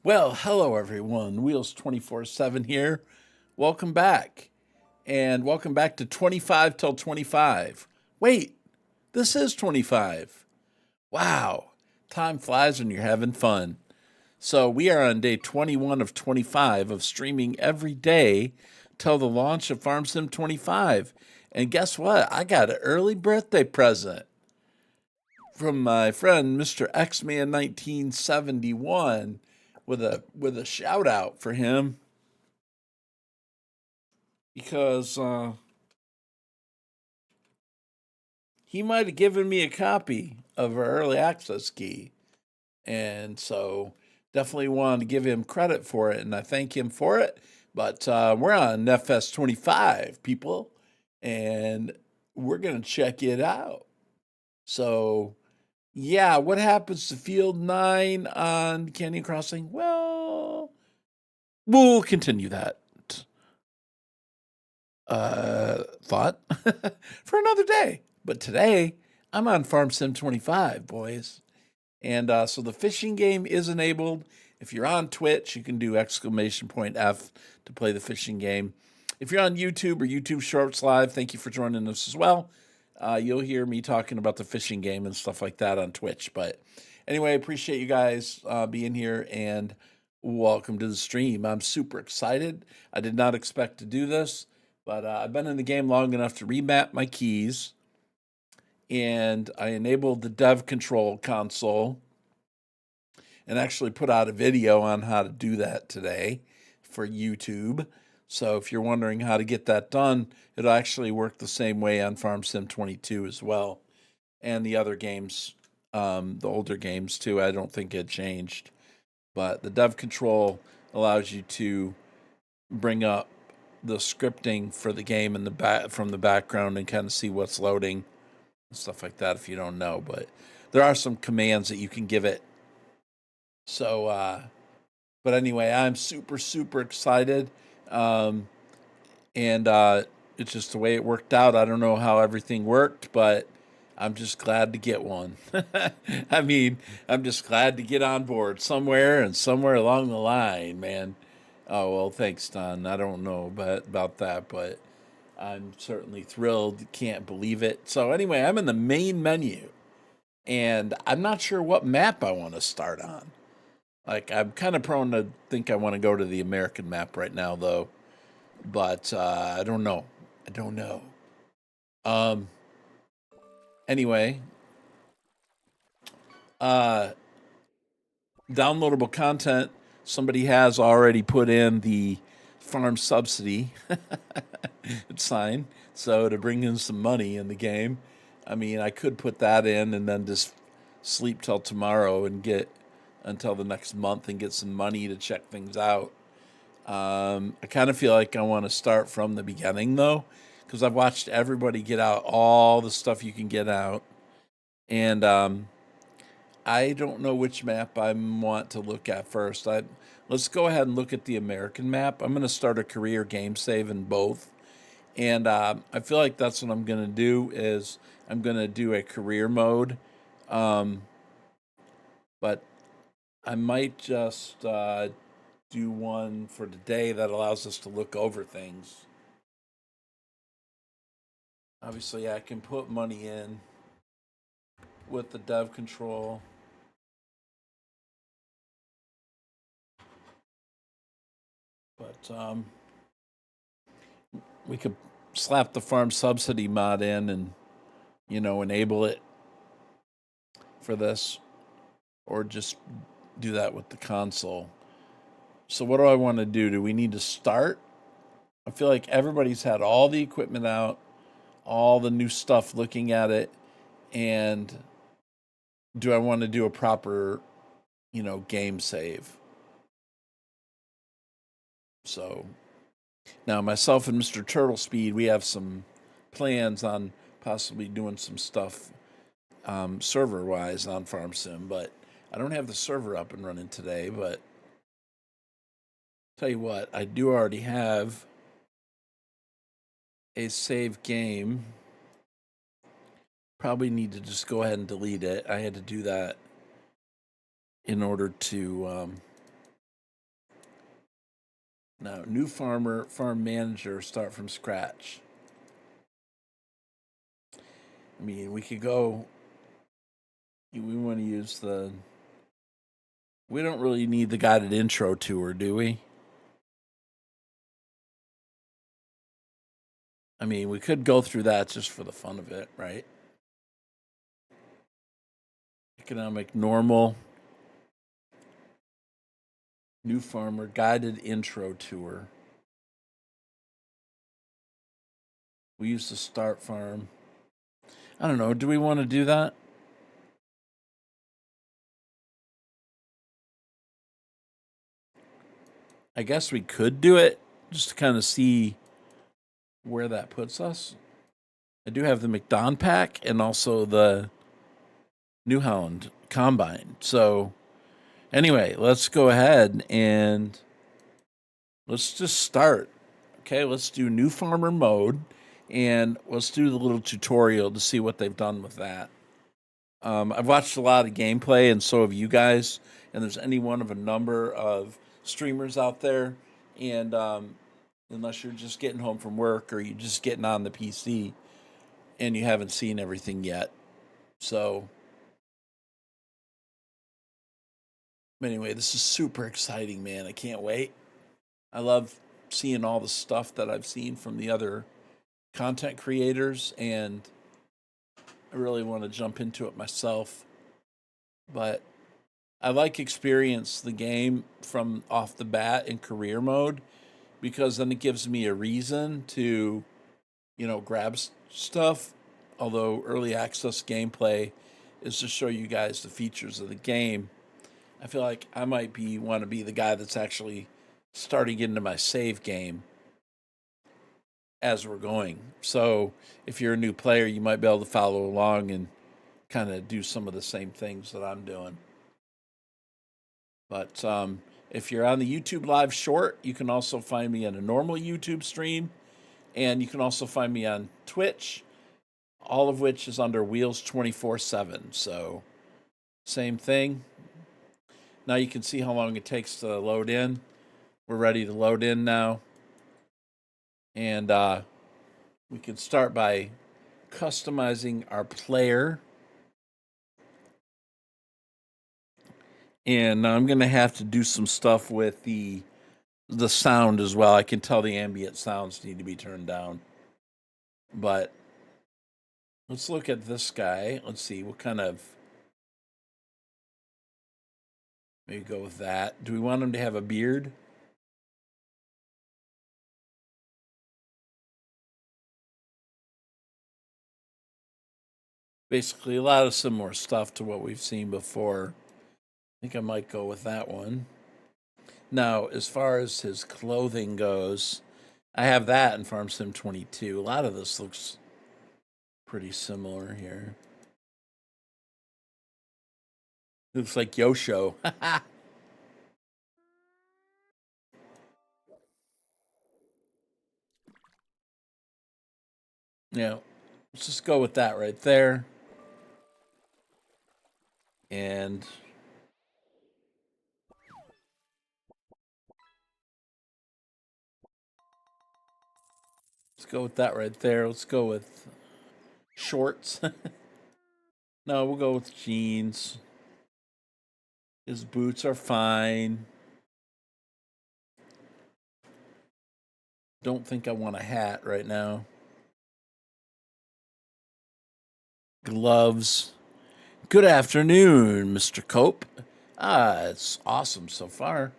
Well, hello everyone. Wheels 24/7 here. Welcome back. And welcome back to 25 till 25. Wait, this is 25. Wow. Time flies when you're having fun. So, we are on day 21 of 25 of streaming every day till the launch of FarmSim 25. And guess what? I got an early birthday present from my friend Mr. X-Man 1971 with a shout out for him because he might have given me a copy of our early access key. And so definitely wanted to give him credit for it, and I thank him for it. But we're on FS25, people, and we're going to check it out. So, yeah, what happens to Field 9 on Canyon Crossing? Well, we'll continue that thought for another day. But today, I'm on Farm Sim 25, boys. And so the fishing game is enabled. If you're on Twitch, you can do !F to play the fishing game. If you're on YouTube or YouTube Shorts Live, thank you for joining us as well. You'll hear me talking about the fishing game and stuff like that on Twitch. But anyway, I appreciate you guys being here and welcome to the stream. I'm super excited. I did not expect to do this, but I've been in the game long enough to remap my keys, and I enabled the dev control console and actually put out a video on how to do that today for YouTube. So if you're wondering how to get that done, it'll actually work the same way on Farm Sim 22 as well, and the other games, the older games too. I don't think it changed, but the dev control allows you to bring up the scripting for the game in the back from the background and kind of see what's loading and stuff like that if you don't know. But there are some commands that you can give it. So, but anyway, I'm super excited. Um, and it's just the way it worked out. I don't know how everything worked, but I'm just glad to get one. I mean, I'm just glad to get on board somewhere and somewhere along the line, man. Oh, well, thanks, Don. I don't know about that, but I'm certainly thrilled. Can't believe it. So, anyway, I'm in the main menu, and I'm not sure what map I want to start on. Like, I'm kind of prone to think I want to go to the American map right now, though. But I don't know. I don't know. Um. Anyway, uh, downloadable content. Somebody has already put in the farm subsidy sign, so to bring in some money in the game. I mean, I could put that in and then just sleep till tomorrow and get until the next month and get some money to check things out. I kind of feel like I want to start from the beginning though, because I've watched everybody get out all the stuff you can get out, and I don't know which map I want to look at first. Let's go ahead and look at the American map. I'm going to start a career game save in both, and I feel like that's what I'm going to do. Is I'm going to do a career mode, um, but I might just do one for today that allows us to look over things. Obviously, I can put money in with the dev control. But we could slap the farm subsidy mod in and, enable it for this, or just do that with the console. So what do I want to do? Do we need to start? I feel like everybody's had all the equipment out, all the new stuff looking at it, and do I want to do a proper, game save? So now myself and Mr. Turtle Speed, we have some plans on possibly doing some stuff server wise on Farm Sim, but I don't have the server up and running today. But tell you what, I do already have a save game. Probably need to just go ahead and delete it. I had to do that in order to Now, new farmer, farm manager, start from scratch. I mean, we could go. We want to use the. We don't really need the guided intro tour, do we? I mean, we could go through that just for the fun of it, right? Economic normal. New farmer guided intro tour. We use the start farm. I don't know. Do we want to do that? I guess we could do it just to kind of see where that puts us. I do have the McDon pack and also the New Holland combine. So, anyway, let's go ahead and let's just start. Okay, let's do new farmer mode and let's do the little tutorial to see what they've done with that. I've watched a lot of gameplay, and so have you guys. And there's any one of a number of streamers out there. And unless you're just getting home from work or you're just getting on the PC and you haven't seen everything yet. So, anyway, this is super exciting, man. I can't wait. I love seeing all the stuff that I've seen from the other content creators, and I really want to jump into it myself. But I like experience the game from off the bat in career mode, because then it gives me a reason to, grab stuff. Although early access gameplay is to show you guys the features of the game, I feel like I might want to be the guy that's actually starting into my save game as we're going. So if you're a new player, you might be able to follow along and kind of do some of the same things that I'm doing. But if you're on the YouTube live short, you can also find me on a normal YouTube stream, and you can also find me on Twitch, all of which is under Wheels 24/7. So same thing. Now you can see how long it takes to load in. We're ready to load in now. And we can start by customizing our player. And I'm going to have to do some stuff with the sound as well. I can tell the ambient sounds need to be turned down. But let's look at this guy. Let's see what kind of... Maybe go with that. Do we want him to have a beard? Basically, a lot of similar stuff to what we've seen before. I think I might go with that one. Now, as far as his clothing goes, I have that in Farm Sim 22. A lot of this looks pretty similar here. Looks like Yosho. Yeah, let's just go with that right there. And let's go with that right there. Let's go with shorts. No, we'll go with jeans. His boots are fine. Don't think I want a hat right now. Gloves. Good afternoon, Mr. Cope. It's awesome so far.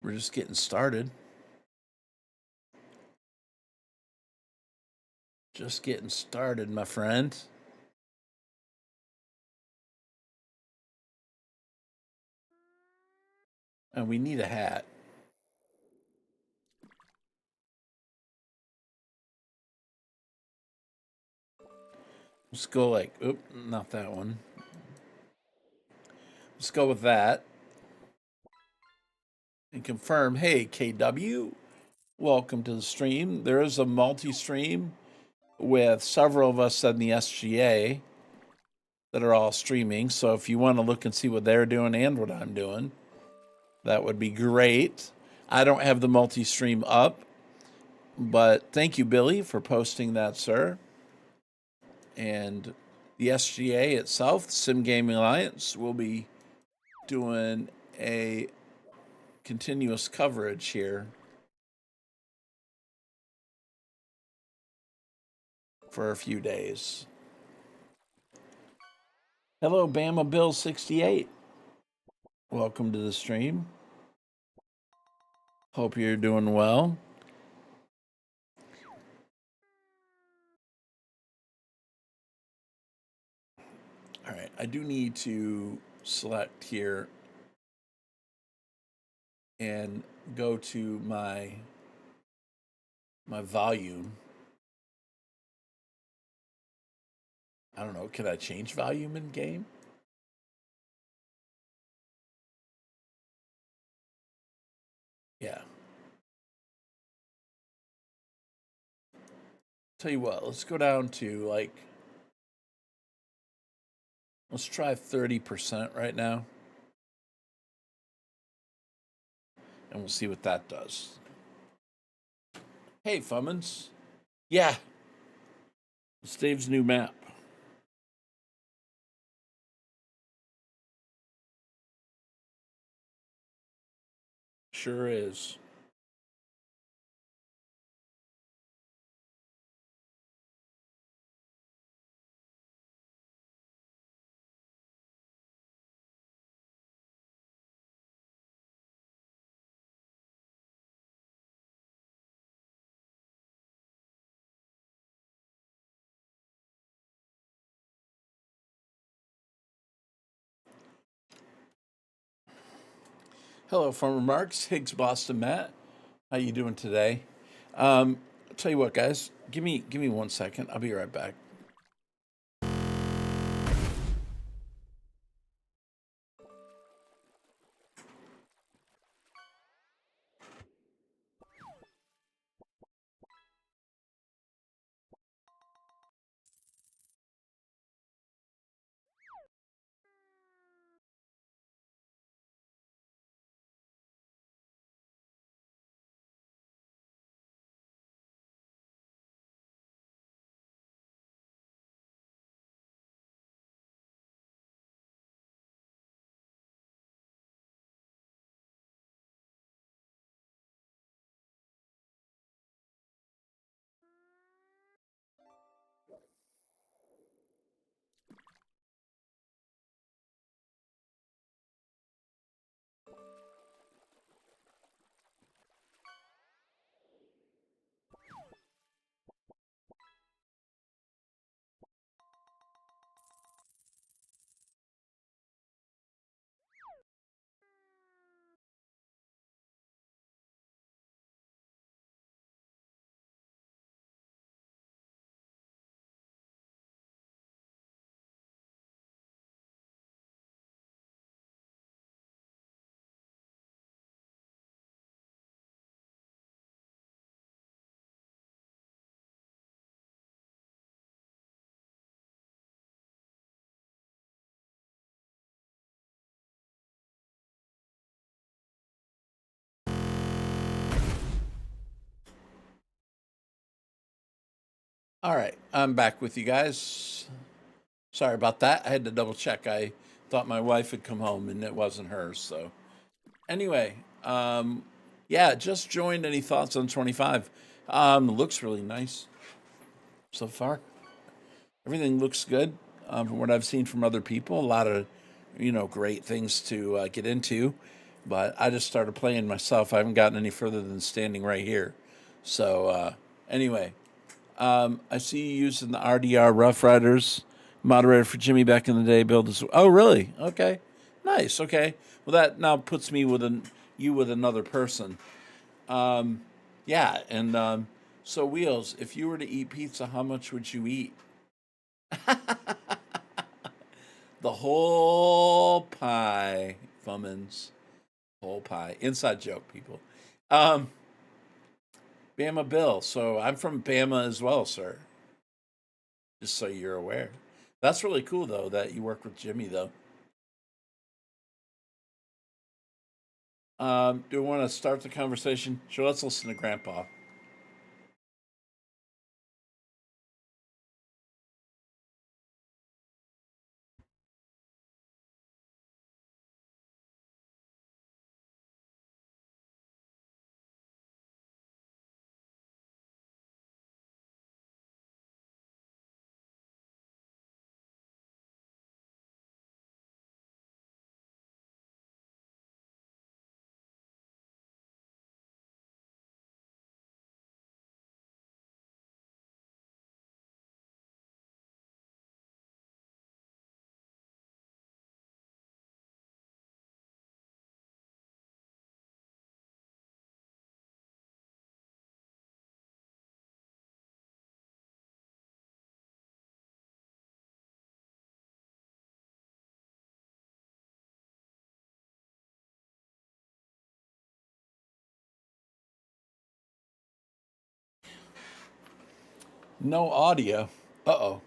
We're just getting started. Just getting started, my friend. And we need a hat. Let's go like, oop, not that one. Let's go with that. And confirm, hey, KW, welcome to the stream. There is a multi-stream with several of us in the SGA that are all streaming. So if you want to look and see what they're doing and what I'm doing, that would be great. I don't have the multi-stream up, but thank you, Billy, for posting that, sir. And the SGA itself, the Sim Gaming Alliance, will be doing a continuous coverage here for a few days. Hello, Bama Bill 68. Welcome to the stream. Hope you're doing well. All right, I do need to select here and go to my volume. I don't know, can I change volume in game? Yeah. Tell you what, let's go down to like, let's try 30% right now. And we'll see what that does. Hey, Fummins. Yeah. It's Dave's new map. Sure is. Hello, Farmer Marks, Higgs, Boston, Matt. How you doing today? I'll tell you what, guys. Give me 1 second. I'll be right back. All right, I'm back with you guys. Sorry about that. I had to double check. I thought my wife had come home and it wasn't hers. So, anyway, yeah, just joined. Any thoughts on 25? Looks really nice so far. Everything looks good from what I've seen from other people. A lot of, great things to get into. But I just started playing myself. I haven't gotten any further than standing right here. So, anyway, I see you using the RDR Rough Riders moderator for Jimmy back in the day. Build as oh, really? Okay, nice. Okay, well that now puts me with you with another person. Yeah, and so Wheels, if you were to eat pizza, how much would you eat? The whole pie, Fummins. Whole pie. Inside joke, people. Um, Bama Bill. So I'm from Bama as well, sir. Just so you're aware. That's really cool, though, that you work with Jimmy, though. Do we want to start the conversation? Sure, let's listen to Grandpa. No audio. Uh-oh.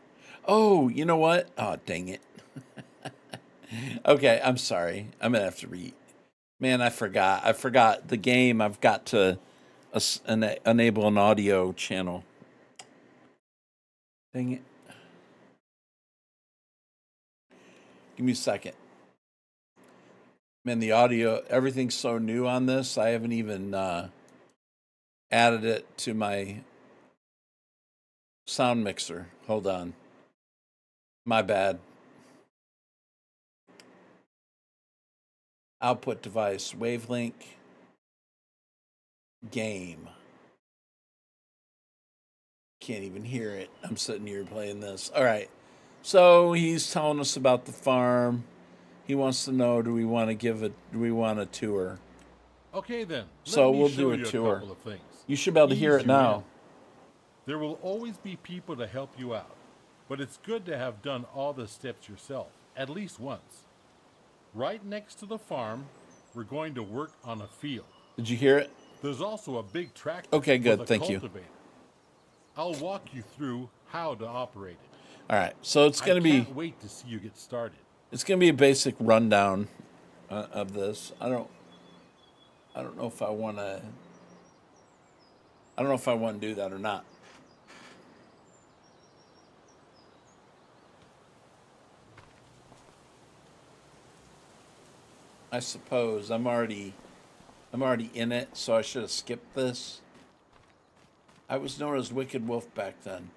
Oh, you know what? Oh, dang it. Okay, I'm sorry. I'm gonna have to read. Man, I forgot. I forgot the game. I've got to enable an audio channel. Dang it. Give me a second. Man, the audio, everything's so new on this. I haven't even added it to my sound mixer. Hold on. My bad. Output device, wavelink, game. Can't even hear it. I'm sitting here playing this. All right. So he's telling us about the farm. He wants to know, do we want a tour? Okay then. So let me we'll show do a you tour. A couple of things. You should be able to hear it Ease you now. in. There will always be people to help you out, but it's good to have done all the steps yourself, at least once. Right next to the farm, we're going to work on a field. Did you hear it? There's also a big tractor Okay, good. with a Thank you. cultivator. I'll walk you through how to operate it. All right. So it's going to be. I can't wait to see you get started. It's going to be a basic rundown of this. I don't know if I want to. I don't know if I want to do that or not. I suppose I'm already in it, so I should have skipped this. I was known as Wicked Wolf back then.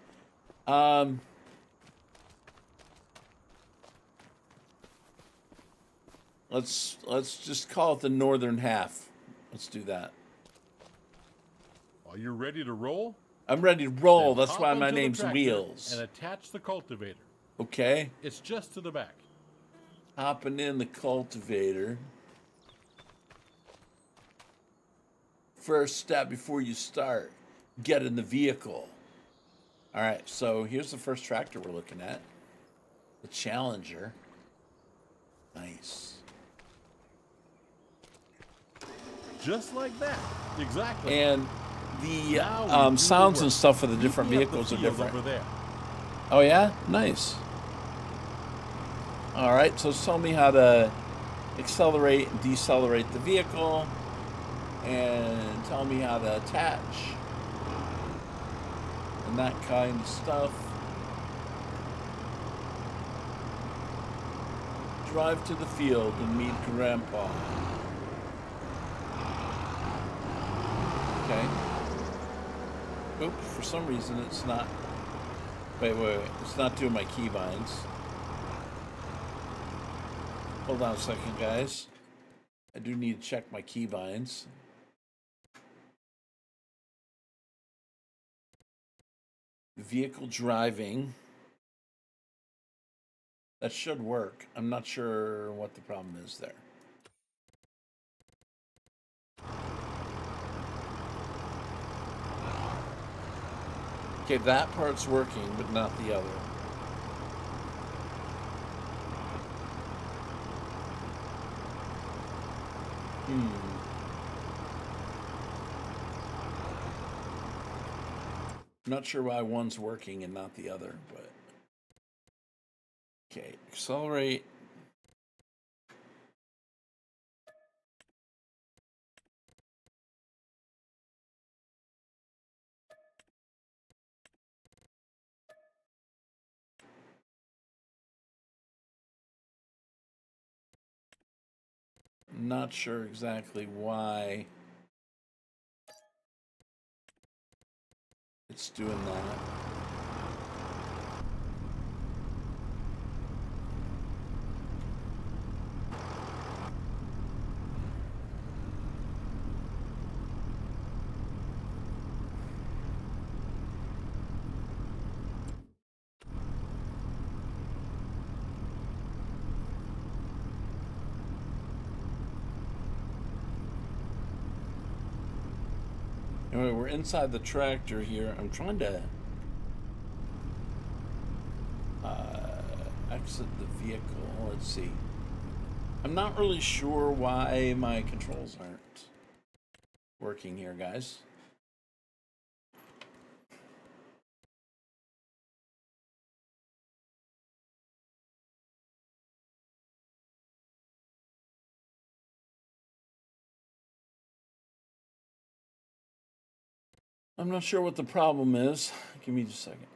Let's just call it the northern half. Let's do that. Are you ready to roll? I'm ready to roll. Then That's hop why my onto the name's tractor Wheels. And attach the cultivator. Okay. It's just to the back. Hopping in the cultivator. First step before you start, get in the vehicle. All right, so here's the first tractor we're looking at. The Challenger. Nice. Just like that. Exactly. And the sounds and stuff for the different vehicles are different. Over there. Oh yeah? Nice. All right, so tell me how to accelerate and decelerate the vehicle, and tell me how to attach and that kind of stuff. Drive to the field and meet Grandpa. Okay. Oops, for some reason it's not. Wait. It's not doing my keybinds. Hold on a second, guys. I do need to check my keybinds. Vehicle driving. That should work. I'm not sure what the problem is there. Okay, that part's working, but not the other. I'm not sure why one's working and not the other, but... Okay, accelerate. not sure exactly why it's doing that. Anyway, we're inside the tractor here. I'm trying to exit the vehicle. Let's see. I'm not really sure why my controls aren't working here, guys. I'm not sure what the problem is. Give me just a second.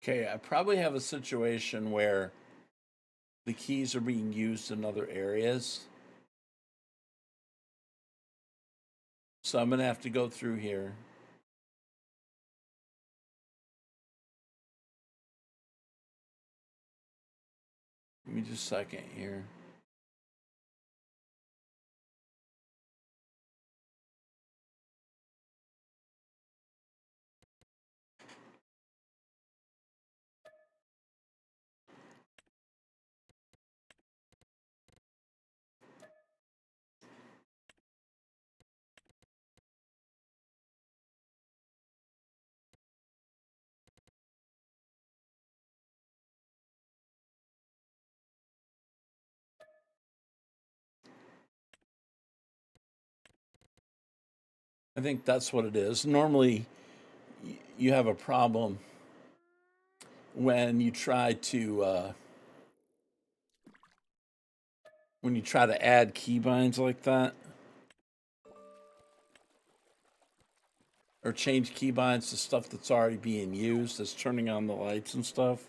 Okay, I probably have a situation where the keys are being used in other areas. So I'm going to have to go through here. Give me just a second here. I think that's what it is. Normally, you have a problem when you try to add keybinds like that, or change keybinds to stuff that's already being used, that's turning on the lights and stuff.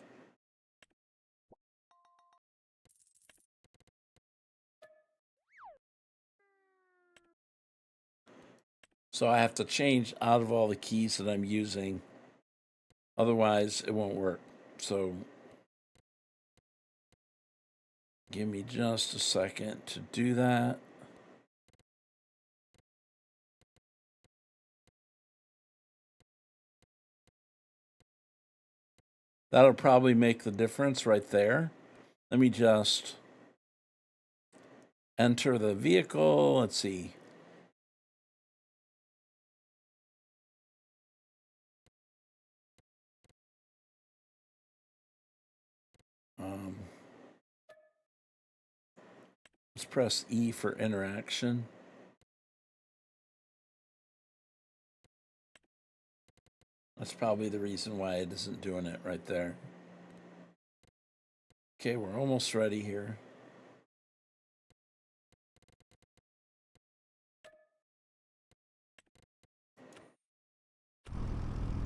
So I have to change out of all the keys that I'm using. Otherwise, it won't work. So give me just a second to do that. That'll probably make the difference right there. Let me just enter the vehicle. Let's see. Let's press E for interaction. That's probably the reason why it isn't doing it right there. Okay, we're almost ready here.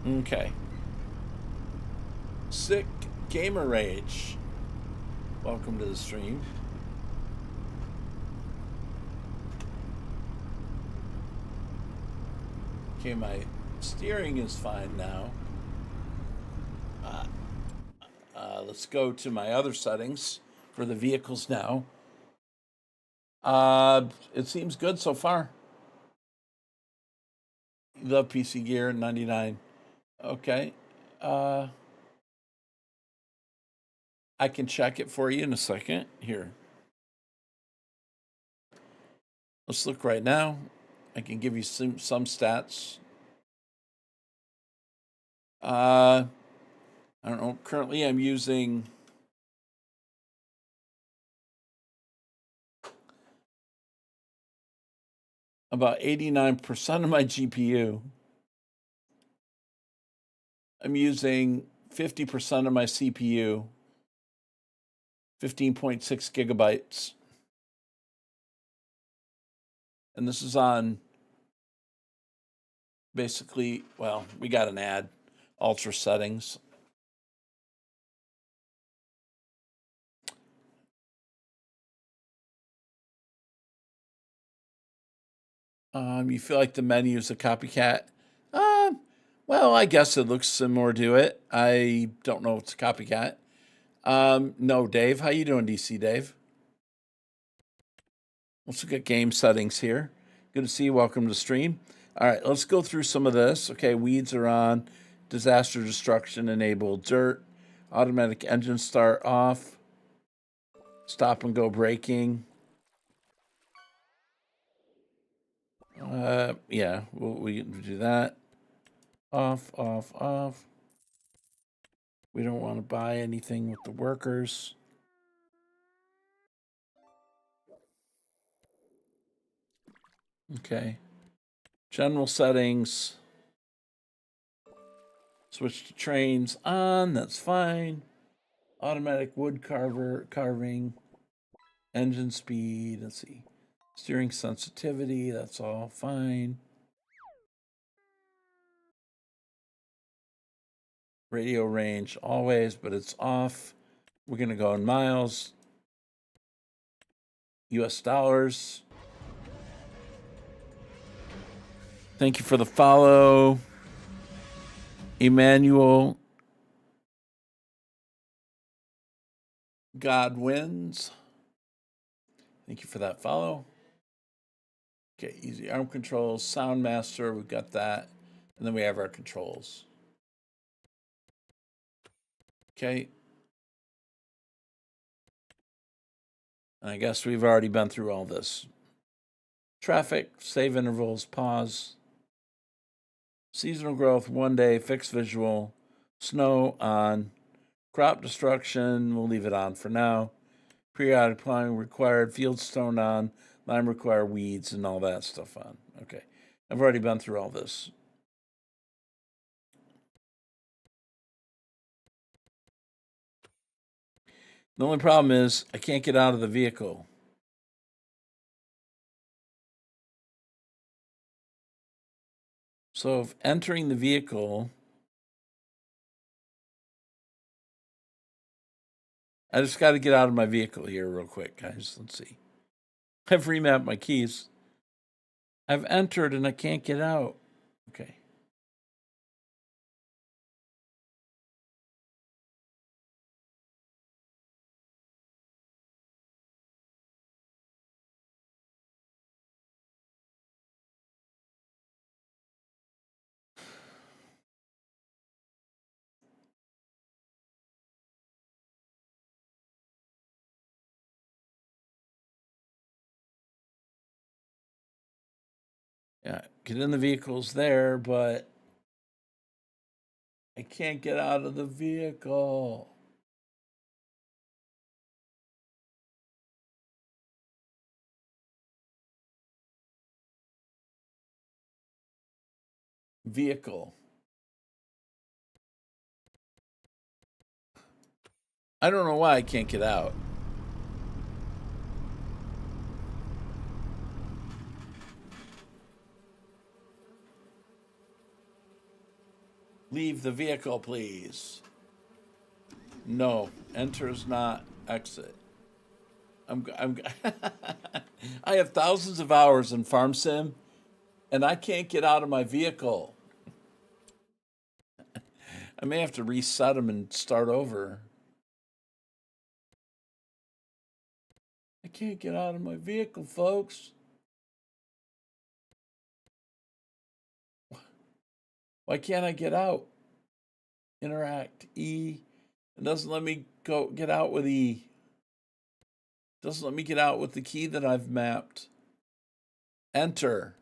Okay. Sick Gamer Rage. Welcome to the stream. Okay, my steering is fine now. Let's go to my other settings for the vehicles now. It seems good so far. Love PC Gear 99. Okay. I can check it for you in a second. Here. Let's look right now. I can give you some stats. I don't know. Currently, I'm using about 89% of my GPU. I'm using 50% of my CPU, 15.6 gigabytes. And this is on basically, well, we got an ad, ultra settings. You feel like the menu is a copycat? Well, I guess it looks similar to it. I don't know if it's a copycat. No, Dave. How you doing, DC Dave? Let's look at game settings here. Good to see you. Welcome to the stream. All right, let's go through some of this. Okay, weeds are on. Disaster destruction enabled. Dirt. Automatic engine start off. Stop and go braking. Yeah, we do that. Off, off, off. We don't want to buy anything with the workers. Okay. General settings. Switch to trains on. That's fine. Automatic wood carving. Engine speed. Let's see. Steering sensitivity. That's all fine. Radio range always, but it's off. We're going to go in miles. US dollars. Thank you for the follow, Emmanuel. God wins. Thank you for that follow. Okay, easy arm controls, sound master, we've got that. And then we have our controls. Okay. And I guess we've already been through all this. Traffic, save intervals, pause. Seasonal growth, 1 day, fixed visual, snow on. Crop destruction, we'll leave it on for now. Periodic plowing required, field stone on, lime require weeds and all that stuff on. Okay, I've already been through all this. The only problem is I can't get out of the vehicle. So if entering the vehicle, I just got to get out of my vehicle here real quick, guys. Let's see. I've remapped my keys. I've entered and I can't get out. Okay. Yeah, get in the vehicles there, but I can't get out of the vehicle. Vehicle. I don't know why I can't get out. Leave the vehicle, please. No, enter is not exit. I have thousands of hours in Farm Sim, and I can't get out of my vehicle. I may have to reset them and start over. I can't get out of my vehicle, folks. Why can't I get out? Interact, E. It doesn't let me get out with E. It doesn't let me get out with the key that I've mapped. Enter.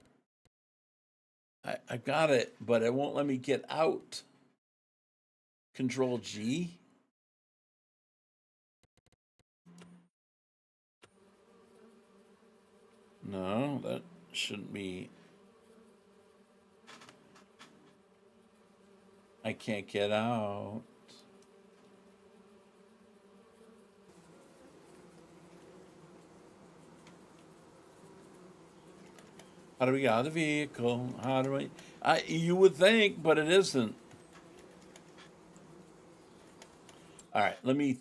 I got it, but it won't let me get out. Control G. No, that shouldn't be. I can't get out. How do we get out of the vehicle? How do I? You would think, but it isn't. All right, let me.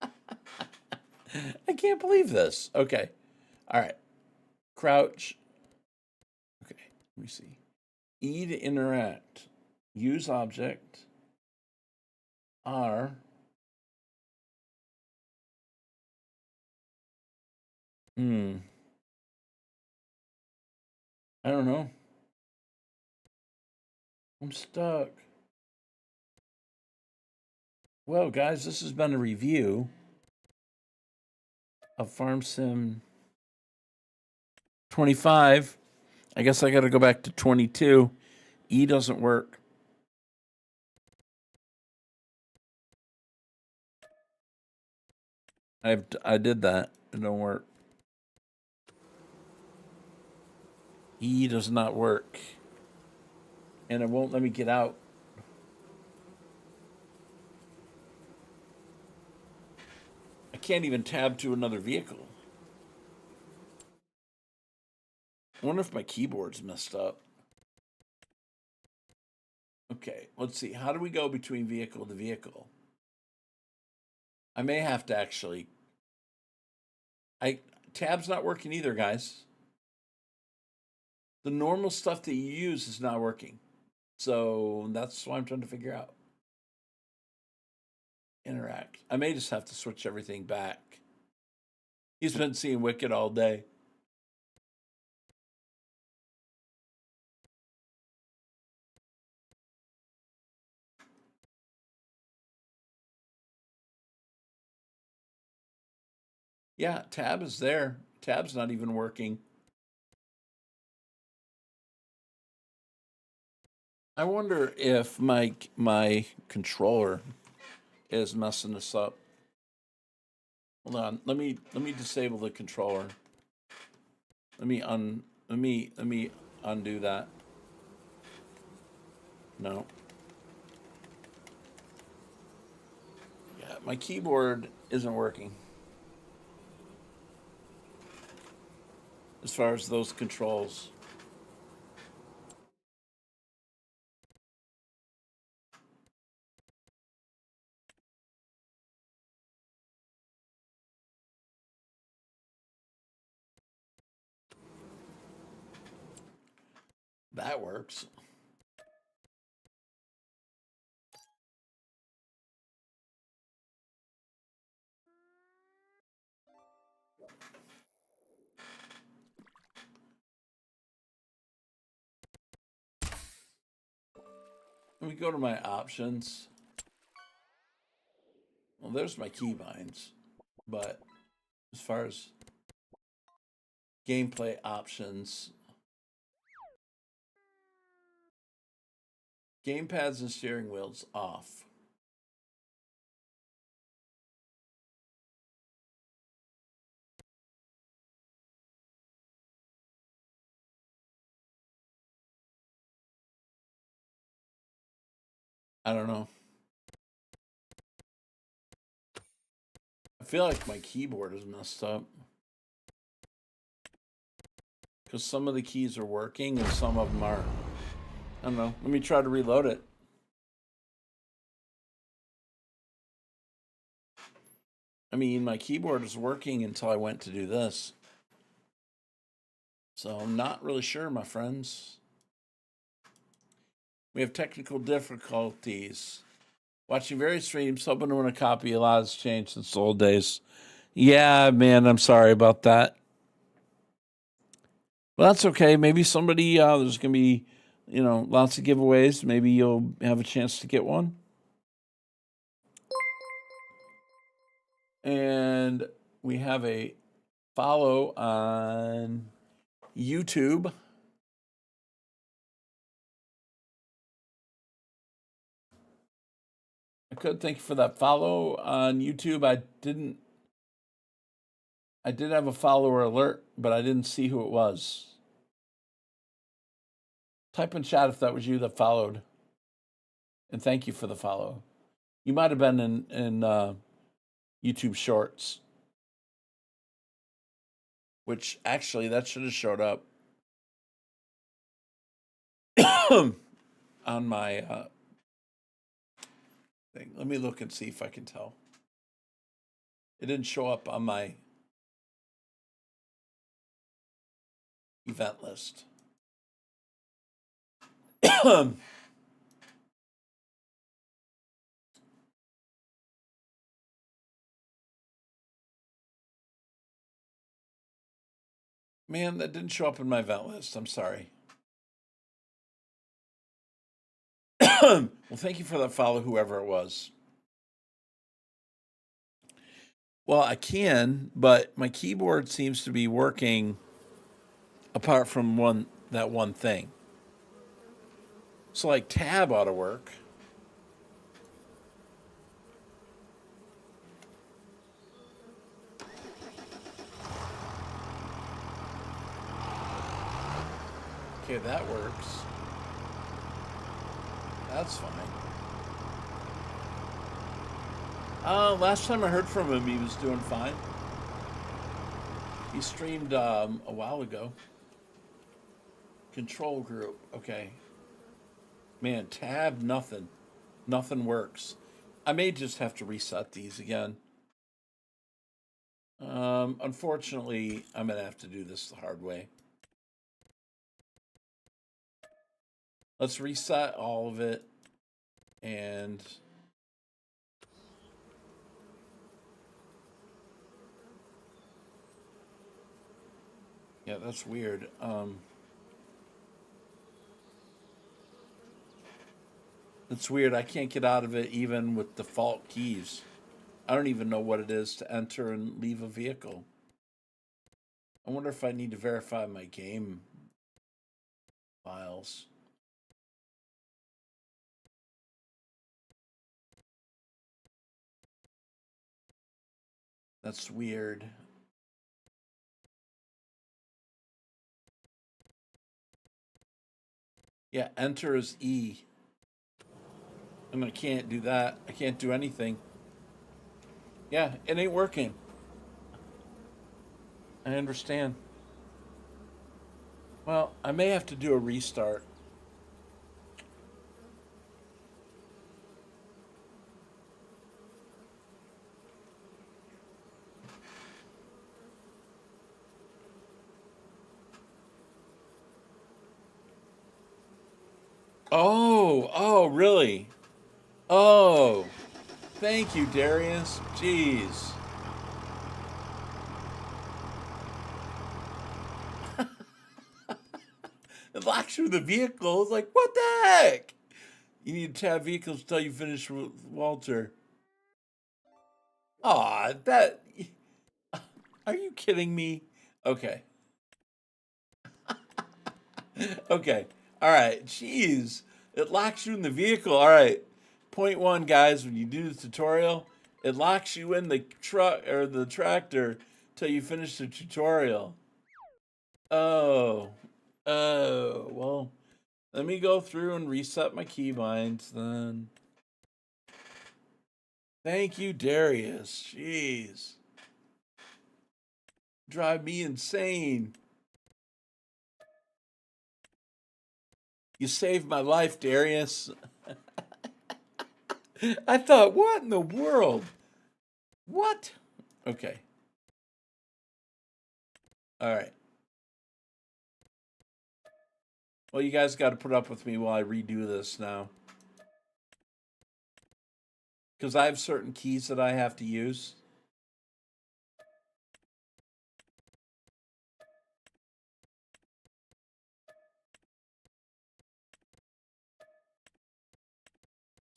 I can't believe this. Okay. All right. Crouch. Okay. Let me see. E to interact. Use object. R. I don't know. I'm stuck. Well, guys, this has been a review of Farm Sim 25. I guess I got to go back to 22. E doesn't work. I did that. It don't work. E does not work. And it won't let me get out. I can't even tab to another vehicle. I wonder if my keyboard's messed up. Okay, let's see. How do we go between vehicle to vehicle? I may have to actually. Tab's not working either, guys. The normal stuff that you use is not working. So that's what I'm trying to figure out. Interact. I may just have to switch everything back. He's been seeing Wicked all day. Yeah, tab is there. Tab's not even working. I wonder if my controller is messing this up. Hold on. Let me disable the controller. Let me undo that. No. Yeah, my keyboard isn't working. As far as those controls. That works. Let me go to my options. Well, there's my keybinds. But as far as gameplay options, gamepads and steering wheels off. I don't know. I feel like my keyboard is messed up. Because some of the keys are working and some of them aren't. I don't know. Let me try to reload it. I mean, my keyboard is working until I went to do this. So I'm not really sure, my friends. We have technical difficulties. Watching various streams, hoping to win a copy. A lot has changed since the old days. Yeah, man, I'm sorry about that. Well, that's okay. Maybe somebody, there's going to be, lots of giveaways. Maybe you'll have a chance to get one. And we have a follow on YouTube. I could thank you for that follow on YouTube. I did have a follower alert, but I didn't see who it was. Type in chat if that was you that followed. And thank you for the follow. You might have been in YouTube Shorts, which actually that should have showed up on my thing. Let me look and see if I can tell. It didn't show up on my event list. Man, that didn't show up in my event list. I'm sorry. Well, thank you for that follow, whoever it was. Well, I can, but my keyboard seems to be working apart from that one thing. So like tab ought to work. Okay, that works. That's fine. Last time I heard from him, he was doing fine. He streamed a while ago. Control group. Okay. Man, tab, nothing. Nothing works. I may just have to reset these again. Unfortunately, I'm going to have to do this the hard way. Let's reset all of it. And yeah, that's weird. It's weird. I can't get out of it even with default keys. I don't even know what it is to enter and leave a vehicle. I wonder if I need to verify my game files. That's weird. Yeah, enter is E. And I can't do that. I can't do anything. Yeah, it ain't working. I understand. Well, I may have to do a restart. Oh, really? Oh, thank you, Darius. Jeez. It locks you in the vehicle. It's like, what the heck? You need to tab vehicles until you finish with Walter. Aw, that. Are you kidding me? Okay. Okay. All right. Jeez. It locks you in the vehicle. All right. Point one, guys, when you do the tutorial, it locks you in the truck or the tractor till you finish the tutorial. Oh. Oh. Well, let me go through and reset my keybinds then. Thank you, Darius. Jeez. Drive me insane. You saved my life, Darius. I thought, what in the world? What? Okay. All right. Well, you guys got to put up with me while I redo this now. Because I have certain keys that I have to use.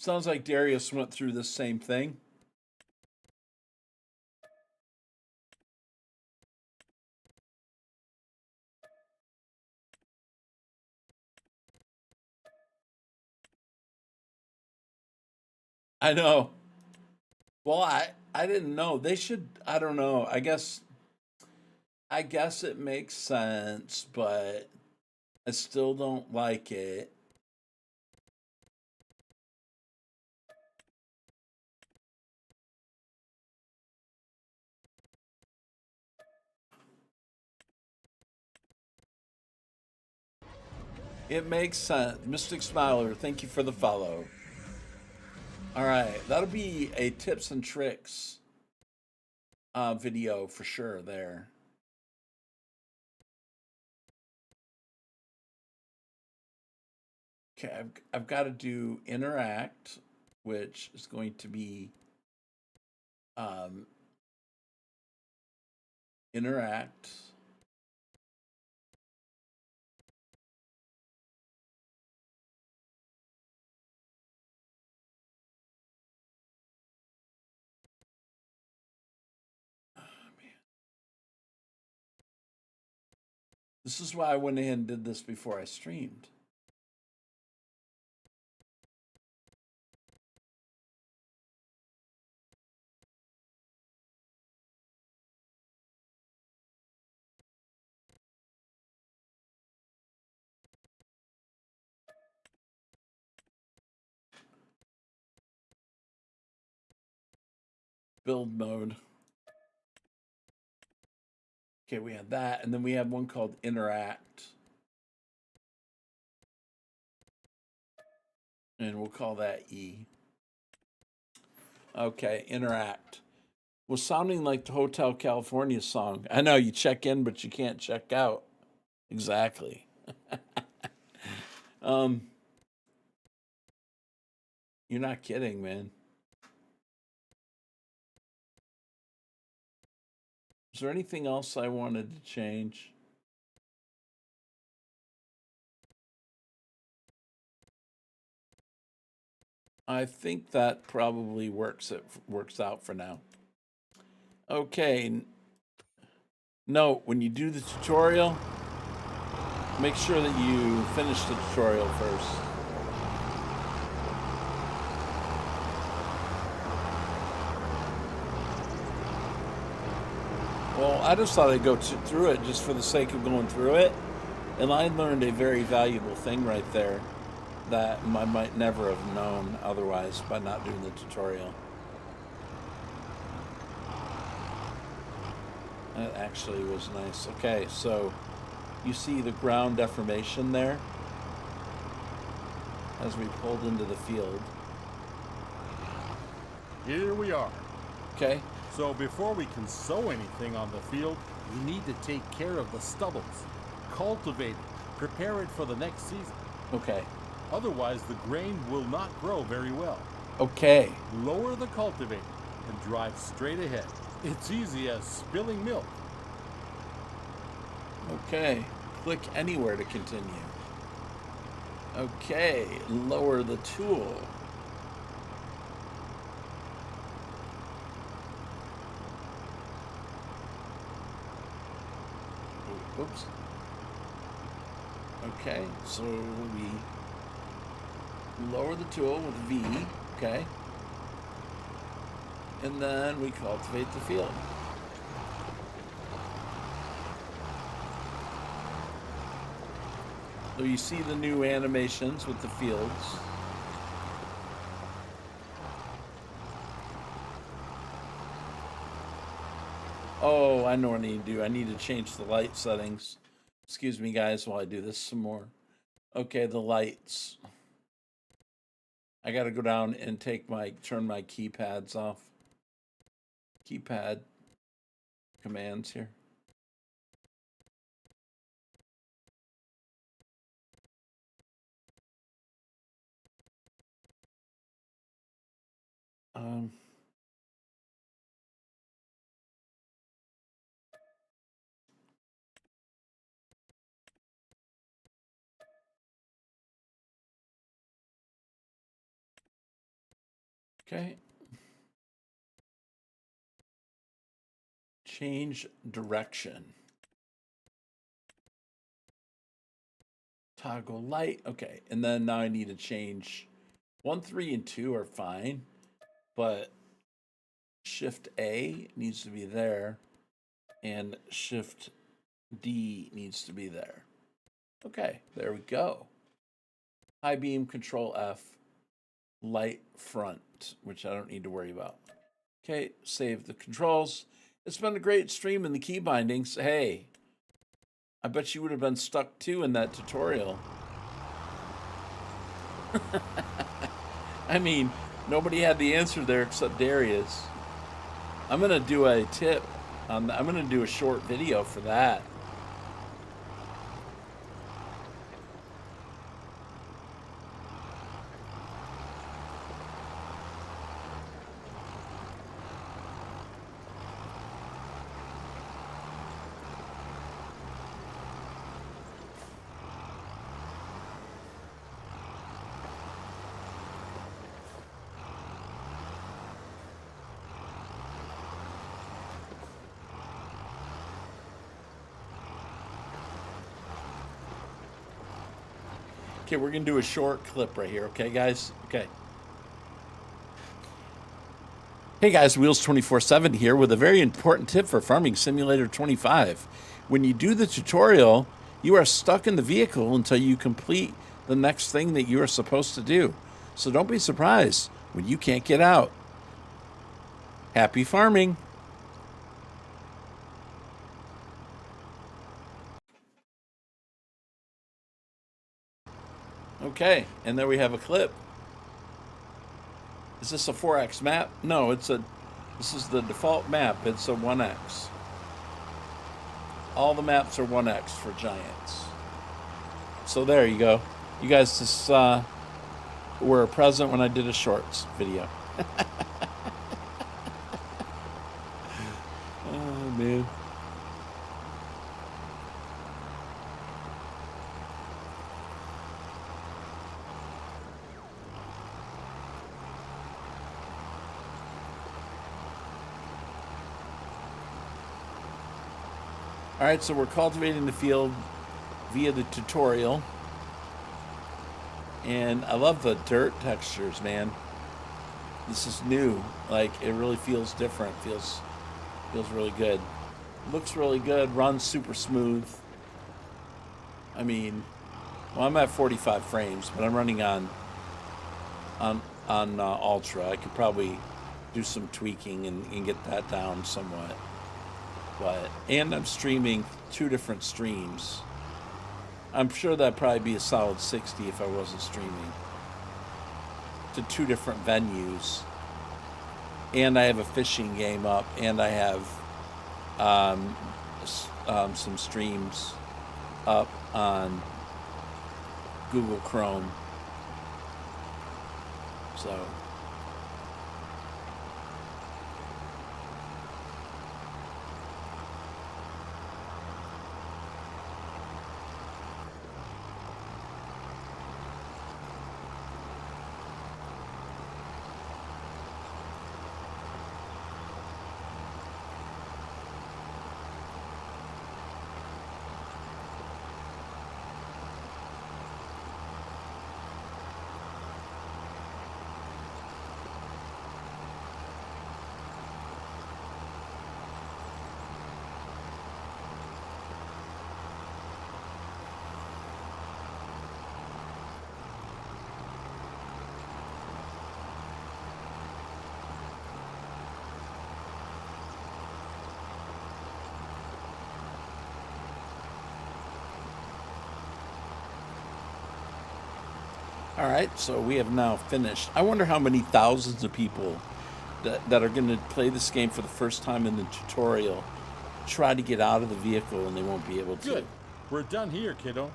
Sounds like Darius went through this same thing. I know. Well, I didn't know. They should, I don't know. I guess it makes sense, but I still don't like it. It makes sense. Mystic Smiler, thank you for the follow. All right, that'll be a tips and tricks video for sure there. Okay, I've got to do interact, which is going to be um, interact. Oh, man. This is why I went ahead and did this before I streamed. Build mode. Okay, we had that, and then we have one called interact. And we'll call that E. Okay, interact. Was sounding like the Hotel California song. I know you check in, but you can't check out. Exactly. You're not kidding, man. Is there anything else I wanted to change? I think that probably works out for now. Okay. Note, when you do the tutorial, make sure that you finish the tutorial first. Well, I just thought I'd go through it just for the sake of going through it. And I learned a very valuable thing right there that I might never have known otherwise by not doing the tutorial. That actually was nice. Okay, so you see the ground deformation there as we pulled into the field. Here we are. Okay. So before we can sow anything on the field, we need to take care of the stubbles, cultivate it, prepare it for the next season. Okay. Otherwise, the grain will not grow very well. Okay. Lower the cultivator and drive straight ahead. It's easy as spilling milk. Okay. Click anywhere to continue. Okay. Lower the tool. Oops. Okay, so we lower the tool with V, okay? And then we cultivate the field. So you see the new animations with the fields. Oh, I know what I need to do. I need to change the light settings. Excuse me, guys, while I do this some more. Okay, the lights. I got to go down and turn my keypads off. Keypad commands here. Okay. Change direction. Toggle light. Okay. And then now I need to change 1, 3, and 2 are fine. but Shift A needs to be there, and Shift D needs to be there. Okay, there we go. High beam, Control F, light front, which I don't need to worry about. Okay, save the controls. It's been a great stream in the key bindings. Hey, I bet you would have been stuck too in that tutorial. I mean, nobody had the answer there except Darius. I'm gonna do a tip. I'm gonna do a short video for that. Okay, we're gonna do a short clip right here, okay, guys? Okay. Hey guys, Wheels 24/7 here with a very important tip for Farming Simulator 25. When you do the tutorial, you are stuck in the vehicle until you complete the next thing that you are supposed to do. So don't be surprised when you can't get out. Happy farming! Okay, and there we have a clip. Is this a 4x map? No, this is the default map. It's a 1x. All the maps are 1x for giants. So there you go. You guys just were present when I did a shorts video. Oh, man. All right, so we're cultivating the field via the tutorial. And I love the dirt textures, man. This is new. Like, it really feels different. Feels really good. Looks really good. Runs super smooth. I mean, well, I'm at 45 frames, but I'm running on Ultra. I could probably do some tweaking and get that down somewhat. And I'm streaming 2 different streams. I'm sure that'd probably be a solid 60 if I wasn't streaming to 2 different venues. And I have a fishing game up, and I have some streams up on Google Chrome. So. All right, so we have now finished. I wonder how many thousands of people that are going to play this game for the first time in the tutorial try to get out of the vehicle and they won't be able to. Good. We're done here, kiddo.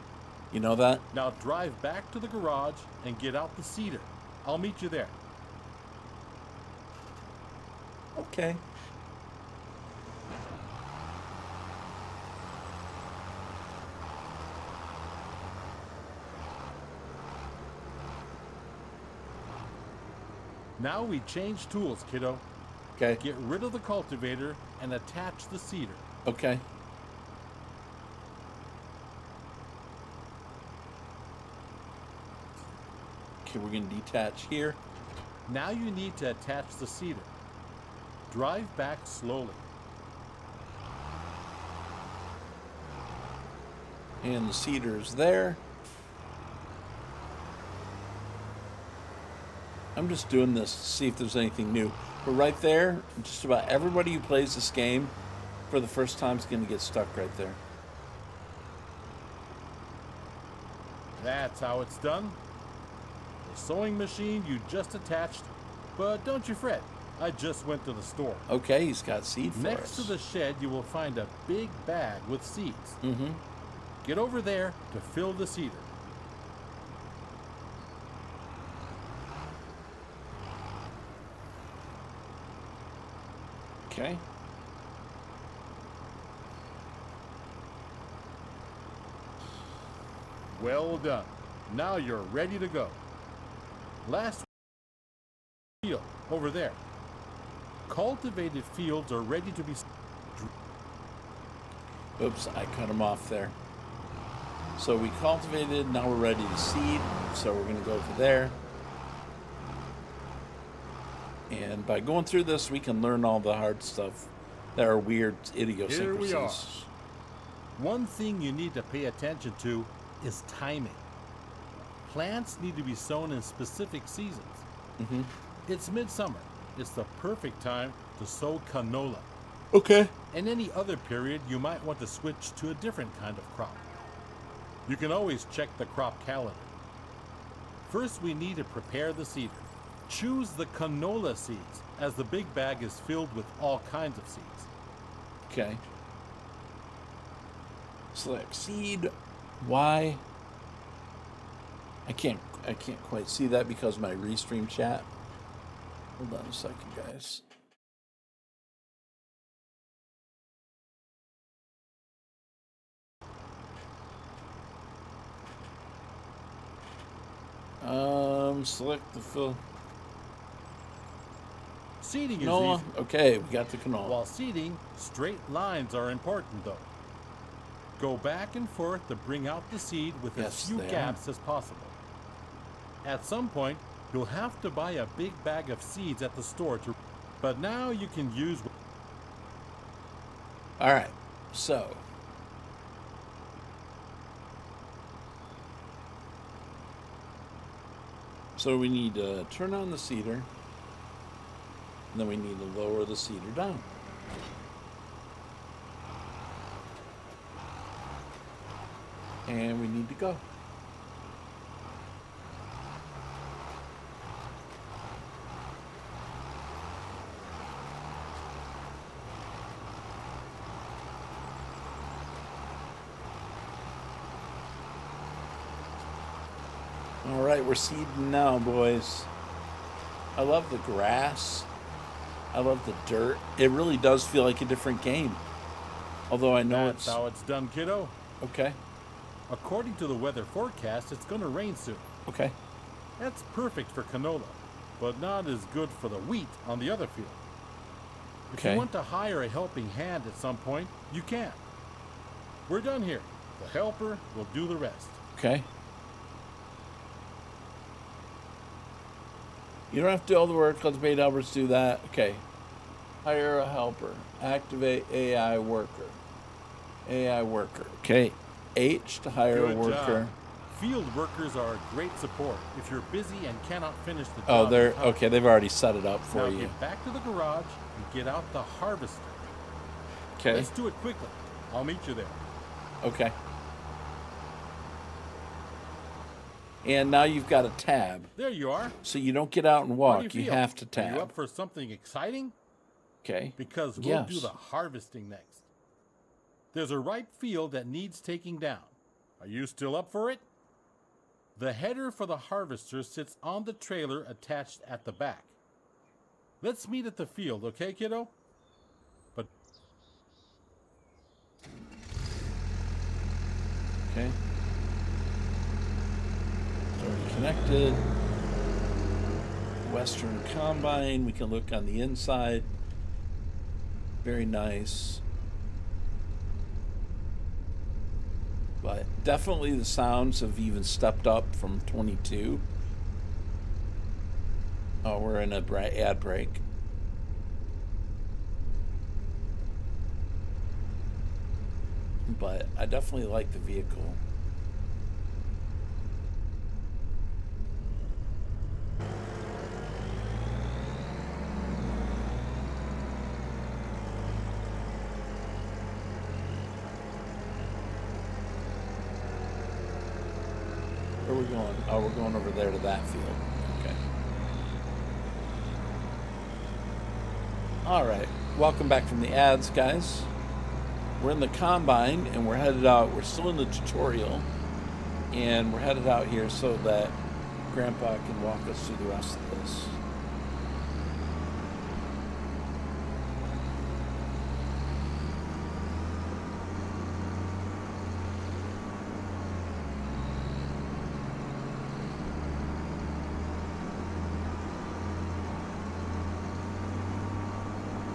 You know that? Now drive back to the garage and get out the cedar. I'll meet you there. Okay. Now we change tools, kiddo. Okay. Get rid of the cultivator and attach the cedar. Okay. Okay, we're going to detach here. Now you need to attach the seeder. Drive back slowly. And the seeder's there. I'm just doing this to see if there's anything new. But right there, just about everybody who plays this game for the first time is going to get stuck right there. That's how it's done. The sewing machine you just attached, but don't you fret, I just went to the store. Okay, he's got seed for Next us. to the shed, you will find a big bag with seeds. Mm-hmm. Get over there to fill the seeder. Okay. Well done. Now you're ready to go. Last field over there. Cultivated fields are ready to be. Oops, I cut him off there. So we cultivated, now we're ready to seed. So we're going to go over there. And by going through this, we can learn all the hard stuff that are weird idiosyncrasies. Here we are. One thing you need to pay attention to is timing. Plants need to be sown in specific seasons. Mm-hmm. It's midsummer. It's the perfect time to sow canola. Okay. In any other period, you might want to switch to a different kind of crop. You can always check the crop calendar. First, we need to prepare the seeder. Choose the canola seeds, as the big bag is filled with all kinds of seeds. Okay. Select seed. Y. I can't quite see that because of my restream chat. Hold on a second, guys. Select the fill. Seeding is Canola. easy. Okay, we got the canola. While seeding, straight lines are important though. Go back and forth to bring out the seed with Yes, as few they gaps as possible. At some point, you'll have to buy a big bag of seeds at the store but now you can use. All right, so we need to turn on the seeder, and then we need to lower the seeder down. And we need to go. All right, we're seeding now, boys. I love the grass. I love the dirt. It really does feel like a different game. Although I know That's how it's done, kiddo. Okay. According to the weather forecast, it's going to rain soon. Okay. That's perfect for canola, but not as good for the wheat on the other field. If Okay. you want to hire a helping hand at some point, you can. We're done here. The helper will do the rest. Okay. You don't have to do all the work. Cultivate helpers do that. Okay. Hire a helper. Activate AI worker. AI worker. Okay. H to hire Good a worker. job. Field workers are a great support if you're busy and cannot finish the job. Oh, they're in time. okay. They've already set it up for Now you. get back to the garage and get out the harvester. Okay. Let's do it quickly. I'll meet you there. Okay. And now you've got a tab, There you are. so you don't get out and How do walk. you You feel? have to Are you up tab. for something exciting? Okay. Because we'll Yes. do the harvesting next. There's a ripe field that needs taking down. Are you still up for it? The header for the harvester sits on the trailer attached at the back. Let's meet at the field, okay, kiddo? But Okay. It's already connected. Western Combine. We can look on the inside. Very nice. But definitely the sounds have even stepped up from 22. Oh, we're in a ad break. But I definitely like the vehicle. Where are we going? Oh, we're going over there to that field. Okay. All right. Welcome back from the ads, guys. We're in the combine and we're headed out. We're still in the tutorial and we're headed out here so that Grandpa can walk us through the rest of this.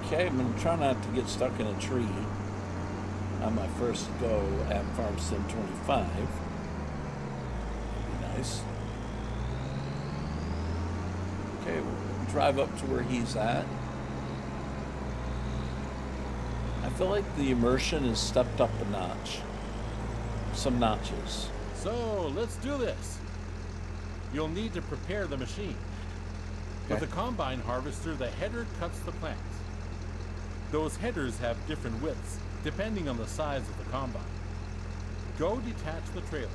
Okay, I'm going to try not to get stuck in a tree on my first go at Farm Sim 25. That'd be nice. Okay, we'll drive up to where he's at. I feel like the immersion is stepped up a notch. Some notches. So let's do this. You'll need to prepare the machine. With Okay. a combine harvester, the header cuts the plants. Those headers have different widths, depending on the size of the combine. Go detach the trailer.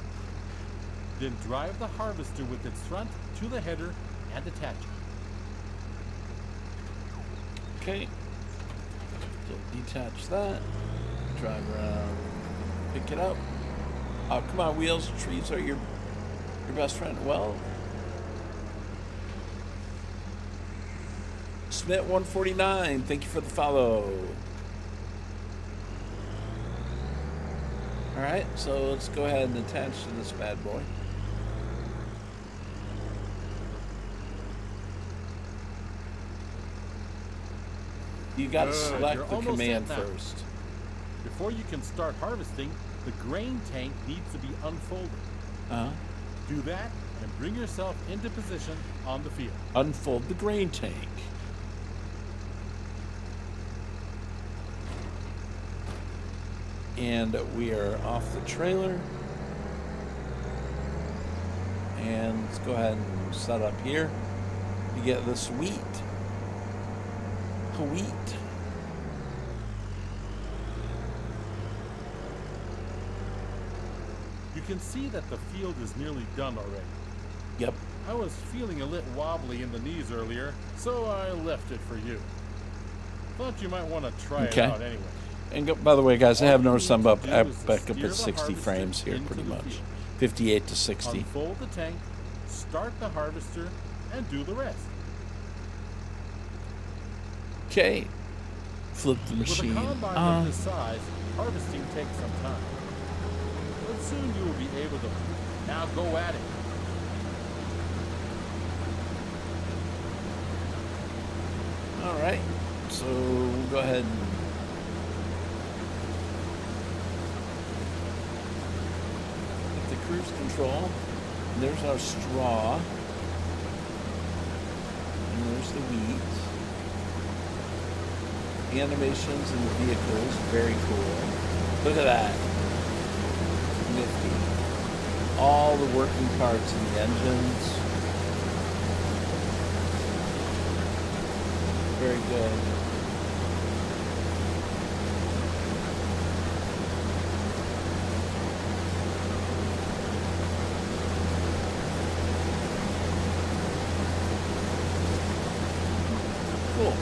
Then drive the harvester with its front to the header and attach it. Okay. So detach that. Drive around. Pick it up. Oh, come on, wheels. Trees are your best friend. Well, Smith 149, thank you for the follow. All right, so let's go ahead and attach to this bad boy. You got to Good, select you're the almost command set now. first. Before you can start harvesting, the grain tank needs to be unfolded. Uh-huh. Do that and bring yourself into position on the field. Unfold the grain tank. And we are off the trailer. And let's go ahead and set up here. You get this wheat. Wheat. You can see that the field is nearly done already. Yep. I was feeling a little wobbly in the knees earlier, so I left it for you. Thought you might want to try Okay. it out anyway. And go, by the way, guys, I have noticed I'm up, All you need to do is back up steer at the 60 harvester frames here, into pretty the much. field. 58 to 60. Unfold the tank, start the harvester, and do the rest. Okay. Flip the With a machine combine on. of this size, harvesting takes some time. But soon you will be able to. Now go at it. All right. So we'll go ahead and hit the cruise control. And there's our straw. And there's the wheat. Animations in the vehicles, very cool. Look at that. Nifty. All the working parts in the engines. Very good. Cool.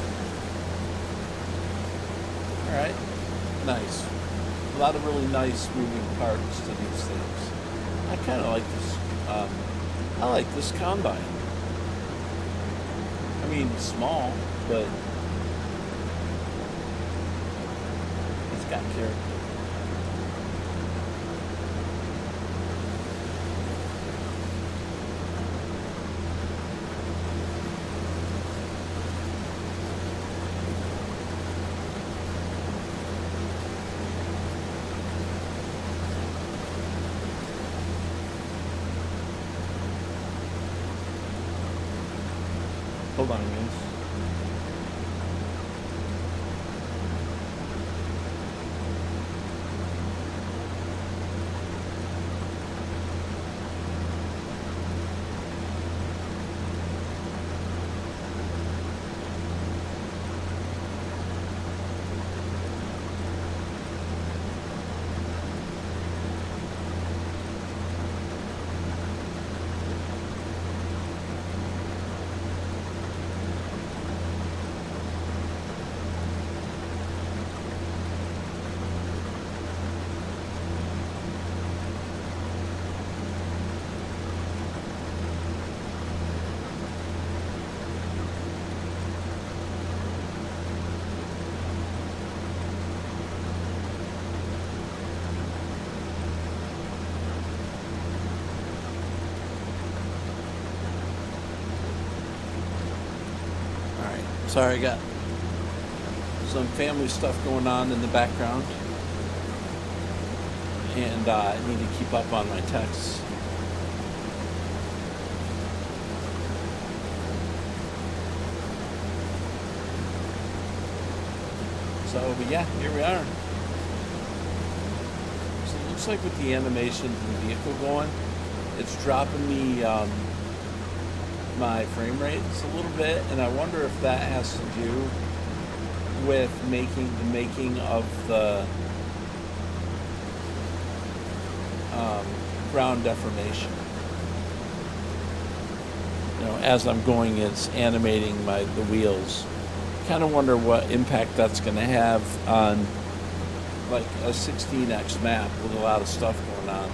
All right. Nice. A lot of really nice moving parts to these things. I kind of like this. I like this combine. I mean, small, but it's got character. Hold on, guys. Sorry, I got some family stuff going on in the background, and I need to keep up on my texts. So, but yeah, here we are. So it looks like with the animation of the vehicle going, it's dropping me my frame rates a little bit, and I wonder if that has to do with the making of the ground deformation. You know, as I'm going, it's animating the wheels. Kind of wonder what impact that's going to have on like a 16x map with a lot of stuff going on.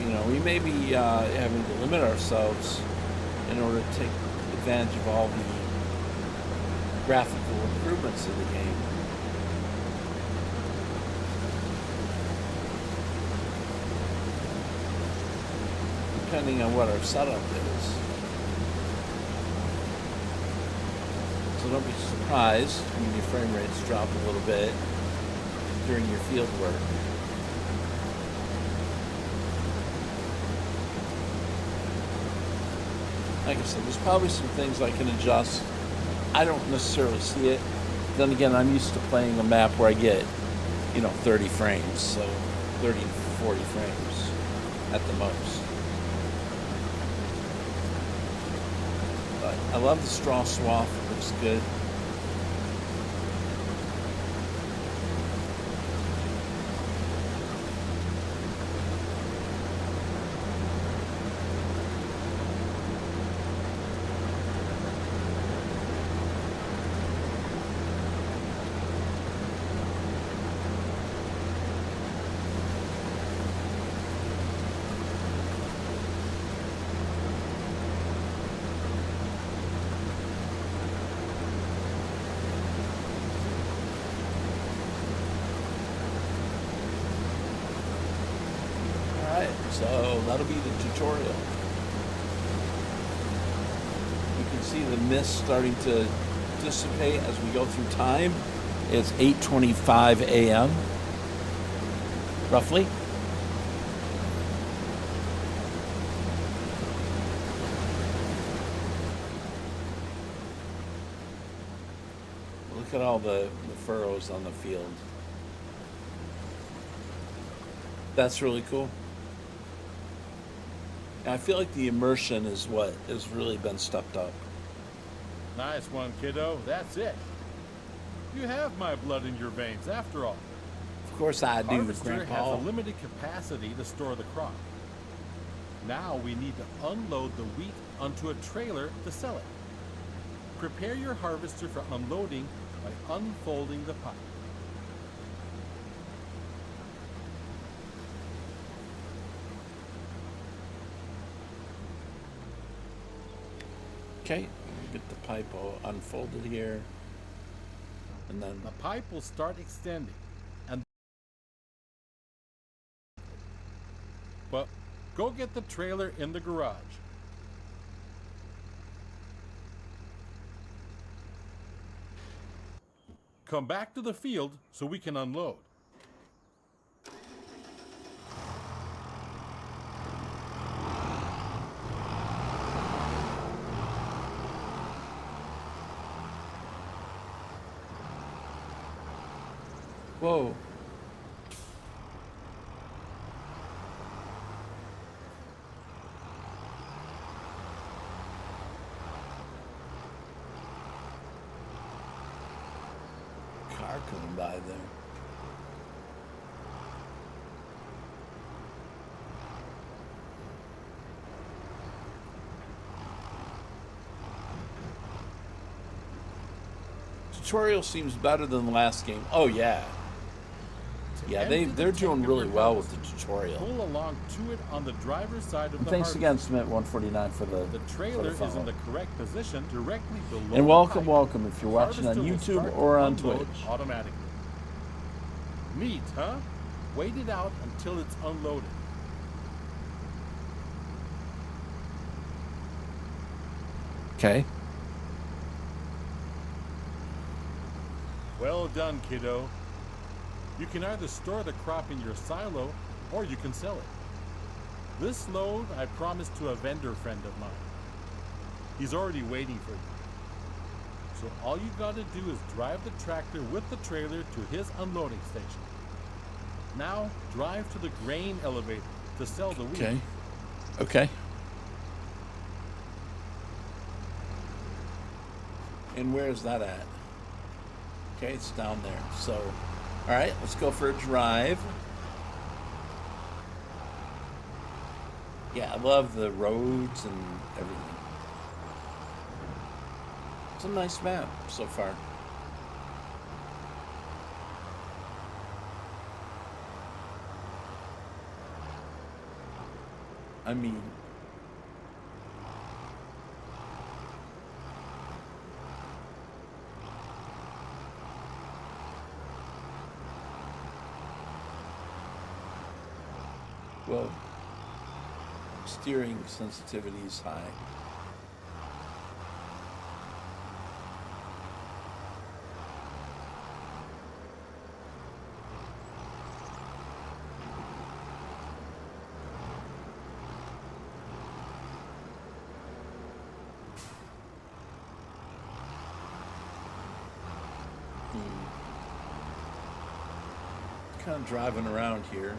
You know, we may be having to limit ourselves in order to take advantage of all the graphical improvements in the game. Depending on what our setup is. So don't be surprised when your frame rates drop a little bit during your field work. Like I said, there's probably some things I can adjust. I don't necessarily see it. Then again, I'm used to playing a map where I get, 30 frames. So 30 to 40 frames at the most. But I love the straw swath. It looks good. So that'll be the tutorial. You can see the mist starting to dissipate as we go through time. It's 8:25 a.m. roughly. Look at all the furrows on the field. That's really cool. I feel like the immersion is what has really been stepped up. Nice one, kiddo. That's it. You have my blood in your veins, after all. Of course I do, Harvester Grandpa. has a limited capacity to store the crop. Now we need to unload the wheat onto a trailer to sell it. Prepare your harvester for unloading by unfolding the pipe. Okay, get the pipe all unfolded here, and then The pipe will start extending, but go get the trailer in the garage. Come back to the field so we can unload. Whoa. Car coming by there. Tutorial seems better than the last game. Oh yeah. Yeah, they're doing really well with the tutorial. Pull along to it on the driver's side of And the thanks harvester. again, Smith 149 for the trailer for the is in follow. the correct position directly below. And the welcome, pipe. welcome if you're watching on Harvester will YouTube start or to on unload Twitch. automatically. Neat, huh? Wait it out until it's unloaded. Okay. Well done, kiddo. You can either store the crop in your silo or you can sell it. This load I promised to a vendor friend of mine. He's already waiting for you. So all you gotta do is drive the tractor with the trailer to his unloading station. Now drive to the grain elevator to sell the wheat. Okay. Okay. And where's that at? Okay, it's down there. So, all right, let's go for a drive. Yeah, I love the roads and everything. It's a nice map so far. I mean, well, steering sensitivity is high. Kind of driving around here.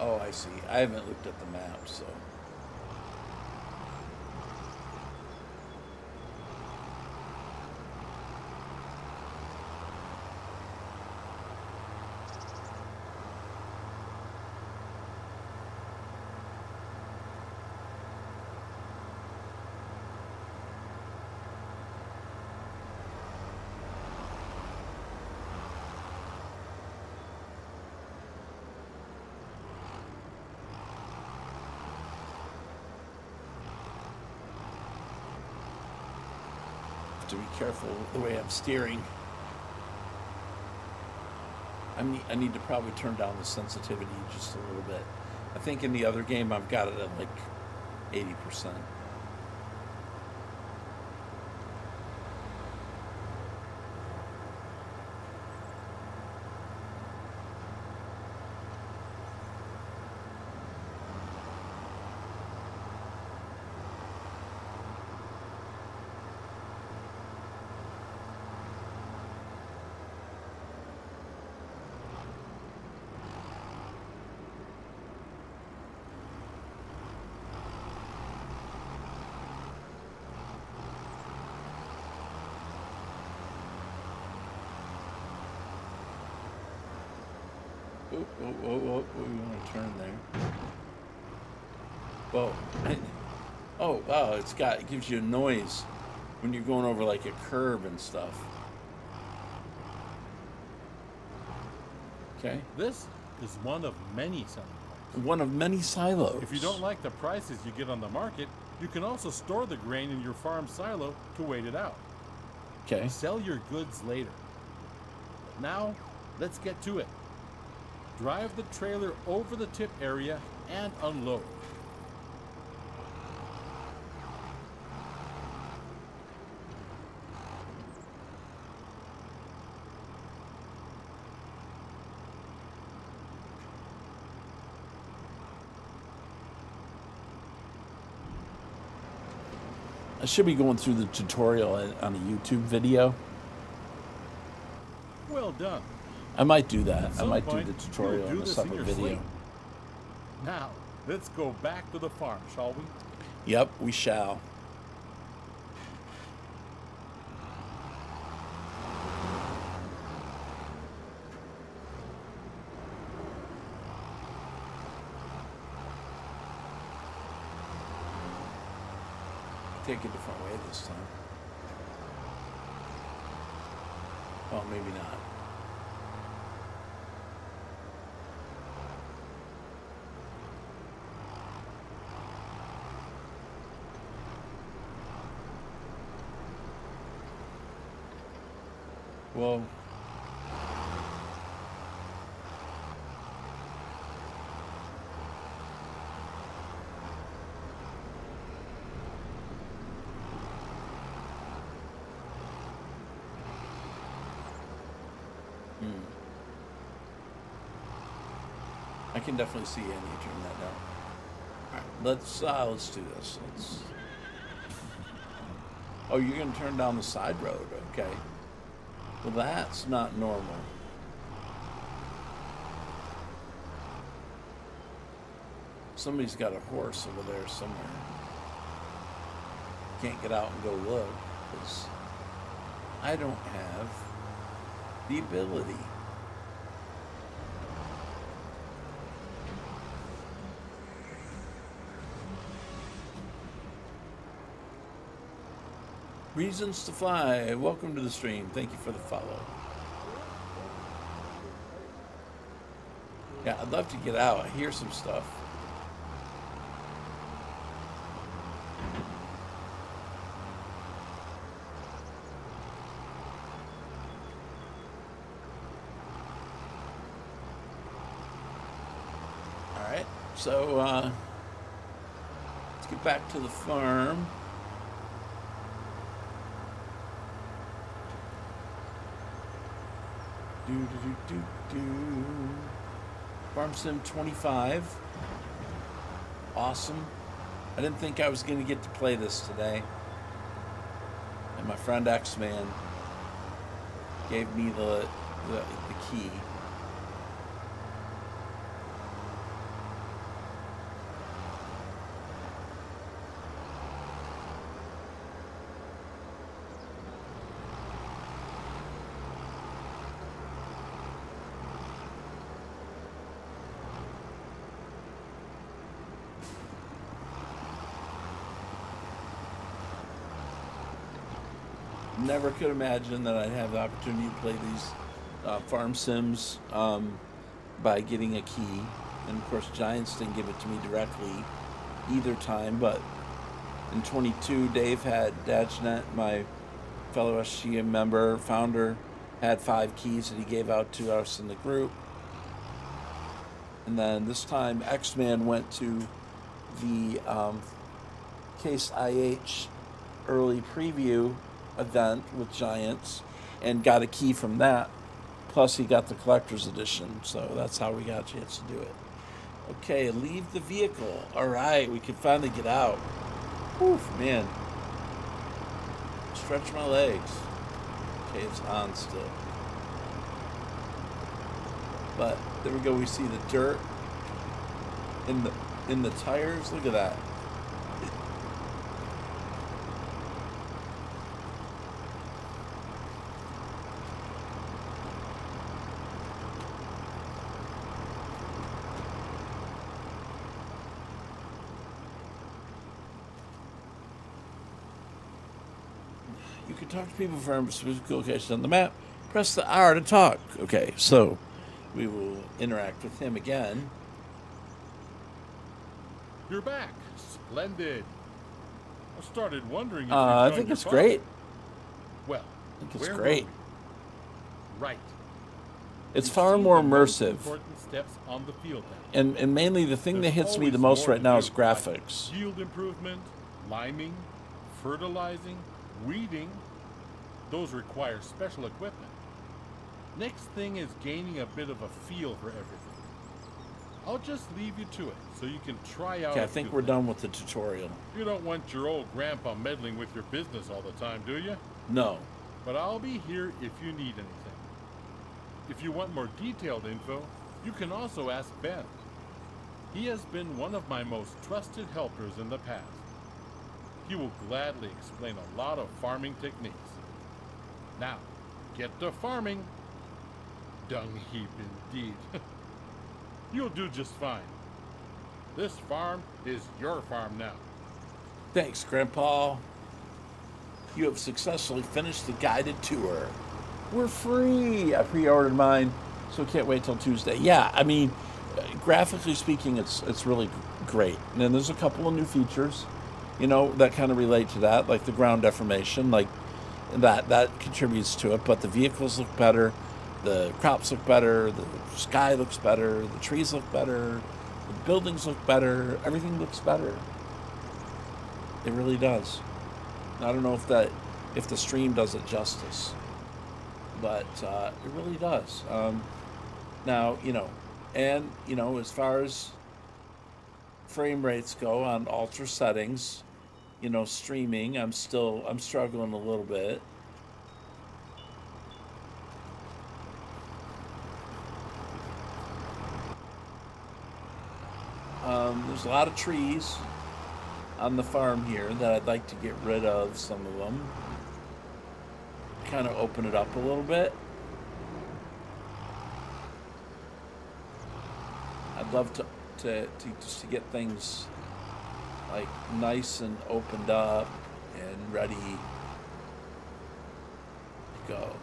Oh, I see. I haven't looked at the map, so. To be careful the way I'm steering. I need to probably turn down the sensitivity just a little bit. I think in the other game I've got it at like 80%. Oh, we want to turn there. Whoa. Oh, wow, it gives you a noise when you're going over like a curb and stuff. Okay. This is one of many selling points. One of many silos. If you don't like the prices you get on the market, you can also store the grain in your farm silo to wait it out. Okay. Sell your goods later. But now, let's get to it. Drive the trailer over the tip area and unload. I should be going through the tutorial on a YouTube video. Well done. I might do that. I Some might do point, the you'll tutorial do in a this in separate your video. sleep. Now, let's go back to the farm, shall we? Yep, we shall. Take a different way this time. Well, maybe not. Well, I can definitely see Andy turn that down. All right, let's do this. Oh, you're gonna turn down the side road, okay? Well, that's not normal. Somebody's got a horse over there somewhere. Can't get out and go look because I don't have the ability. Reasons to Fly, welcome to the stream. Thank you for the follow. Yeah, I'd love to get out. I hear some stuff. All right, so let's get back to the farm. Farm Sim 25. Awesome. I didn't think I was going to get to play this today. And my friend X-Man gave me the key. Never could imagine that I'd have the opportunity to play these farm sims by getting a key. And of course, Giants didn't give it to me directly either time, but in 22, Dave had Dajnet, my fellow SGM member, founder, had 5 keys that he gave out to us in the group. And then this time, X-Man went to the Case IH early preview event with Giants and got a key from that. Plus, he got the collector's edition, so that's how we got a chance to do it. Okay, leave the vehicle. All right, we can finally get out. Whew, man. Stretch my legs. Okay, it's on still. But there we go. We see the dirt in the tires. Look at that. You can talk to people from specific locations on the map. Press the R to talk. Okay, so we will interact with him again. You're back. Splendid. I started wondering if I think it's great. Well, I think it's where great. were we? Right. It's You've far seen more the most immersive. important steps on the field now. And mainly the thing that There's hits me the always most more right to now do, is graphics. like yield improvement, liming, fertilizing, weeding. Those require special equipment. Next thing is gaining a bit of a feel for everything. I'll just leave you to it so you can try out. Okay, I think we're done with the tutorial. You don't want your old grandpa meddling with your business all the time, do you? No. But I'll be here if you need anything. If you want more detailed info, you can also ask Ben. He has been one of my most trusted helpers in the past. He will gladly explain a lot of farming techniques. Now, get to farming. Dung heap indeed. You'll do just fine. This farm is your farm now. Thanks, Grandpa. You have successfully finished the guided tour. We're free. I pre-ordered mine, so can't wait till Tuesday. Yeah, I mean, graphically speaking, it's really great. And then there's a couple of new features, you know, that kind of relate to that, like the ground deformation, like that contributes to it. But the vehicles look better, the crops look better, the sky looks better, the trees look better, the buildings look better, everything looks better. It really does. I don't know if the stream does it justice, but it really does. Now, you know, and you know, as far as frame rates go on ultra settings, you know, streaming, I'm struggling a little bit. There's a lot of trees on the farm here that I'd like to get rid of, some of them. Kind of open it up a little bit. I'd love to just to get things like nice and opened up and ready to go.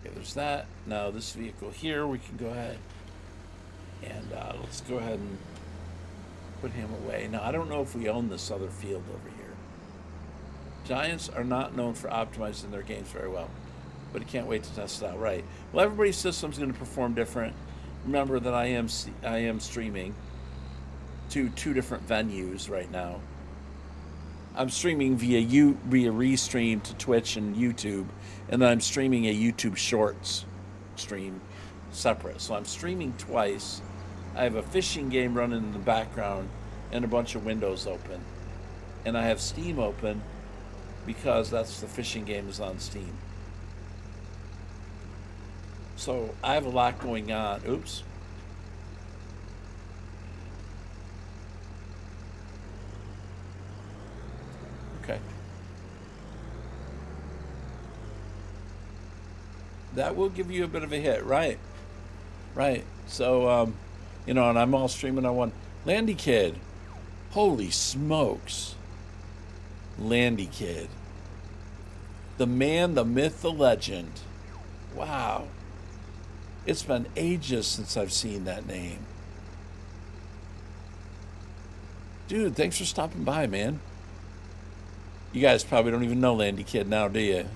Okay, there's that. Now this vehicle here, we can go ahead and let's go ahead and put him away. Now I don't know if we own this other field over here. Giants are not known for optimizing their games very well, but I can't wait to test it out. Right. Well, everybody's system's going to perform different. Remember that I am streaming to 2 different venues right now. I'm streaming via restream to Twitch and YouTube, and then I'm streaming a YouTube Shorts stream separate. So I'm streaming twice. I have a fishing game running in the background and a bunch of windows open, and I have Steam open because that's the fishing game is on Steam. So I have a lot going on. Oops. Okay. That will give you a bit of a hit, right? Right. So, you know, and I'm all streaming on one. Landy Kid. Holy smokes. Landy Kid. The man, the myth, the legend. Wow. It's been ages since I've seen that name. Dude, thanks for stopping by, man. You guys probably don't even know Landy Kid now, do you?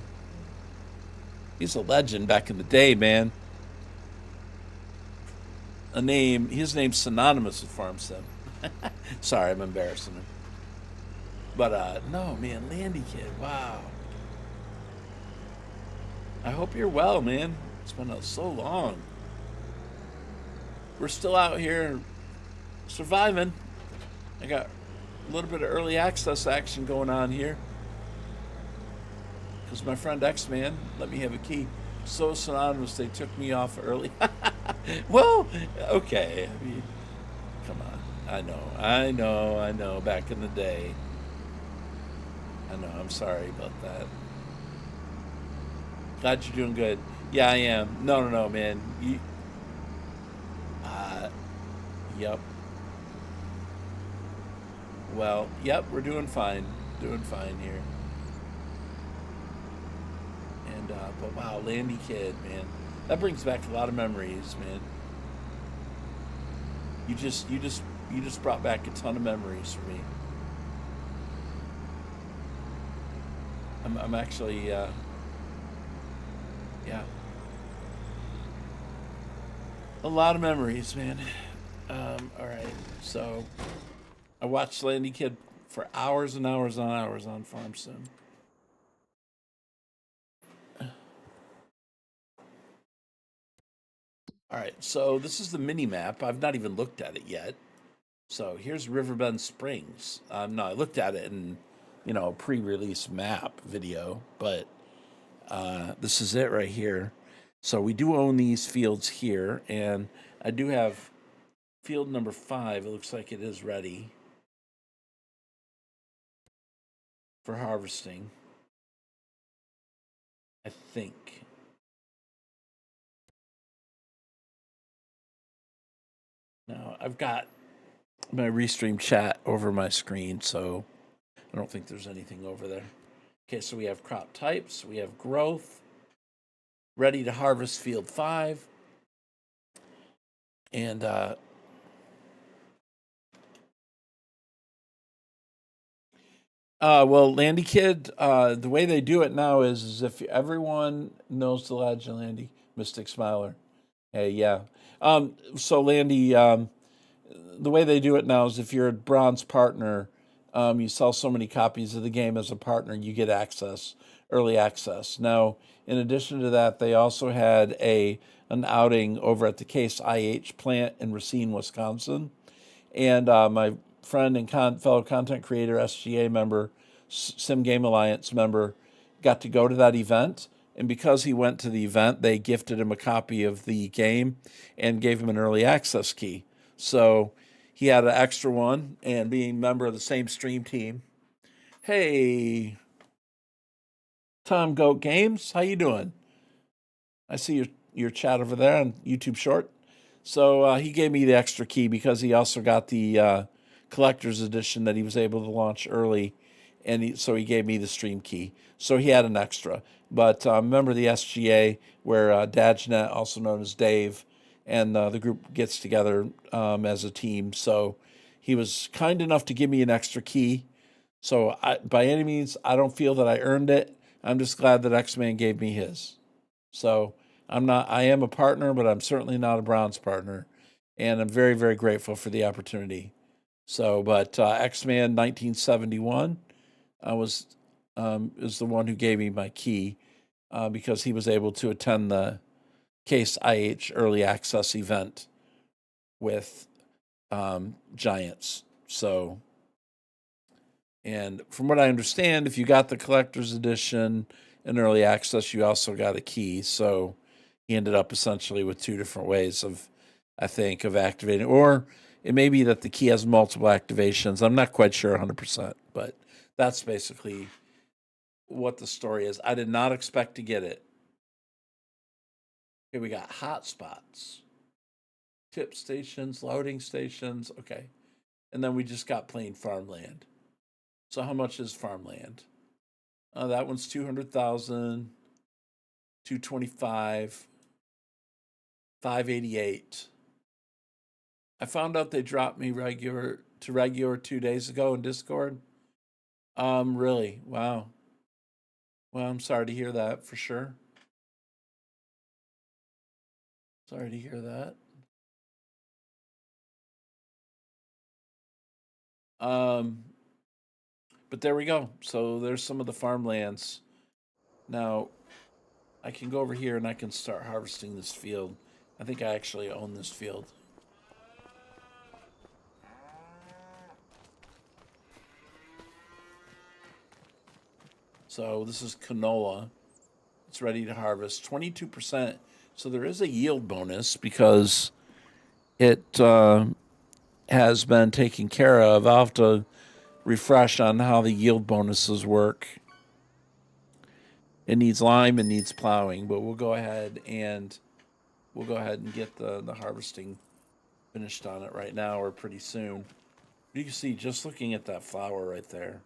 He's a legend back in the day, man. His name's synonymous with Farm Sim. Sorry, I'm embarrassing him. But, no, man, Landy Kid, wow. I hope you're well, man. It's been so long. We're still out here surviving. I got a little bit of early access action going on here. Because my friend X-Man let me have a key. So synonymous, they took me off early. Well, okay. I mean, come on. I know. Back in the day. I know. I'm sorry about that. Glad you're doing good. Yeah, I am. No, man. Yep. Well, yep, we're doing fine. Doing fine here. And, but wow, Landy Kid, man. That brings back a lot of memories, man. You just brought back a ton of memories for me. I'm actually, yeah. A lot of memories, man. All right, so I watched Landy Kid for hours and hours and hours on Farm Sim. so this is the mini map. I've not even looked at it yet. So here's Riverbend Springs. No, I looked at it in, pre-release map video, but this is it right here. So we do own these fields here, and I do have field number 5. It looks like it is ready for harvesting, I think. Now I've got my Restream chat over my screen, so I don't think there's anything over there. Okay, so we have crop types, we have growth, ready to harvest field 5, and well, Landy Kid, the way they do it now is if everyone knows the legend, Landy, Mystic Smiler. Hey, yeah. So Landy, the way they do it now is if you're a bronze partner, you sell so many copies of the game as a partner, you get early access. Now, in addition to that, they also had an outing over at the CLAAS IH plant in Racine, Wisconsin. And my friend and fellow content creator, SGA member, Sim Game Alliance member, got to go to that event. And because he went to the event, they gifted him a copy of the game and gave him an early access key. So he had an extra one, and being a member of the same stream team. Hey, Tom Goat Games, how you doing? I see your chat over there on YouTube Short. So he gave me the extra key because he also got the collector's edition that he was able to launch early, and so he gave me the stream key. So he had an extra. But remember the SGA, where Dajnet, also known as Dave, and the group gets together as a team. So he was kind enough to give me an extra key. So by any means, I don't feel that I earned it. I'm just glad that X-Man gave me his. So I am a partner, but I'm certainly not a bronze partner. And I'm very, very grateful for the opportunity. So, but X-Man 1971 is the one who gave me my key because he was able to attend the CLAAS IH early access event with Giants. So, and from what I understand, if you got the collector's edition and early access, you also got a key. So he ended up essentially with 2 different ways of activating, or it may be that the key has multiple activations. I'm not quite sure 100%, but that's basically what the story is. I did not expect to get it. Here we got hotspots, tip stations, loading stations. Okay. And then we just got plain farmland. So how much is farmland? That one's 200,000, 225, 588. I found out they dropped me regular 2 days ago in Discord. Really? Wow. Well, I'm sorry to hear that for sure. Sorry to hear that. But there we go. So there's some of the farmlands. Now, I can go over here and I can start harvesting this field. I think I actually own this field. So this is canola. It's ready to harvest. 22%. So there is a yield bonus because it has been taken care of. I'll have to refresh on how the yield bonuses work. It needs lime, it needs plowing, but we'll go ahead and get the harvesting finished on it right now or pretty soon. You can see just looking at that flower right there,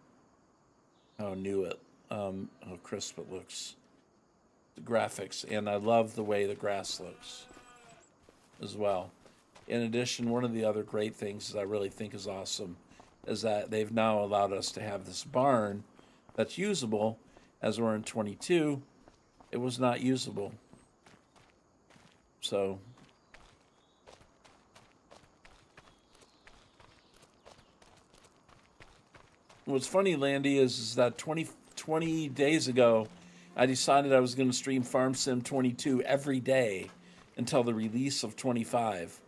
how crisp it looks. The graphics, and I love the way the grass looks as well. In addition, one of the other great things that I really think is awesome is that they've now allowed us to have this barn that's usable. As we're in 22, it was not usable. So what's funny, Landy, is that 20 days ago, I decided I was going to stream Farm Sim 22 every day until the release of 25.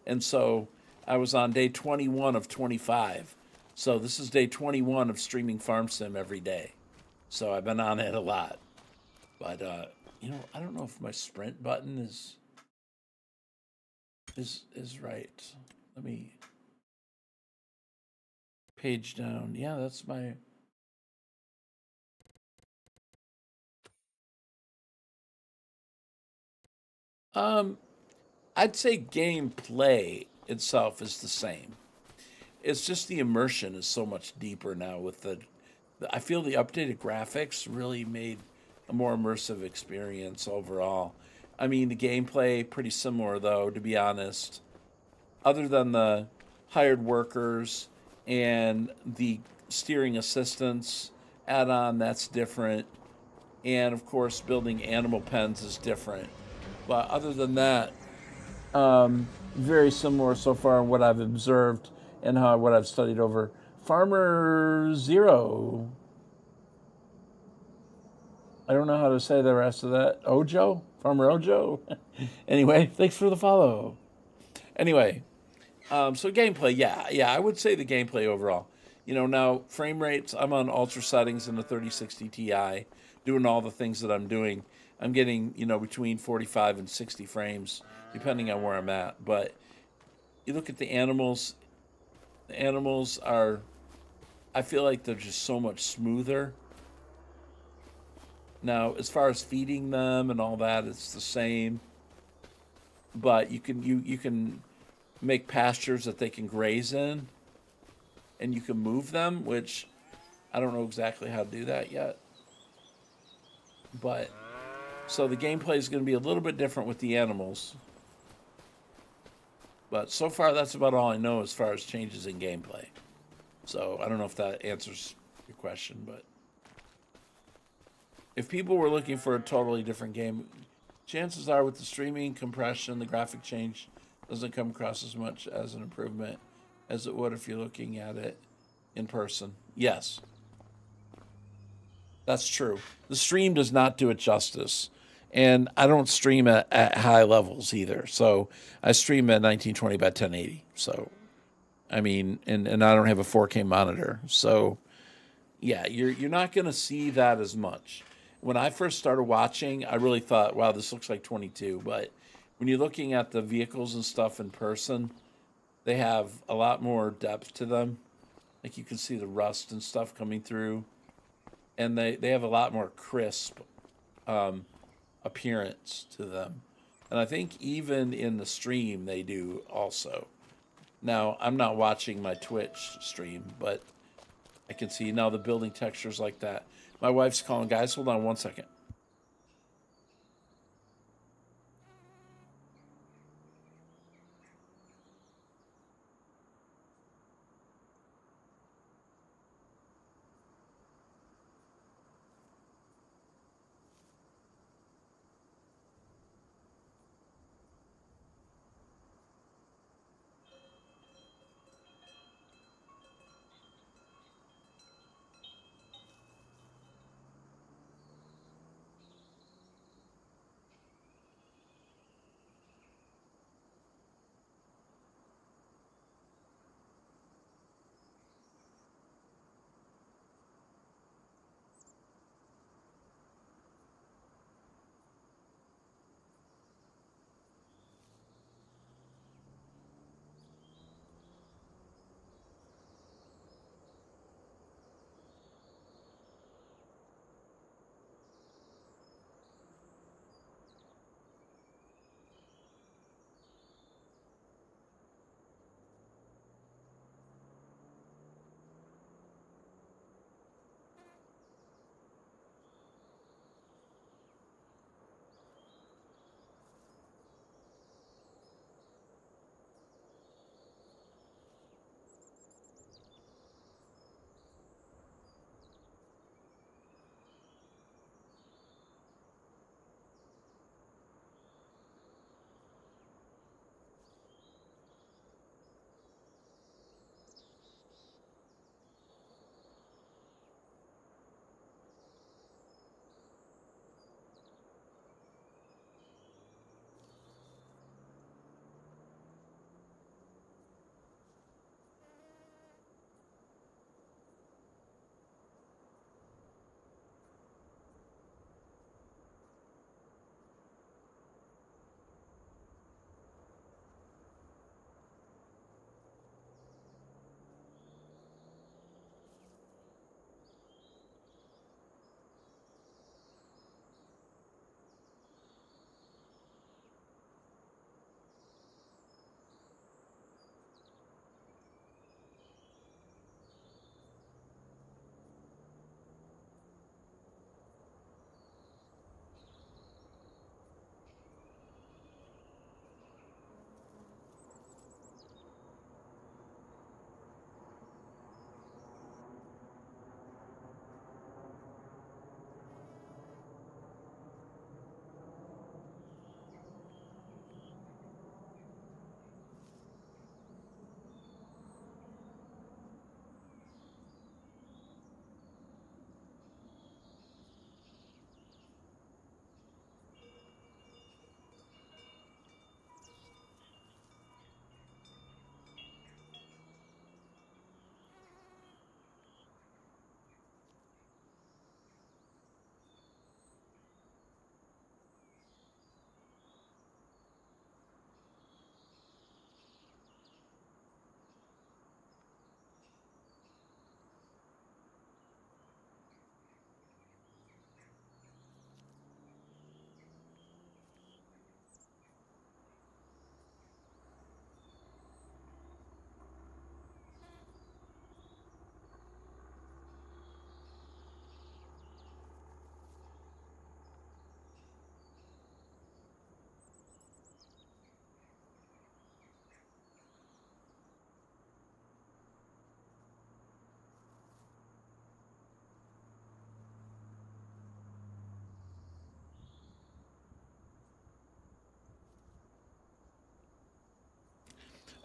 And so I was on day 21 of 25. So this is day 21 of streaming Farm Sim every day. So I've been on it a lot. But I don't know if my sprint button is right. Let me page down. Yeah, that's my I'd say gameplay itself is the same. It's just the immersion is so much deeper now with I feel the updated graphics really made a more immersive experience overall. I mean, the gameplay pretty similar though, to be honest. Other than the hired workers and the steering assistance add-on, that's different. And of course, building animal pens is different. But other than that, very similar so far in what I've observed and what I've studied over. Farmer Zero. I don't know how to say the rest of that. Ojo? Farmer Ojo? Anyway, thanks for the follow. Anyway, so gameplay, yeah, I would say the gameplay overall. Now frame rates, I'm on ultra settings in the 3060 Ti, doing all the things that I'm doing. I'm getting, between 45 and 60 frames, depending on where I'm at. But you look at the animals are, I feel like they're just so much smoother. Now, as far as feeding them and all that, it's the same. But you can make pastures that they can graze in, and you can move them, which I don't know exactly how to do that yet. But so the gameplay is going to be a little bit different with the animals. But so far, that's about all I know as far as changes in gameplay. So I don't know if that answers your question, but if people were looking for a totally different game, chances are with the streaming compression, the graphic change doesn't come across as much as an improvement as it would if you're looking at it in person. Yes, that's true. The stream does not do it justice. And I don't stream at high levels either. So I stream at 1920 by 1080. So, I mean, and I don't have a 4K monitor. So, yeah, you're not going to see that as much. When I first started watching, I really thought, wow, this looks like 22. But when you're looking at the vehicles and stuff in person, they have a lot more depth to them. Like you can see the rust and stuff coming through. And they have a lot more crisp appearance to them. And I think even in the stream they do also. Now, I'm not watching my Twitch stream, but I can see now the building textures like that. My wife's calling, guys. Hold on one second.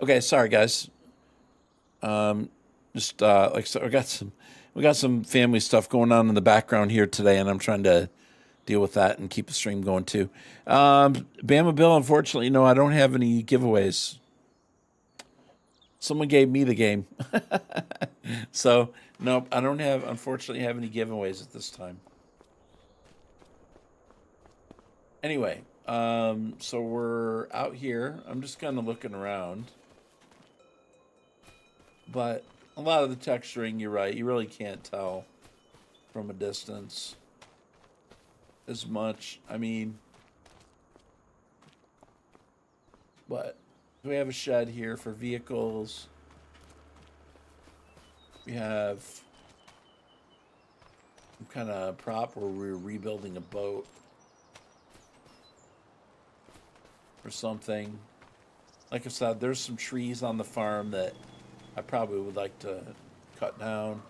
Okay, sorry guys. Just like I said, we got some family stuff going on in the background here today, and I'm trying to deal with that and keep the stream going too. Bama Bill, unfortunately, no, I don't have any giveaways. Someone gave me the game, so nope, I don't have, unfortunately, have any giveaways at this time. Anyway, so we're out here. I'm just kind of looking around, but a lot of the texturing, you're right, you really can't tell from a distance as much. I mean, but we have a shed here for vehicles. We have some kind of prop where we're rebuilding a boat or something. Like I said, there's some trees on the farm that I probably would like to cut down.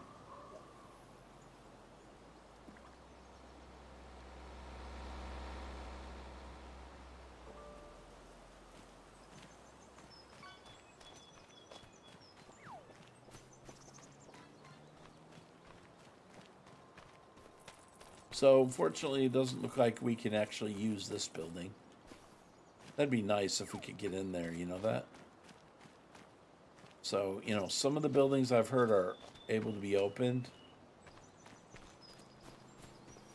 So unfortunately, it doesn't look like we can actually use this building. That'd be nice if we could get in there, you know that? So, you know, some of the buildings I've heard are able to be opened.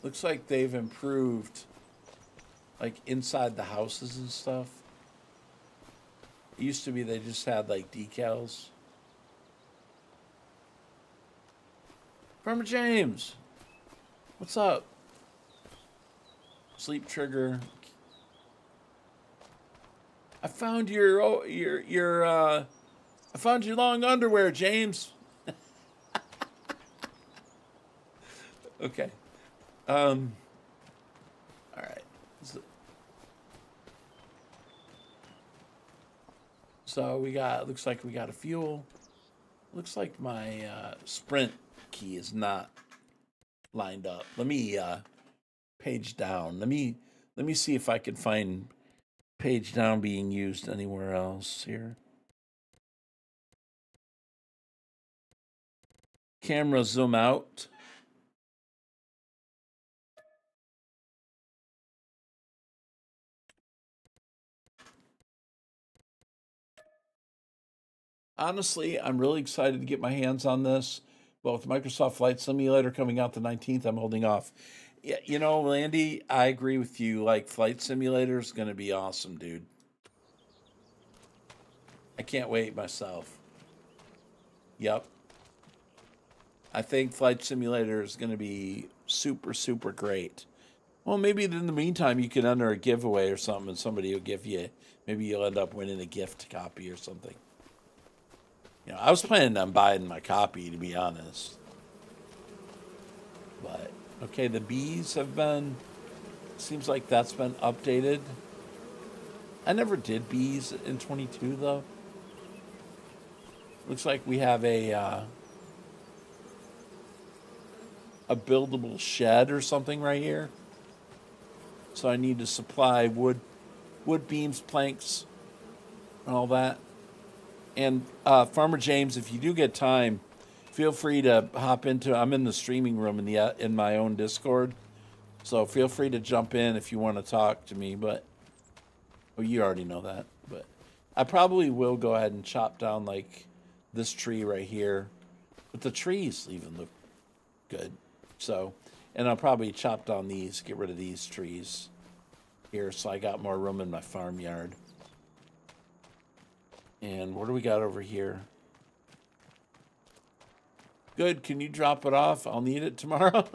Looks like they've improved, like, inside the houses and stuff. It used to be they just had, like, decals. Farmer James! What's up? Sleep trigger. I found I found your long underwear, James. Okay. All right. So we got, looks like we got a fuel. Looks like my sprint key is not lined up. Let me page down. Let me see if I can find page down being used anywhere else here. Camera zoom out. Honestly, I'm really excited to get my hands on this. Both Microsoft Flight Simulator coming out the 19th, I'm holding off. Yeah, you know, Landy, I agree with you. Like, Flight Simulator is going to be awesome, dude. I can't wait myself. Yep. I think Flight Simulator is going to be super, super great. Well, maybe in the meantime, you can enter a giveaway or something, and somebody will give you, maybe you'll end up winning a gift copy or something. You know, I was planning on buying my copy, to be honest. But, okay, the bees have been, seems like that's been updated. I never did bees in 22, though. Looks like we have a buildable shed or something right here. So I need to supply wood beams, planks, and all that. And Farmer James, if you do get time, feel free to hop into. I'm in the streaming room in my own Discord, so feel free to jump in if you want to talk to me. But well, you already know that. But I probably will go ahead and chop down like this tree right here. But the trees even look good. So, and I'll probably chop down these, get rid of these trees here, so I got more room in my farmyard. And what do we got over here? Good, can you drop it off? I'll need it tomorrow.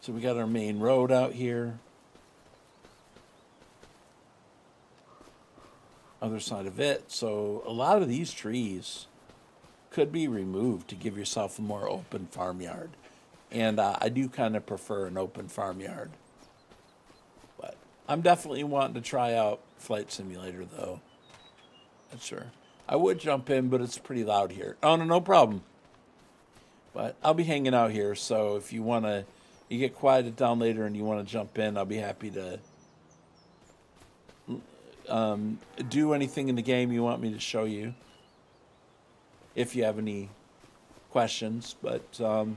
So we got our main road out here. Other side of it. So a lot of these trees could be removed to give yourself a more open farmyard. And I do kind of prefer an open farmyard. But I'm definitely wanting to try out Flight Simulator, though. That's sure. I would jump in, but it's pretty loud here. Oh, no problem. But I'll be hanging out here, so if you want to you get quieted down later and you want to jump in, I'll be happy to do anything in the game you want me to show you. If you have any questions, but all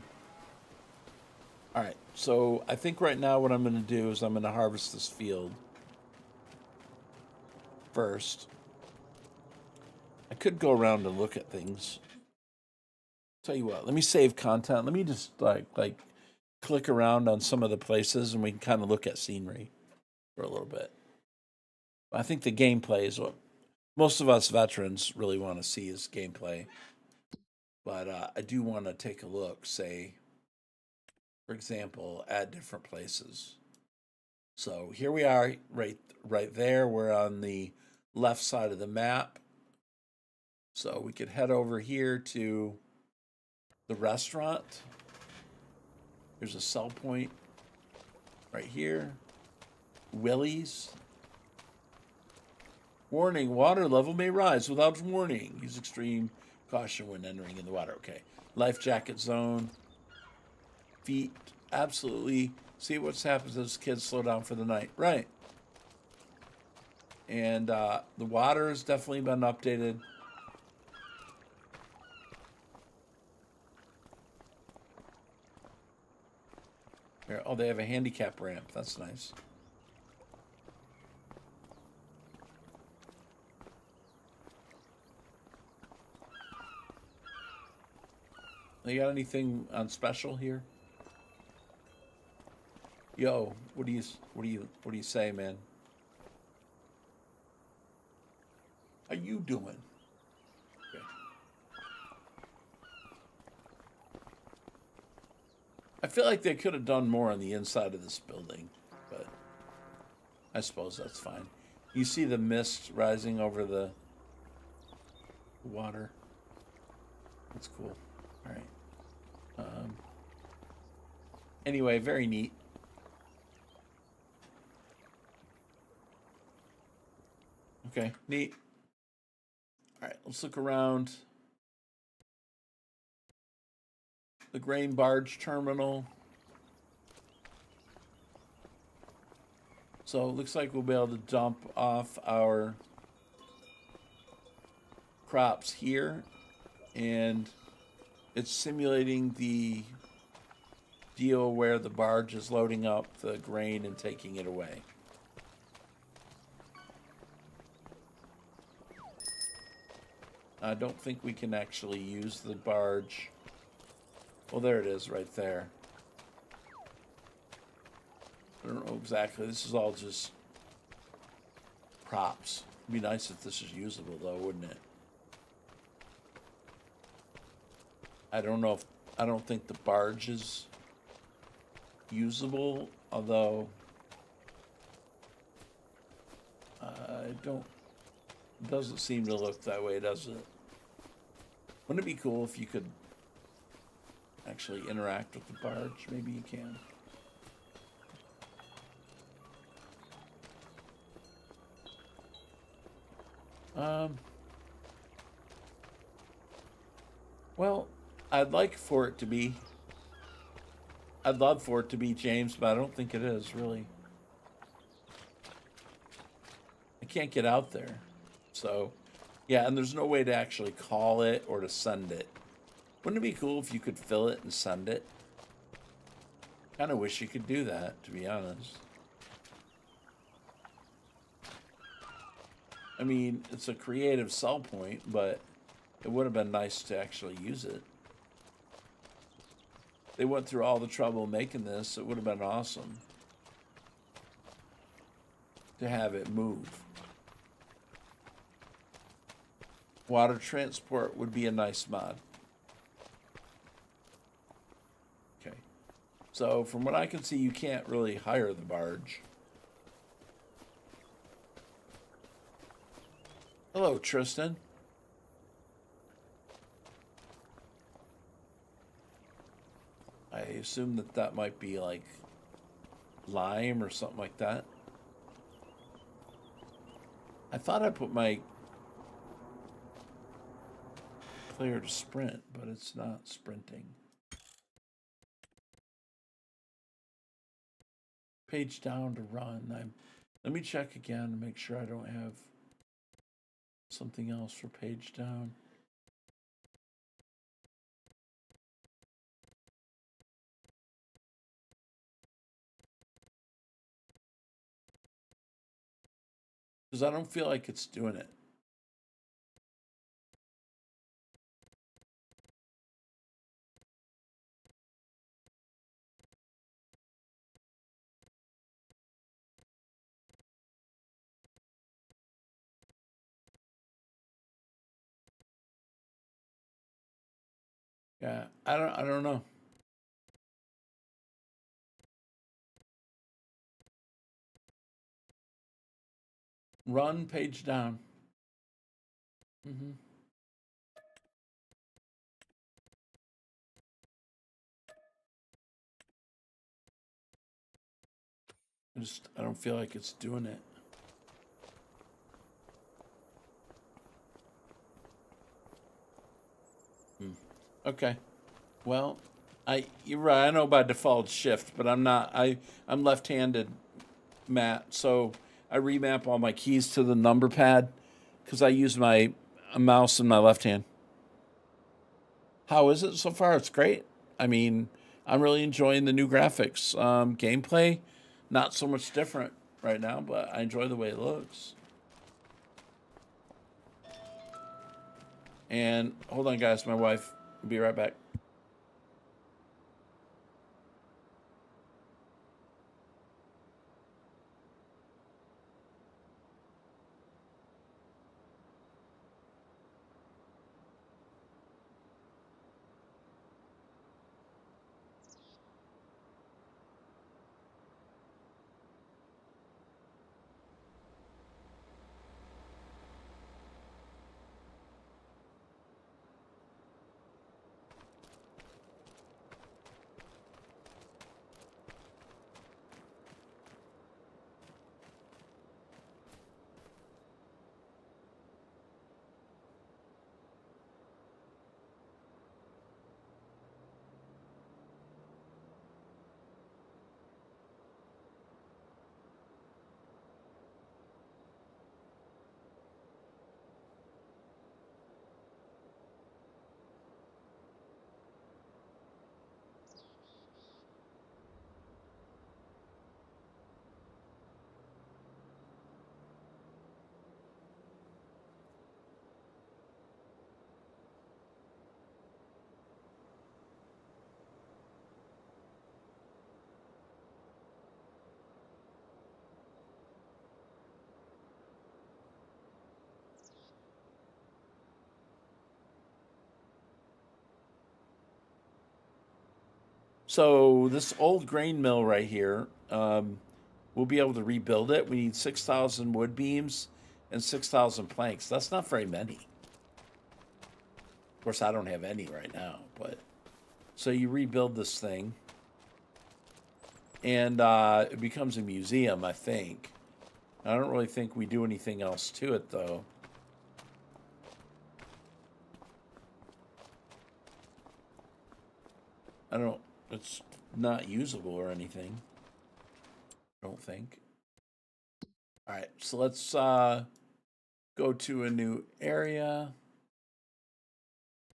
right. So I think right now what I'm going to do is I'm going to harvest this field first. I could go around and look at things. Tell you what, let me save content. Let me just like click around on some of the places and we can kind of look at scenery for a little bit. I think the gameplay is what most of us veterans really want to see is gameplay. But I do want to take a look, say, for example, at different places. So here we are, right there. We're on the left side of the map. So we could head over here to the restaurant. There's a sell point right here. Willie's. Warning, water level may rise without warning. Use extreme caution when entering in the water. Okay. Life jacket zone. Feet. Absolutely. See what's happens as kids slow down for the night. Right. And the water has definitely been updated. Here, oh, they have a handicap ramp. That's nice. They got anything on special here? Yo, what do you say, man? How you doing? Okay. I feel like they could have done more on the inside of this building, but I suppose that's fine. You see the mist rising over the water. That's cool. All right. Anyway, very neat. Okay, neat. All right, let's look around. The grain barge terminal. So it looks like we'll be able to dump off our crops here, and it's simulating the deal where the barge is loading up the grain and taking it away. I don't think we can actually use the barge. Well, there it is right there. I don't know exactly. This is all just props. It'd be nice if this is usable, though, wouldn't it? I don't think the barge is usable, although it doesn't seem to look that way, does it? Wouldn't it be cool if you could actually interact with the barge? Maybe you can. Well, I'd love for it to be, James, but I don't think it is, really. I can't get out there. So, yeah, and there's no way to actually call it or to send it. Wouldn't it be cool if you could fill it and send it? Kind of wish you could do that, to be honest. I mean, it's a creative sell point, but it would have been nice to actually use it. They went through all the trouble making this. It would have been awesome to have it move. Water transport would be a nice mod. Okay. So from what I can see, you can't really hire the barge. Hello, Tristan. I assume that might be like lime or something like that. I thought I put my player to sprint, but it's not sprinting. Page down to run. Let me check again to make sure I don't have something else for page down. Because I don't feel like it's doing it. Yeah, I don't know. Run page down. Mm-hmm. I don't feel like it's doing it. Okay. Well, you're right. I know by default shift, but I'm not. I'm left-handed, Matt. So I remap all my keys to the number pad because I use my mouse in my left hand. How is it so far? It's great. I mean, I'm really enjoying the new graphics. Gameplay, not so much different right now, but I enjoy the way it looks. And hold on, guys. My wife will be right back. So this old grain mill right here, we'll be able to rebuild it. We need 6,000 wood beams and 6,000 planks. That's not very many. Of course, I don't have any right now, but so you rebuild this thing, and it becomes a museum, I think. I don't really think we do anything else to it, though. I don't. It's not usable or anything. I don't think. All right, so let's go to a new area.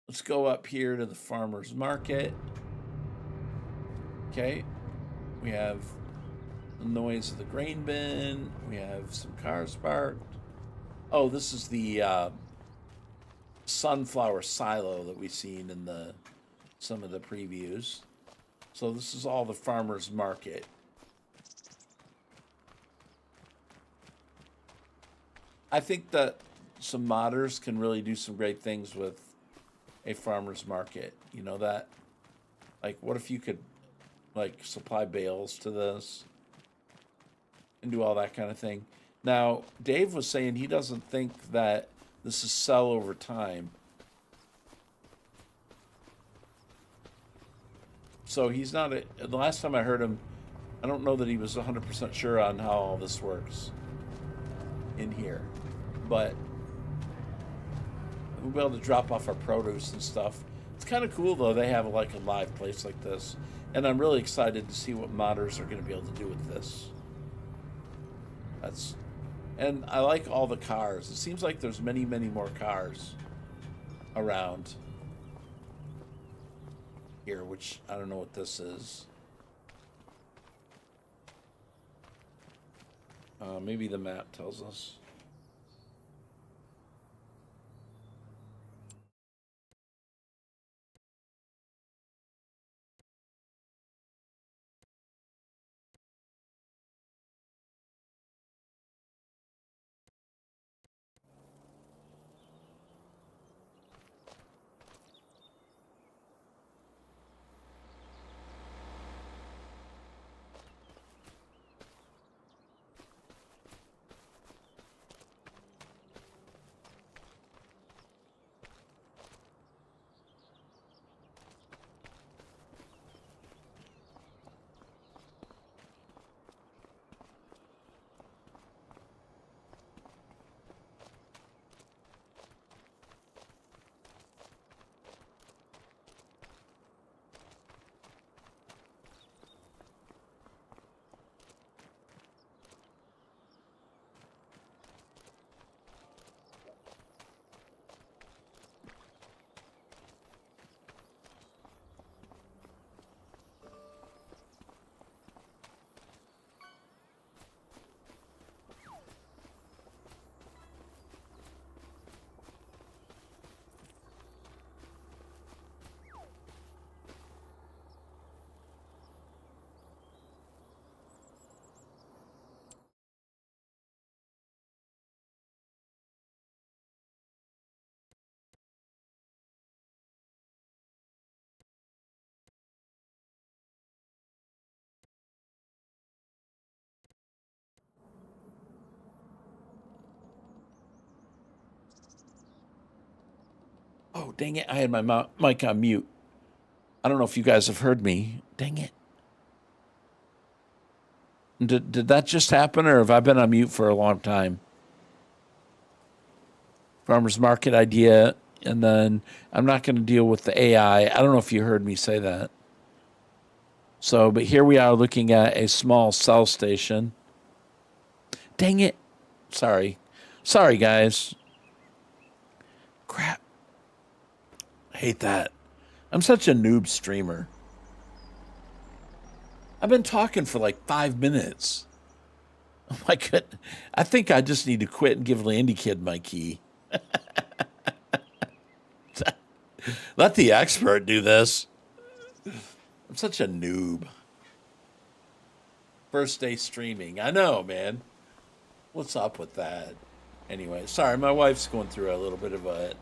Let's go up here to the farmer's market. Okay, we have the noise of the grain bin. We have some cars parked. Oh, this is the sunflower silo that we've seen in some of the previews. So this is all the farmer's market. I think that some modders can really do some great things with a farmer's market. You know that? Like, what if you could, like, supply bales to this and do all that kind of thing? Now, Dave was saying he doesn't think that this is sell over time. So he's not, the last time I heard him, I don't know that he was 100% sure on how all this works in here. But we'll be able to drop off our produce and stuff. It's kind of cool though. They have like a live place like this, and I'm really excited to see what modders are going to be able to do with this. That's, and I like all the cars. It seems like there's many, many more cars around here, which I don't know what this is. Maybe the map tells us. Oh, dang it. I had my mic on mute. I don't know if you guys have heard me. Dang it. Did that just happen, or have I been on mute for a long time? Farmer's market idea, and then I'm not going to deal with the AI. I don't know if you heard me say that. So, but here we are looking at a small cell station. Dang it. Sorry. Sorry, guys. Crap. I hate that. I'm such a noob streamer. I've been talking for like 5 minutes. Oh my god. I think I just need to quit and give Landy Kid my key. Let the expert do this. I'm such a noob. First day streaming. I know, man. What's up with that? Anyway, sorry, my wife's going through a little bit of a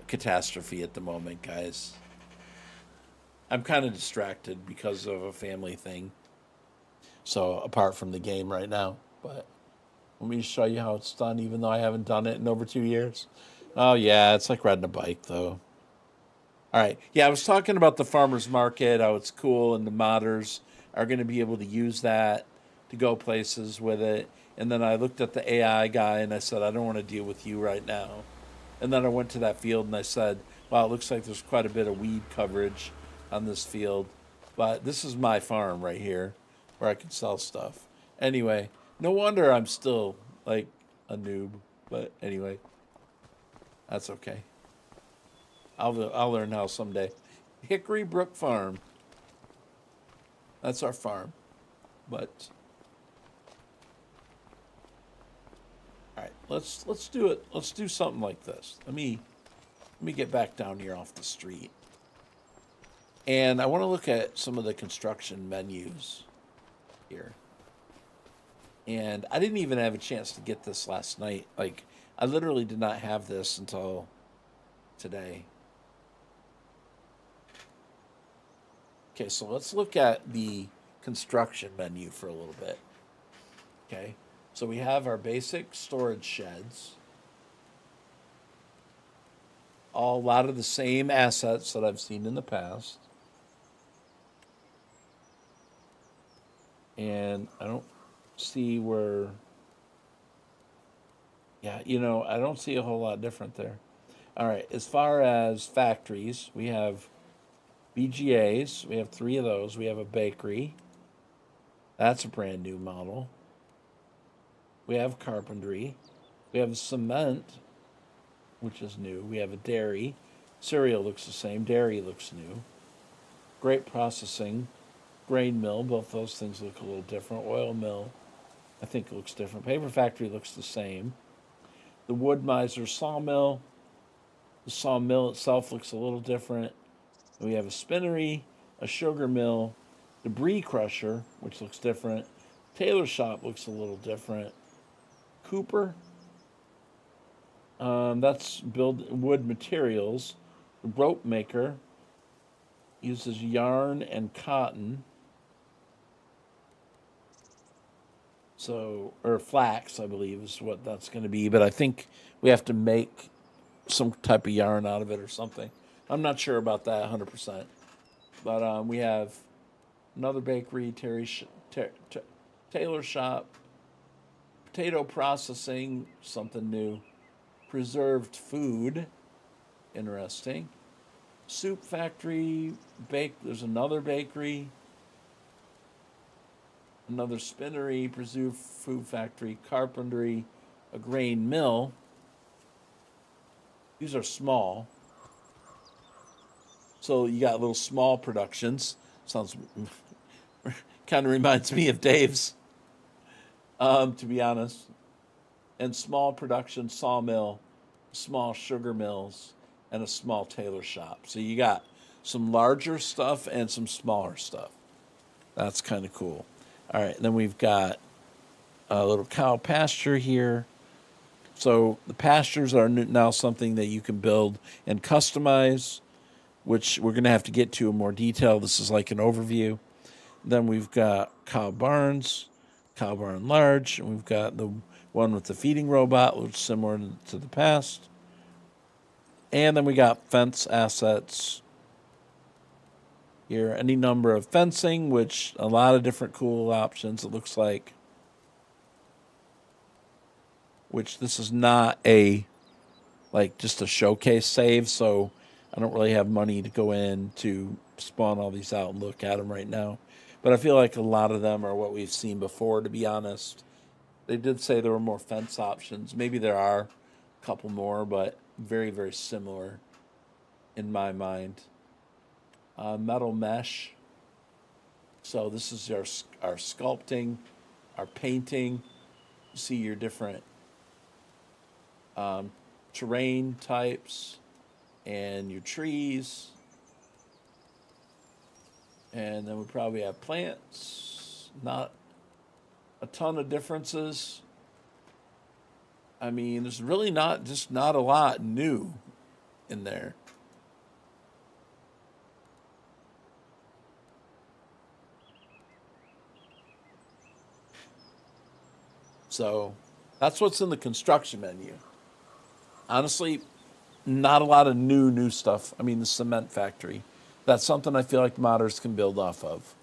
catastrophe at the moment, guys. I'm kind of distracted because of a family thing. So, apart from the game right now. But let me show you how it's done, even though I haven't done it in over 2 years. Oh, yeah, it's like riding a bike, though. All right. Yeah, I was talking about the farmer's market, how it's cool, and the modders are going to be able to use that to go places with it. And then I looked at the AI guy and I said, I don't want to deal with you right now. And then I went to that field and I said, wow, it looks like there's quite a bit of weed coverage on this field. But this is my farm right here where I can sell stuff. Anyway, no wonder I'm still like a noob. But anyway, that's okay. I'll learn how someday. Hickory Brook Farm. That's our farm. But all right, let's do it. Let's do something like this. Let me get back down here off the street. And I want to look at some of the construction menus here. And I didn't even have a chance to get this last night. Like, I literally did not have this until today. Okay, so let's look at the construction menu for a little bit. Okay, so we have our basic storage sheds. A lot of the same assets that I've seen in the past. And I don't see where, yeah, I don't see a whole lot different there. All right, as far as factories, we have BGAs. We have 3 of those. We have a bakery. That's a brand new model. We have carpentry. We have a cement, which is new. We have a dairy. Cereal looks the same. Dairy looks new. Grape processing. Grain mill. Both those things look a little different. Oil mill, I think it looks different. Paper factory looks the same. The wood miser sawmill. The sawmill itself looks a little different. And we have a spinnery, a sugar mill, debris crusher, which looks different. Tailor shop looks a little different. Cooper, that's build wood materials. The rope maker uses yarn and cotton. So, or flax, I believe, is what that's going to be. But I think we have to make some type of yarn out of it or something. I'm not sure about that 100%. But we have another bakery, tailor shop, potato processing, something new, preserved food, interesting, soup factory, there's another bakery, another spinnery, preserved food factory, carpentry, a grain mill. These are small. So you got little small productions. Sounds kind of reminds me of Dave's, to be honest. And small production sawmill, small sugar mills, and a small tailor shop. So you got some larger stuff and some smaller stuff. That's kind of cool. All right, then we've got a little cow pasture here. So the pastures are now something that you can build and customize, which we're going to have to get to in more detail. This is like an overview. Then we've got cow barns, cow barn large, and we've got the one with the feeding robot, which is similar to the past. And then we got fence assets here. Any number of fencing, which a lot of different cool options, it looks like. Which this is not just a showcase save, so I don't really have money to go in to spawn all these out and look at them right now. But I feel like a lot of them are what we've seen before, to be honest. They did say there were more fence options. Maybe there are a couple more, but very, very similar in my mind. Metal mesh. So this is our sculpting, our painting. You see your different terrain types and your trees. And then we probably have plants. Not a ton of differences. I mean, there's really not a lot new in there. So that's what's in the construction menu. Honestly, not a lot of new stuff. I mean, the cement factory. That's something I feel like modders can build off of.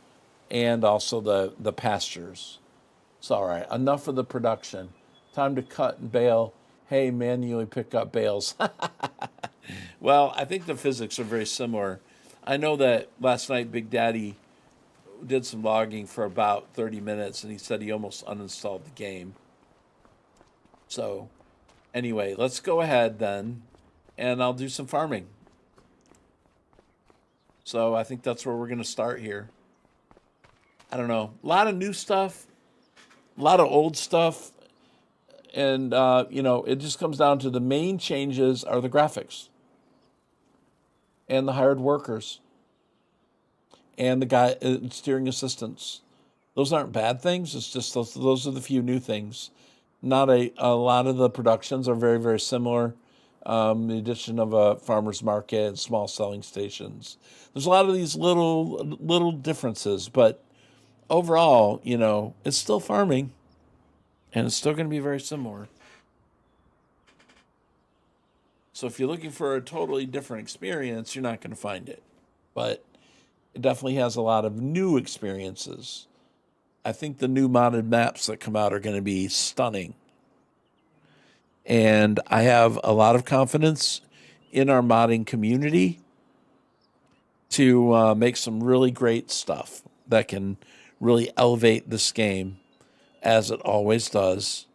And also the pastures. So, all right, enough of the production. Time to cut and bale. Hey, manually pick up bales. Well, I think the physics are very similar. I know that last night Big Daddy did some logging for about 30 minutes, and he said he almost uninstalled the game. So, anyway, let's go ahead then, and I'll do some farming. So I think that's where we're going to start here. I don't know. A lot of new stuff, a lot of old stuff. And, it just comes down to the main changes are the graphics and the hired workers and the steering assistants. Those aren't bad things. It's just those are the few new things. Not a lot of the productions are very, very similar. The addition of a farmer's market, small selling stations. There's a lot of these little differences, but overall, it's still farming, and it's still going to be very similar. So if you're looking for a totally different experience, you're not going to find it. But it definitely has a lot of new experiences. I think the new modded maps that come out are going to be stunning. And I have a lot of confidence in our modding community to make some really great stuff that can really elevate this game as it always does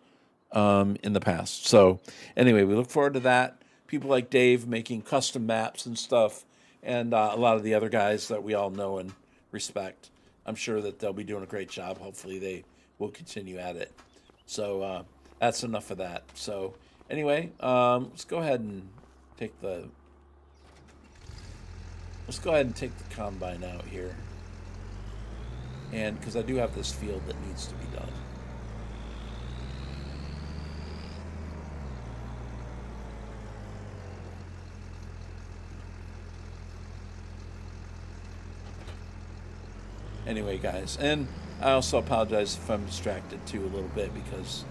in the past. So anyway, we look forward to that. People like Dave making custom maps and stuff, and a lot of the other guys that we all know and respect. I'm sure that they'll be doing a great job. Hopefully, they will continue at it. So that's enough of that. So anyway, let's go ahead and take the combine out here, and because I do have this field that needs to be done. Anyway, guys, and I also apologize if I'm distracted too a little bit because,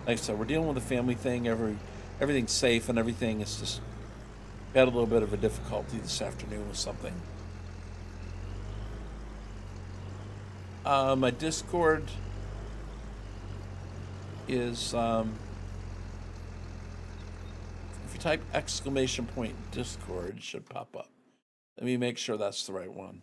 like I said, we're dealing with a family thing. Everything's safe and everything. It's just had a little bit of a difficulty this afternoon with something. My Discord is if you type !Discord, it should pop up. Let me make sure that's the right one.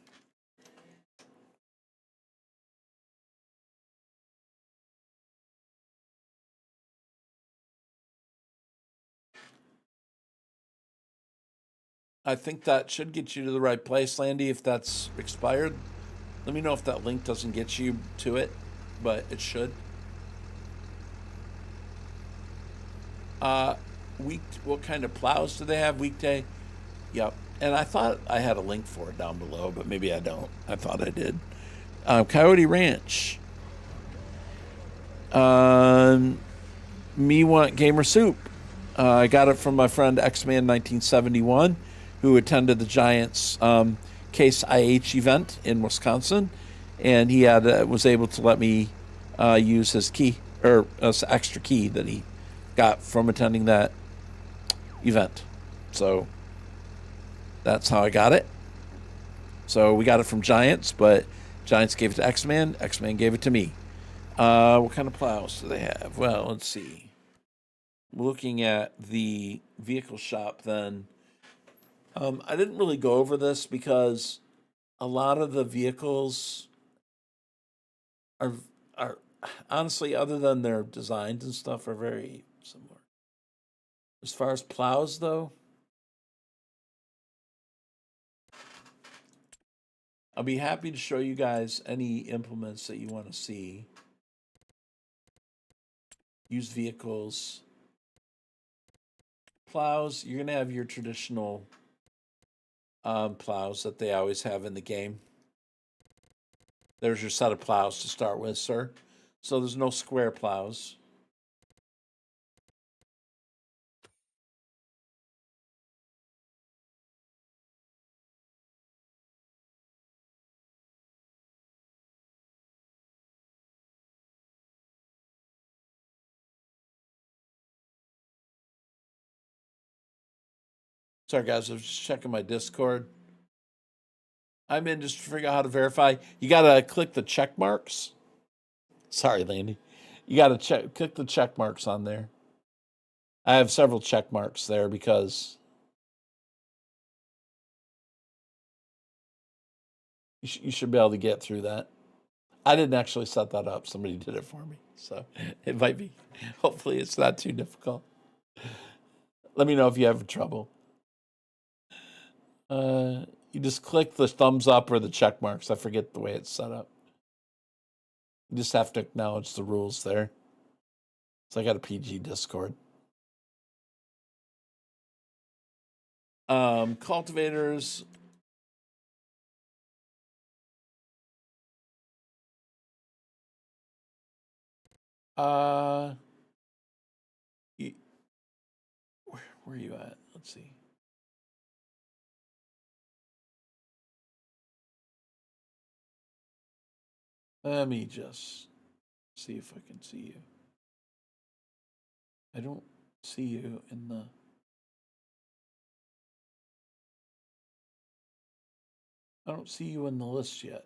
I think that should get you to the right place, Landy. If that's expired, let me know if that link doesn't get you to it, but it should. What kind of plows do they have? Weekday? Yep. And I thought I had a link for it down below, but maybe I don't. I thought I did. Coyote Ranch. Me Want Gamer Soup. I got it from my friend X-Man1971, who attended the Giants Case IH event in Wisconsin, and he was able to let me use his key or extra key that he got from attending that event. So that's how I got it. So we got it from Giants, but Giants gave it to X-Man. X-Man gave it to me. What kind of plows do they have? Well, let's see. Looking at the vehicle shop, then I didn't really go over this because a lot of the vehicles are honestly, other than their designs and stuff, are very similar. As far as plows, though, I'll be happy to show you guys any implements that you want to see. Used vehicles. Plows, you're going to have your traditional plows that they always have in the game. There's your set of plows to start with, sir. So there's no square plows. Sorry, guys, I was just checking my Discord. I'm in just to figure out how to verify. You got to click the check marks. Sorry, Landy. You got to click the check marks on there. I have several check marks there because you should be able to get through that. I didn't actually set that up. Somebody did it for me. So it might be. Hopefully, it's not too difficult. Let me know if you have trouble. You just click the thumbs up or the check marks. I forget the way it's set up. You just have to acknowledge the rules there. So I got a PG Discord. Cultivators. Where are you at? Let's see. Let me just see if I can see you. I don't see you in the. I don't see you in the list yet.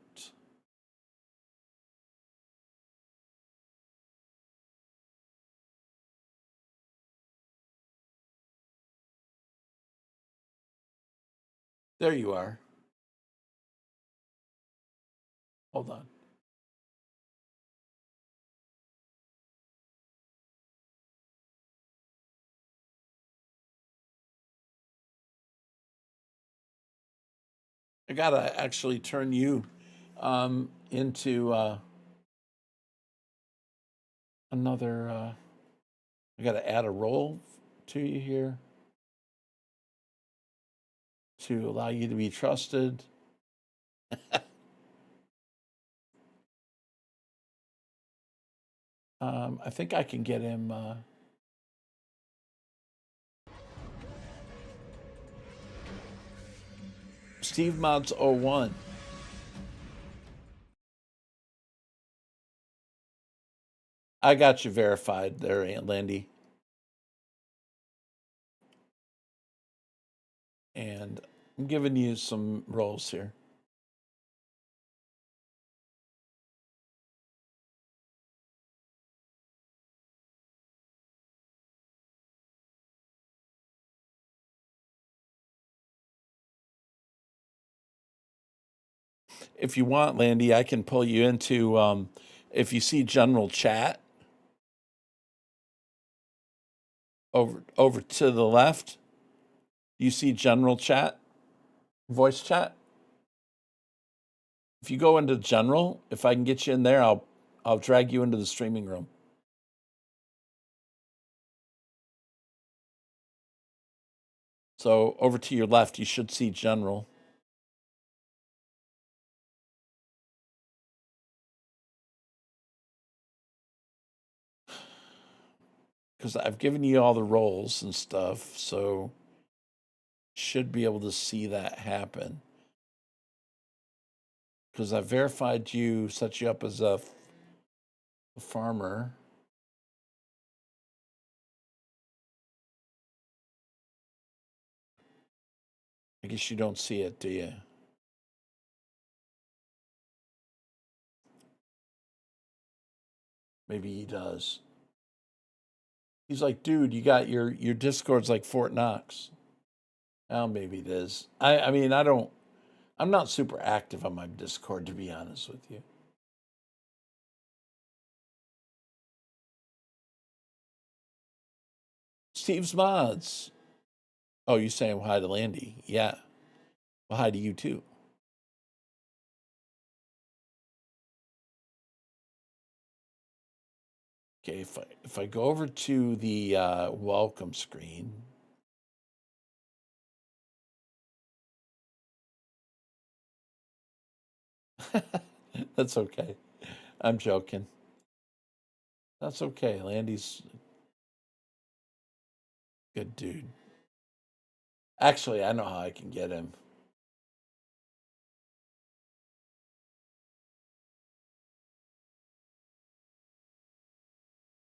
There you are. Hold on. I gotta actually turn you into another. I gotta add a role to you here to allow you to be trusted. I think I can get him. Steve Mods 01. I got you verified there, Aunt Landy. And I'm giving you some roles here. If you want, Landy, I can pull you into, if you see general chat over to the left, you see general chat, voice chat. If you go into general, if I can get you in there, I'll drag you into the streaming room. So over to your left, you should see general. Because I've given you all the roles and stuff, so should be able to see that happen. Because I verified you, set you up as a farmer. I guess you don't see it, do you? Maybe he does. He's like, dude, you got your Discord's like Fort Knox. Oh, maybe it is. I mean, I'm not super active on my Discord, to be honest with you. Steve's Mods. Oh, you saying hi to Landy? Yeah. Well, hi to you too. Okay, if I go over to the welcome screen. That's okay. I'm joking. That's okay. Landy's a good dude. Actually, I know how I can get him.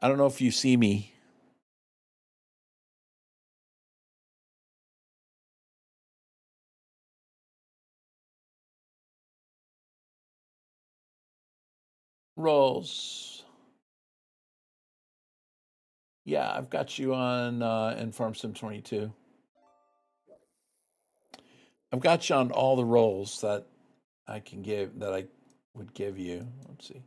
I don't know if you see me. Rolls. Yeah, I've got you on in Farm Sim 22. I've got you on all the roles that I can give, that I would give you. Let's see.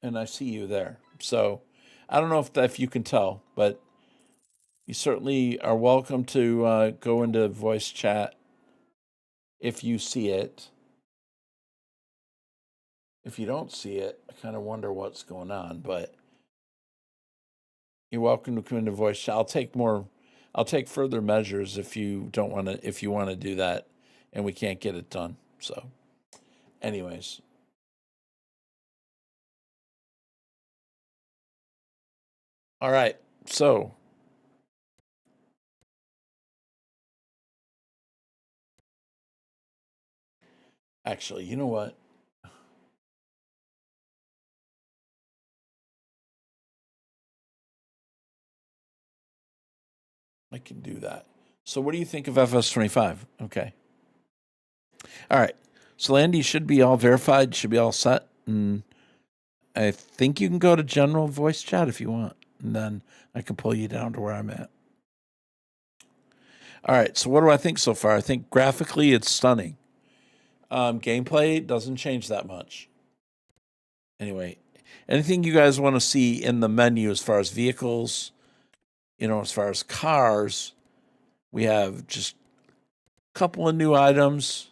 And I see you there. So I don't know if you can tell, but you certainly are welcome to go into voice chat if you see it. If you don't see it, I kind of wonder what's going on, but you're welcome to come into voice chat. I'll take further measures if you want to do that and we can't get it done. So anyways. All right. So actually, you know what? I can do that. So what do you think of FS25? Okay. All right. So Landy should be all verified, should be all set. And I think you can go to general voice chat if you want. And then I can pull you down to where I'm at. All right, so what do I think so far? I think graphically it's stunning. Gameplay doesn't change that much. Anyway, anything you guys want to see in the menu as far as vehicles, as far as cars, we have just a couple of new items.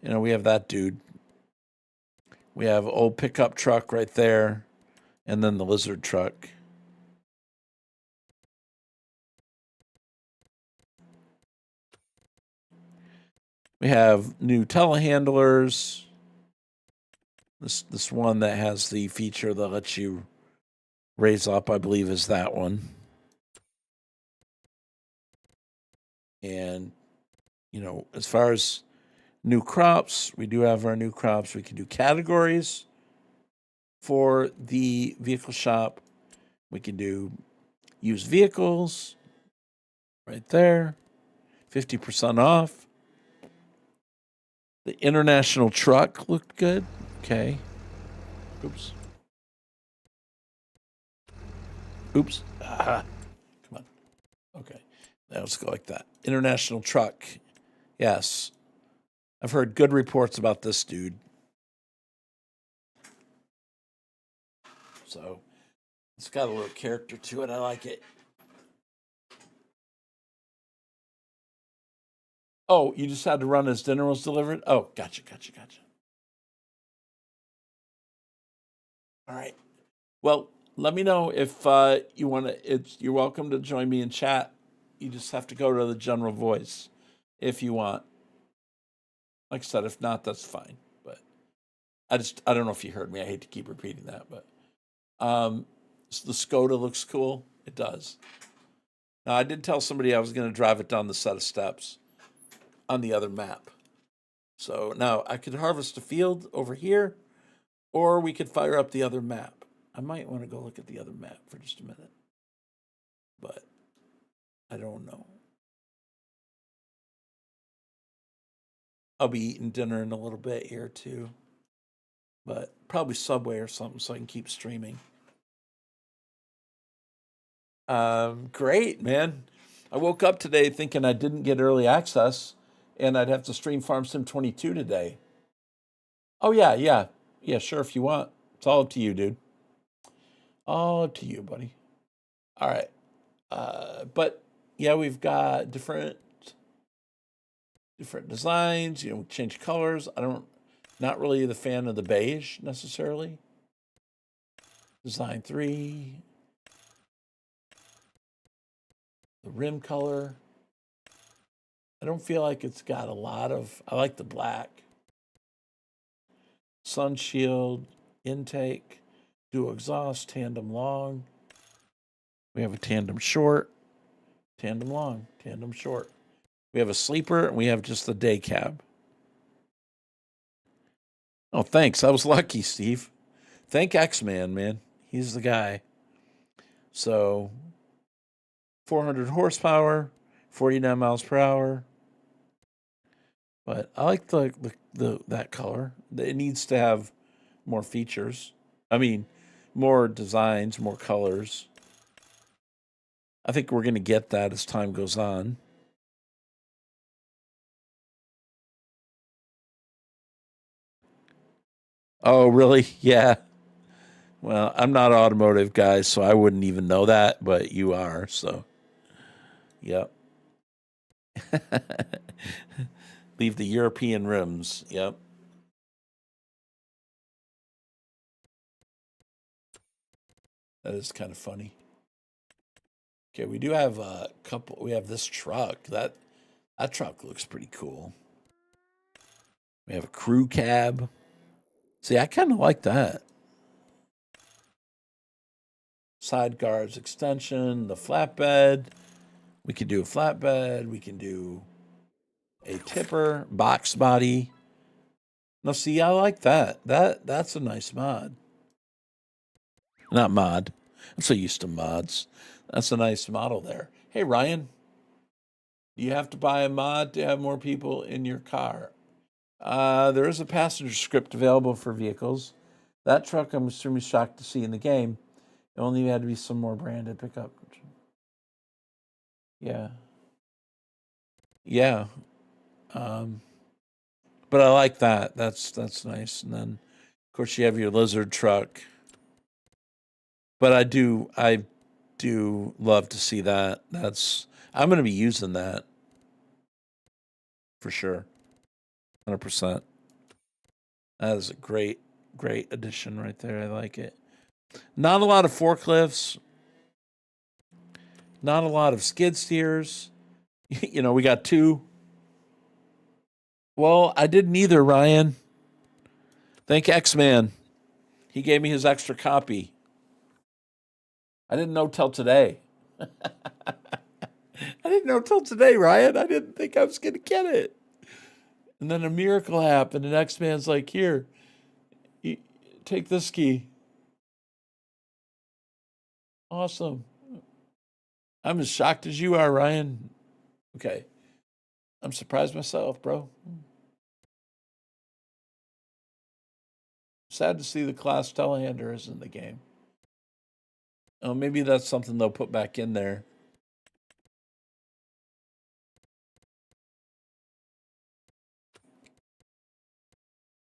We have that dude. We have old pickup truck right there, and then the lizard truck. We have new telehandlers. This one that has the feature that lets you raise up, I believe, is that one. And, as far as new crops, we do have our new crops. We can do categories for the vehicle shop. We can do used vehicles right there, 50% off. The international truck looked good. Okay. Oops. Come on. Okay. Now let's go like that. International truck. Yes. I've heard good reports about this dude. So it's got a little character to it. I like it. Oh, you just had to run as dinner was delivered? Oh, gotcha. All right. Well, let me know if you want to. You're welcome to join me in chat. You just have to go to the general voice if you want. Like I said, if not, that's fine. But I don't know if you heard me. I hate to keep repeating that, but so the Skoda looks cool. It does. Now, I did tell somebody I was going to drive it down the set of steps on the other map. So now I could harvest a field over here, or we could fire up the other map. I might want to go look at the other map for just a minute, but I don't know. I'll be eating dinner in a little bit here too, but probably Subway or something so I can keep streaming. Great, man. I woke up today thinking I didn't get early access and I'd have to stream Farm Sim 22 today. Oh, yeah, sure, if you want. It's all up to you, dude. All up to you, buddy. All right. But yeah, we've got different designs, change colors. Not really the fan of the beige necessarily. Design 3. The rim color. I don't feel like it's got a lot of, I like the black. Sun shield, intake, dual exhaust, tandem long. We have a tandem short, tandem long, tandem short. We have a sleeper, and we have just the day cab. Oh, thanks. I was lucky, Steve. Thank X-Man, man. He's the guy. So, 400 horsepower, 49 miles per hour. But I like that color. It needs to have more features. I mean, more designs, more colors. I think we're going to get that as time goes on. Oh, really? Yeah. Well, I'm not automotive, guys, so I wouldn't even know that, but you are, so. Yep. Leave the European rims. Yep. That is kind of funny. Okay, we do have a couple. We have this truck. That truck looks pretty cool. We have a crew cab. See, I kind of like that. Side guards extension, the flatbed. We could do a flatbed. We can do a tipper, box body. Now, see, I like that. That's a nice mod. Not mod. I'm so used to mods. That's a nice model there. Hey, Ryan, do you have to buy a mod to have more people in your car? There is a passenger script available for vehicles. That truck, I'm extremely shocked to see in the game. It only had to be some more branded pickup. Yeah. Yeah. But I like that. That's nice. And then, of course, you have your lizard truck. But I do love to see that. I'm going to be using that for sure, 100%. That is a great addition right there. I like it. Not a lot of forklifts. Not a lot of skid steers. We got two. Well, I didn't either, Ryan. Thank X-Man. He gave me his extra copy. I didn't know till today. I didn't know till today, Ryan. I didn't think I was going to get it. And then a miracle happened, and X-Man's like, here, you, take this key. Awesome. I'm as shocked as you are, Ryan. Okay. I'm surprised myself, bro. Sad to see the CLAAS telehandler is in the game. Oh, maybe that's something they'll put back in there.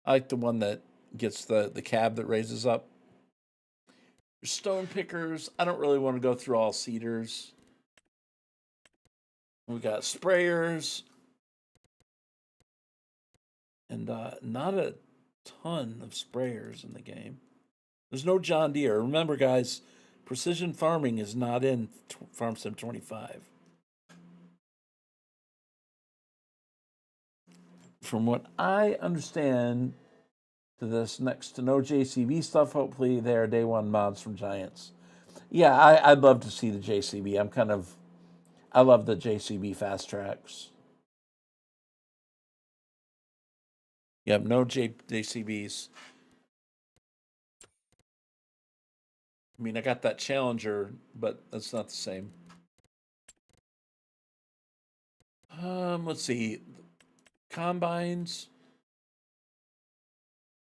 I like the one that gets the cab that raises up. Stone pickers. I don't really want to go through all cedars. We got sprayers. And not a ton of sprayers in the game. There's no John Deere. Remember, guys, precision farming is not in Farm Sim 25. From what I understand, to this next to no JCB stuff. Hopefully, they are day one mods from Giants. Yeah, I'd love to see the JCB. I love the JCB fast tracks. Yep, no JCBs. I mean, I got that Challenger, but that's not the same. Let's see, combines.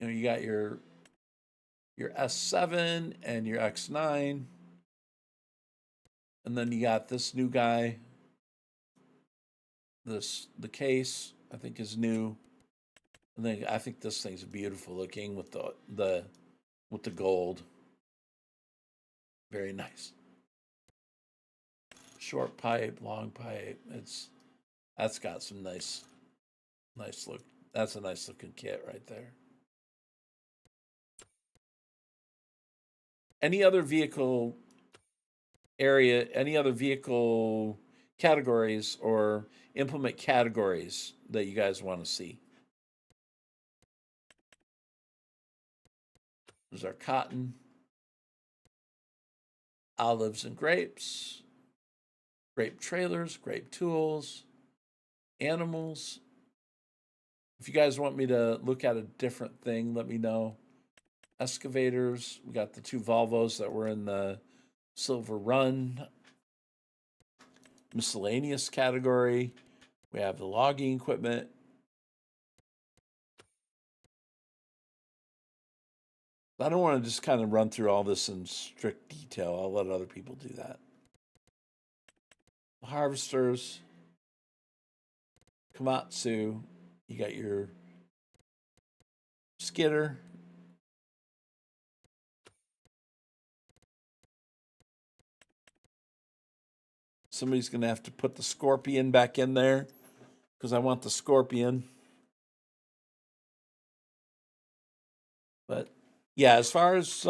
You got your S7 and your X9, and then you got this new guy. The case I think is new. And then I think this thing's beautiful looking with the gold. Very nice. Short pipe, long pipe. That's got some nice look. That's a nice looking kit right there. Any other vehicle categories or implement categories that you guys want to see? There's our cotton, olives and grapes, grape trailers, grape tools, animals. If you guys want me to look at a different thing, let me know. Excavators. We got the two Volvos that were in the Silver Run. Miscellaneous category. We have the logging equipment. I don't want to just kind of run through all this in strict detail. I'll let other people do that. Harvesters. Komatsu. You got your skidder. Somebody's going to have to put the Scorpion back in there because I want the Scorpion. But yeah, as far as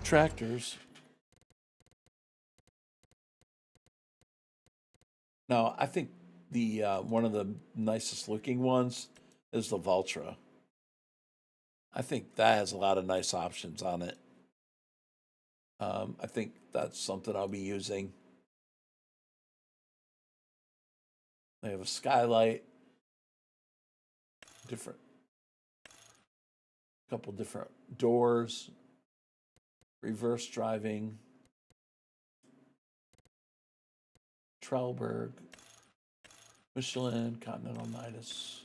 tractors, no, I think the one of the nicest looking ones is the Valtra. I think that has a lot of nice options on it. I think that's something I'll be using. They have a skylight, couple different doors, reverse driving, Trelleborg, Michelin, Continental Nidus,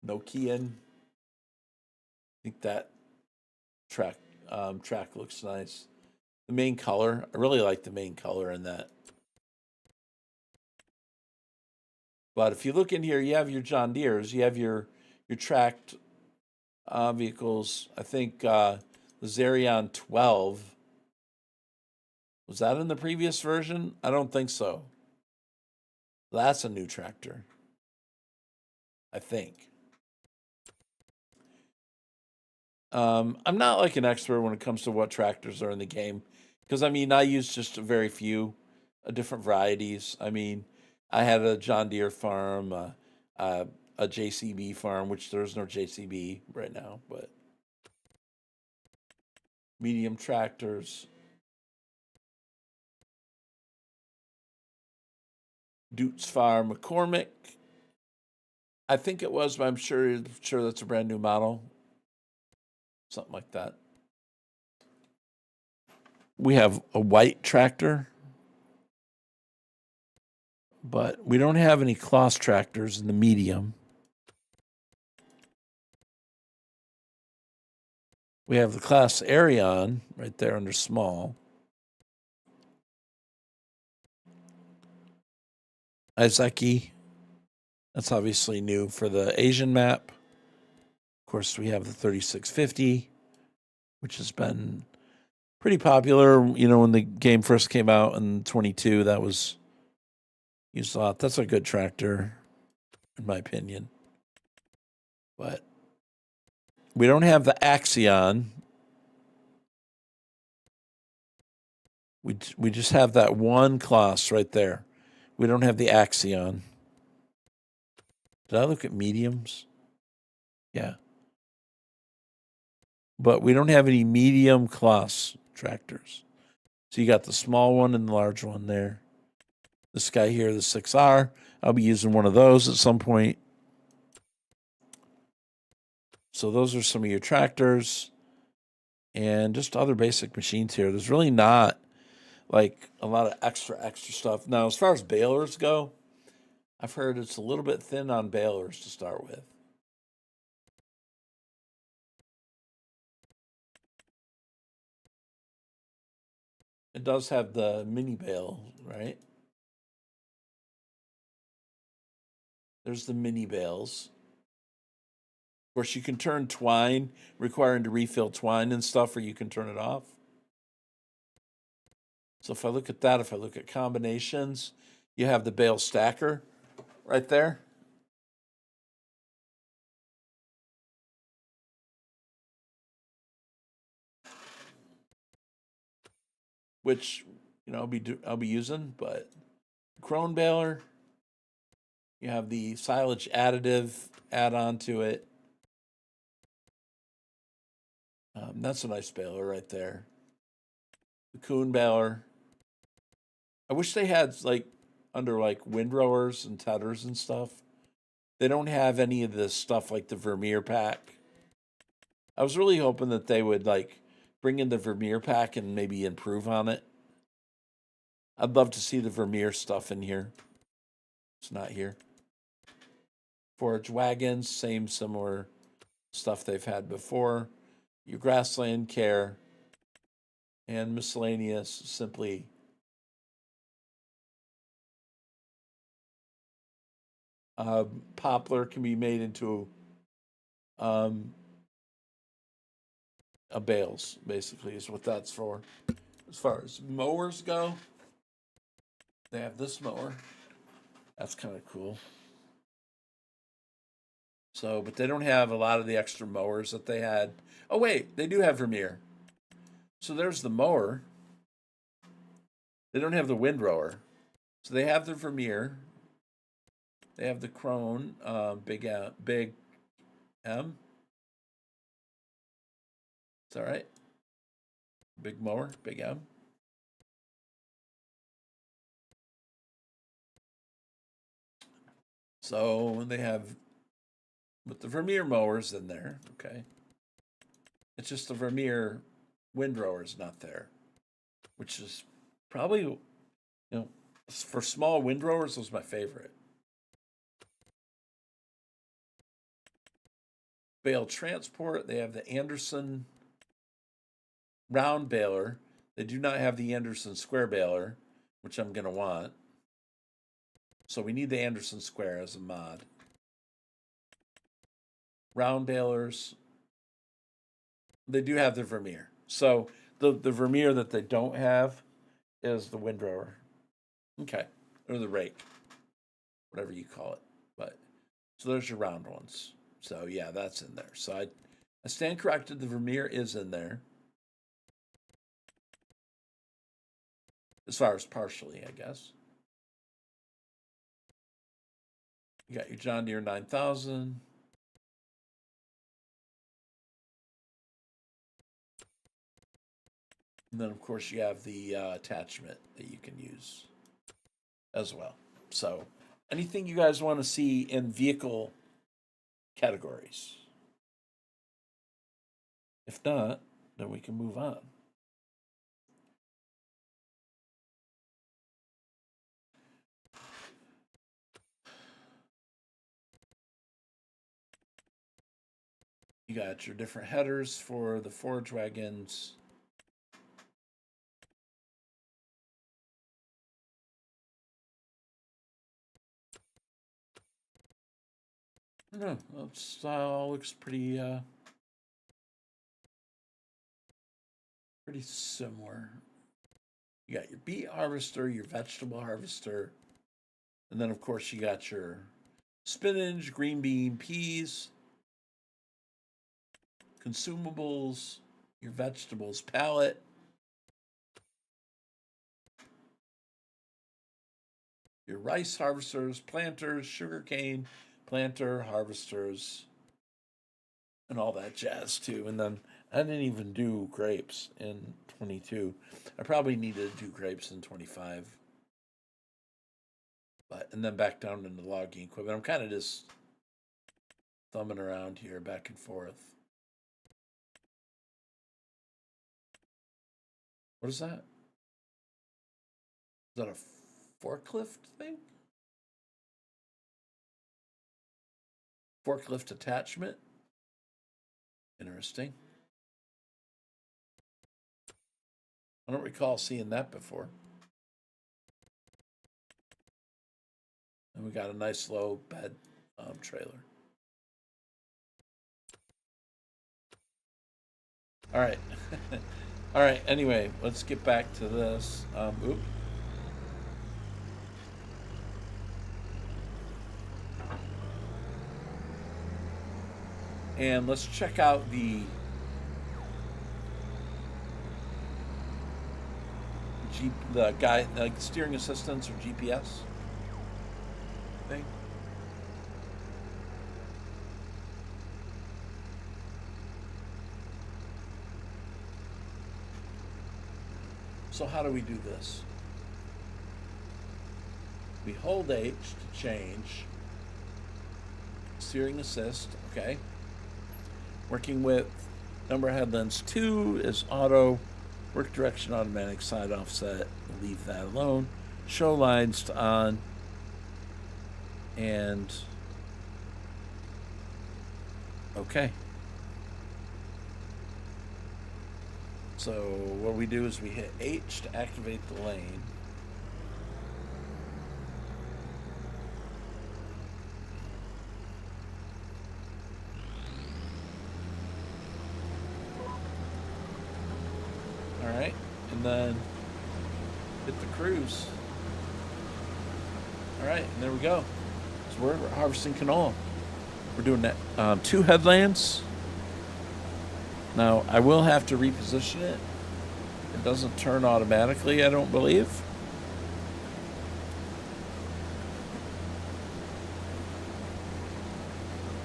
Nokian. I think that track looks nice. The main color, I really like the main color in that. But if you look in here, you have your John Deeres, you have your tracked vehicles. I think the Zerion 12. Was that in the previous version? I don't think so. That's a new tractor, I think. I'm not like an expert when it comes to what tractors are in the game, because I mean, I use just a very few different varieties. I mean, I had a John Deere farm, a JCB farm, which there's no JCB right now, but medium tractors. Dutes Farm McCormick. I think it was, but I'm sure that's a brand new model. Something like that. We have a white tractor, but we don't have any CLAAS tractors in the medium. We have the CLAAS Arion right there under small. Izeki, that's obviously new for the Asian map. Of course, we have the 3650, which has been pretty popular. You know, when the game first came out in 22, that was used a lot. That's a good tractor, in my opinion. But we don't have the Axion. We just have that one CLAAS right there. We don't have the Axion. Did I look at mediums? Yeah. But we don't have any medium CLAAS tractors. So you got the small one and the large one there. This guy here, the 6R, I'll be using one of those at some point. So those are some of your tractors and just other basic machines here. There's really not like a lot of extra stuff. Now, as far as balers go, I've heard it's a little bit thin on balers to start with. It does have the mini bale, right? There's the mini bales. Of course, you can turn twine, requiring to refill twine and stuff, or you can turn it off. So if I look at that, if I look at combinations, you have the bale stacker right there. Which, you know, I'll be using, but Crone baler, you have the silage additive add-on to it. That's a nice baler right there. The Kuhn baler. I wish they had like under like windrowers and tethers and stuff. They don't have any of this stuff like the Vermeer pack. I was really hoping that they would like bring in the Vermeer pack and maybe improve on it. I'd love to see the Vermeer stuff in here. It's not here. Forage wagons, same similar stuff they've had before. Your grassland care and miscellaneous simply poplar can be made into a bales, basically, is what that's for. As far as mowers go, they have this mower. That's kind of cool. So, but they don't have a lot of the extra mowers that they had. Oh, wait, they do have Vermeer. So there's the mower. They don't have the windrower. So they have the Vermeer. They have the Krone, big M. Is that right? Big mower, big M. So they have with the Vermeer mowers in there, okay. It's just the Vermeer windrower is not there, which is probably, you know, for small windrowers was my favorite. Bale transport, they have the Anderson round baler. They do not have the Anderson square baler, which I'm going to want. So we need the Anderson square as a mod. Round balers, they do have the Vermeer. So the Vermeer that they don't have is the windrower. Okay. Or the rake. Whatever you call it. But so there's your round ones. So yeah, that's in there. So I stand corrected, the Vermeer is in there. As far as partially, I guess. You got your John Deere 9000. And then, of course, you have the attachment that you can use as well. So, anything you guys want to see in vehicle categories? If not, then we can move on. You got your different headers for the forage wagons. No, that all looks pretty pretty similar. You got your beet harvester, your vegetable harvester, and then of course you got your spinach, green bean, peas, consumables, your vegetables palette, your rice harvesters, planters, sugarcane planter, harvesters, and all that jazz too. And then I didn't even do grapes in 22. I probably needed to do grapes in 25. But and then back down into logging equipment. I'm kind of just thumbing around here back and forth. What is that? Is that a forklift thing? Forklift attachment? Interesting. I don't recall seeing that before. And we got a nice low bed trailer. All right. All right. Anyway, let's get back to this. Oop. And let's check out the like steering assistance or GPS thing. So how do we do this? We hold H to change steering assist, okay. Working with number headlands 2 is auto, work direction automatic, side offset, leave that alone. Show lines to on, and okay. So what we do is we hit H to activate the lane. Alright, and then hit the cruise. Alright, and there we go. So we're harvesting canola. We're doing that 2 headlands. Now, I will have to reposition it. It doesn't turn automatically, I don't believe.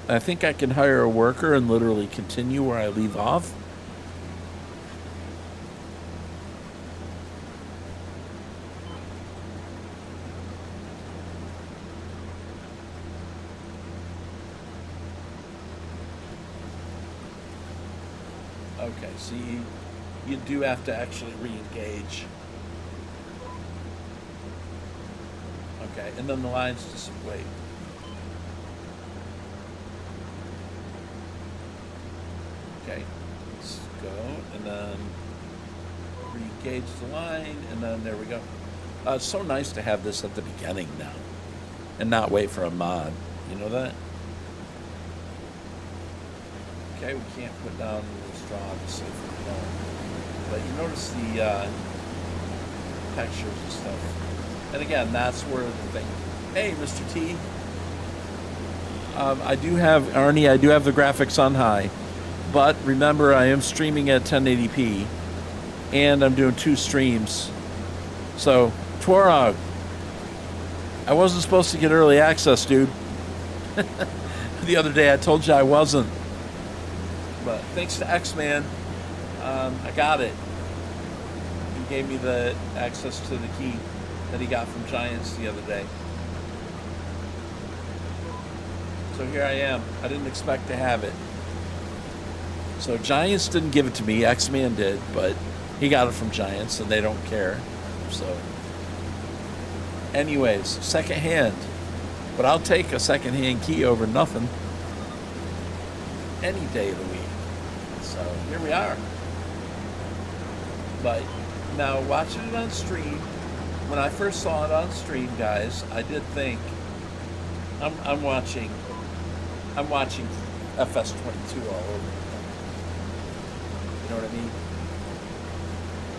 I think I can hire a worker and literally continue where I leave off. Okay, so you do have to actually re-engage. Okay, and then the lines just wait. Okay, let's go, and then re-engage the line, and then there we go. It's so nice to have this at the beginning now. and not wait for a mod. You know that? Okay, we can't put down the straw to save for the bone. But you notice the textures and stuff. And again, that's where the thing. Hey, Mr. T. I do have, Arnie, I do have the graphics on high. But remember, I am streaming at 1080p. And I'm doing 2 streams. So, Twarog, I wasn't supposed to get early access, dude. The other day I told you I wasn't. But thanks to X-Man, I got it. He gave me the access to the key that he got from Giants the other day. So here I am. I didn't expect to have it. So Giants didn't give it to me. X-Man did, but he got it from Giants, and they don't care. So, anyways, second hand. But I'll take a second-hand key over nothing any day of the week. So here we are. But now watching it on stream, when I first saw it on stream, guys, I did think I'm watching FS25 all over. You know what I mean?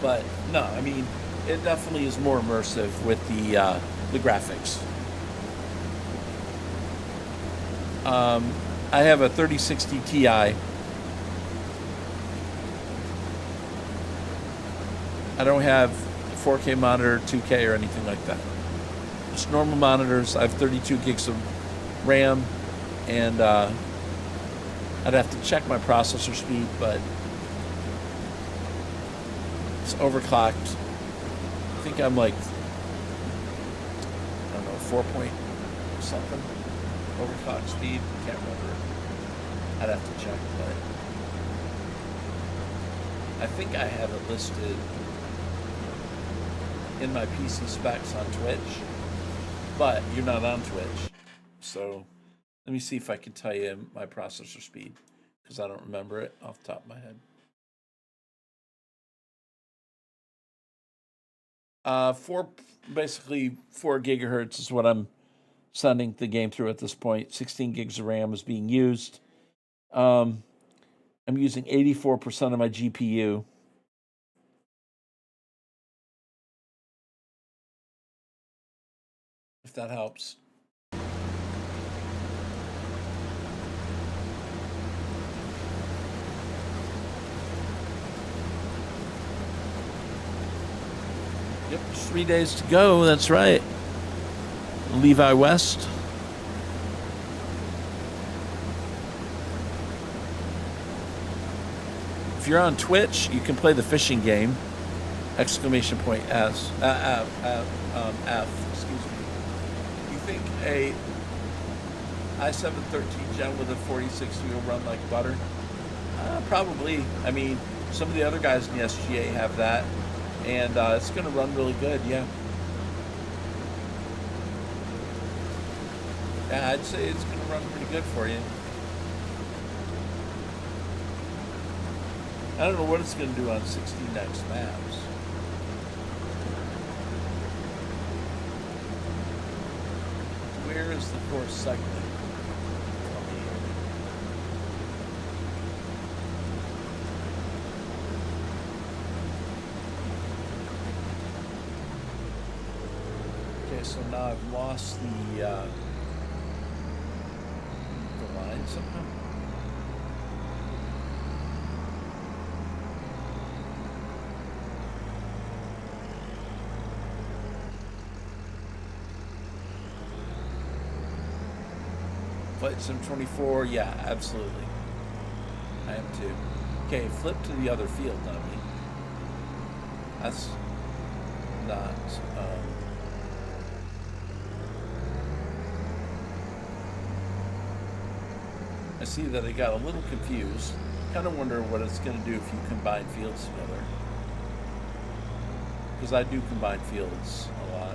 But no, I mean it definitely is more immersive with the graphics. I have a 3060 Ti. I don't have 4K monitor, 2K, or anything like that. Just normal monitors. I have 32 gigs of RAM, and I'd have to check my processor speed, but it's overclocked. I think I'm like, I don't know, 4 point something overclock speed. Can't remember. I'd have to check, but I think I have it listed in my PC specs on Twitch, but you're not on Twitch. So let me see if I can tell you my processor speed, because I don't remember it off the top of my head. Basically 4 gigahertz is what I'm sending the game through at this point. 16 gigs of RAM is being used. I'm using 84% of my GPU. If that helps. Yep, 3 days to go. That's right. Levi West. If you're on Twitch, you can play the fishing game. Exclamation point S. F. Excuse me. You think a i7-13 Gen with a 4060 will run like butter? Probably. I mean, some of the other guys in the SGA have that. And it's going to run really good, yeah. Yeah, I'd say it's going to run pretty good for you. I don't know what it's going to do on 16x maps. Where is the course segment? Okay, so now I've lost the line somehow. Flight Sim 24, yeah, absolutely. I am too. Okay, flip to the other field, not me. That's not. I see that I got a little confused. Kind of wonder what it's going to do if you combine fields together. Because I do combine fields a lot.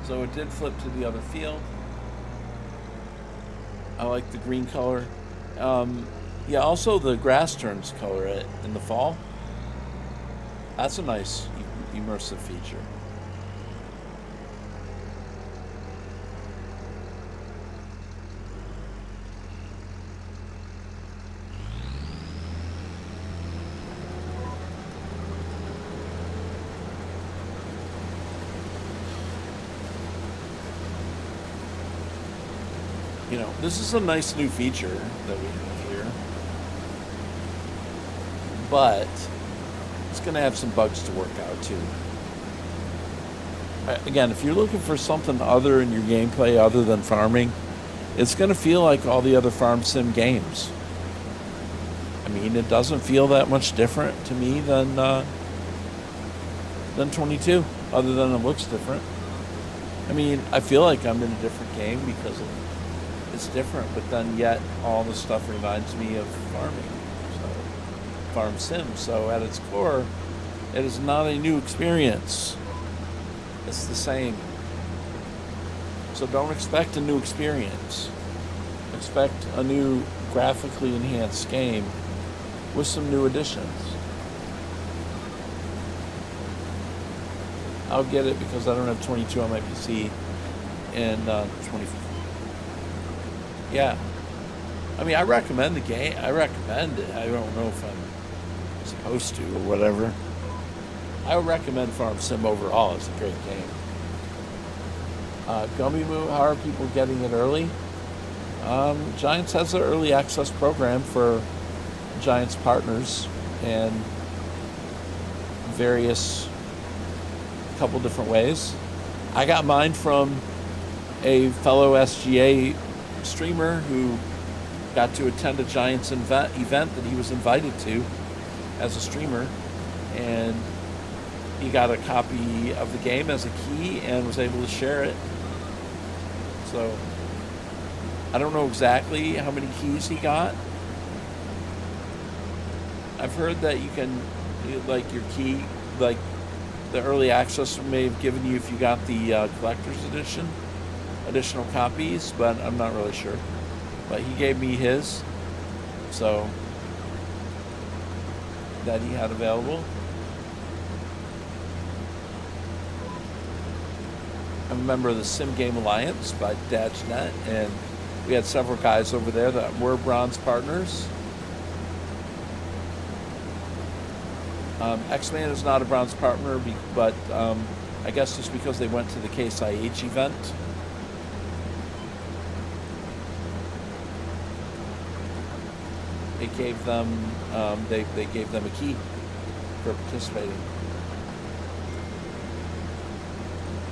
So it did flip to the other field. I like the green color. Yeah, also the grass turns color in the fall. That's a nice, immersive feature. You know, this is a nice new feature that we have here, but it's going to have some bugs to work out too. Again, if you're looking for something other in your gameplay other than farming, it's going to feel like all the other farm sim games. I mean, it doesn't feel that much different to me than 22, other than it looks different. I mean, I feel like I'm in a different game because it's different, but then yet all the stuff reminds me of farming, so farm sim. So at its core, it is not a new experience. It's the same. So don't expect a new experience. Expect a new graphically enhanced game with some new additions. I'll get it because I don't have 22 on my PC and 24. Yeah. I mean, I recommend the game. I recommend it. I don't know if I'm supposed to or whatever. I would recommend Farm Sim overall. It's a great game. Gummy Moo, how are people getting it early? Giants has an early access program for Giants partners and various couple different ways. I got mine from a fellow SGA streamer who got to attend a Giants event that he was invited to as a streamer, and he got a copy of the game as a key and was able to share it. So I don't know exactly how many keys he got. I've heard that you can, like, your key, like the early access may have given you if you got the collector's edition additional copies, but I'm not really sure. But he gave me his, so that he had available. I'm a member of the Sim Game Alliance by DadgeNet, and we had several guys over there that were bronze partners. X-Man is not a bronze partner, but I guess just because they went to the Case IH event. It gave them, they gave them a key for participating.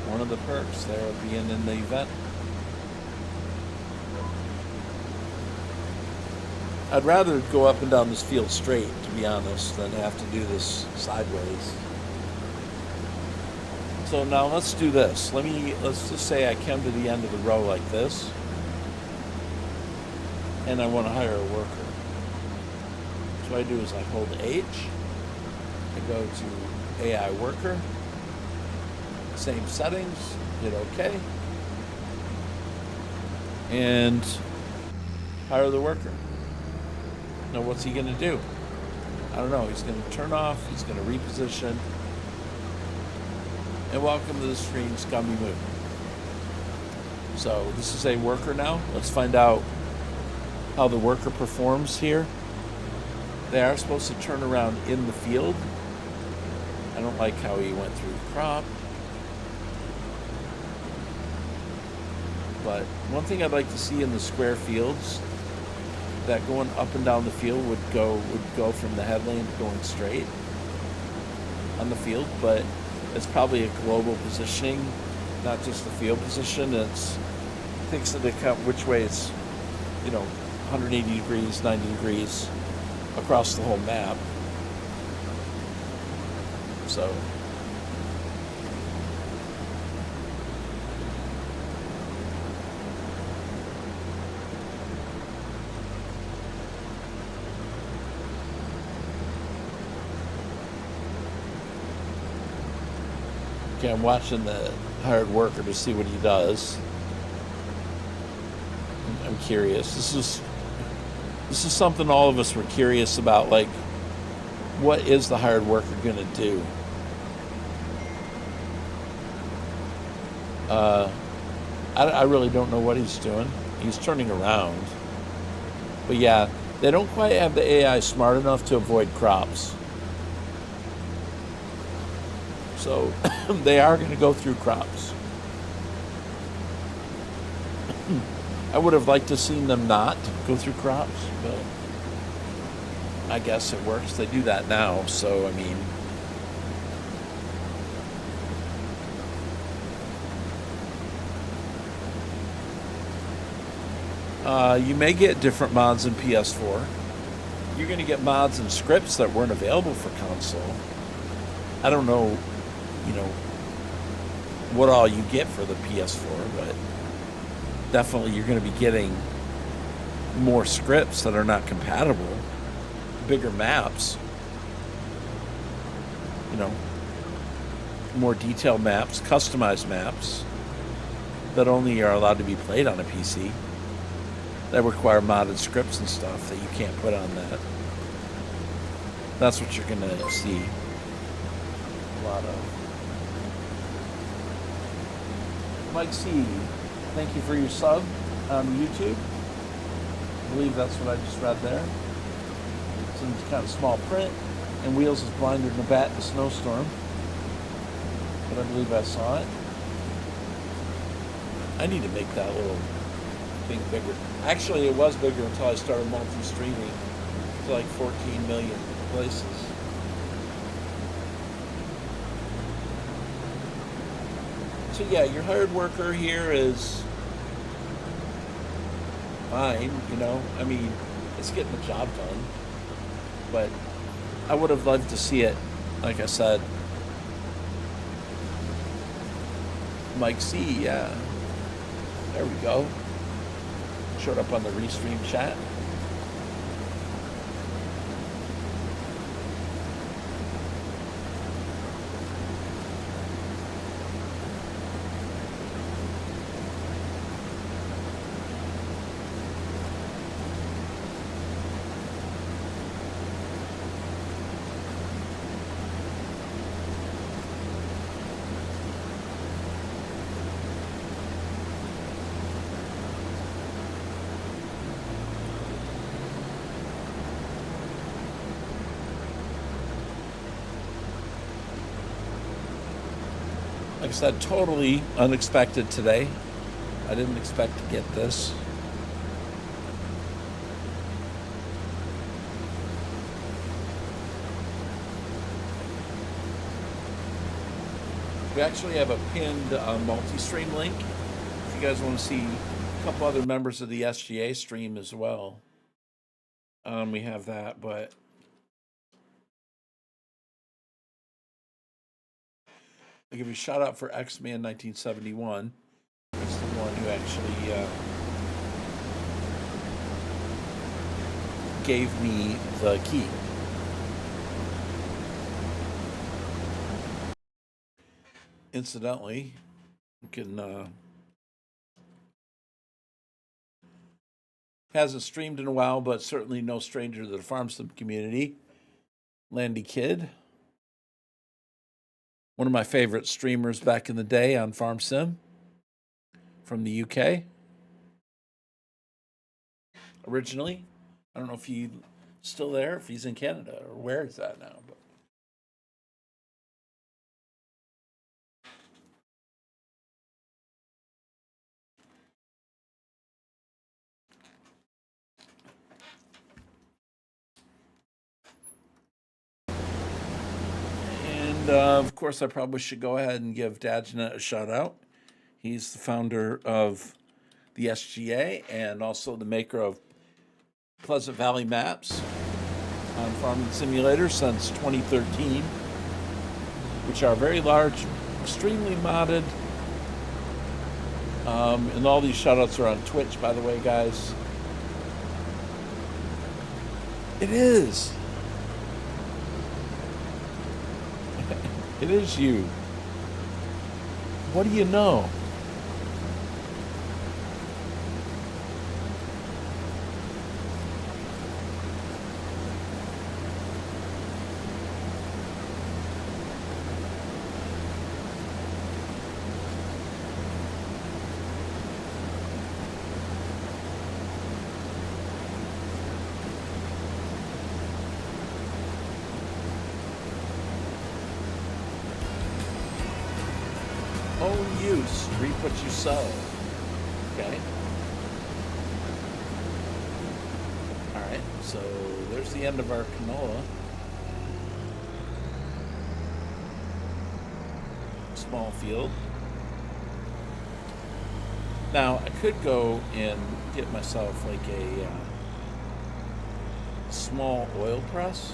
One of the perks there of being in the event. I'd rather go up and down this field straight, to be honest, than have to do this sideways. So now let's do this. Let's just say I come to the end of the row like this, and I want to hire a worker. So what I do is I hold H, I go to AI worker, same settings, hit OK, and hire the worker. Now what's he going to do? I don't know. He's going to turn off, he's going to reposition. And welcome to the stream, Gummy Moo. So this is a worker now. Let's find out how the worker performs here. They are supposed to turn around in the field. I don't like how he went through the crop. But one thing I'd like to see in the square fields, that going up and down the field would go from the headland going straight on the field, but it's probably a global positioning, not just the field position. It's takes into account which way it's, 180 degrees, 90 degrees across the whole map. So okay, I'm watching the hired worker to see what he does. I'm curious. This is something all of us were curious about, like, what is the hired worker going to do? I really don't know what he's doing. He's turning around. But yeah, they don't quite have the AI smart enough to avoid crops. So they are going to go through crops. I would have liked to seen them not go through crops, but I guess it works. They do that now, so I mean, you may get different mods in PS4. You're going to get mods and scripts that weren't available for console. I don't know, what all you get for the PS4, but definitely you're going to be getting more scripts that are not compatible, bigger maps, more detailed maps, customized maps that only are allowed to be played on a PC, that require modded scripts and stuff that you can't put on that. That's what you're going to see a lot of. Mike C, thank you for your sub on YouTube. I believe that's what I just read there. It's in kind of small print, and Wheels is blinder than a bat in a snowstorm. But I believe I saw it. I need to make that little thing bigger. Actually, it was bigger until I started multi-streaming to like 14 million places. So yeah, your hired worker here is fine, I mean, it's getting the job done. But I would have loved to see it, like I said. Mike C, yeah. There we go. Showed up on the restream chat. Like I said, totally unexpected today. I didn't expect to get this. We actually have a pinned multi-stream link if you guys want to see a couple other members of the SGA stream as well. We have that, but I'll give you a shout out for X-Man 1971. He's the one who actually gave me the key. Incidentally, you can hasn't streamed in a while, but certainly no stranger to the farm sim community. Landy Kid, one of my favorite streamers back in the day on Farm Sim from the UK. Originally, I don't know if he's still there, if he's in Canada or where he's at now. But of course, I probably should go ahead and give Dadgenet a shout out. He's the founder of the SGA and also the maker of Pleasant Valley Maps on Farming Simulator since 2013, which are very large, extremely modded. And all these shout outs are on Twitch, by the way, guys. It is. It is you. What do you know? use. Reap what you sow. Okay. Alright, so there's the end of our canola. Small field. Now, I could go and get myself like a small oil press.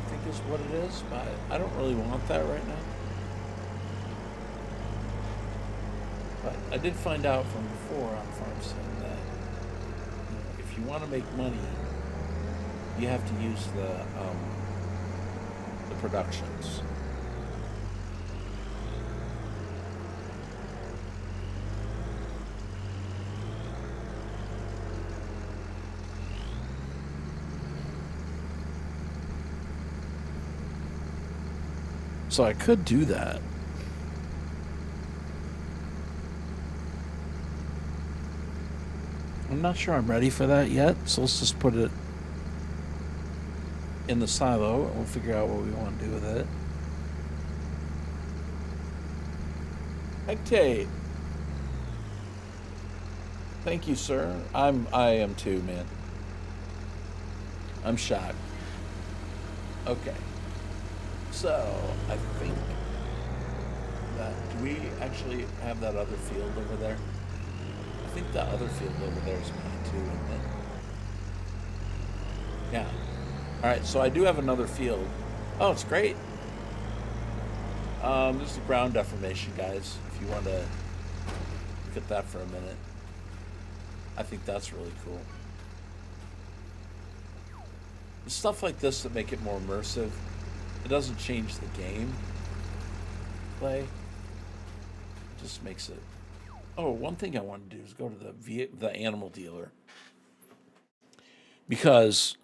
I think is what it is, but I don't really want that right now. But I did find out from before on FarmSim that if you want to make money, you have to use the productions. So I could do that. I'm not sure I'm ready for that yet, so let's just put it in the silo and we'll figure out what we want to do with it. Hectate. Thank you, sir. I am too, man. I'm shocked. Okay. So, I think that, do we actually have that other field over there? I think the other field over there is mine too, isn't it? Yeah. Alright, so I do have another field. Oh, it's great. This is ground deformation, guys, if you want to look at that for a minute. I think that's really cool. Stuff like this that make it more immersive. It doesn't change the game play. It just makes it. Oh, one thing I want to do is go to the animal dealer, because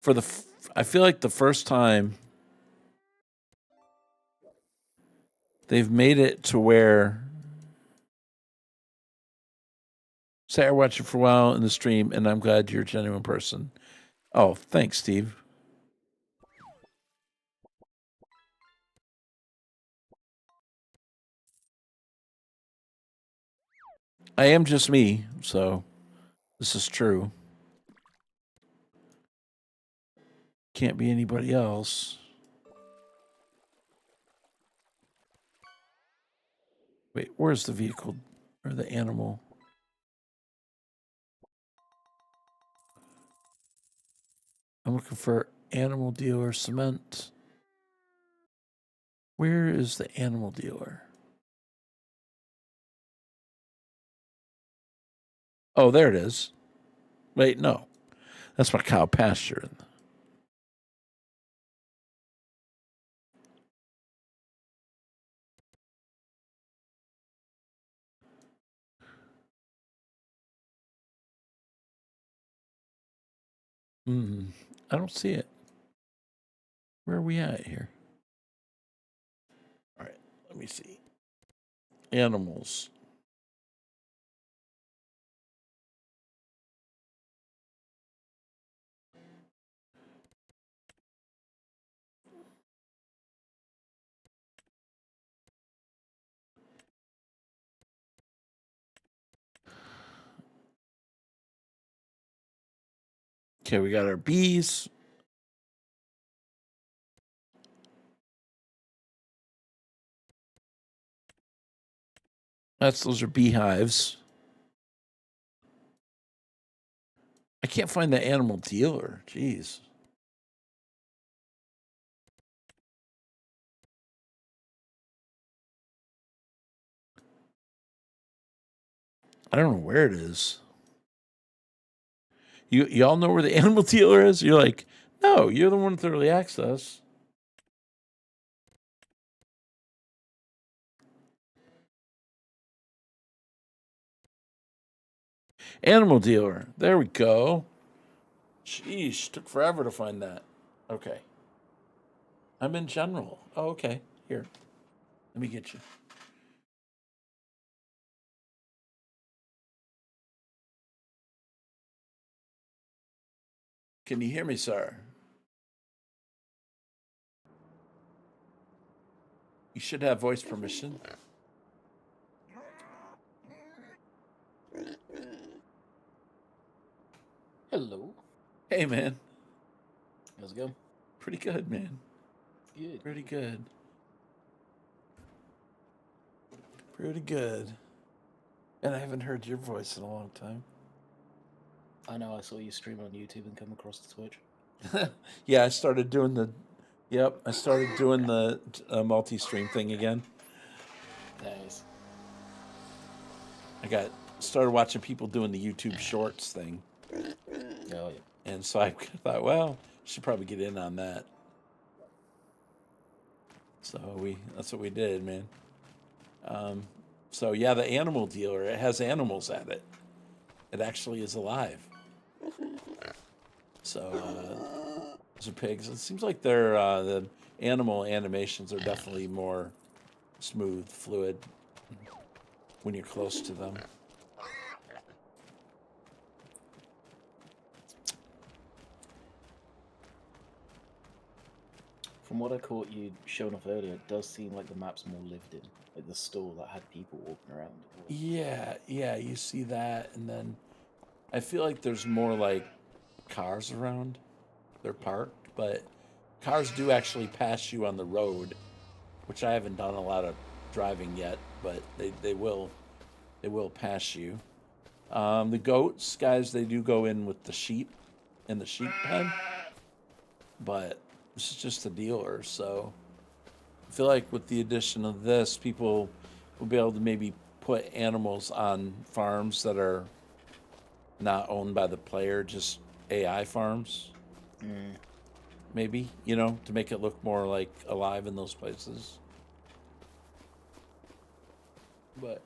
for I feel like the first time they've made it to where, say I watched it for a while in the stream, and I'm glad you're a genuine person. Oh, thanks, Steve. I am just me, so this is true. Can't be anybody else. Wait, where's the vehicle or the animal? I'm looking for animal dealer cement. Where is the animal dealer? Oh, there it is. Wait, no. That's my cow pasture. I don't see it. Where are we at here? All right, let me see. Animals. Okay, we got our bees. Those are beehives. I can't find the animal dealer. Jeez. I don't know where it is. Y'all know where the animal dealer is? You're like, no, you're the one with early access. Animal dealer. There we go. Sheesh, took forever to find that. Okay. I'm in general. Oh, okay. Here. Let me get you. Can you hear me, sir? You should have voice permission. Hello. Hey, man. How's it going? Pretty good, man. Good. Pretty good. Pretty good. And I haven't heard your voice in a long time. I know I saw you stream on YouTube and come across the Twitch. Yeah, I started doing the... Yep, I started doing the multi-stream thing again. Nice. I started watching people doing the YouTube Shorts thing. Oh, yeah. And so I thought, well, I should probably get in on that. So that's what we did, man. So yeah, the animal dealer, it has animals at it. It actually is alive. So those are pigs. It seems like the animal animations are definitely more smooth, fluid when you're close to them. From what I caught you showing off earlier, it does seem like the map's more lived in. Like the store that had people walking around. Yeah, you see that, and then I feel like there's more like cars around. They're parked, but cars do actually pass you on the road, which I haven't done a lot of driving yet, but they will pass you. The goats, guys, they do go in with the sheep in the sheep pen, but this is just a dealer, so I feel like with the addition of this, people will be able to maybe put animals on farms that are not owned by the player, just AI farms. Maybe, to make it look more like alive in those places. But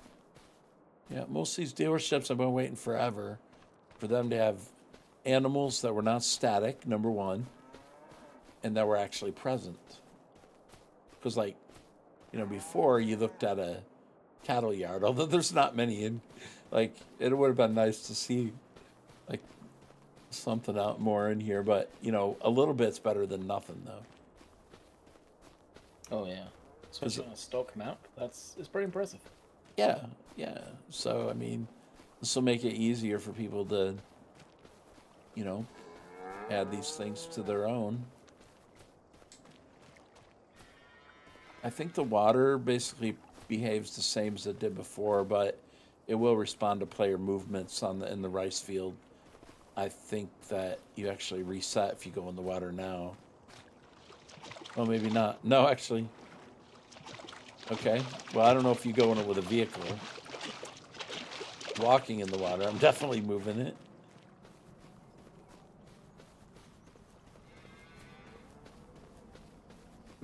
yeah, most of these dealerships, I've been waiting forever for them to have animals that were not static, number one, and that were actually present. Because before you looked at a cattle yard, although there's not many in, it would have been nice to see something out more in here, but a little bit's better than nothing, though. Oh yeah, especially on a stock map. It's pretty impressive. Yeah. So I mean, this will make it easier for people to add these things to their own. I think the water basically behaves the same as it did before, but it will respond to player movements in the rice field. I think that you actually reset if you go in the water now. Well, maybe not. No, actually. Okay. Well, I don't know if you go in it with a vehicle. Walking in the water, I'm definitely moving it.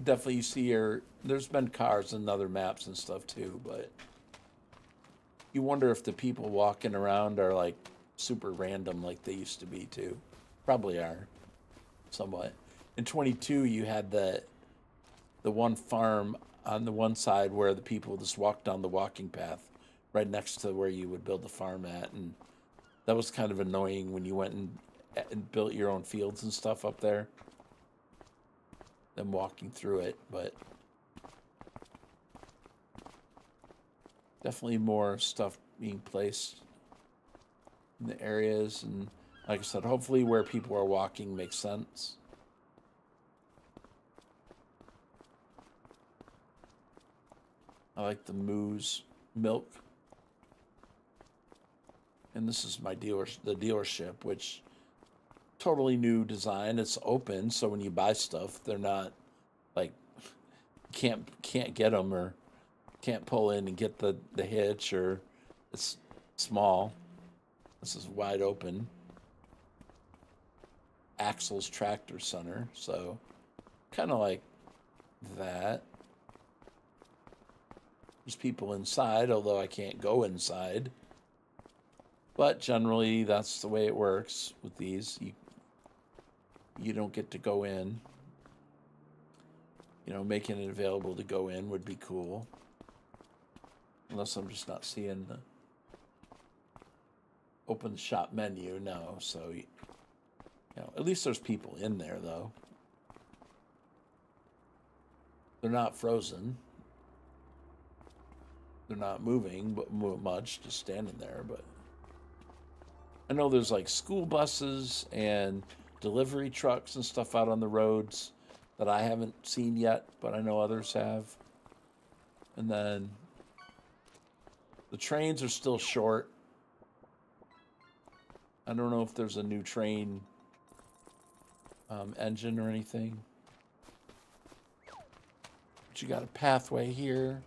Definitely, you see there's been cars and other maps and stuff too, but you wonder if the people walking around are super random like they used to be too. Probably are, somewhat. In 22, you had the one farm on the one side where the people just walked down the walking path right next to where you would build the farm at, and that was kind of annoying when you went and built your own fields and stuff up there. Them walking through it, but definitely more stuff being placed in the areas, and like I said, hopefully where people are walking makes sense. I like the moose milk, and this is the dealership, which totally new design. It's open, so when you buy stuff, they're not can't get them or can't pull in and get the hitch, or it's small. This is wide open. Axel's Tractor Center, so kind of like that. There's people inside, although I can't go inside. But generally, that's the way it works with these. You don't get to go in. Making it available to go in would be cool. Unless I'm just not seeing the open shop menu. No, so at least there's people in there, though. They're not frozen. they're not moving, but much, just standing there. But I know there's like school buses and delivery trucks and stuff out on the roads that I haven't seen yet, but I know others have. And then the trains are still short. I don't know if there's a new train engine or anything. But you got a pathway here.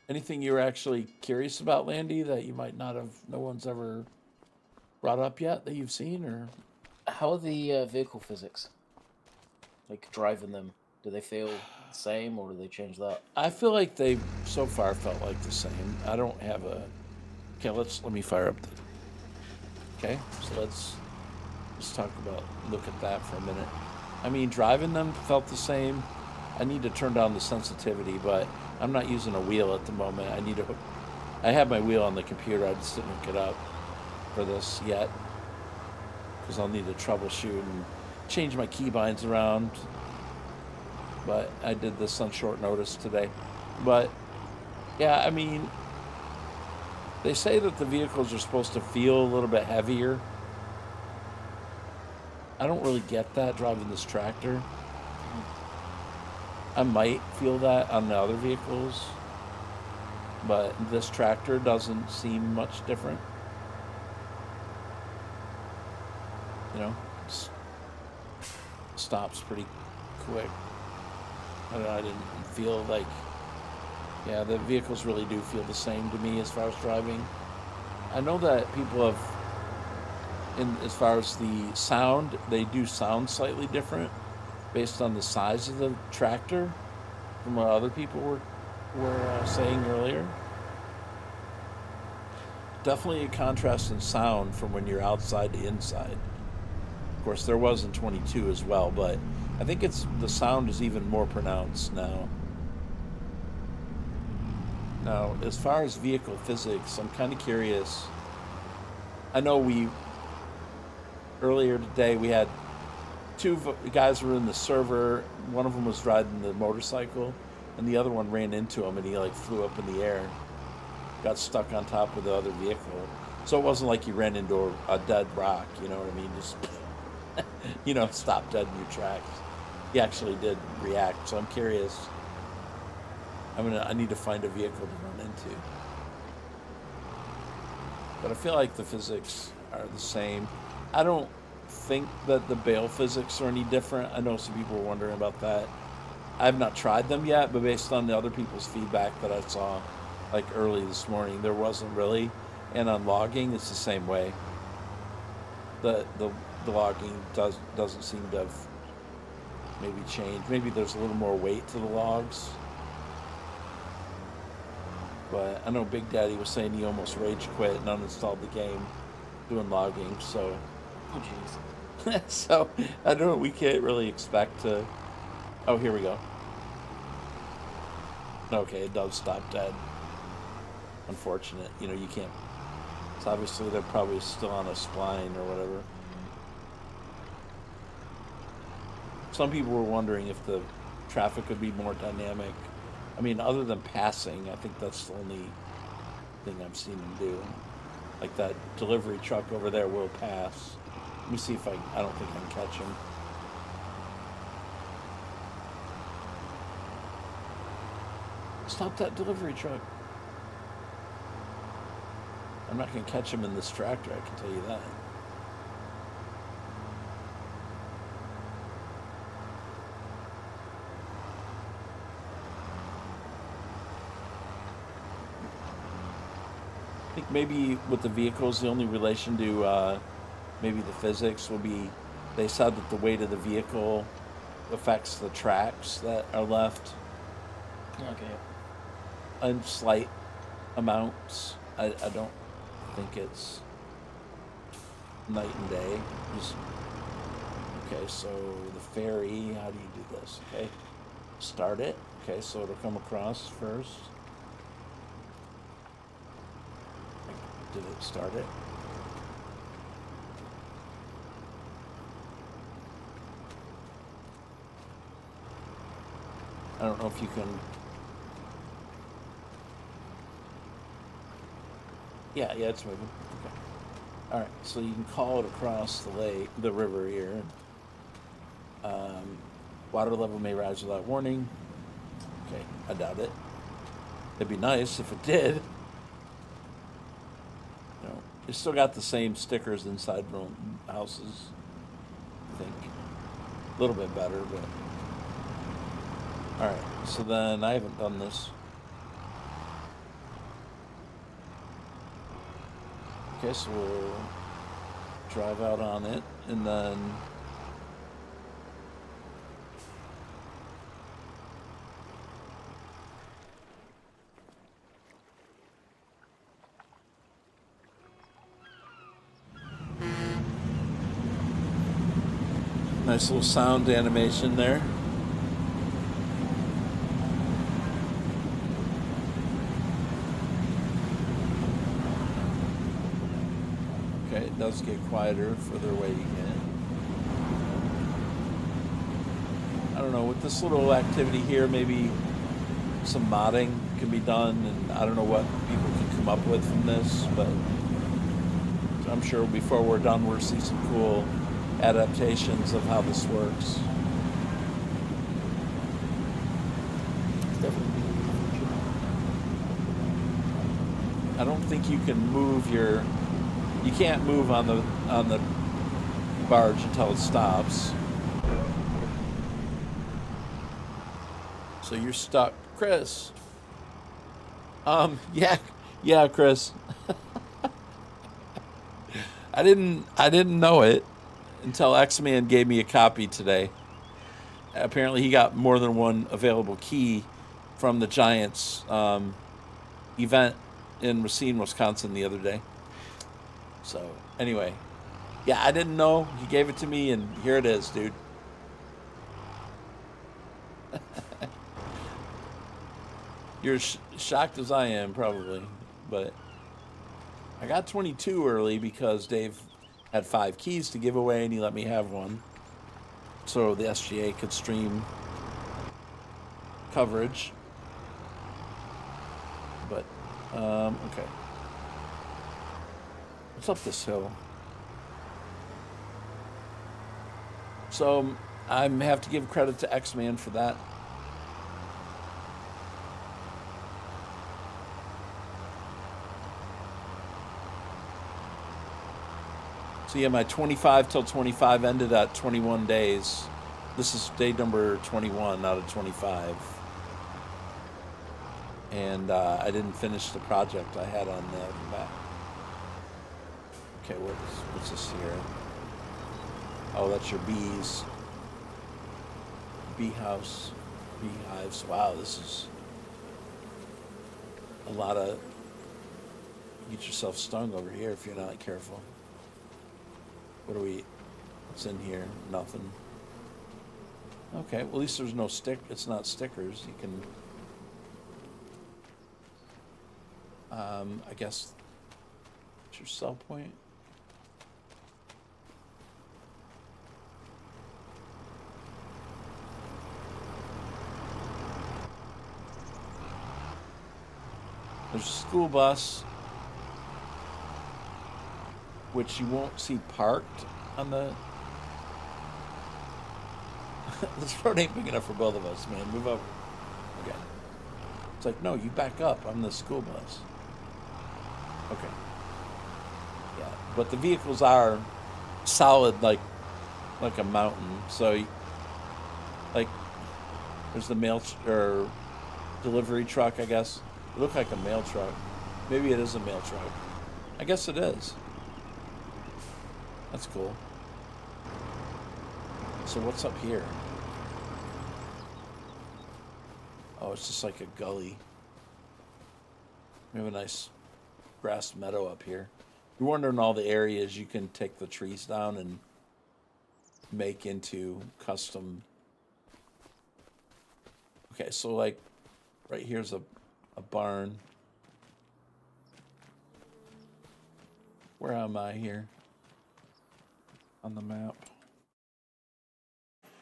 Anything you were actually curious about, Landy, that you might not have, no one's ever brought up yet that you've seen, or? How are the vehicle physics? Like driving them, do they feel the same, or do they change that? I feel like they so far felt like the same. I don't have a. Okay, let me fire up the. Okay, so let's talk about, look at that for a minute. I mean, driving them felt the same. I need to turn down the sensitivity, but I'm not using a wheel at the moment. I have my wheel on the computer. I just didn't hook it up for this yet, because I'll need to troubleshoot and change my keybinds around. But I did this on short notice today. But yeah, I mean, they say that the vehicles are supposed to feel a little bit heavier. I don't really get that driving this tractor. I might feel that on the other vehicles, but this tractor doesn't seem much different. You know, stops pretty quick. I didn't feel like, yeah, the vehicles really do feel the same to me as far as driving. I know that people have, as far as the sound, they do sound slightly different based on the size of the tractor from what other people were saying earlier. Definitely a contrast in sound from when you're outside to inside. Of course, there was in 22 as well, but I think the sound is even more pronounced now. Now, as far as vehicle physics, I'm kind of curious. I know earlier today we had two guys were in the server. One of them was riding the motorcycle, and the other one ran into him, and he like flew up in the air, got stuck on top of the other vehicle. So it wasn't like he ran into a dead rock, you know what I mean? Just, you know, stop dead in your tracks. He actually did react, so I'm curious. I need to find a vehicle to run into. But I feel like the physics are the same. I don't think that the bale physics are any different. I know some people were wondering about that. I have not tried them yet, but based on the other people's feedback that I saw like early this morning, there wasn't really. And on logging, it's the same way. The logging doesn't seem to have maybe changed. Maybe there's a little more weight to the logs. But I know Big Daddy was saying he almost rage quit and uninstalled the game doing logging, so. Oh, jeez. So, I don't know, we can't really expect to. Oh, here we go. Okay, it does stop dead. Unfortunate. You know, you can't. So obviously they're probably still on a spline or whatever. Some people were wondering if the traffic would be more dynamic. I mean, other than passing, I think that's the only thing I've seen them do. Like that delivery truck over there will pass. Let me see if I don't think I can catch him. Stop that delivery truck. I'm not going to catch him in this tractor, I can tell you that. I think maybe with the vehicles, the only relation to maybe the physics will be, they said that the weight of the vehicle affects the tracks that are left. Okay. In slight amounts. I don't think it's night and day. Okay, so the ferry, how do you do this? Okay, start it. Okay, so it'll come across first. Did it start it? I don't know if you can. Yeah, it's moving. Okay. All right, so you can call it across the river here. Water level may rise without warning. Okay, I doubt it. It'd be nice if it did. You know, you still got the same stickers inside houses. I think a little bit better, but all right. So then I haven't done this. Okay, so we'll drive out on it, and then nice little sound animation there. Okay, it does get quieter further away you get. I don't know, with this little activity here, maybe some modding can be done, and I don't know what people can come up with from this, but I'm sure before we're done, we'll see some cool adaptations of how this works. I don't think you can move you can't move on the barge until it stops. So you're stuck, Chris. Yeah, Chris. I didn't know it until X-Man gave me a copy today. Apparently he got more than one available key from the Giants event in Racine, Wisconsin the other day. So anyway, yeah, I didn't know. He gave it to me, and here it is, dude. You're shocked as I am, probably, but I got 22 early because Dave had 5 keys to give away, and he let me have one, so the SGA could stream coverage. But okay, what's up this hill? So I have to give credit to X-Man for that. So yeah, my 25 till 25 ended at 21 days. This is day number 21 out of 25. And I didn't finish the project I had on the map. Okay, what's this here? Oh, that's your bees. Bee house, beehives. Wow, this is a lot of... You get yourself stung over here if you're not careful. What's in here? Nothing. Okay, well, at least there's no it's not stickers. You can, I guess, it's your sell point. There's a school bus, which you won't see parked on the... This road ain't big enough for both of us, man. Move over. Okay. It's like, no, you back up. I'm the school bus. Okay. Yeah, but the vehicles are solid, like a mountain. So, like, there's the mail or delivery truck, I guess. It looked like a mail truck. Maybe it is a mail truck. I guess it is. That's cool. So what's up here? Oh, it's just like a gully. We have a nice grass meadow up here. You're wondering all the areas you can take the trees down and make into custom. Okay, so like right here's a barn. Where am I here on the map?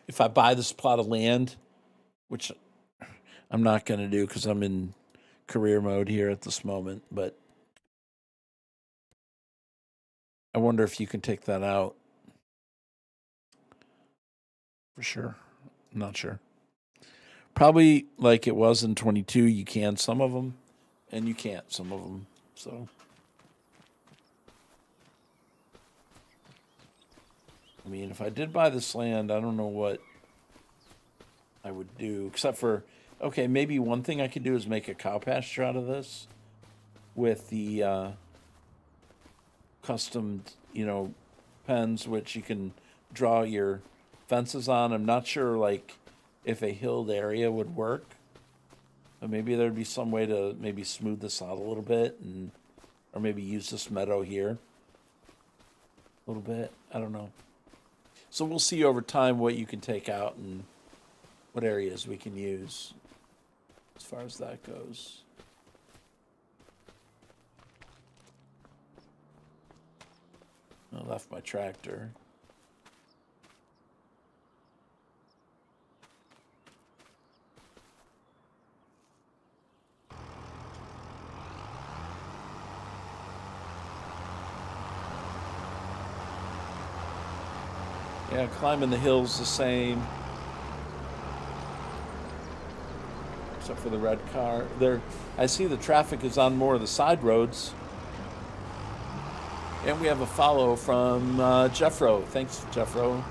If I buy this plot of land, which I'm not going to do because I'm in career mode here at this moment, but I wonder if you can take that out. For sure. I'm not sure. Probably like it was in 22, you can some of them, and you can't some of them. So, I mean, if I did buy this land, I don't know what I would do, except for, okay, maybe one thing I could do is make a cow pasture out of this with the custom, pens, which you can draw your fences on. I'm not sure, like, if a hilled area would work. But maybe there'd be some way to maybe smooth this out a little bit, or maybe use this meadow here a little bit. I don't know. So we'll see over time what you can take out and what areas we can use as far as that goes. I left my tractor. Yeah, climbing the hill's the same. Except for the red car. There, I see the traffic is on more of the side roads. And we have a follow from Jeffro. Thanks, Jeffro,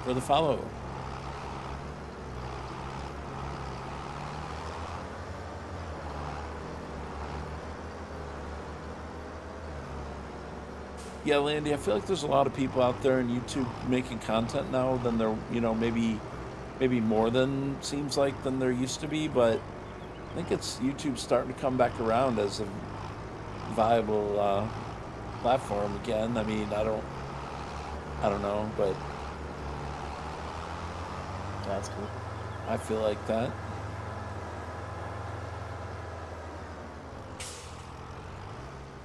for the follow. Yeah, Landy, I feel like there's a lot of people out there on YouTube making content now than there, maybe more than seems like than there used to be, but I think it's YouTube starting to come back around as a viable platform again. I mean, I don't know, but That's cool. I feel like that.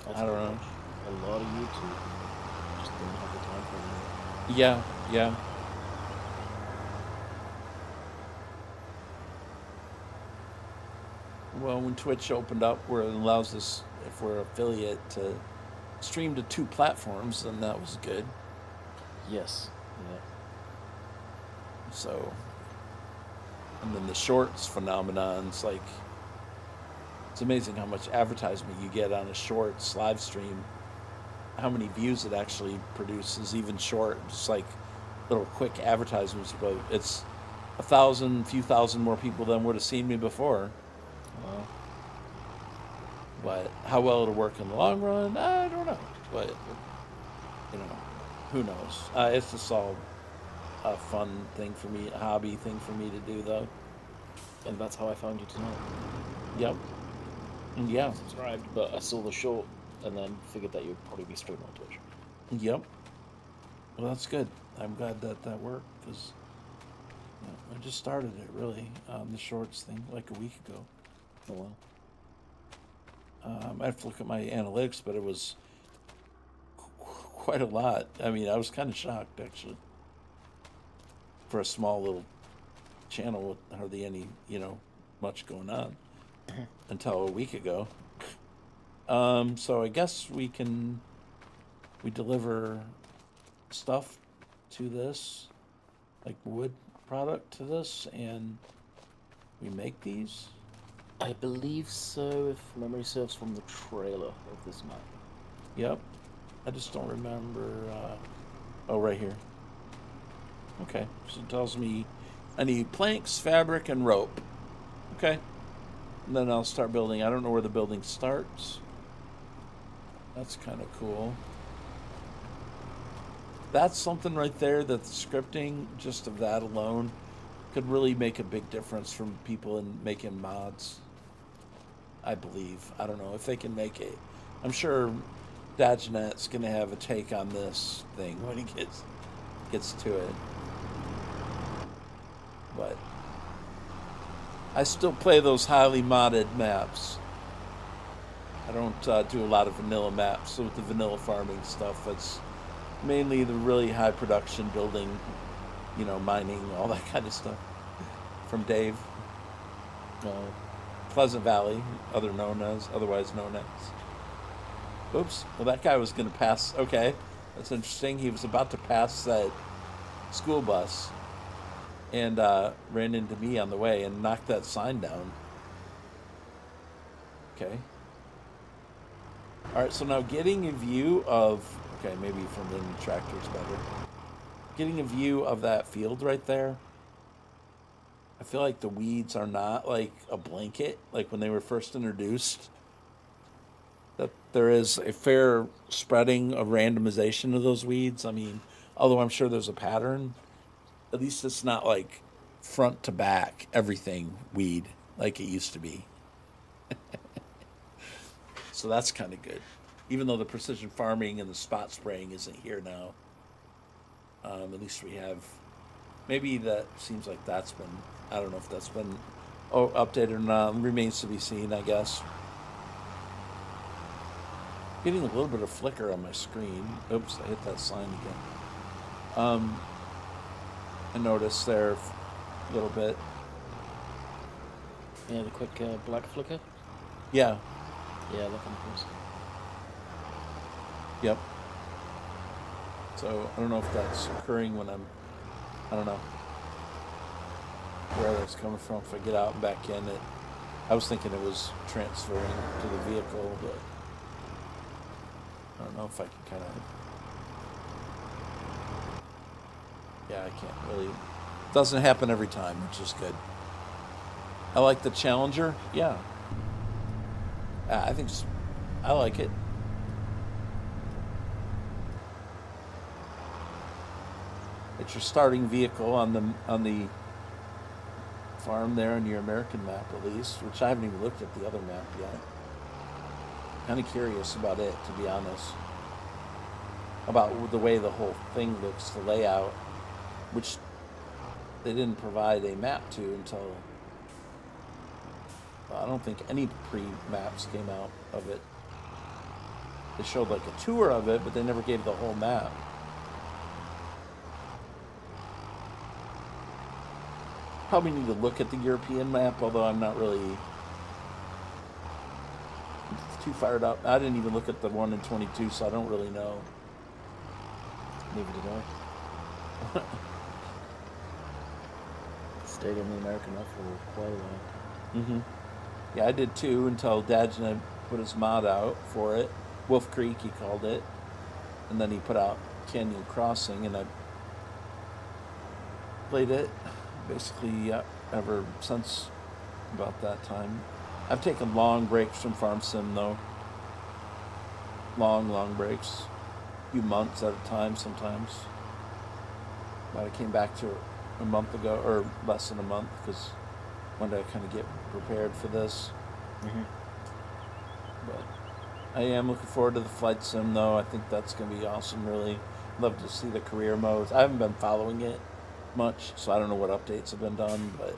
That's I don't cool. know. A lot of YouTube just don't have the time for it. Yeah. Well, when Twitch opened up where it allows us, if we're affiliate, to stream to 2 platforms, then that was good. Yes. Yeah. So, and then the shorts phenomenon, it's like, it's amazing how much advertisement you get on a shorts live stream, how many views it actually produces, even short, just like little quick advertisements, but it's 1,000, few thousand more people than would have seen me before. Wow. But how well it'll work in the long run, I don't know. But, who knows? It's just all a fun thing for me, a hobby thing for me to do, though. And that's how I found you tonight. Yep. Yeah. Subscribed, but I saw the short and then figured that you'd probably be streaming on Twitch. Yep. Well, that's good. I'm glad that worked, because I just started it, really, the shorts thing, like a week ago. Oh, wow. I have to look at my analytics, but it was quite a lot. I mean, I was kind of shocked, actually, for a small little channel with hardly any, much going on until a week ago. So I guess we deliver stuff to this, like wood product to this, and we make these. I believe so, if memory serves, from the trailer of this map. Yep. I just don't remember. Oh, right here. Okay. So it tells me I need planks, fabric, and rope. Okay. And then I'll start building. I don't know where the building starts. That's kind of cool. That's something right there that the scripting, just of that alone, could really make a big difference from people in making mods. I believe. I don't know if they can make it. I'm sure Dagenet's going to have a take on this thing when he gets to it. But I still play those highly modded maps. I don't do a lot of vanilla maps. So with the vanilla farming stuff, it's mainly the really high production building, mining, all that kind of stuff from Dave. No. Pleasant Valley, otherwise known as. Oops. Well, that guy was going to pass. Okay, that's interesting. He was about to pass that school bus and ran into me on the way and knocked that sign down. Okay. All right, so now getting a view of... Okay, maybe from in the tractor is better. Getting a view of that field right there. I feel like the weeds are not like a blanket, like when they were first introduced. That there is a fair spreading of randomization of those weeds. I mean, although I'm sure there's a pattern, at least it's not like front to back, everything weed like it used to be. So that's kind of good. Even though the precision farming and the spot spraying isn't here now, at least we have... Maybe that seems like that's been... I don't know if that's been updated or not. Remains to be seen, I guess. Getting a little bit of flicker on my screen. Oops, I hit that sign again. I noticed there a little bit. Yeah, the quick black flicker. Yeah. Yeah, look on the course. Yep. So I don't know if that's occurring when I don't know where that's coming from. If I get out and back in it, I was thinking it was transferring to the vehicle, but I don't know if I can kind of... Yeah, I can't really... Doesn't happen every time, which is good. I like the Challenger. Yeah. I think I like it. It's your starting vehicle on the farm there on your American map, at least, which I haven't even looked at the other map yet. Kind of curious about it, to be honest. About the way the whole thing looks, the layout, which they didn't provide a map to until... I don't think any pre-maps came out of it. They showed like a tour of it, but they never gave the whole map. Probably need to look at the European map, although I'm not really too fired up. I didn't even look at the one in 22, so I don't really know. Neither did I. Stayed on the American map for quite a while. Mm-hmm. Yeah, I did too, until Dad's and I put his mod out for it. Wolf Creek, he called it. And then he put out Canyon Crossing, and I played it basically ever since about that time. I've taken long breaks from Farm Sim, though. Long breaks. A few months at a time sometimes. But I came back to it a month ago, or less than a month, because wanted to kind of get prepared for this. Mm-hmm. But I am looking forward to the flight sim, though. I think that's going to be awesome, really. Love to see the career modes. I haven't been following it much, so I don't know what updates have been done, but...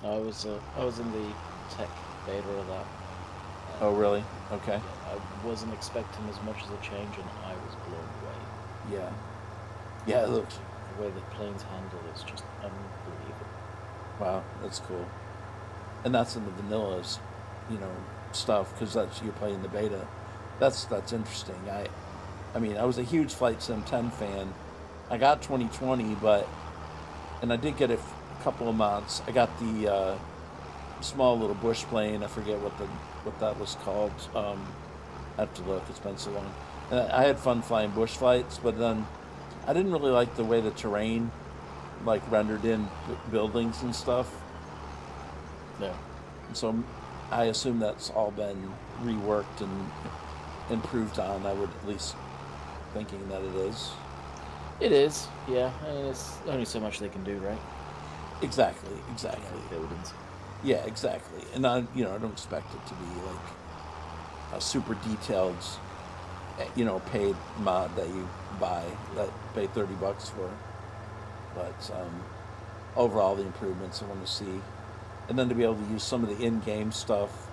I was in the tech beta of that. Oh, really? Okay. I wasn't expecting as much as a change, and I was blown away. Yeah. Yeah, it looks... The way the planes handle is just unbelievable. Wow, that's cool. And that's in the vanillas, stuff, because that's you're playing the beta. That's interesting. I mean, I was a huge Flight Sim 10 fan. I got 2020, and I did get a couple of mods. I got the small little bush plane. I forget what that was called. I have to look. It's been so long. And I had fun flying bush flights, but then I didn't really like the way the terrain, like, rendered in buildings and stuff. Yeah. And so I assume that's all been reworked and improved on. I would at least thinking that it is. It is, yeah. I mean, it's only so much they can do, right? Exactly. Yeah, buildings. Yeah, exactly. And I don't expect it to be like a super detailed, paid mod that you buy, that pay $30 for. But overall, the improvements I want to see, and then to be able to use some of the in-game stuff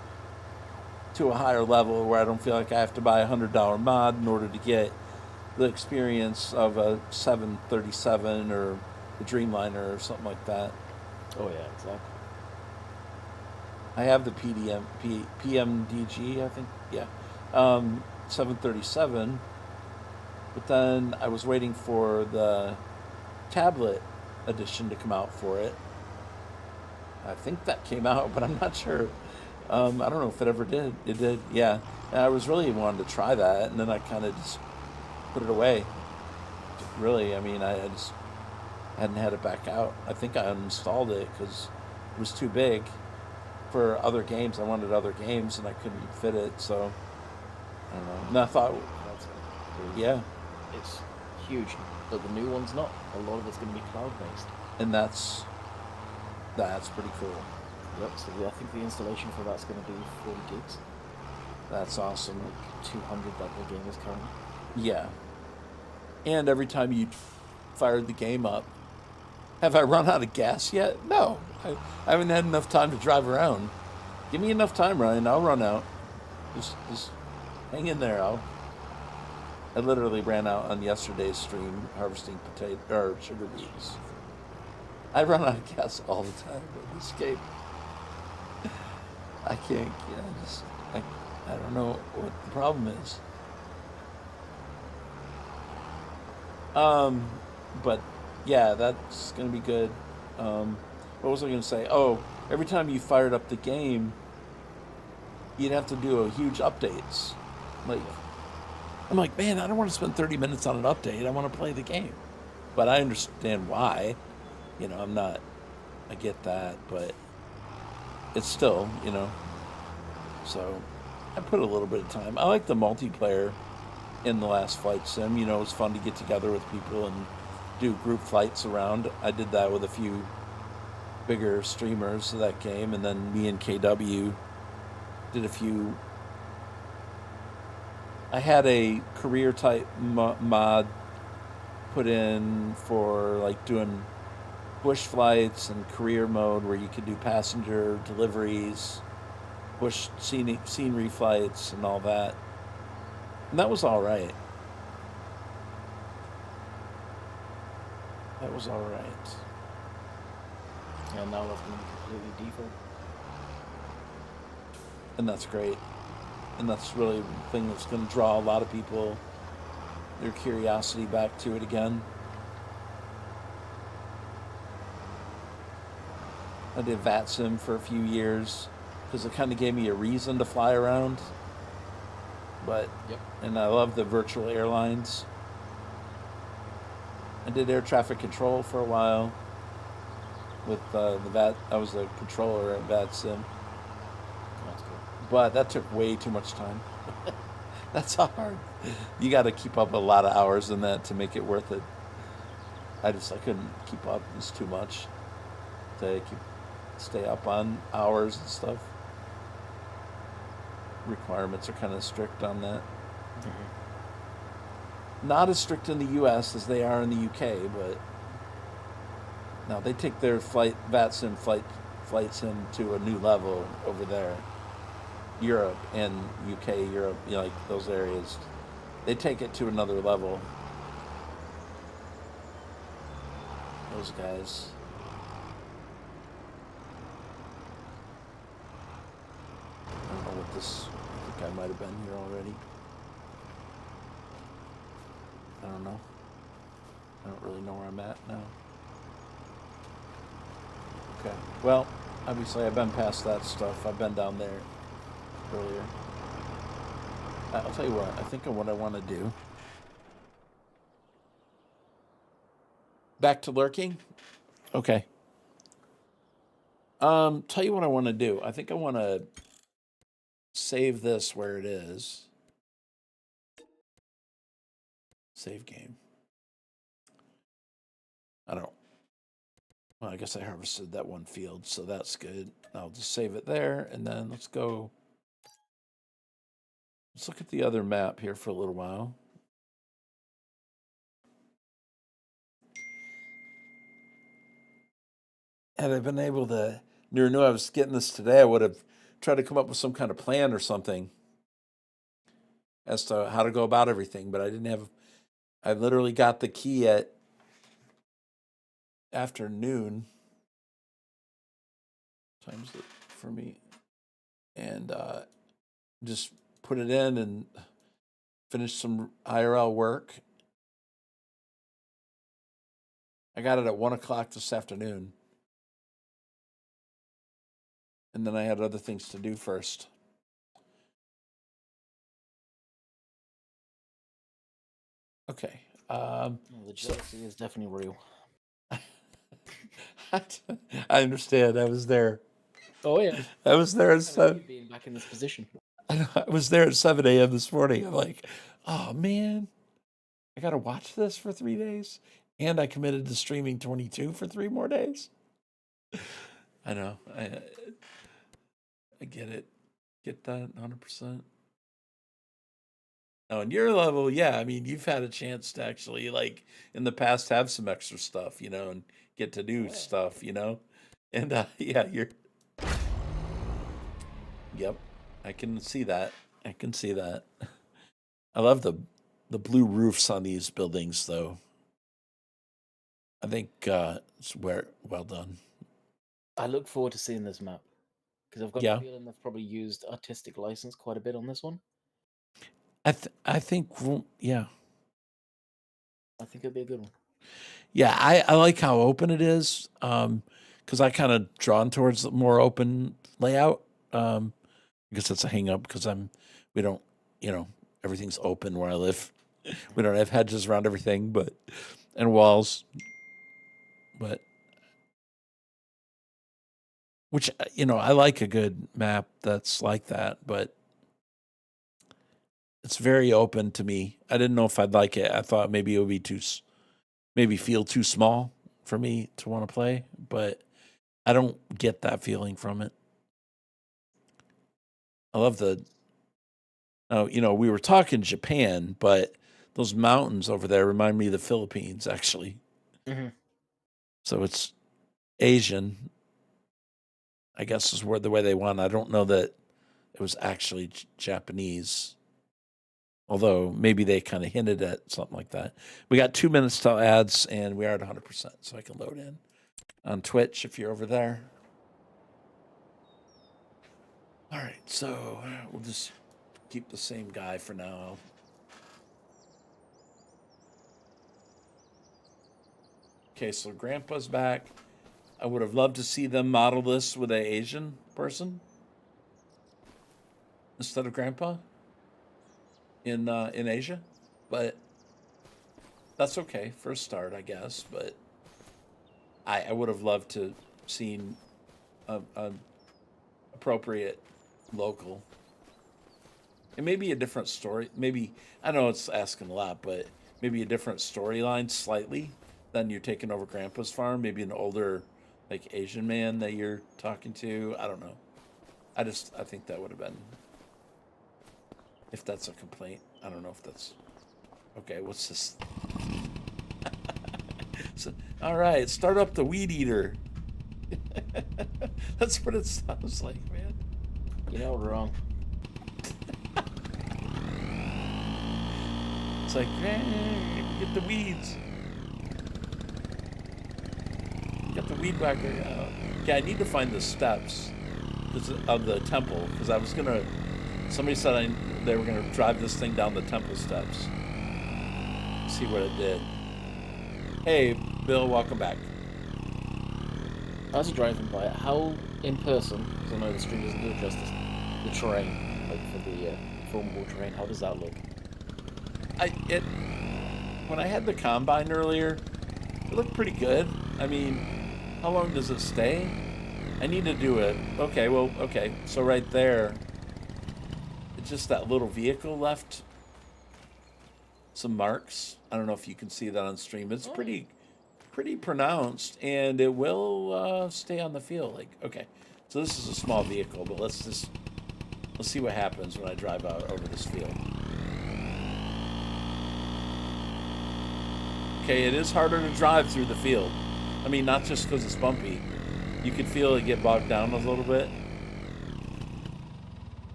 to a higher level, where I don't feel like I have to buy a $100 mod in order to get the experience of a 737 or the Dreamliner or something like that. Oh yeah, exactly. I have the PMDG, I think. Yeah. 737. But then I was waiting for the tablet edition to come out for it. I think that came out, but I'm not sure. I don't know if it ever did. It did, yeah. And I was really wanting to try that, and then I kind of just put it away. Really, I mean, I just hadn't had it back out. I think I uninstalled it because it was too big for other games. I wanted other games, and I couldn't fit it, so I don't know. And I thought, That's yeah, it's huge, but the new one's not. A lot of it's going to be cloud based. and that's pretty cool. Yep. So I think the installation for that's going to be 40 gigs, That's awesome. like 200 like the game is currently. Yeah. And every time you fired the game up, have I run out of gas yet? No. I haven't had enough time to drive around. Give me enough time, Ryan. I'll run out. Just hang in there. I literally ran out on yesterday's stream harvesting potato or sugar beets. I run out of gas all the time in this game. I can't. Yeah, I don't know what the problem is. But yeah, that's gonna be good. What was I gonna say? Oh, every time you fired up the game, you'd have to do a huge updates. Like, I'm like, man, I don't want to spend 30 minutes on an update. I want to play the game. But I understand why. You know, I'm not. I get that, but it's still, you know. So I put a little bit of time. I like the multiplayer in the last flight sim. You know, it's fun to get together with people and do group flights around. I did that with a few bigger streamers of that game, and then me and KW did a few. I had a career type mod put in for like doing bush flights and career mode where you could do passenger deliveries, bush scenery flights, and all that. And that was all right. That was all right. And now that's going to be completely default. And that's great. And that's really the thing that's going to draw a lot of people, their curiosity back to it again. I did VATSIM for a few years because it kind of gave me a reason to fly around. But, Yep. and I love the virtual airlines. I did air traffic control for a while with the VAT. I was a controller at VATSIM. That's cool. But that took way too much time. That's hard. You got to keep up a lot of hours in that to make it worth it. I couldn't keep up. It's too much to stay up on hours and stuff. Requirements are kind of strict on that. Mm-hmm. Not as strict in the U.S. as they are in the UK, but now they take their VATSIM flights into a new level over there. Europe and UK, Europe, you know, like those areas, they take it to another level. Those guys. I don't know what this. I think I might have been here already. I don't know. I don't really know where I'm at now. Okay. Well, obviously I've been past that stuff. I've been down there earlier. I'll tell you what. I think of what I want to do. Back to lurking? Okay. Tell you what I want to do. I think I want to save this where it is. Save game. Well, I guess I harvested that one field, so that's good. I'll just save it there, and then let's go. Let's look at the other map here for a little while. Had I been able to, knew I was getting this today, I would have tried to come up with some kind of plan or something as to how to go about everything, but I didn't have. I literally got the key at afternoon. times it for me, and just put it in and finish some IRL work. I got it at 1 o'clock this afternoon, and then I had other things to do first. Okay. Well, the jealousy is definitely real. I understand. I was there. Oh yeah. I was there at Kind of you being back in this position. I was there at 7 a.m. this morning. I'm like, oh man, I got to watch this for 3 days, and I committed to streaming 22 for 3 more days. I know. I get it. Get that 100%. Oh, and your level, yeah. I mean, you've had a chance to actually, like, in the past, have some extra stuff, you know, and get to do stuff, you know, and yeah, you're. Yep, I can see that. I can see that. I love the blue roofs on these buildings, though. I think it's well done. I look forward to seeing this map because I've got a feeling they've probably used artistic license quite a bit on this one. I think yeah. I think it'll be a good one. Yeah, I like how open it is, because I kind of drawn towards the more open layout. I guess that's a hang up because we don't, everything's open where I live. We don't have hedges around everything, and walls, but which, I like a good map that's like that, but it's very open to me. I didn't know if I'd like it. I thought maybe it would be maybe feel too small for me to want to play, but I don't get that feeling from it. I love we were talking Japan, but those mountains over there remind me of the Philippines, actually. Mm-hmm. So it's Asian, I guess, is the way they want. I don't know that it was actually Japanese, although maybe they kind of hinted at something like that. We got 2 minutes till ads, and we are at 100%, so I can load in on Twitch if you're over there. All right, so we'll just keep the same guy for now. Okay, so Grandpa's back. I would have loved to see them model this with an Asian person instead of Grandpa in Asia, but that's okay for a start, I guess. But I would have loved to seen a appropriate local. And maybe a different story. Maybe, I know it's asking a lot, but maybe a different storyline slightly than you're taking over Grandpa's farm. Maybe an older, like, Asian man that you're talking to. I don't know. I think that would have been, if that's a complaint. I don't know if that's, okay, what's this? So, all right, start up the weed eater. That's what it sounds like, man. You know, wrong. It's like, hey, get the weeds. Get the weed whacker. Okay, I need to find the steps of the temple, because I was gonna. Somebody said they were gonna drive this thing down the temple steps. See what it did. Hey, Bill, welcome back. As you're driving by it, how in person? Because I know the stream doesn't do it justice. The terrain, like for the formable terrain, how does that look? When I had the combine earlier, it looked pretty good. I mean, how long does it stay? I need to do it. Okay. So right there, it's just that little vehicle left. Some marks. I don't know if you can see that on stream. It's pretty pronounced, and it will stay on the field. Like, okay, so this is a small vehicle, but let's see what happens when I drive out over this field. Okay, it is harder to drive through the field. I mean, not just because it's bumpy. You can feel it get bogged down a little bit.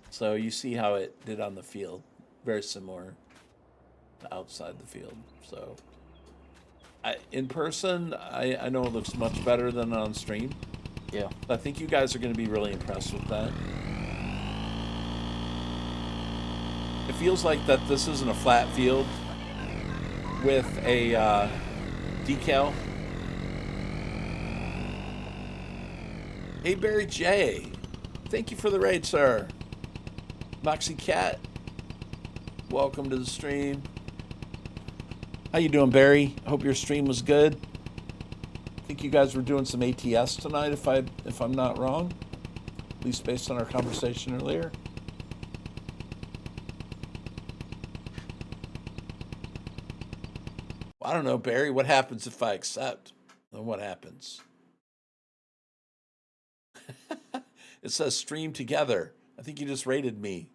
So you see how it did on the field. Very similar to outside the field. So in person, I know it looks much better than on stream. Yeah. I think you guys are going to be really impressed with that. It feels like that this isn't a flat field with a decal. Hey, Barry J. Thank you for the raid, sir. Moxie Cat, welcome to the stream. How you doing, Barry? I hope your stream was good. I think you guys were doing some ATS tonight, if I'm not wrong, at least based on our conversation earlier. Well, I don't know, Barry. What happens if I accept? Then what happens? It says stream together. I think you just rated me,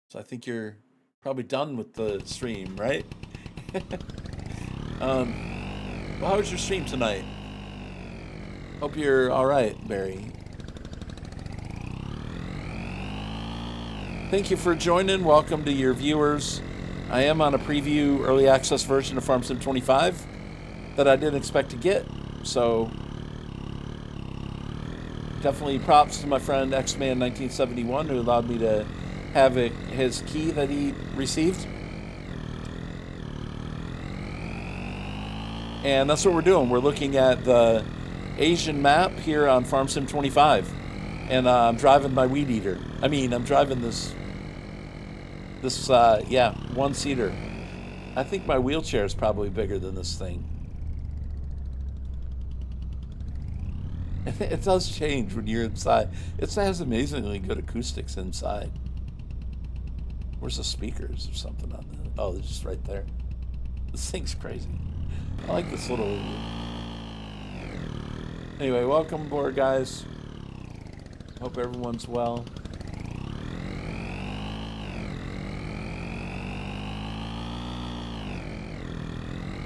so I think you're probably done with the stream, right? Well, how was your stream tonight? Hope you're all right, Barry. Thank you for joining. Welcome to your viewers. I am on a preview early access version of Farm Sim 25 that I didn't expect to get, so definitely props to my friend X-Man 1971 who allowed me to have his key that he received. And that's what we're doing. We're looking at the Asian map here on Farm Sim 25. And I'm driving my weed eater. I mean, I'm driving this one-seater. I think my wheelchair is probably bigger than this thing. It does change when you're inside. It has amazingly good acoustics inside. Where's the speakers or something on that? Oh, they're just right there. This thing's crazy. I like this little... Anyway, welcome aboard, guys. Hope everyone's well.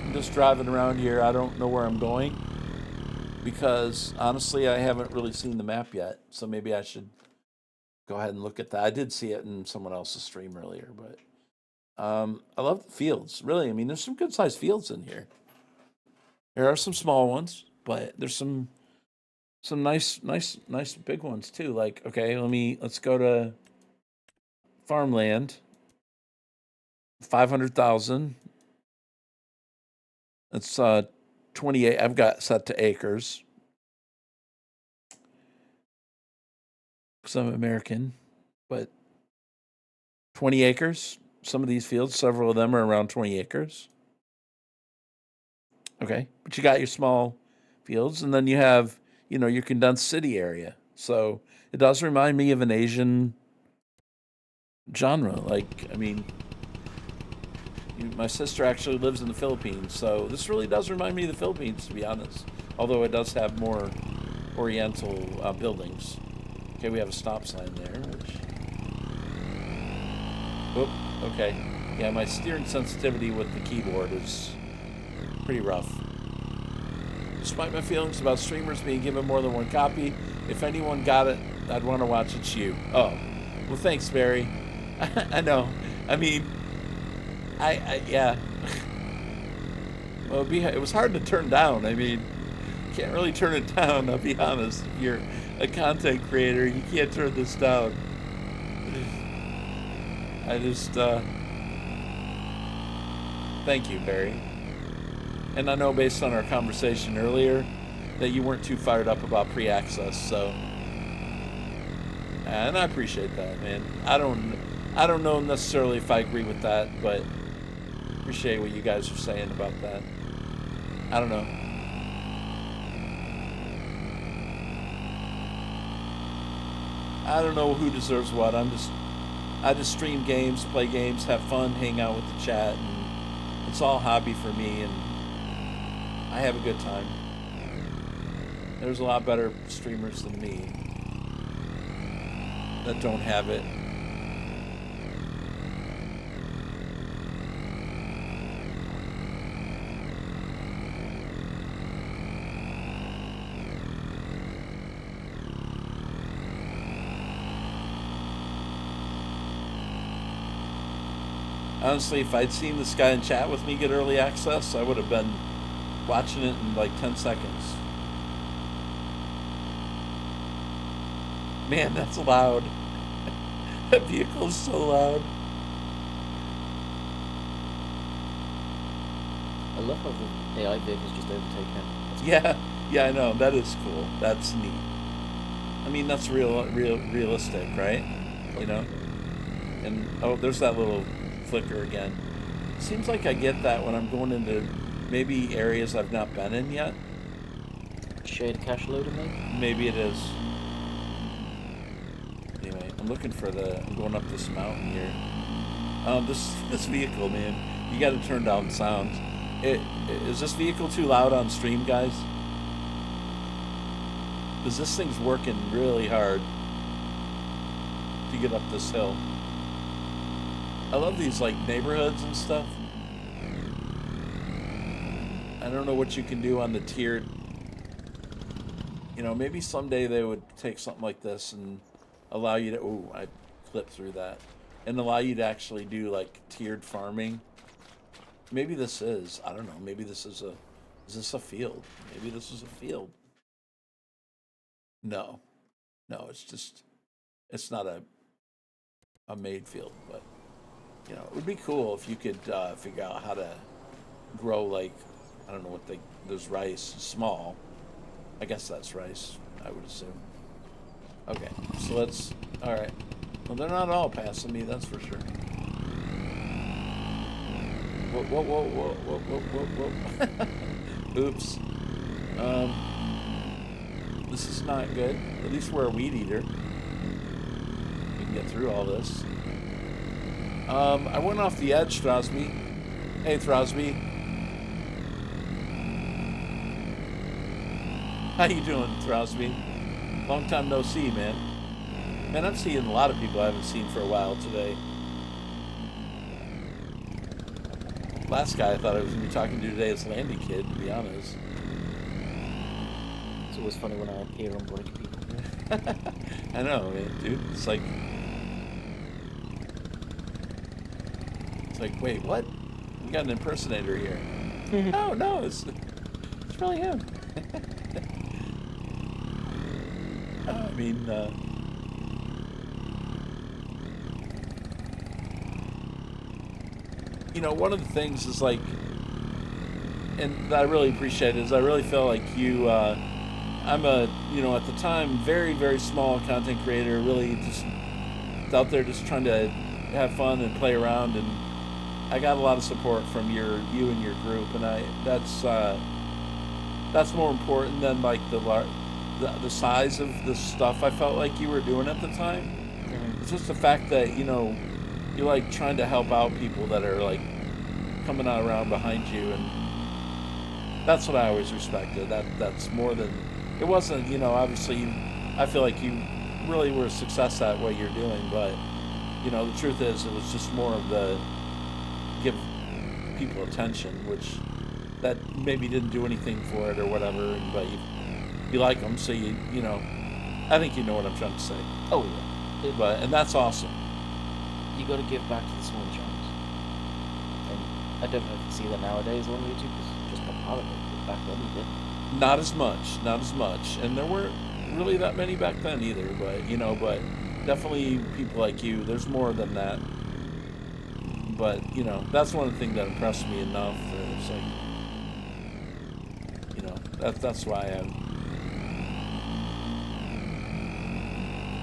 I'm just driving around here. I don't know where I'm going because, honestly, I haven't really seen the map yet. So maybe I should go ahead and look at that. I did see it in someone else's stream earlier, but I love the fields. Really, I mean, there's some good-sized fields in here. There are some small ones, but there's some nice big ones too. Like, okay, let's go to farmland. 500,000. It's 28. I've got set to acres because I'm American, but 20 acres. Some of these fields, several of them are around 20 acres. Okay, but you got your small fields, and then you have, your condensed city area. So it does remind me of an Asian genre. Like, I mean, my sister actually lives in the Philippines, so this really does remind me of the Philippines, to be honest. Although it does have more oriental buildings. Okay, we have a stop sign there, which... Oop, okay. Yeah, my steering sensitivity with the keyboard is pretty rough. Despite my feelings about streamers being given more than one copy, if anyone got it, I'd want to watch It's You. Oh, well, thanks, Barry. I know. I mean, yeah. Well, it was hard to turn down. I mean, you can't really turn it down, I'll be honest. If you're a content creator, you can't turn this down. I just, thank you, Barry. And I know based on our conversation earlier that you weren't too fired up about pre-access, so... And I appreciate that, man. I don't know necessarily if I agree with that, but appreciate what you guys are saying about that. I don't know. I don't know who deserves what. I just stream games, play games, have fun, hang out with the chat, and it's all hobby for me, and I have a good time. There's a lot better streamers than me that don't have it. Honestly, if I'd seen this guy in chat with me get early access, I would have been watching it in like 10 seconds. Man, that's loud. That vehicle is so loud. I love how the AI vehicle's just overtaken him. That's cool. Yeah, I know. That is cool. That's neat. I mean, that's realistic, right? You know? And, oh, there's that little flicker again. Seems like I get that when I'm going into maybe areas I've not been in yet. Shared cache loader, maybe? Maybe it is. Anyway, I'm looking for I'm going up this mountain here. This vehicle, man, you got to turn down sound. Is this vehicle too loud on stream, guys? Because this thing's working really hard to get up this hill. I love these like neighborhoods and stuff. I don't know what you can do on the tiered. You know, maybe someday they would take something like this and allow you to. Oh, I clipped through that, and allow you to actually do like tiered farming. Maybe this is. I don't know. Maybe this is a. Is this a field? Maybe this is a field. No, it's just. It's not a made field, but you know, it would be cool if you could figure out how to grow like I don't know what there's rice small. I guess that's rice. I would assume. Okay, so let's. All right. Well, they're not all passing me. That's for sure. Whoa. Oops. This is not good. At least we're a weed eater. We can get through all this. I went off the edge, Throsby. Hey, Throsby. How you doing, Throsby? Long time no see, man. Man, I'm seeing a lot of people I haven't seen for a while today. Last guy I thought I was going to be talking to today is Landy Kid, to be honest. It's always funny when I appear on break people. I know, man, dude. It's like, wait, what? We got an impersonator here. No, it's really him. I mean, you know, one of the things is like, and that I really appreciate is I really feel like you, I'm a, you know, at the time, very, very small content creator, really just out there just trying to have fun and play around, and I got a lot of support from you and your group, and that's more important than like the size of the stuff I felt like you were doing at the time. Mm-hmm. It's just the fact that, you know, you're like trying to help out people that are like coming out around behind you, and that's what I always respected. That's more than it wasn't, you know, obviously I feel like you really were a success at what you're doing, but you know, the truth is it was just more of the give people attention, which that maybe didn't do anything for it or whatever, but you like them, so you know, I think you know what I'm trying to say. Oh yeah. And that's awesome. You got to give back to the small channels. And I don't know if you see that nowadays on YouTube, because it's just not part of it. But back then you did. Not as much, and there weren't really that many back then either. But you know, but definitely people like you. There's more than that. But you know, that's one of the things that impressed me enough. That it's like, you know, that's why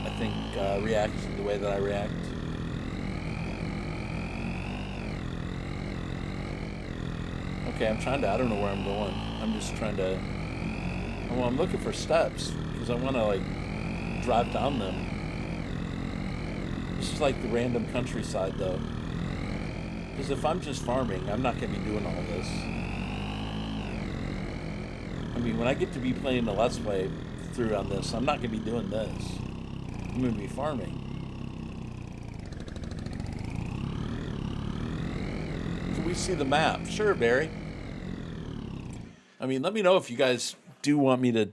I think react the way that I react. Okay, I don't know where I'm going. I'm just trying to, well, I'm looking for steps, because I want to, like, drive down them. This is like the random countryside, though. Because if I'm just farming, I'm not going to be doing all this. I mean, when I get to be playing the Let's Play through on this, I'm not going to be doing this. I'm going to be farming. Can we see the map? Sure, Barry. I mean, let me know if you guys do want me to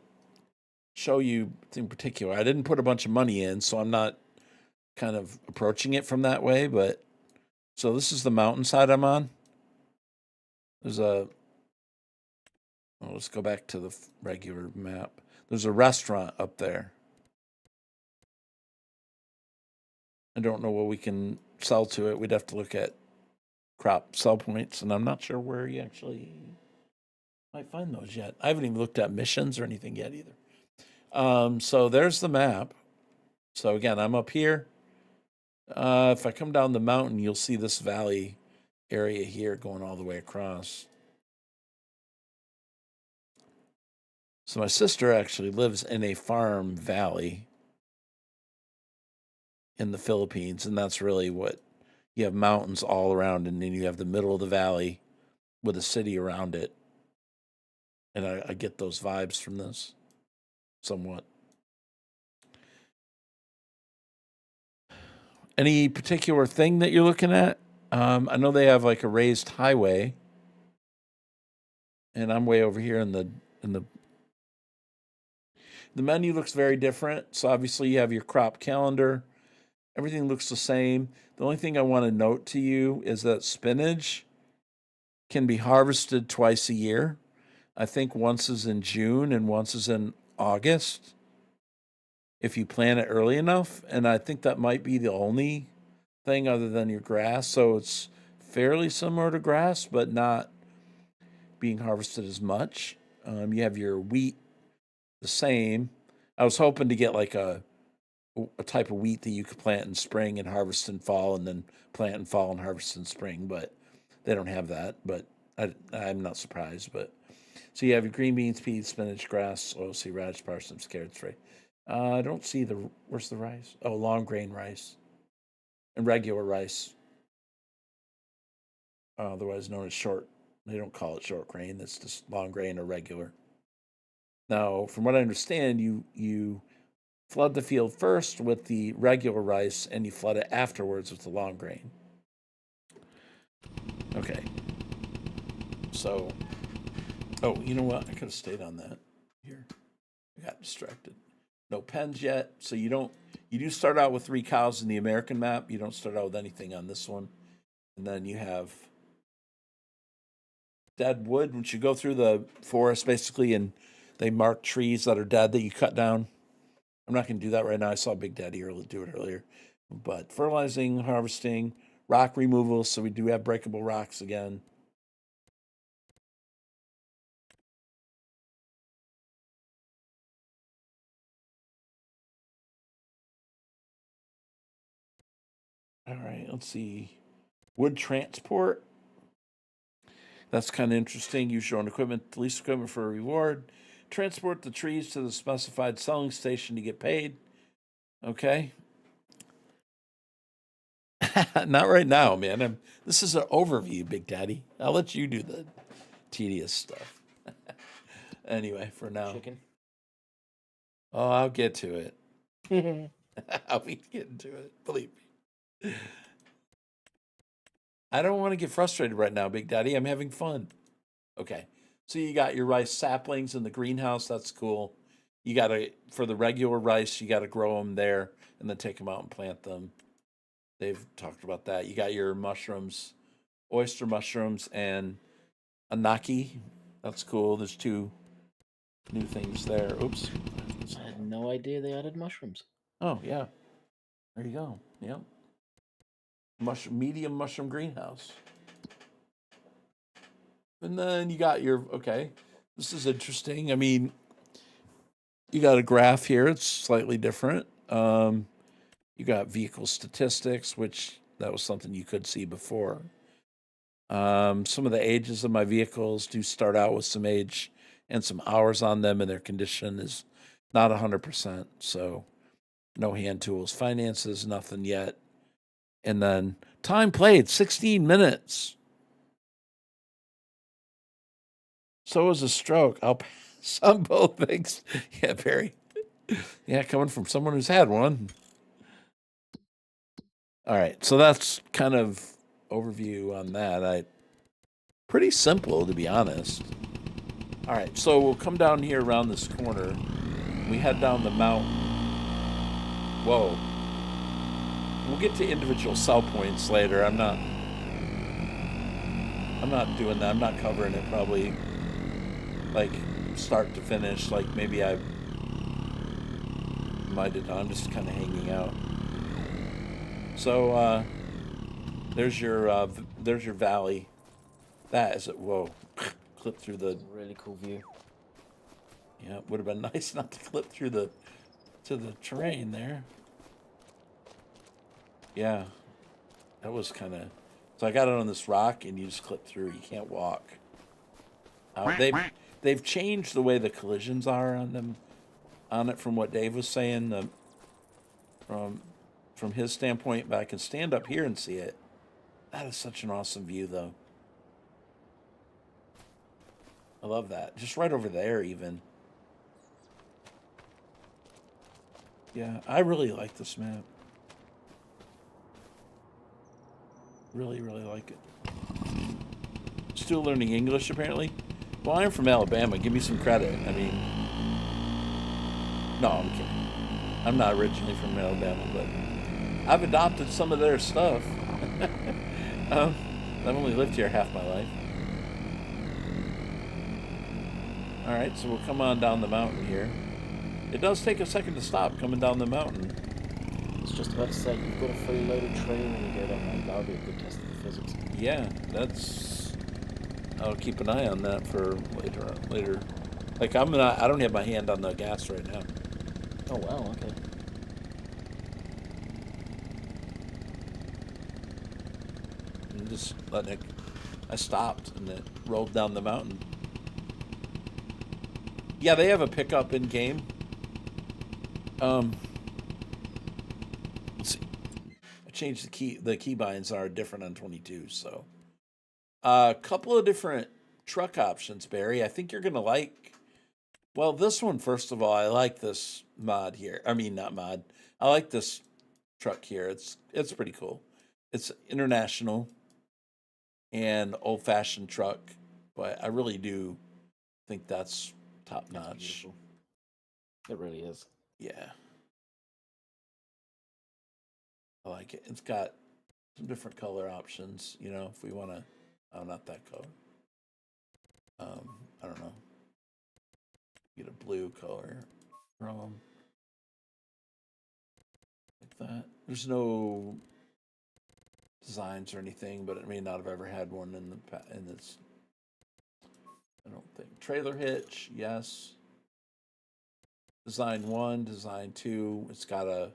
show you in particular. I didn't put a bunch of money in, so I'm not kind of approaching it from that way, but so this is the mountainside I'm on. There's let's go back to the regular map. There's a restaurant up there. I don't know what we can sell to it. We'd have to look at crop sell points, and I'm not sure where you actually might find those yet. I haven't even looked at missions or anything yet either. So there's the map. So again, I'm up here. If I come down the mountain, you'll see this valley area here going all the way across. So my sister actually lives in a farm valley in the Philippines, and that's really what you have, mountains all around, and then you have the middle of the valley with a city around it. And I get those vibes from this somewhat. Any particular thing that you're looking at? I know they have like a raised highway, and I'm way over here in the menu looks very different. So obviously you have your crop calendar. Everything looks the same. The only thing I want to note to you is that spinach can be harvested twice a year. I think once is in June and once is in August, if you plant it early enough. And I think that might be the only thing other than your grass. So it's fairly similar to grass, but not being harvested as much. You have your wheat the same. I was hoping to get like a type of wheat that you could plant in spring and harvest in fall, and then plant in fall and harvest in spring, but they don't have that. But I'm not surprised. But so you have your green beans, peas, spinach, grass, oilseed, radish, parsnips, carrots, right? I don't see where's the rice? Oh, long grain rice and regular rice, otherwise known as short. They don't call it short grain. It's just long grain or regular. Now, from what I understand, you flood the field first with the regular rice, and you flood it afterwards with the long grain. Okay. So, oh, you know what? I could have stayed on that here. I got distracted. No pens yet. So you do start out with 3 cows in the American map. You don't start out with anything on this one. And then you have dead wood. Once you go through the forest, basically, and they mark trees that are dead that you cut down. I'm not going to do that right now. I saw Big Daddy do it earlier. But fertilizing, harvesting, rock removal. So we do have breakable rocks again. All right, let's see. Wood transport. That's kind of interesting. Use your own equipment, lease equipment for a reward. Transport the trees to the specified selling station to get paid. Okay. Not right now, man. This is an overview, Big Daddy. I'll let you do the tedious stuff. Anyway, for now. Chicken. Oh, I'll get to it. I'll be getting to it. Believe me. I don't want to get frustrated right now, Big Daddy. I'm having fun. Okay. So you got your rice saplings in the greenhouse. That's cool. You got to, for the regular rice, you got to grow them there and then take them out and plant them. They've talked about that. You got your mushrooms, oyster mushrooms, and anaki. That's cool. There's 2 new things there. Oops. I had no idea they added mushrooms. Oh, yeah. There you go. Yep. Medium mushroom greenhouse. And then you got your, okay, this is interesting. I mean, you got a graph here. It's slightly different. You got vehicle statistics, which that was something you could see before. Some of the ages of my vehicles do start out with some age and some hours on them, and their condition is not 100%. So no hand tools, finances, nothing yet. And then time played, 16 minutes. So was a stroke. I'll pass on both things. Yeah, Barry. Yeah, coming from someone who's had one. All right, so that's kind of overview on that. Pretty simple, to be honest. All right, so we'll come down here around this corner. We head down the mountain. Whoa. We'll get to individual sell points later. I'm not doing that. I'm not covering it probably like start to finish. Like maybe I might have done. I'm just kind of hanging out. So there's your valley. That is it. Whoa, clip through the. Really cool view. Yeah, it would have been nice not to clip through the terrain there. Yeah, that was kind of. So I got it on this rock, and you just clip through. You can't walk. They've changed the way the collisions are on it from what Dave was saying. From his standpoint, but I can stand up here and see it. That is such an awesome view, though. I love that. Just right over there, even. Yeah, I really like this map. Really, really like it. Still learning English, apparently. Well, I'm from Alabama. Give me some credit. I mean, no, I'm kidding. I'm not originally from Alabama, but I've adopted some of their stuff. I've only lived here half my life. All right, so we'll come on down the mountain here. It does take a second to stop coming down the mountain. I was just about to say, you've got a fully loaded trailer when you go down there. That'll be a good test of the physics. Yeah, that's. I'll keep an eye on that for later. Like I don't have my hand on the gas right now. Oh wow, okay. I'm just letting it. I stopped and it rolled down the mountain. Yeah, they have a pickup in game. Let's see. I changed the key. The keybinds are different on 22, so a couple of different truck options, Barry. I think you're gonna like. Well, this one first of all, I like this mod here. I mean, not mod. I like this truck here. It's pretty cool. It's international and old-fashioned truck, but I really do think that's top notch. It really is. Yeah. I like it. It's got some different color options, you know, if we want to. Oh, not that color. I don't know. Get a blue color. Like that. There's no designs or anything, but it may not have ever had one in this. I don't think. Trailer hitch, yes. Design 1, design 2. It's got a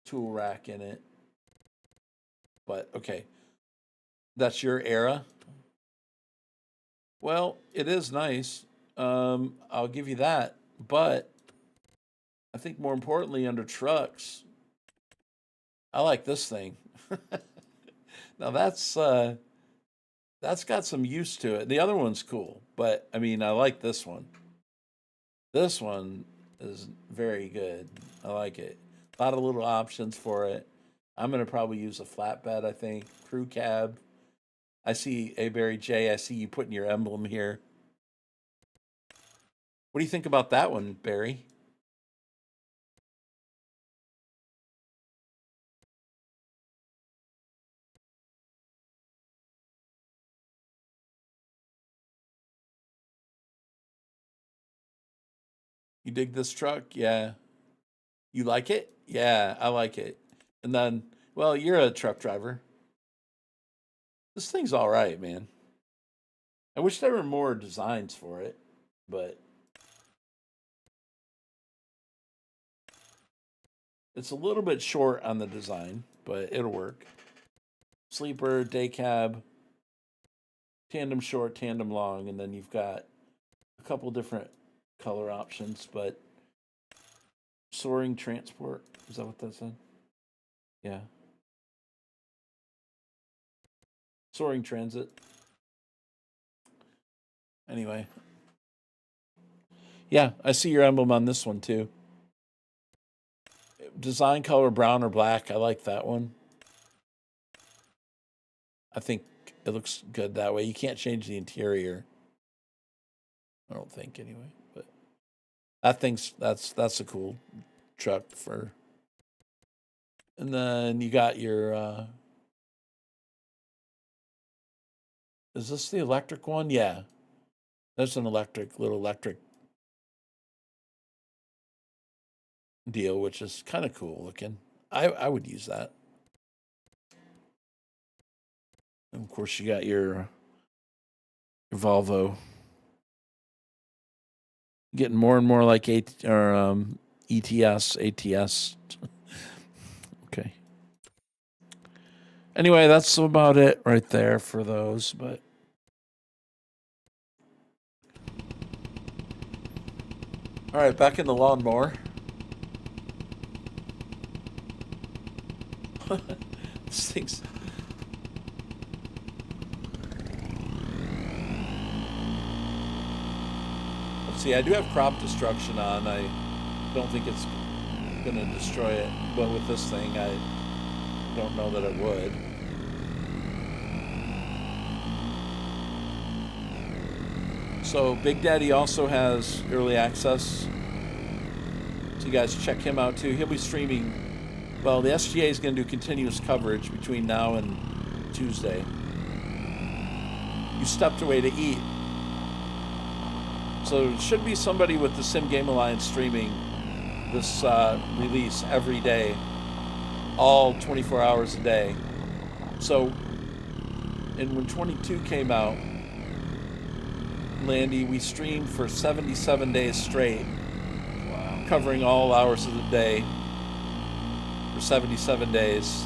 tool rack in it. But okay, that's your era. Well, it is nice. I'll give you that. But I think more importantly, under trucks, I like this thing. Now that's got some use to it. The other one's cool, but I mean, I like this one. This one is very good. I like it. A lot of little options for it. I'm gonna probably use a flatbed. I think crew cab. I see Barry J. I see you putting your emblem here. What do you think about that one, Barry? You dig this truck? Yeah. You like it? Yeah, I like it. And then, well, you're a truck driver. This thing's all right, man. I wish there were more designs for it, but it's a little bit short on the design, but it'll work. Sleeper, day cab, tandem short, tandem long, and then you've got a couple different color options, but soaring transport, is that what that said? Yeah. Soaring transit. Anyway. Yeah, I see your emblem on this one too. Design color brown or black. I like that one. I think it looks good that way. You can't change the interior. I don't think anyway, but that's a cool truck for. And then you got your is this the electric one? Yeah. That's an little electric deal, which is kind of cool looking. I would use that. of course, you got your Volvo. Getting more and more like ETS, ATS. Okay. Anyway, that's about it right there for those. But all right, back in the lawnmower. This thing's. Let's see, I do have crop destruction on. I don't think it's going to destroy it, but with this thing, I don't know that it would. So Big Daddy also has early access, so you guys check him out too. He'll be streaming. Well, the SGA is going to do continuous coverage between now and Tuesday. You stepped away to eat. So it should be somebody with the Sim Game Alliance streaming this release every day, all 24 hours a day. So, and when 22 came out, Landy, we streamed for 77 days straight, covering all hours of the day for 77 days,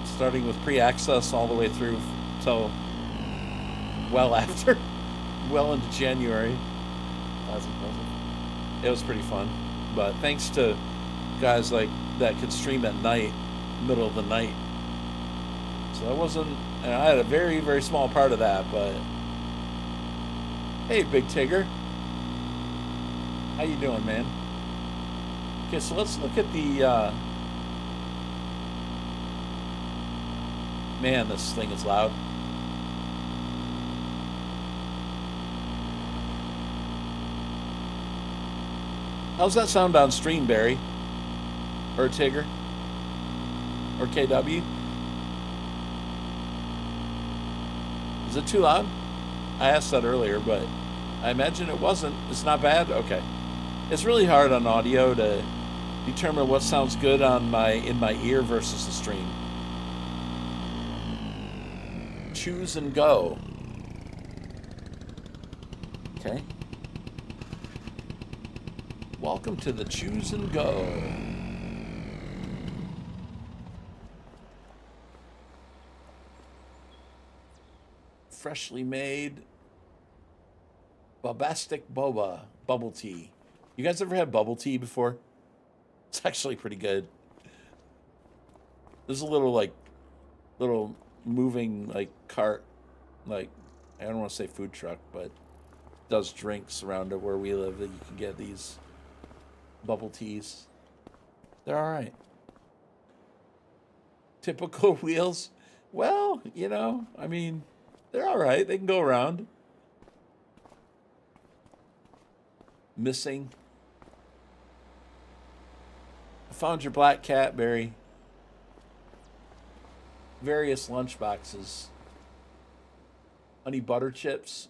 starting with pre-access all the way through till well after, well into January. That's impressive. It was pretty fun, but thanks to guys like that could stream at night, middle of the night. So that wasn't. I had a very, very small part of that, but hey, Big Tigger, how you doing, man? Okay, so let's look at the. Man, this thing is loud. How's that sound on stream, Barry? Or Tigger? Or KW? Is it too loud? I asked that earlier, but I imagine it wasn't. It's not bad? Okay. It's really hard on audio to determine what sounds good on in my ear versus the stream. Choose and go. Okay. Welcome to the Choose and Go. Freshly made Bobastic Boba bubble tea. You guys ever had bubble tea before? It's actually pretty good. There's a little moving like cart, like I don't want to say food truck, but does drinks around it where we live that you can get these bubble teas. They're all right. Typical wheels. Well, I mean, they're all right. They can go around. Missing. I found your black cat, Barry. Various lunch boxes. Honey butter chips.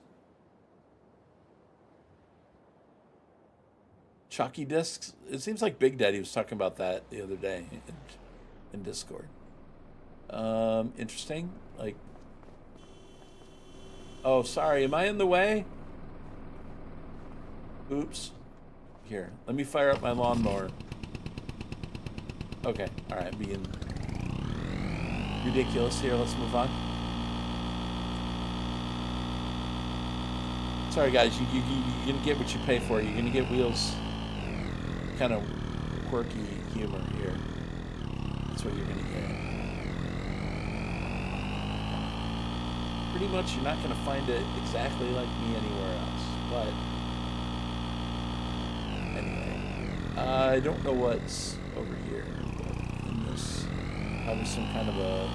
Chalky discs. It seems like Big Daddy was talking about that the other day in Discord. Interesting. Like, oh, sorry. Am I in the way? Oops. Here, let me fire up my lawnmower. Okay. All right. Being ridiculous here. Let's move on. Sorry, guys. You're gonna get what you pay for. You're gonna get Wheels. Kind of quirky humor here. That's what you're gonna get. Pretty much, you're not gonna find it exactly like me anywhere else. But anyway, I don't know what's over here. But in this, probably some kind of a.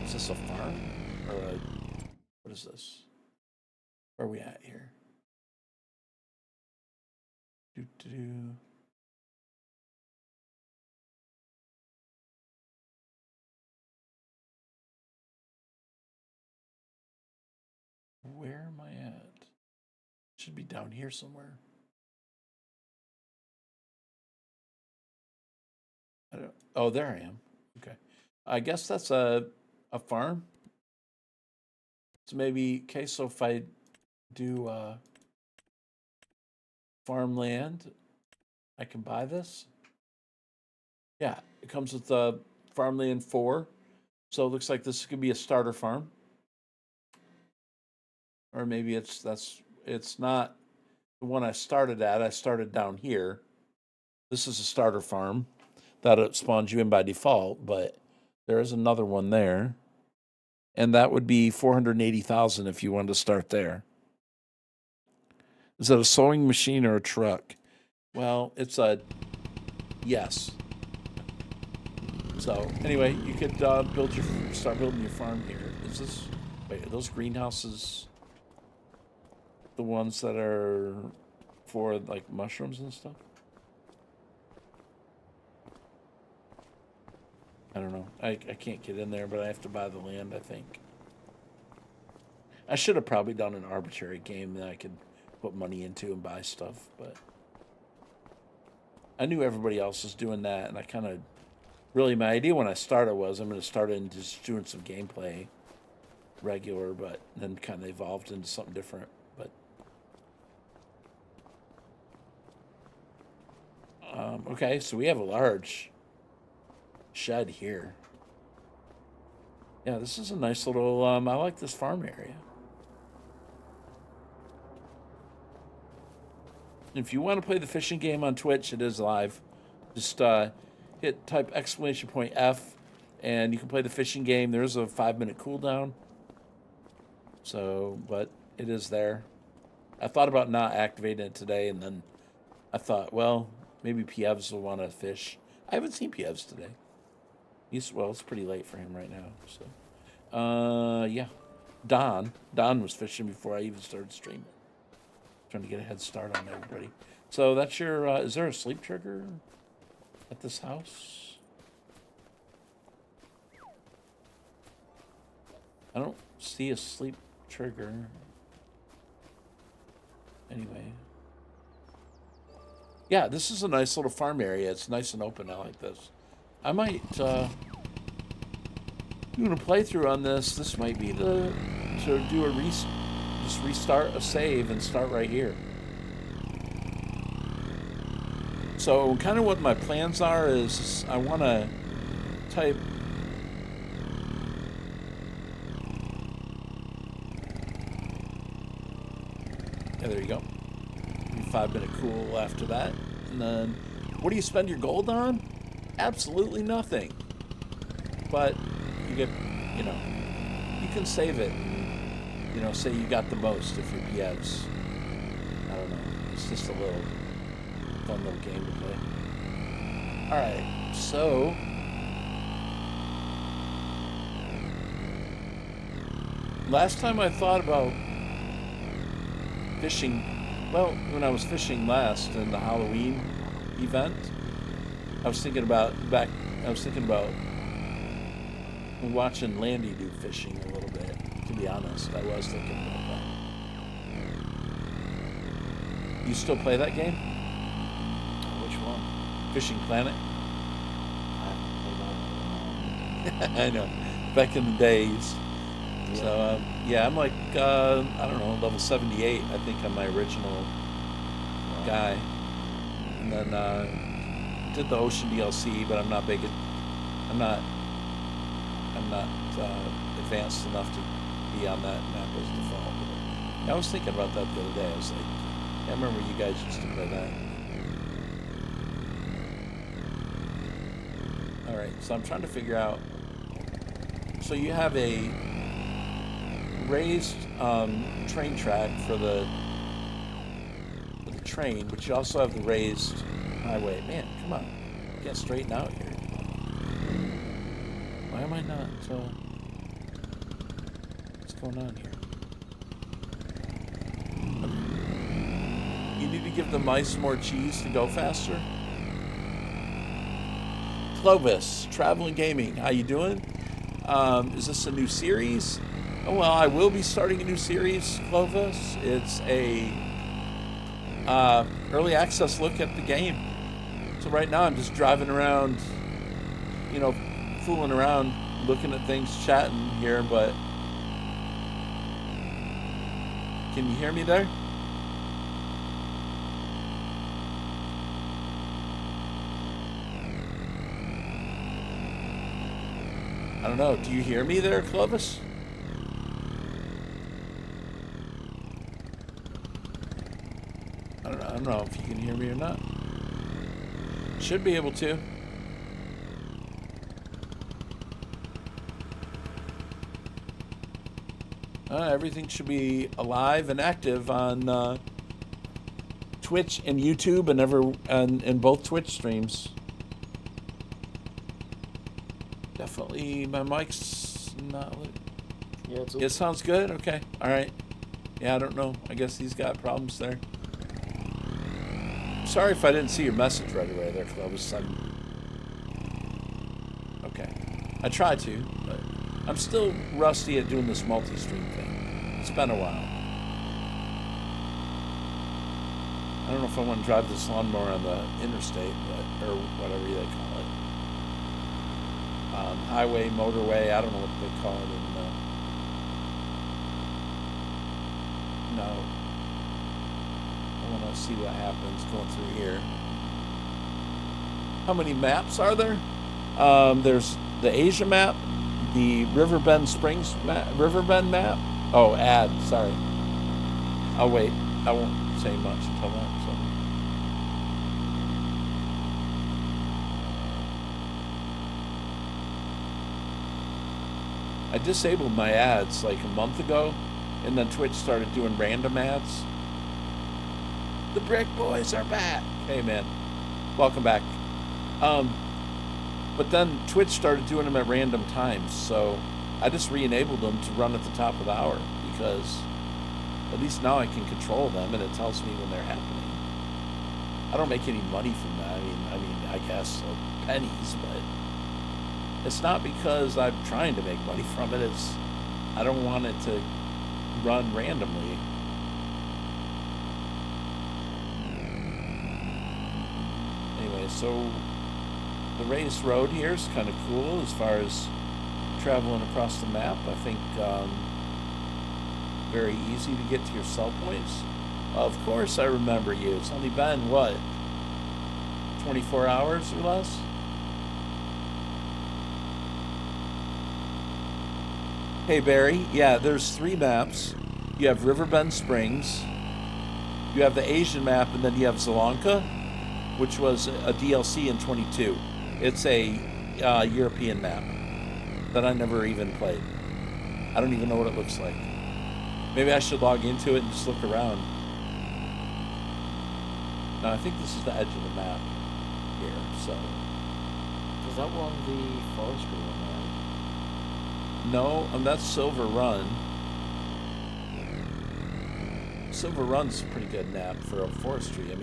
Is this a farm or a? What is this? Where are we at here? Do. Where am I at? Should be down here somewhere. I don't. Oh, there I am. Okay. I guess that's a a farm. So maybe, okay, so if I do farmland, I can buy this. Yeah, it comes with farmland 4. So it looks like this could be a starter farm. Or maybe it's not the one I started at. I started down here. This is a starter farm that it spawns you in by default, but there is another one there. And that would be 480,000 if you wanted to start there. Is that a sewing machine or a truck? Well, it's a yes. So anyway, you could start building your farm here. Is this? Wait, are those greenhouses the ones that are for like mushrooms and stuff? I don't know. I can't get in there, but I have to buy the land, I think. I should have probably done an arbitrary game that I could put money into and buy stuff, but I knew everybody else was doing that, and I kind of really, my idea when I started was I'm going to start in just doing some gameplay regular, but then kind of evolved into something different. But okay, so we have a large shed here. Yeah, this is a nice little, I like this farm area. If you want to play the fishing game on Twitch, it is live. Just type !F, and you can play the fishing game. There's a 5-minute cooldown. So, but it is there. I thought about not activating it today, and then I thought, well, maybe Pievs will want to fish. I haven't seen Pievs today. Well, it's pretty late for him right now. So, yeah. Don was fishing before I even started streaming. Trying to get a head start on everybody. So that's your, is there a sleep trigger at this house? I don't see a sleep trigger. Anyway. Yeah, this is a nice little farm area. It's nice and open. I like this. I might, doing a playthrough on this. This might be to do just restart a save and start right here. So kind of what my plans are is I want to type yeah, there you go. 5-minute cool after that. And then what do you spend your gold on? Absolutely nothing. But you get, you can save it. Say you got the most if you're Pievs. I don't know. It's just a fun little game to play. Alright, so last time I thought about fishing, well, when I was fishing last in the Halloween event, I was thinking about watching Landy do fishing a little bit, to be honest. I was thinking about that. You still play that game? Which one? Fishing Planet? I haven't played that. I know. Back in the days. Yeah. So, yeah, I'm like, I don't know, level 78. I think I'm my original guy. And then did the Ocean DLC, but I'm not advanced enough to be on that map as default. But I was thinking about that the other day. I was like, I remember you guys used to play that. All right, so I'm trying to figure out. So you have a raised train track for the train, but you also have the raised highway. Man, come on, get straightened out here. Why am I not? What's going on here? You need to give the mice more cheese to go faster. Clovis, Traveling Gaming, how you doing? Is this a new series? Oh, well, I will be starting a new series, Clovis. It's a early access look at the game. So right now I'm just driving around, fooling around looking at things, chatting here, but can you hear me there? I don't know. Do you hear me there, Clovis? I don't know if you can hear me or not. Should be able to. Everything should be alive and active on Twitch and YouTube and both Twitch streams. Definitely, my mic's not. Yeah, it's all It sounds good. Okay, all right. Yeah, I don't know. I guess he's got problems there. Sorry if I didn't see your message right away there, Clovis. Okay. I tried to, but I'm still rusty at doing this multi-stream thing. It's been a while. I don't know if I want to drive this lawnmower on the interstate, or whatever they call it. Highway, motorway, I don't know what they call it no. I want to see what happens going through here. How many maps are there? There's the Asia map, the Riverbend Springs map, Riverbend map. Oh, add, sorry. I'll wait. I won't say much until that. So. I disabled my ads like a month ago, and then Twitch started doing random ads. The Brick Boys are back. Hey, man. Welcome back. But then Twitch started doing them at random times, so I just re-enabled them to run at the top of the hour, because at least now I can control them, and it tells me when they're happening. I don't make any money from that. I guess pennies, but it's not because I'm trying to make money from it. It's I don't want it to run randomly. Anyway, so the raised road here is kind of cool as far as traveling across the map. I think very easy to get to your sell points. Of course I remember you. It's only been, what, 24 hours or less? Hey, Barry. Yeah, there's 3 maps. You have Riverbend Springs. You have the Asian map, and then you have Zelonka, which was a DLC in 22. It's a European map that I never even played. I don't even know what it looks like. Maybe I should log into it and just look around. No, I think this is the edge of the map here, so. Is that one the forestry one? No, that's Silver Run. Silver Run's a pretty good map for a forestry. And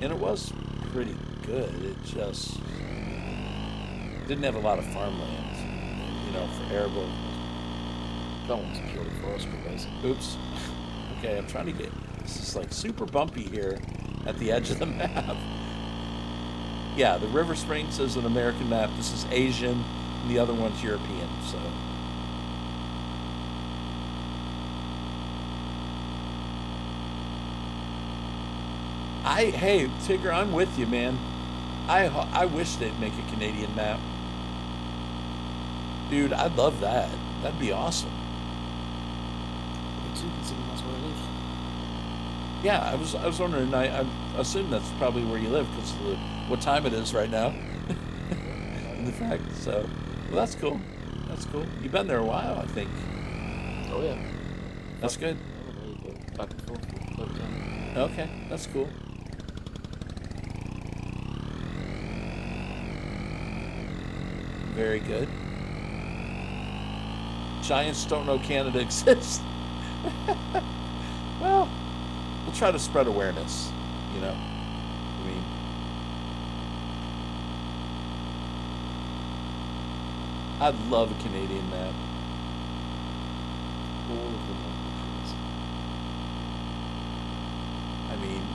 it was pretty good. It just didn't have a lot of farmland, for arable. That one's purely forestry, basically. Oops. Okay, I'm trying to get. This is like super bumpy here at the edge of the map. Yeah, the River Springs is an American map. This is Asian, and the other one's European. So. Hey, Tigger, I'm with you, man. I wish they'd make a Canadian map. Dude, I'd love that. That'd be awesome. Me too, considering that's where I live. Yeah, I was wondering. I assume that's probably where you live because of what time it is right now. And the fact, so well, that's cool. That's cool. You've been there a while, I think. Oh yeah. That's good. Back and forth. Okay, that's cool. Very good. Giants don't know Canada exists. Well, we'll try to spread awareness, I'd love a Canadian map. All of the languages.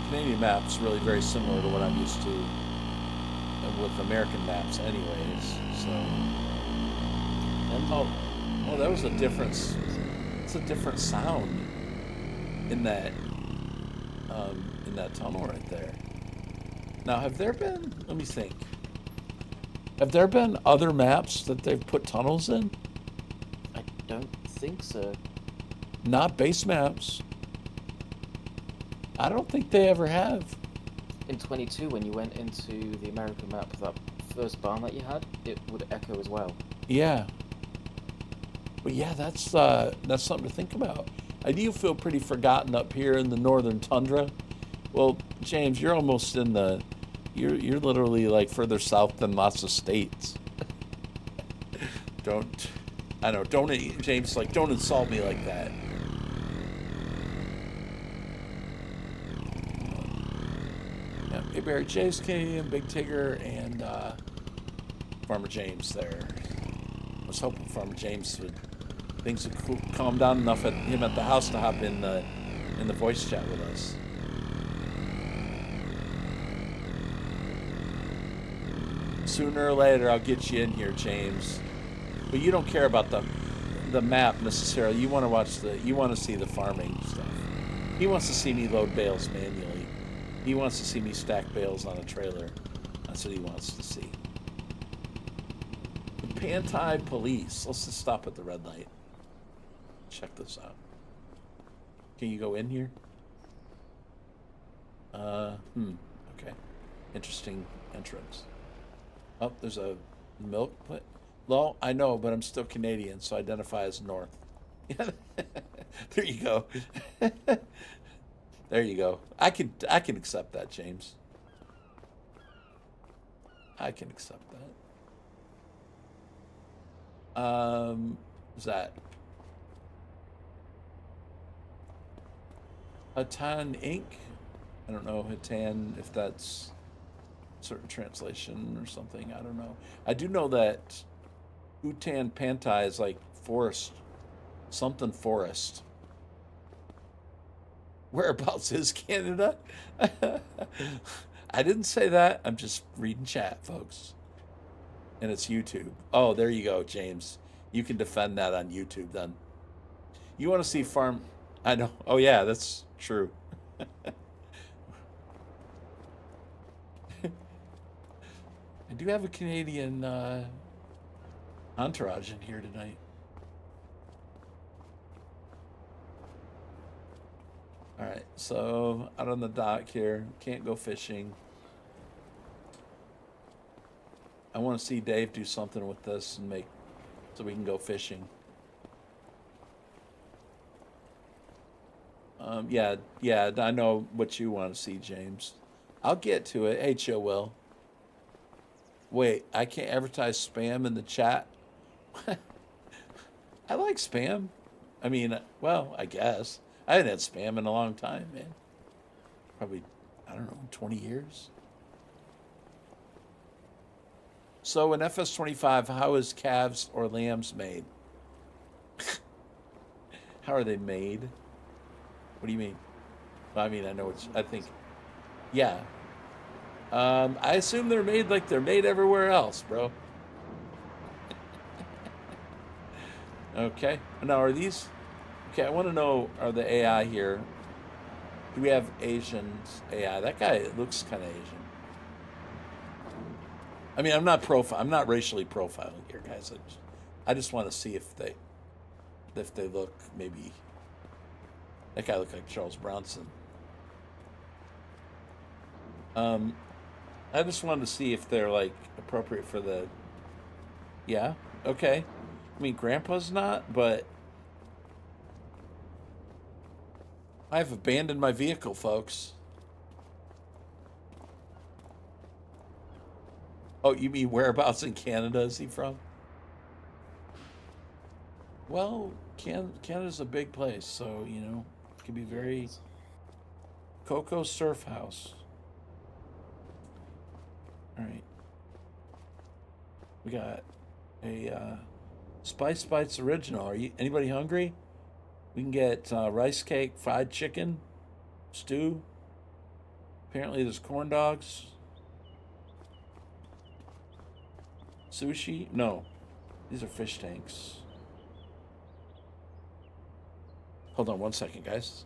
Canadian map's really very similar to what I'm used to with American maps anyways, so. Oh, well, that was a difference. It's a different sound in that tunnel right there. Now, have there been? Let me think. Have there been other maps that they've put tunnels in? I don't think so. Not base maps. I don't think they ever have. In 22, when you went into the American map, that first barn that you had, it would echo as well. Yeah. But yeah, that's something to think about. I do feel pretty forgotten up here in the northern tundra. Well, James, you're almost in the, you're literally like further south than lots of states. Don't James, like, don't insult me like that. Yeah, Big Barry James Canadian, Big Tigger, and Farmer James there. I was hoping Farmer James would, things would calm down enough at him at the house to hop in the voice chat with us. Sooner or later, I'll get you in here, James. But you don't care about the map necessarily. You want to watch you want to see the farming stuff. He wants to see me load bales manually. He wants to see me stack bales on a trailer. That's what he wants to see. The Pantai Police. Let's just stop at the red light. Check this out. Can you go in here? Okay. Interesting entrance. Oh, there's a milk plant. Well, I know, but I'm still Canadian, so identify as North. There you go. There you go. I can accept that, James. I can accept that. Is that Hatan Inc? I don't know, Hatan, if that's certain translation or something. I don't know. I do know that Utan Pantai is like forest, something forest. Whereabouts is Canada? I didn't say that. I'm just reading chat, folks. And it's YouTube. Oh, there you go, James. You can defend that on YouTube then. You want to see farm? I know. Oh yeah, that's true. I do have a Canadian entourage in here tonight. All right, so out on the dock here, can't go fishing. I want to see Dave do something with this and make so we can go fishing. Yeah, I know what you want to see, James. I'll get to it. Hey, Chill Will. Wait, I can't advertise spam in the chat. I like spam. I mean, well, I guess. I haven't had spam in a long time, man. Probably, I don't know, 20 years. So in FS25, how is calves or lambs made? How are they made? What do you mean? Well, I mean, I know it's, I think, yeah. I assume they're made like they're made everywhere else, bro. Okay. Now, are these... Okay, I want to know, are the AI here... Do we have Asians AI? That guy looks kind of Asian. I mean, I'm not racially profiling here, guys. I just want to see if they look maybe... That guy looked like Charles Bronson. I just wanted to see if they're, like, appropriate for the... Yeah? Okay. I mean, Grandpa's not, but... I've abandoned my vehicle, folks. Oh, you mean whereabouts in Canada is he from? Well, Canada's a big place, so, you know, it can be very... Coco Surf House. All right. We got a Spice Bites original. Are you anybody hungry? We can get rice cake, fried chicken, stew. Apparently there's corn dogs. Sushi? No. These are fish tanks. Hold on 1 second, guys.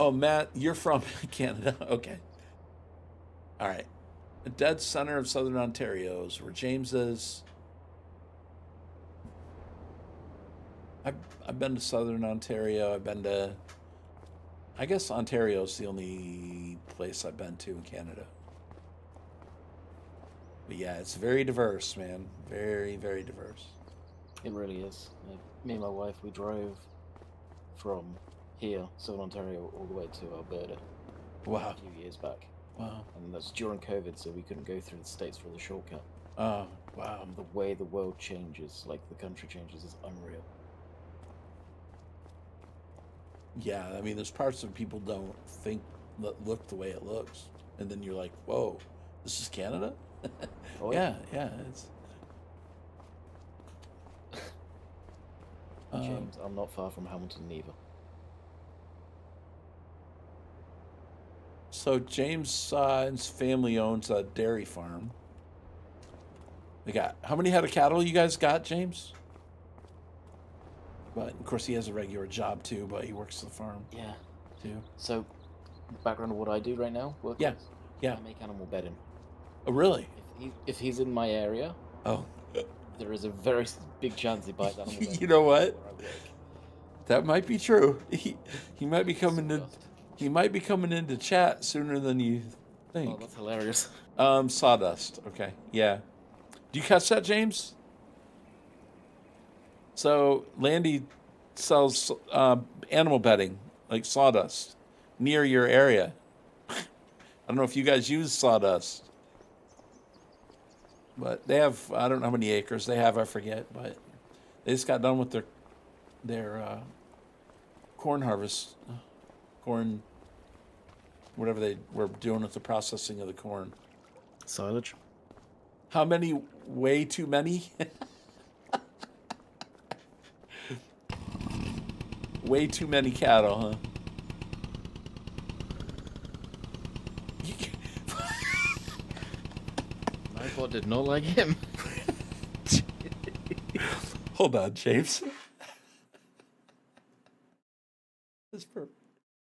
Oh, Matt, you're from Canada. Okay. All right. The dead center of southern Ontario is where James is. I've been to southern Ontario. I've been to. I guess Ontario's the only place I've been to in Canada. But yeah, it's very diverse, man. Very, very diverse. It really is. Like, me and my wife, we drove from here, Southern Ontario, all the way to Alberta Wow. a few years back. Wow. And that's during COVID, so we couldn't go through the States for the shortcut. Oh, wow. The way the world changes, like the country changes, is unreal. Yeah, I mean, there's parts of people don't think look the way it looks, and then you're like, "Whoa, this is Canada." Oh, yeah, yeah. It's. James, I'm not far from Hamilton neither. So James and his family owns a dairy farm. They got how many head of cattle you guys got, James? But of course he has a regular job too, but he works the farm Yeah. too. So, background of what I do right now, Yeah, yeah. I make animal bedding. Oh, really? If he's in my area, Oh, there is a very big chance he buys animal bedding. you know what? where I work. That might be true. He might be coming to Sawdust. he might be coming into chat sooner than you Oh, think. that's hilarious. Sawdust. Okay, yeah. Do you catch that, James? So Landy sells animal bedding, like sawdust, near your area. I don't know if you guys use sawdust, but they have. I don't know how many acres they have. I forget, but they just got done with their corn harvest, corn, whatever they were doing with the processing of the corn. Silage. How many? Way too many. Way too many cattle, huh? My bot did not like him. Hold on, James. That's perfect.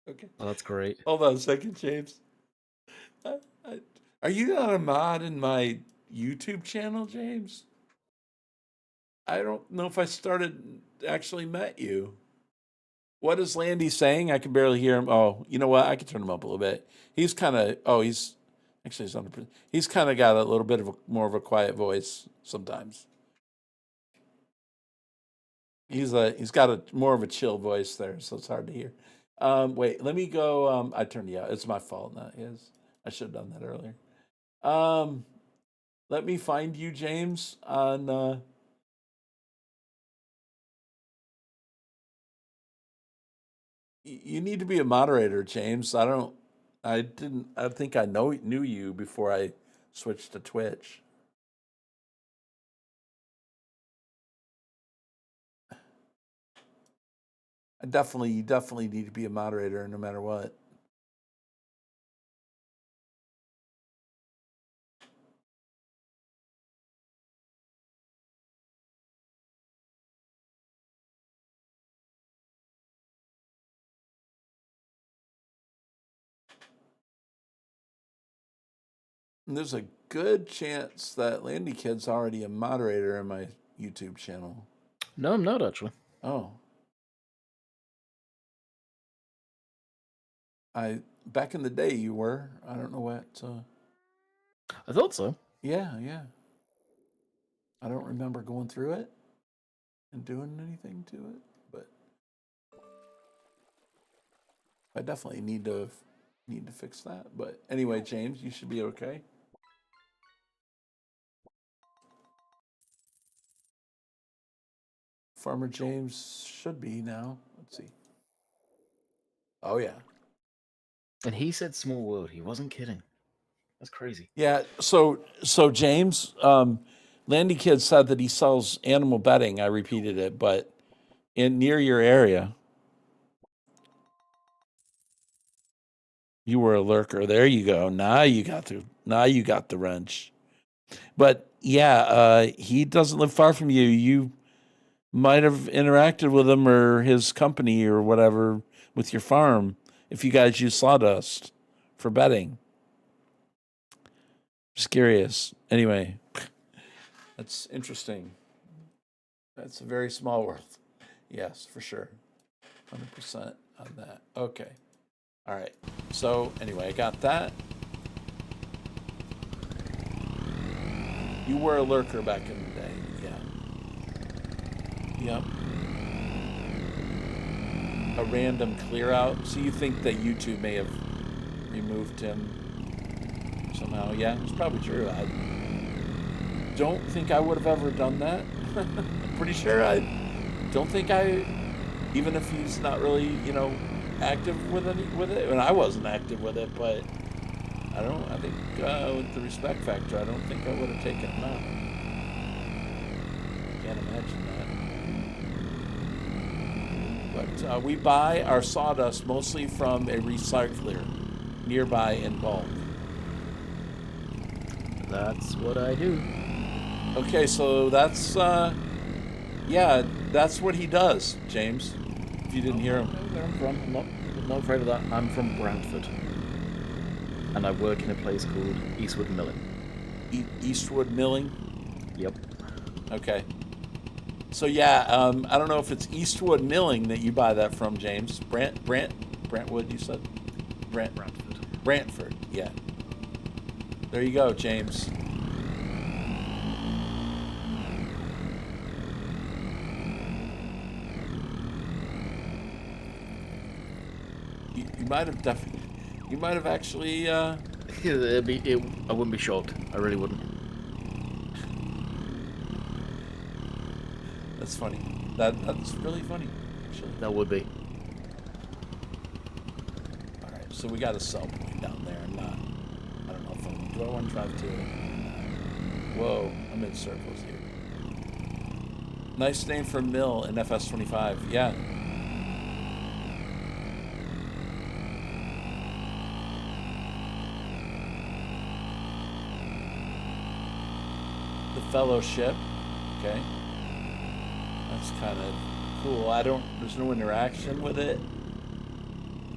Okay. Oh, that's great. Hold on a second, James. Are you not a mod in my YouTube channel, James? I don't know if I actually met you. What is Landy saying? I can barely hear him. Oh, you know what? I can turn him up a little bit. He's kind of. Oh, he's under. He's kind of got a little bit of more of a quiet voice sometimes. He's got a more of a chill voice there, so it's hard to hear. Wait, let me go. I turned you out. It's my fault, not his. I should have done that earlier. Let me find you, James, on. You need to be a moderator, James. I think I knew you before I switched to Twitch. You definitely need to be a moderator no matter what. And there's a good chance that Landy Kid's already a moderator in my YouTube channel. No, I'm not actually. Oh. Back in the day you were. I don't know what. I thought so. Yeah. I don't remember going through it and doing anything to it, but I definitely need to fix that. But anyway, James, you should be okay. Farmer James should be now. Let's see. Oh yeah. And he said small world. He wasn't kidding. That's crazy. Yeah. So James, Landy Kid said that he sells animal bedding. I repeated it, but near your area. You were a lurker. There you go. Now you got the wrench. But yeah, he doesn't live far from you. You might have interacted with him or his company or whatever with your farm if you guys use sawdust for bedding. Just curious. Anyway, that's interesting. That's a very small world. Yes, for sure. 100% on that. Okay. All right. So anyway, I got that. You were a lurker back in the day. Yeah. Yep. A random clear out. So you think that YouTube may have removed him somehow? Yeah, it's probably true. I don't think I would have ever done that. I'm pretty sure I don't think even if he's not really, active with it, and I wasn't active with it, but I think with the respect factor, I don't think I would have taken him out. Can't imagine that. But we buy our sawdust mostly from a recycler nearby in bulk. That's what I do. Okay, so that's that's what he does, James. If you didn't hear him. Where I'm from, I'm not afraid of that. I'm from Bradford, and I work in a place called Eastwood Milling. Eastwood Milling. Yep. Okay. So yeah, I don't know if it's Eastwood Milling that you buy that from, James. Brantwood, you said. Brantford. Yeah. There you go, James. You might have actually. I wouldn't be shocked. I really wouldn't. That's funny. That's really funny, actually. That would be. All right, so we got a sell point down there. I don't know if do I want to drive to it? Whoa, I'm in circles here. Nice name for mill in FS25. Yeah. The fellowship. Okay. That's kind of cool. There's no interaction with it.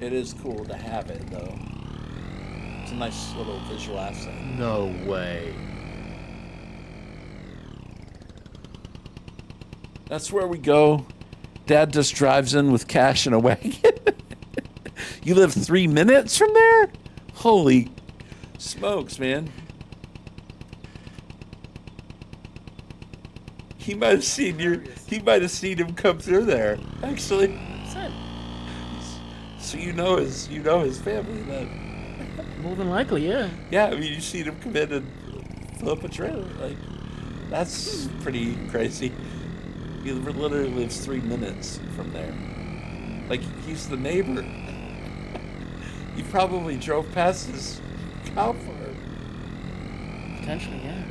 It is cool to have it, though. It's a nice little visual asset. No way. That's where we go. Dad just drives in with cash in a wagon. You live 3 minutes from there? Holy smokes, man. He might have seen him come through there, actually. So you know his family then. More than likely, yeah. Yeah, I mean, you seen him come in and fill up a trailer. Like, that's pretty crazy. He literally lives 3 minutes from there. Like, he's the neighbor. He probably drove past his cow farm. Potentially, yeah.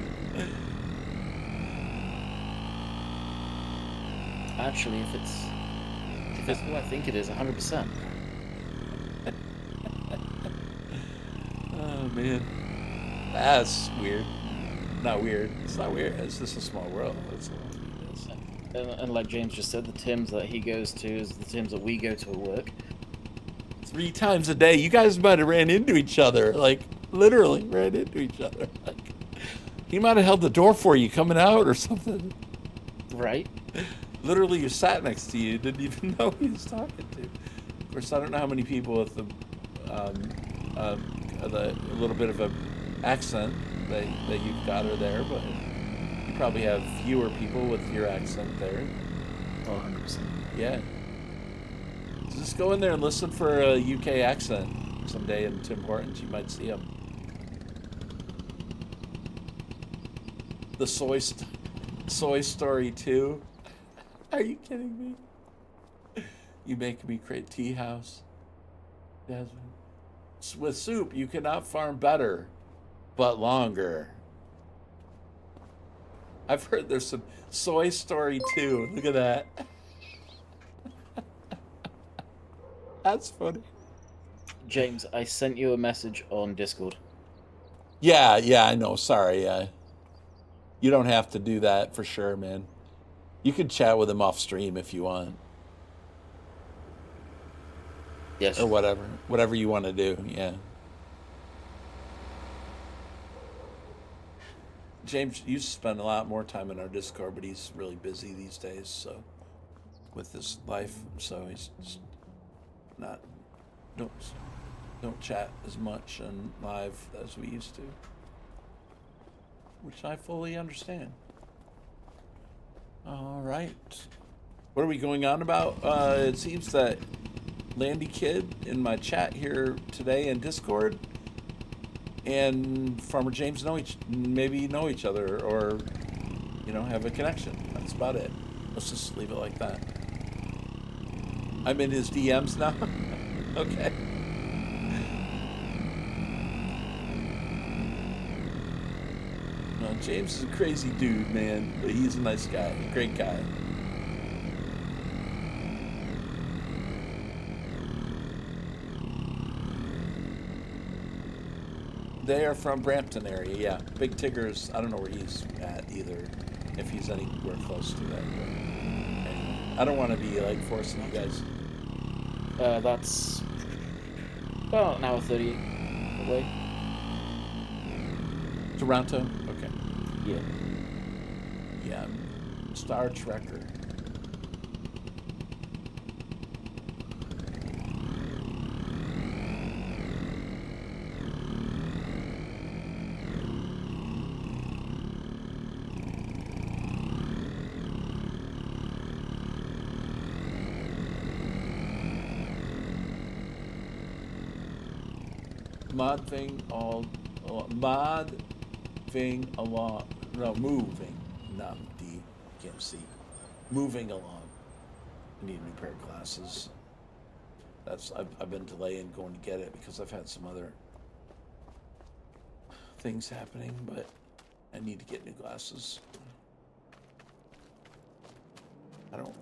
Actually, if it's who I think it is, 100%. Oh man, that's weird. Not weird. It's not weird. It's just a small world. That's all it is. And like James just said, the Tims that he goes to is the Tims that we go to at work. 3 times a day. You guys might have ran into each other. Like, literally ran into each other. Like, he might have held the door for you coming out or something. Right. Literally, you sat next to you. Didn't even know who he was talking to. Of course, I don't know how many people with the a little bit of an accent that you've got her there, but you probably have fewer people with your accent there. Oh, 100%. Yeah. Just go in there and listen for a UK accent someday in Tim Hortons. You might see them. The Soy Story 2. Are you kidding me? You make me create tea house. Desmond. With soup, you cannot farm better, but longer. I've heard there's some Soy Story 2. Look at that. That's funny. James, I sent you a message on Discord. Yeah, I know. Sorry. You don't have to do that for sure, man. You can chat with him off stream if you want. Yes. Or whatever. Whatever you want to do, yeah. James used to spend a lot more time in our Discord, but he's really busy these days, so with his life, so he's just not don't chat as much and live as we used to. Which I fully understand. All right. What are we going on about? It seems that Landy Kid in my chat here today in Discord and Farmer James maybe know each other or, you know, have a connection. That's about it. Let's just leave it like that. I'm in his DMs now. Okay. No, James is a crazy dude, man, but he's a nice guy, a great guy. They are from Brampton area, yeah. Big Tigger's, I don't know where he's at either, if he's anywhere close to that. But anyway, I don't want to be like forcing you guys. That's about an hour 30 away. Toronto? Okay. Yeah. Yeah. Star Trekker. Moving along. No, moving. Not D. Can't see. Moving along. I need a new pair of glasses. I've been delaying going to get it because I've had some other things happening, but I need to get new glasses.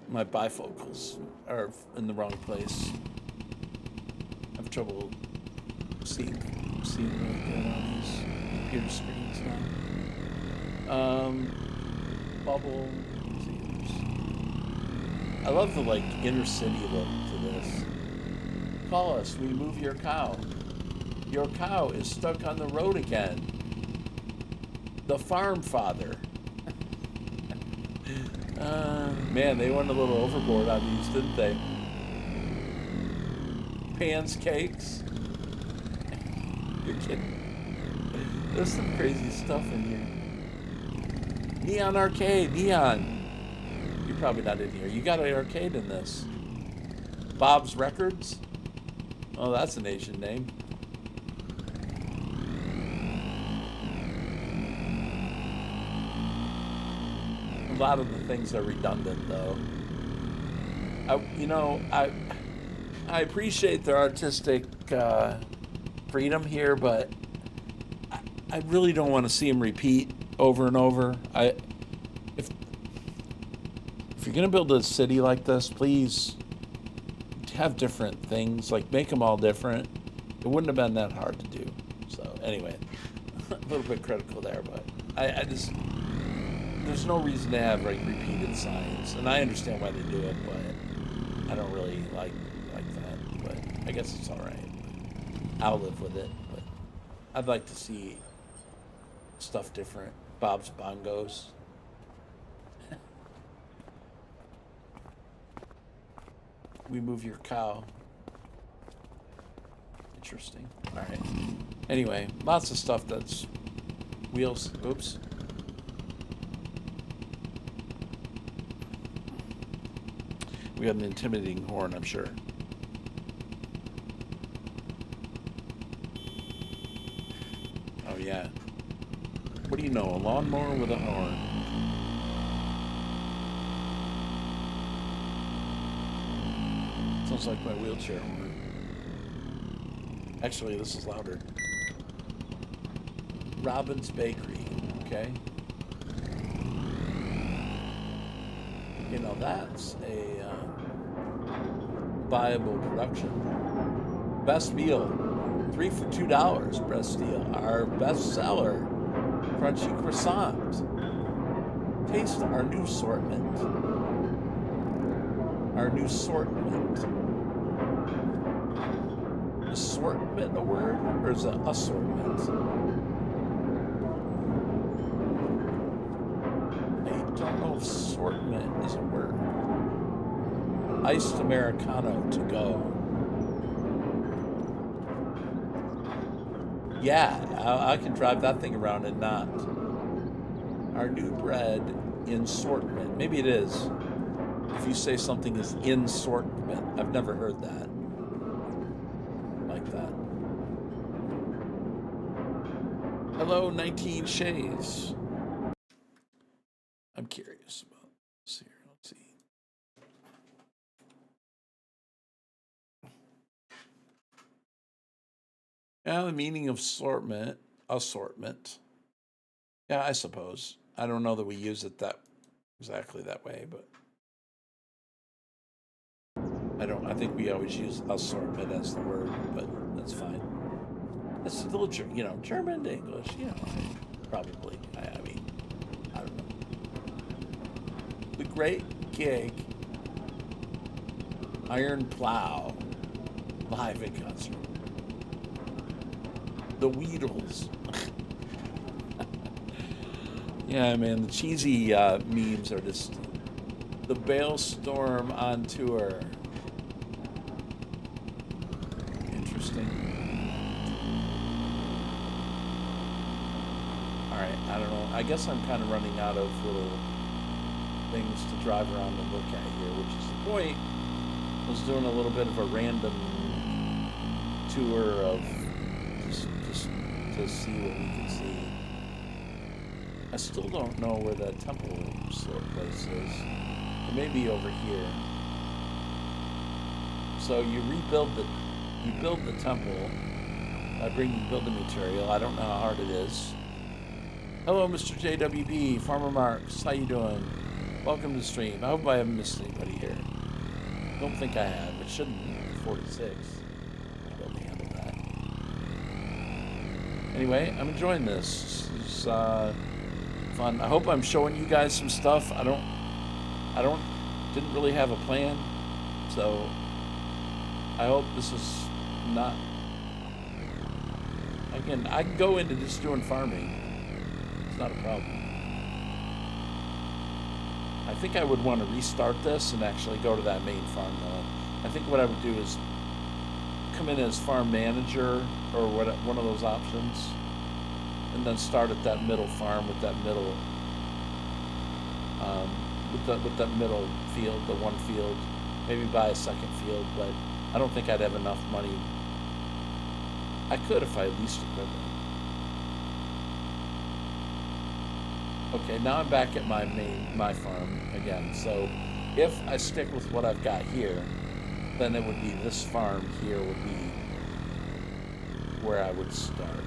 My bifocals are in the wrong place. I have trouble seeing really good on these computer screens now. Bubble. I love the like inner city look to this. Call us, we move your cow. Your cow is stuck on the road again. The farm father. Man, they went a little overboard on these, didn't they? Pans cakes. You're kidding. There's some crazy stuff in here. Neon Arcade, Neon. You're probably not in here. You got an arcade in this. Bob's Records. Oh, that's an Asian name. A lot of the things are redundant, though. I appreciate their artistic freedom here, but I really don't want to see them repeat over and over. If you're gonna build a city like this, please have different things. Like make them all different. It wouldn't have been that hard to do. So anyway, a little bit critical there, but I just there's no reason to have like repeated signs, and I understand why they do it, but I don't really like that. But I guess it's all right. I'll live with it. But I'd like to see stuff different. Bob's Bongos. We move your cow. Interesting. All right. Anyway, lots of stuff that's wheels. Oops. We got an intimidating horn, I'm sure. Oh, yeah. What do you know? A lawnmower with a horn. Sounds like my wheelchair horn. Actually, this is louder. Robin's Bakery. Okay. You know, that's a viable production. Best meal, 3 for $2. Best deal. Our best seller, crunchy croissant. Taste our new assortment. Our new assortment. Assortment a word, or is it assortment? I don't know if assortment is a word. Iced Americano to go. Yeah, I can drive that thing around and not. Our new bread in assortment. Maybe it is. If you say something is in assortment. I've never heard that. Like that. Hello, 19 Shays. I'm curious about this here. Let's see. Yeah, the meaning of assortment. Yeah, I suppose. I don't know that we use it that exactly that way, but I think we always use assortment as the word, but that's fine. It's a little, German to English, probably. I mean, I don't know. The Great Gig, Iron Plow, live in concert. The Weedles. Yeah, man, the cheesy memes are just the Bailstorm on tour. Interesting. All right, I don't know. I guess I'm kind of running out of little things to drive around and look at here, which is the point. I was doing a little bit of a random tour of just to see what we can see. I still don't know where that temple sort of place is. It may be over here. So you build the temple by bringing building material. I don't know how hard it is. Hello, Mr. JWB, Farmer Marks. How you doing? Welcome to the stream. I hope I haven't missed anybody here. Don't think I have. It shouldn't be 46. I'll be able to handle that. Anyway, I'm enjoying this. This is fun. I hope I'm showing you guys some stuff. Didn't really have a plan, so I hope this is not. Again, I can go into just doing farming. It's not a problem. I think I would want to restart this and actually go to that main farm though. I think what I would do is come in as farm manager or one of those options, and then start at that middle farm with that middle, with that middle field, the one field. Maybe buy a second field, but I don't think I'd have enough money. I could if I leased equipment. Okay, now I'm back at my farm again. So if I stick with what I've got here, then it would be this farm here would be where I would start.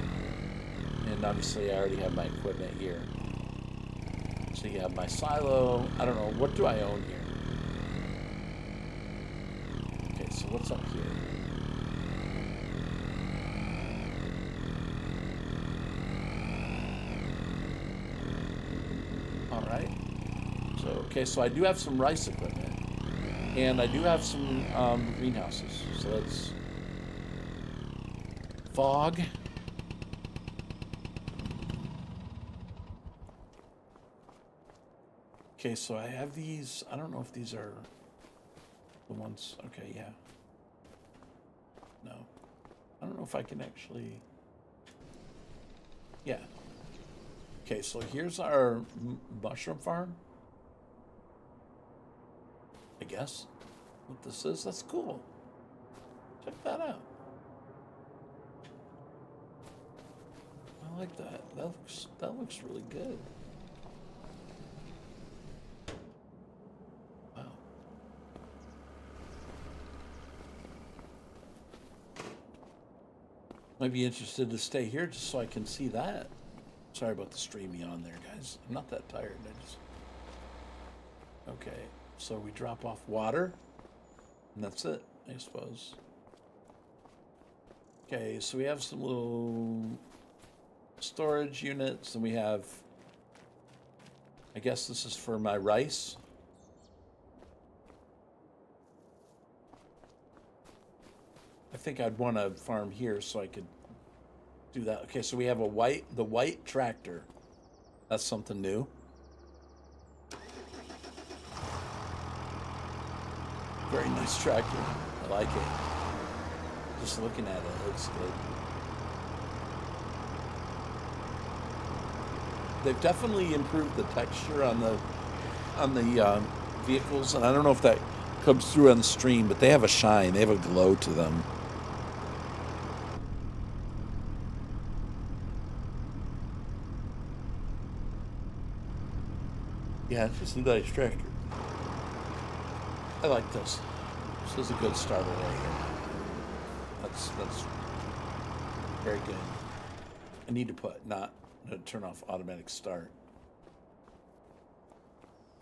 And obviously I already have my equipment here. So you have my silo. I don't know, what do I own here? Okay, so what's up here? Alright. So, okay, so I do have some rice equipment. And I do have some greenhouses. So let's fog. Okay, so I have these. I don't know if these are the ones. Okay, yeah. No. I don't know if I can actually. Yeah. Okay, so here's our mushroom farm. I guess. what this is. That's cool. Check that out. I like that. That looks really good. Wow. Might be interested to stay here just so I can see that. Sorry about the streaming on there, guys. I'm not that tired. Okay, so we drop off water, and that's it, I suppose. Okay, so we have some little storage units, and we have, I guess this is for my rice. I think I'd want to farm here so I could do that. Okay, so we have the white tractor. That's something new. Very nice tractor. I like it. Just looking at it, it looks good. They've definitely improved the texture on the vehicles, and I don't know if that comes through on the stream, but they have a shine. They have a glow to them. Yeah, it's just a nice tractor. I like this. This is a good starter right here. That's very good. I need to turn off automatic start.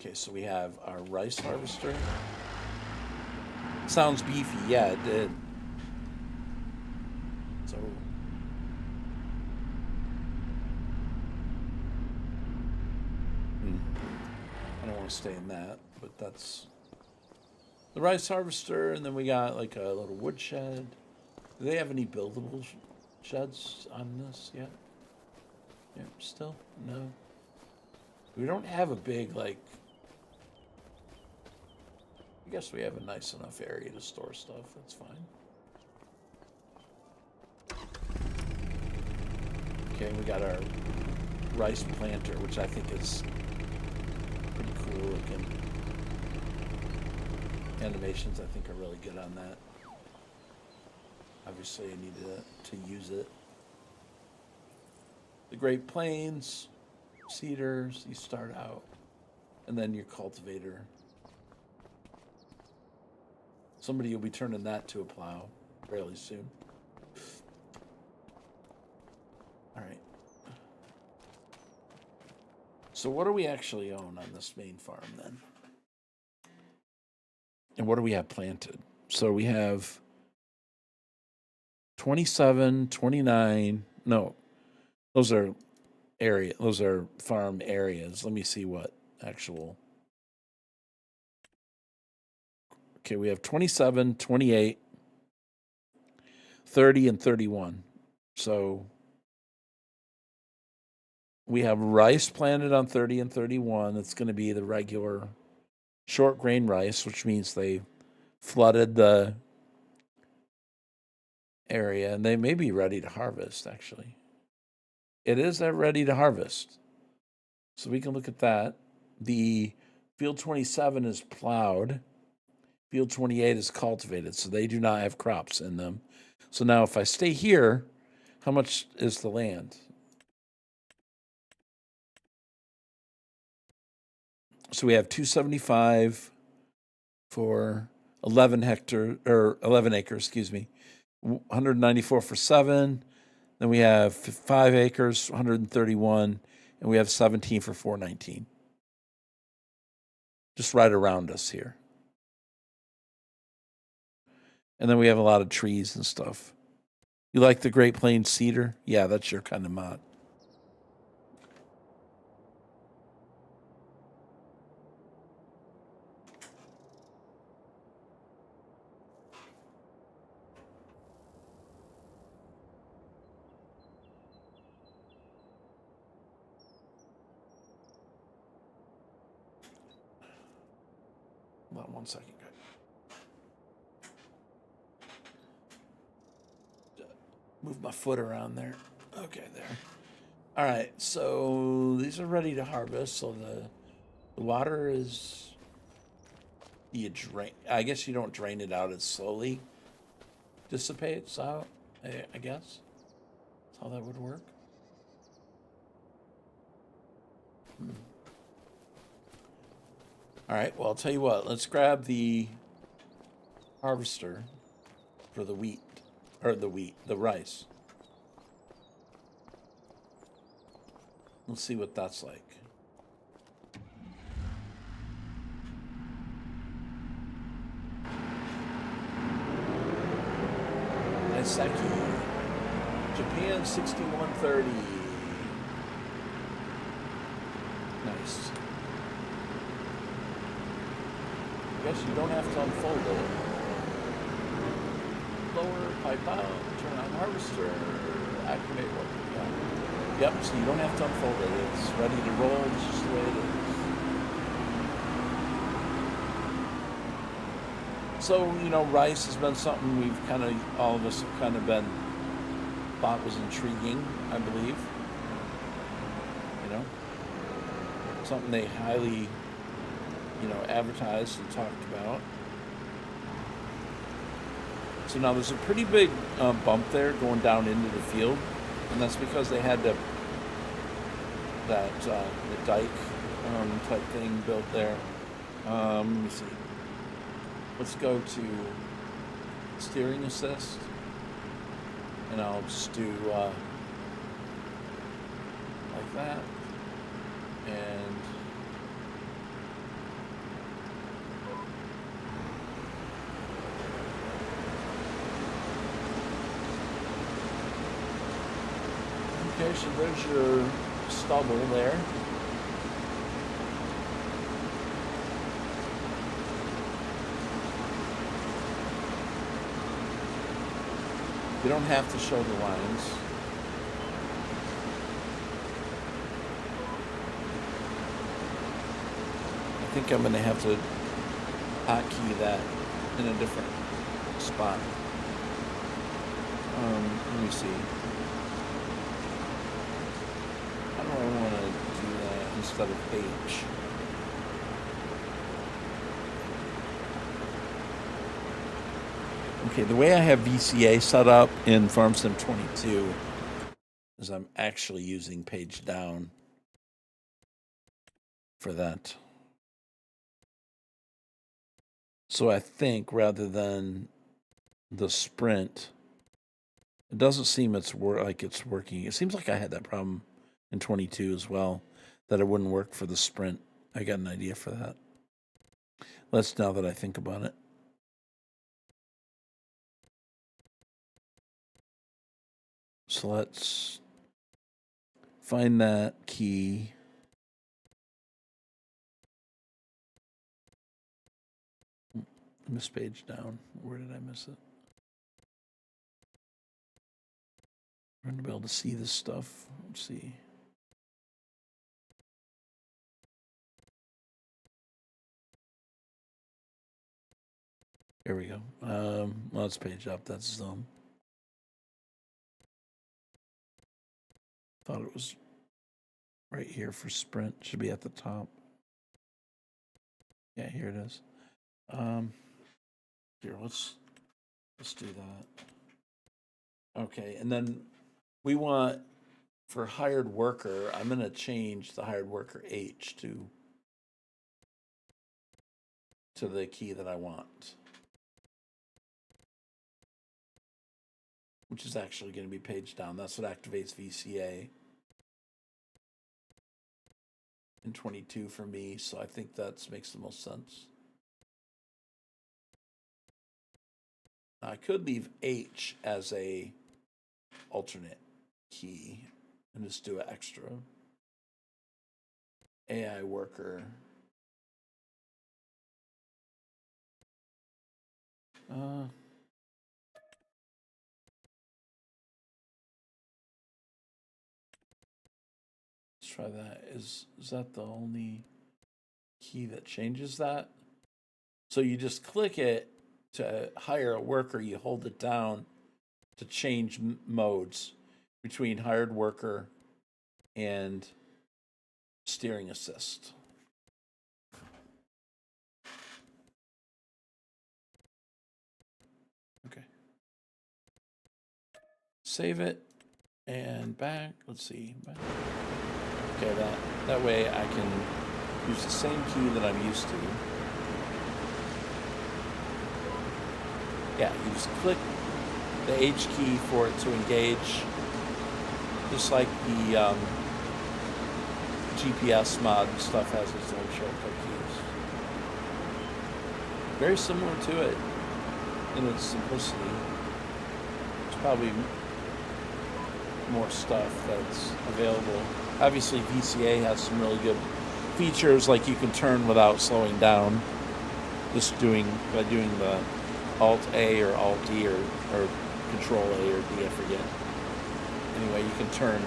Okay, so we have our rice harvester. Sounds beefy, yeah, it did. So I don't want to stay in that, but that's the rice harvester, and then we got like a little wood shed. Do they have any buildable sheds on this yet? Yeah, still? No. We don't have a big, like, I guess we have a nice enough area to store stuff. That's fine. Okay, we got our rice planter, which I think is pretty cool looking. Animations, I think, are really good on that. Obviously, I need to use it. The Great Plains, seeders, you start out, and then your cultivator. Somebody will be turning that to a plow fairly soon. All right. So what do we actually own on this main farm then? And what do we have planted? So we have 27, 29, no, those are farm areas. Let me see what actual. Okay, we have 27, 28, 30, and 31. So we have rice planted on 30 and 31. It's going to be the regular short grain rice, which means they flooded the area, and they may be ready to harvest, actually. It is ready to harvest. So we can look at that. The field 27 is plowed. Field 28 is cultivated, so they do not have crops in them. So now if I stay here, how much is the land? So we have 275 for 11 acres, excuse me. 194 for 7. Then we have 5 acres, 131, and we have 17 for 419. Just right around us here. And then we have a lot of trees and stuff. You like the Great Plains cedar? Yeah, that's your kind of mod. Hold on 1 second, guys. Move my foot around there. Okay, there. All right, so these are ready to harvest. So the water is You drain. I guess you don't drain it out; it slowly dissipates out. I guess that's how that would work. All right. Well, I'll tell you what. Let's grab the harvester for the wheat, or the rice. Let's see what that's like. Naiseki, Japan 6130. Nice. I guess you don't have to unfold it. Lower, pipe out, turn on harvester, activate work. Yeah. Yep, so you don't have to unfold it. It's ready to roll. It's just the way it is. So, you know, rice has been something we've kind of, all of us have kind of been, thought was intriguing, I believe. You know? Something they highly, you know, advertised and talked about. So now there's a pretty big bump there going down into the field, and that's because they had the dike type thing built there. Let me see. Let's go to steering assist, and I'll just do like that, and okay, so there's your stubble there. You don't have to show the lines. I think I'm going to have to hotkey that in a different spot. Let me see. How do I want to do that instead of H? Okay, the way I have VCA set up in FarmSim 22 is I'm actually using page down for that. So I think rather than the sprint, it doesn't seem like it's working. It seems like I had that problem in 22 as well, that it wouldn't work for the sprint. I got an idea for that. Now that I think about it. So let's find that key. I missed page down. Where did I miss it? I'm going to be able to see this stuff. Let's see. Here we go. Well, let's page up. That's zone. Thought it was right here for sprint. Should be at the top. Yeah, here it is. Here, let's do that. Okay, and then we want for hired worker, I'm going to change the hired worker H to the key that I want, which is actually going to be page down. That's what activates VCA in 22 for me, so I think that makes the most sense. I could leave H as a alternate key and just do an extra AI worker. Let's try that. Is that the only key that changes that? So you just click it to hire a worker, you hold it down to change modes between hired worker and steering assist. Save it and back. Let's see. Back. Okay, that way I can use the same key that I'm used to. Yeah, you just click the H key for it to engage, just like the GPS mod stuff has its own shortcut keys. Very similar to it in its simplicity. There's probably more stuff that's available. Obviously, VCA has some really good features, like you can turn without slowing down, just by doing the Alt A or Alt D or Control A or D, I forget. Anyway, you can turn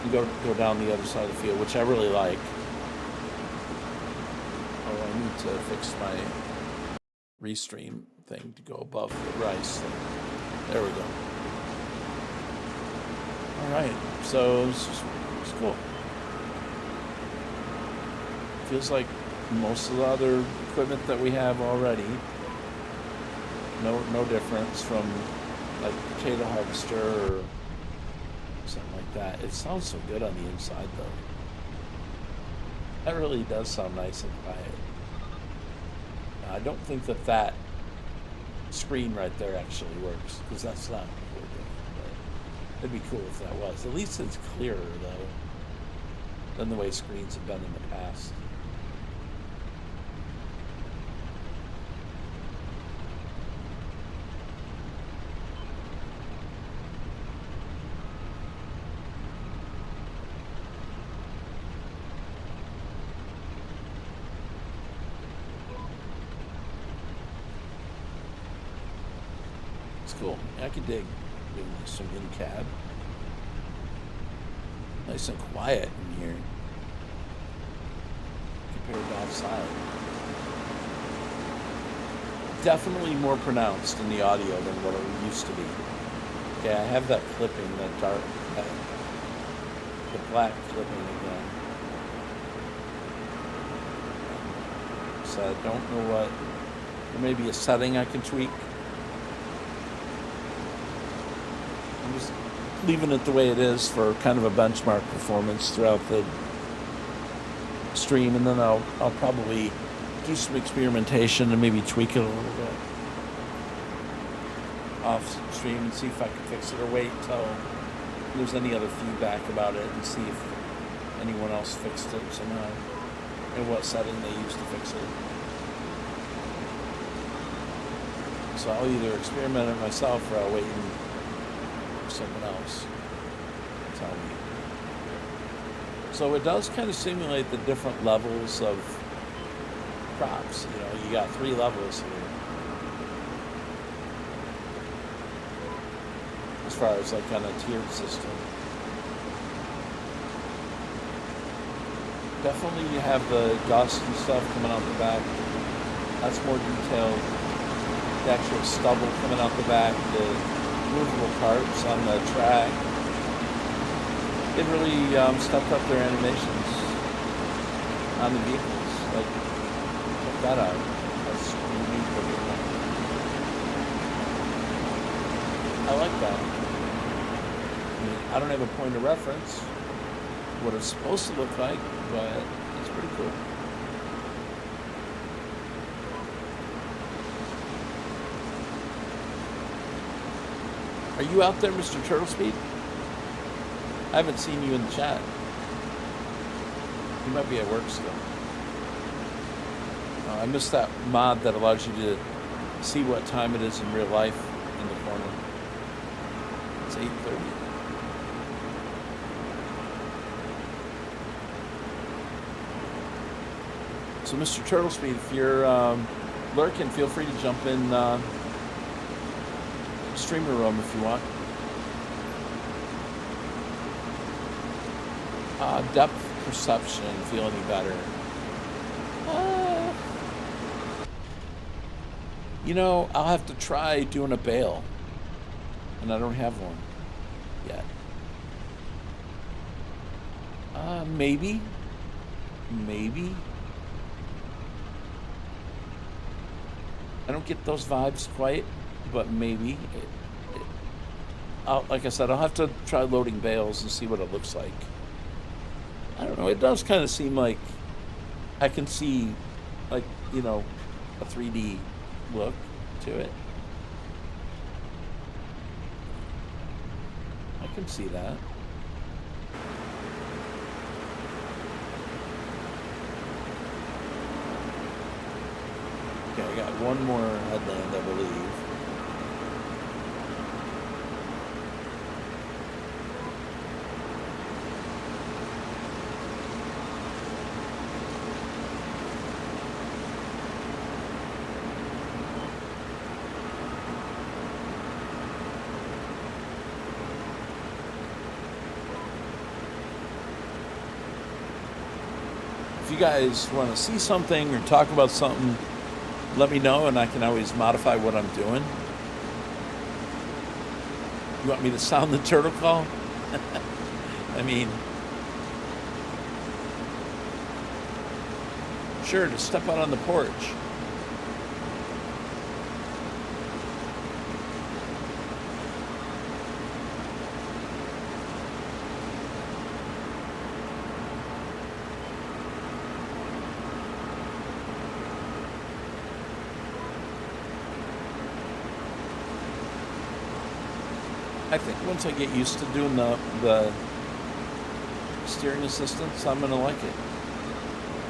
and go down the other side of the field, which I really like. Oh, I need to fix my restream thing to go above the rice thing. There we go. All right, so it's cool. Feels like most of the other equipment that we have already. No difference from like potato harvester or something like that. It sounds so good on the inside though. That really does sound nice and quiet. I don't think that screen right there actually works, because that's not working. But it'd be cool if that was. At least it's clearer though than the way screens have been in the past. Cool. I could dig some in cab. Nice and quiet in here compared to outside. Definitely more pronounced in the audio than what it used to be. Okay, I have that clipping, that dark, the black clipping again. So I don't know what. There may be a setting I can tweak. I'm just leaving it the way it is for kind of a benchmark performance throughout the stream, and then I'll probably do some experimentation and maybe tweak it a little bit off stream and see if I can fix it, or wait till there's any other feedback about it and see if anyone else fixed it somehow and what setting they used to fix it. So I'll either experiment it myself or I'll wait and someone else tell me. So it does kind of simulate the different levels of crops. You know, you got 3 levels here as far as like on a tiered system. Definitely you have the dust and stuff coming out the back. That's more detailed. The actual stubble coming out the back, the movable parts on the track. It really stepped up their animations on the vehicles. Like, check that out. That's unique looking. I like that. I mean, I don't have a point of reference what it's supposed to look like, but it's pretty cool. Are you out there, Mr. Turtle Speed? I haven't seen you in the chat. You might be at work still. I missed that mod that allows you to see what time it is in real life in the corner. It's 8:30. So, Mr. Turtle Speed, if you're lurking, feel free to jump in streamer room if you want. Depth perception, feel any better? You know, I'll have to try doing a bale, and I don't have one yet. Maybe. I don't get those vibes quite, but maybe. like I said, I'll have to try loading bales and see what it looks like. I don't know. It does kind of seem like I can see, like, you know, a 3D look to it. I can see that. Okay, I got one more headland, I believe. If you guys want to see something or talk about something, let me know, and I can always modify what I'm doing. You want me to sound the turtle call? I mean, sure, to step out on the porch. I think once I get used to doing the steering assistance, I'm gonna like it.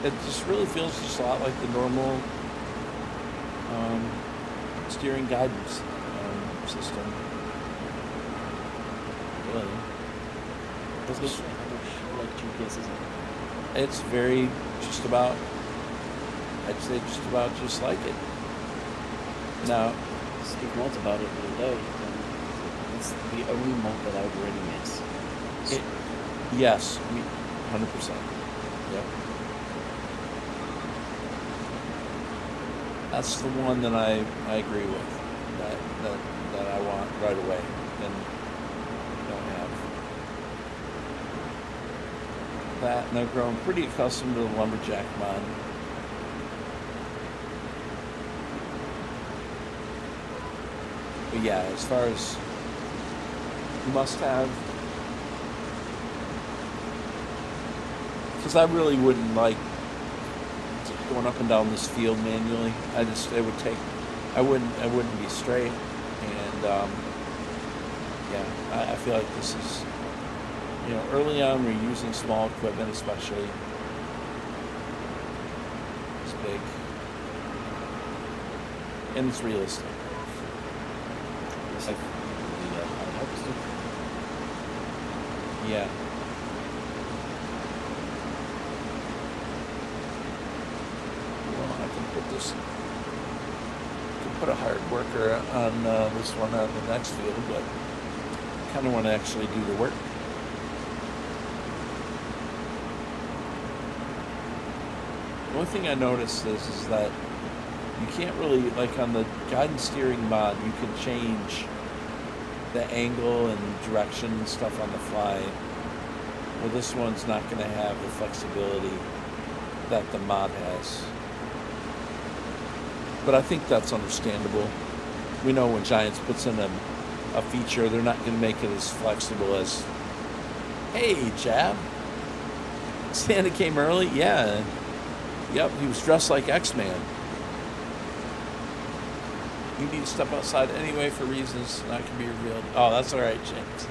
It just really feels just a lot like the normal steering guidance system. Really. Doesn't it like GPS, isn't it? It's very just about, I'd say just about just like it. Now, Steve notes about it the other day. It's the only mod that I would really miss. Yes, 100%. Yep. That's the one that I agree with. That I want right away and don't have. That, and I've grown pretty accustomed to the lumberjack mod. But yeah, as far as must have, because I really wouldn't like going up and down this field manually. It would take, I wouldn't be straight, and yeah, I feel like this is, you know, early on we're using small equipment, especially. It's big and it's realistic. Like, yeah. Well, I can put this. I can put a hired worker on this one on the next field, but I kind of want to actually do the work. The only thing I noticed is that you can't really, like on the guidance steering mod, you can change the angle and direction and stuff on the fly. Well, this one's not going to have the flexibility that the mod has. But I think that's understandable. We know when Giants puts in a feature, they're not going to make it as flexible as, hey, Jab, Santa came early? Yeah. Yep, he was dressed like X-Man. You need to step outside anyway for reasons not can be revealed. Oh, that's all right, James.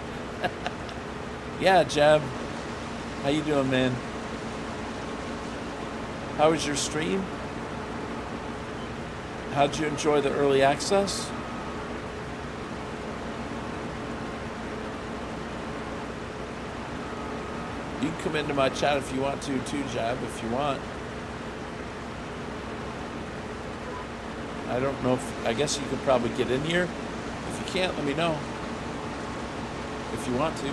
Yeah, Jeb. How you doing, man? How was your stream? How'd you enjoy the early access? You can come into my chat if you want to, too, Jab, if you want. I don't know if, I guess you could probably get in here. If you can't, let me know. If you want to.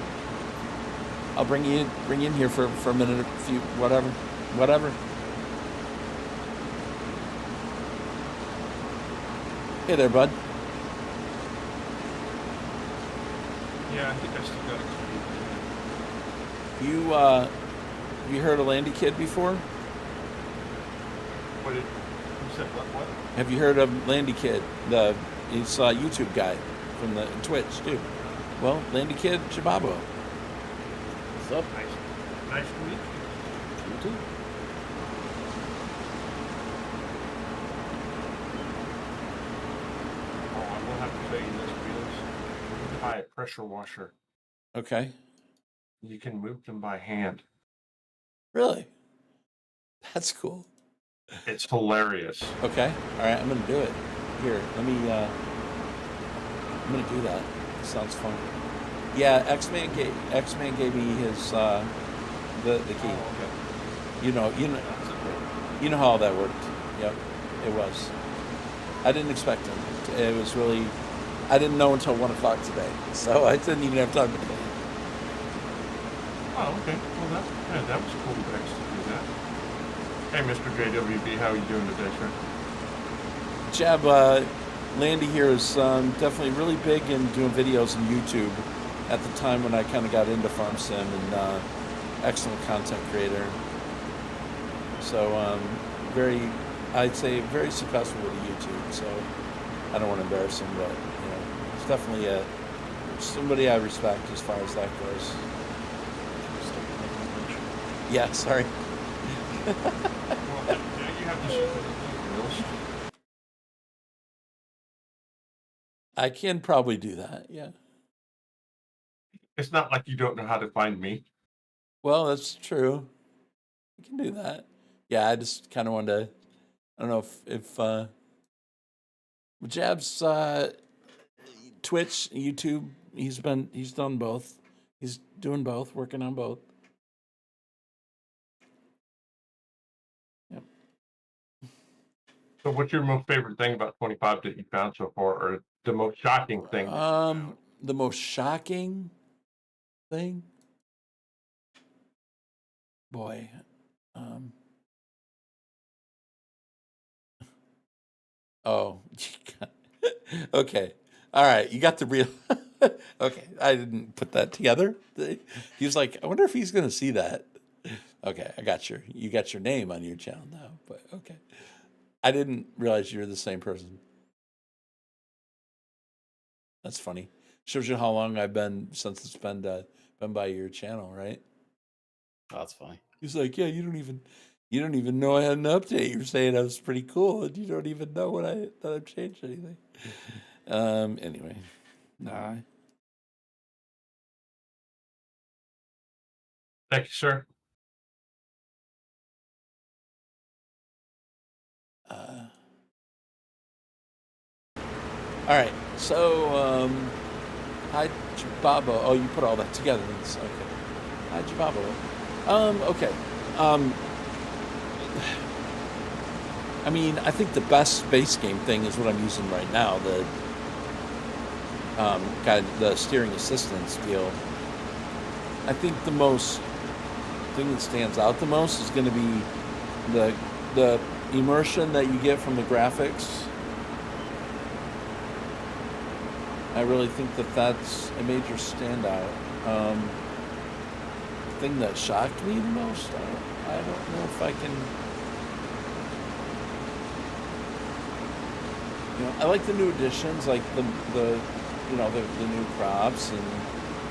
I'll bring you in here for a minute, a few, whatever. Hey there, bud. Yeah, I think I still got it. Have you heard of Landy Kid before? What did you said? What? Have you heard of Landy Kid? He's a YouTube guy from the Twitch too. Well, Landy Kid Jababo. What's up? Nice to meet you. You too. Oh, I will have to tell you this, Felix. You can buy a pressure washer. Okay. You can move them by hand. Really? That's cool. It's hilarious. Okay. All right. I'm gonna do it. Here, let me. I'm gonna do that. Sounds fun. Yeah, X-Man gave me his the key. Oh, okay. You know how all that worked. Yep, it was. I didn't expect him. It was really. I didn't know until 1 o'clock today, so I didn't even have time to play. Oh, okay. Well, that was cool of X to do that. Hey, Mr. JWB, how are you doing today, sir? Jab, Landy here is definitely really big in doing videos on YouTube at the time when I kind of got into Farm Sim, and excellent content creator. So I'd say very successful with YouTube, so I don't want to embarrass him, but it's definitely somebody I respect as far as that goes. Yeah, sorry. Well, now you have to shoot the reels. I can probably do that, yeah. It's not like you don't know how to find me. Well, that's true. You can do that. Yeah, I just kind of wanted to. I don't know if Jab's Twitch, YouTube. He's done both. He's doing both, working on both. Yep. So what's your most favorite thing about 25 that you found so far, or the most shocking thing? The most shocking thing, boy. Oh, okay. All right, you got the real. Okay, I didn't put that together. He was like, I wonder if he's going to see that. Okay, I got you got your name on your channel now, but okay. I didn't realize you were the same person. That's funny. Shows you how long I've been since it's been by your channel, right? Oh, that's funny. He's like, yeah, you don't even know I had an update. You're saying I was pretty cool, and you don't even know that I've changed anything. Anyway, nah. Thank you, sir. All right. So, hi, Jababo. Oh, you put all that together. Okay. Hi, Jababo. Okay. I mean, I think the best base game thing is what I'm using right now. The steering assistance deal. I think the thing that stands out the most is going to be the immersion that you get from the graphics. I really think that's a major standout. The thing that shocked me the most, I don't know if I can. I like the new additions, like the new crops and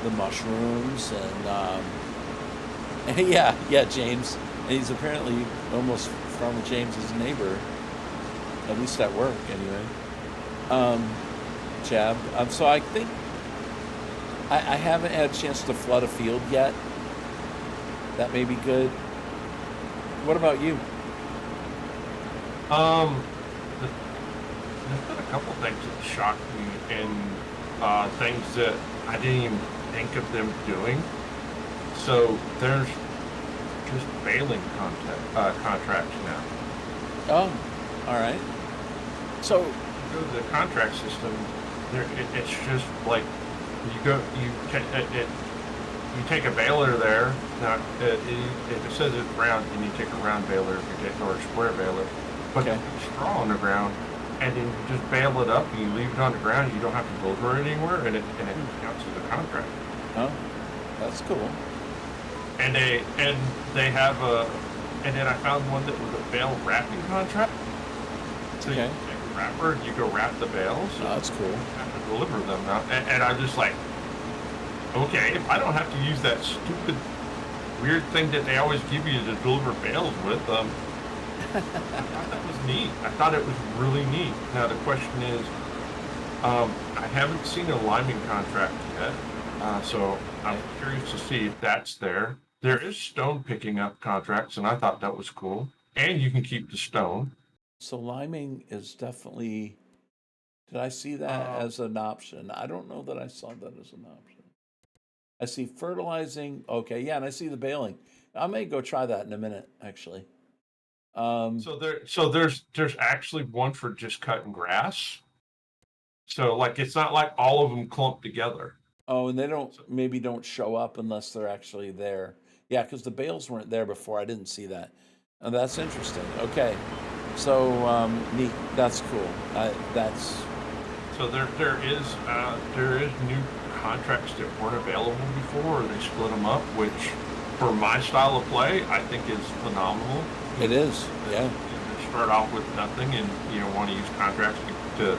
the mushrooms and yeah, James. And he's apparently almost Farmer James's neighbor, at least at work, anyway. Jab. So I think I haven't had a chance to flood a field yet. That may be good. What about you? There's been a couple things that shocked me, and things that I didn't even think of them doing. So there's just baling contracts now. Oh, all right. So Go to the contract system. It's just like you take a baler there. Now if it says it's round, then you take a round baler or a square baler. But Okay. you put straw on the ground, and then you just bale it up and you leave it on the ground. You don't have to deliver it anywhere, and it counts as a contract. Oh, that's cool. And they have and then I found one that was a bale wrapping contract. So Okay. you take a wrapper and you go wrap the bales. Oh, that's cool. You have to deliver them now. And I'm just like, Okay, if I don't have to use that stupid, weird thing that they always give you to deliver bales with, I thought that was neat. I thought it was really neat. Now the question is, I haven't seen a liming contract yet, so I'm curious to see if that's there. There is stone picking up contracts, and I thought that was cool. And you can keep the stone. So liming is definitely. Did I see that as an option? I don't know that I saw that as an option. I see fertilizing. Okay, yeah, and I see the baling. I may go try that in a minute, actually. So there's actually one for just cutting grass. So like it's not like all of them clumped together. Oh, and they don't show up unless they're actually there. Yeah, because the bales weren't there before. I didn't see that. Oh, that's interesting. Okay, so neat. That's cool. That's So there is new contracts that weren't available before, or they split them up, which for my style of play I think is phenomenal. it is. Yeah. You start off with nothing, and want to use contracts to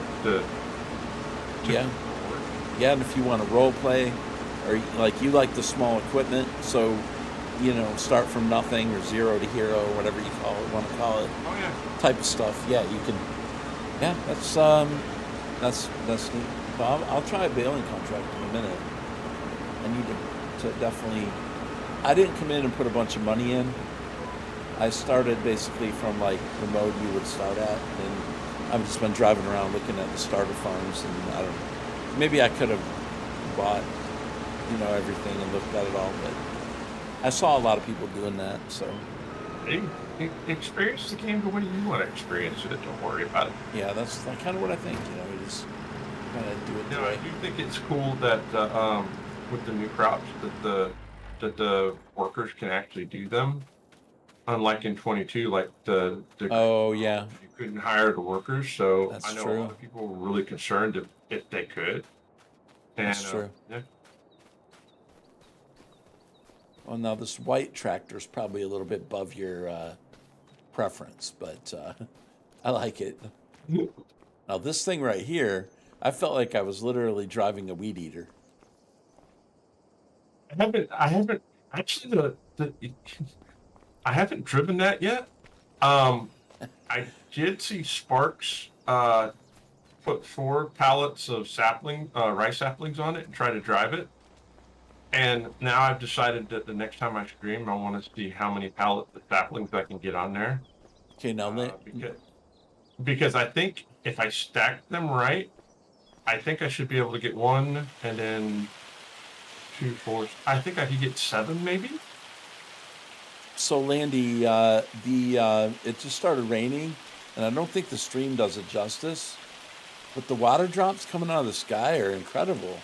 Yeah. Yeah, and if you want to role play, or like you like the small equipment, so start from nothing or zero to hero, or whatever you want to call it, Oh yeah. type of stuff. Yeah, you can. Yeah, that's neat. Well, I'll try a baling contract in a minute. I need to definitely. I didn't come in and put a bunch of money in. I started basically from like the mode you would start at, and I've just been driving around looking at the starter farms, and I don't know. Maybe I could have bought, everything and looked at it all, but I saw a lot of people doing that, so. Experience the game the way you want to experience it. Don't worry about it. Yeah, that's kind of what I think. You just kind of do it the I way. do think it's cool that with the new crops that the workers can actually do them. Unlike in 22, like the Oh yeah, you couldn't hire the workers, so That's I know true. a lot of people were really concerned if they could. And, That's true. Yeah. Well, now this white tractor is probably a little bit above your preference, but I like it. Now this thing right here, I felt like I was literally driving a weed eater. I haven't actually I haven't driven that yet. I did see Sparks put 4 pallets of rice saplings on it and try to drive it. And now I've decided that the next time I stream, I want to see how many pallets of saplings I can get on there. Okay, now Because I think if I stack them right, I think I should be able to get 1 and then 2, 4. I think I could get 7 maybe. So Landy, it just started raining, and I don't think the stream does it justice, but the water drops coming out of the sky are incredible.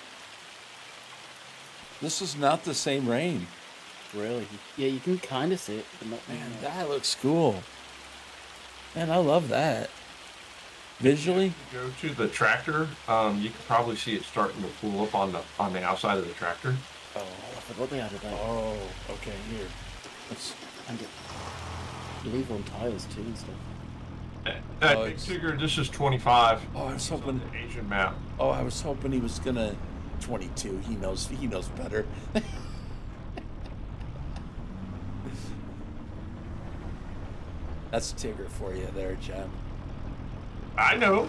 This is not the same rain. Really? Yeah, you can kind of see it, but not. Man, that looks cool. Man, I love that. Visually? Go to the tractor. You can probably see it starting to pool up on the outside of the tractor. Oh, I forgot they added that. Oh, okay, here. And you leave on tires too and stuff. I Oh, think it's- figure this is 25. Oh, I was It's on hoping. the Asian map. Oh, I was hoping he was gonna 22. He knows better. That's Tigger for you there, Jen. I know.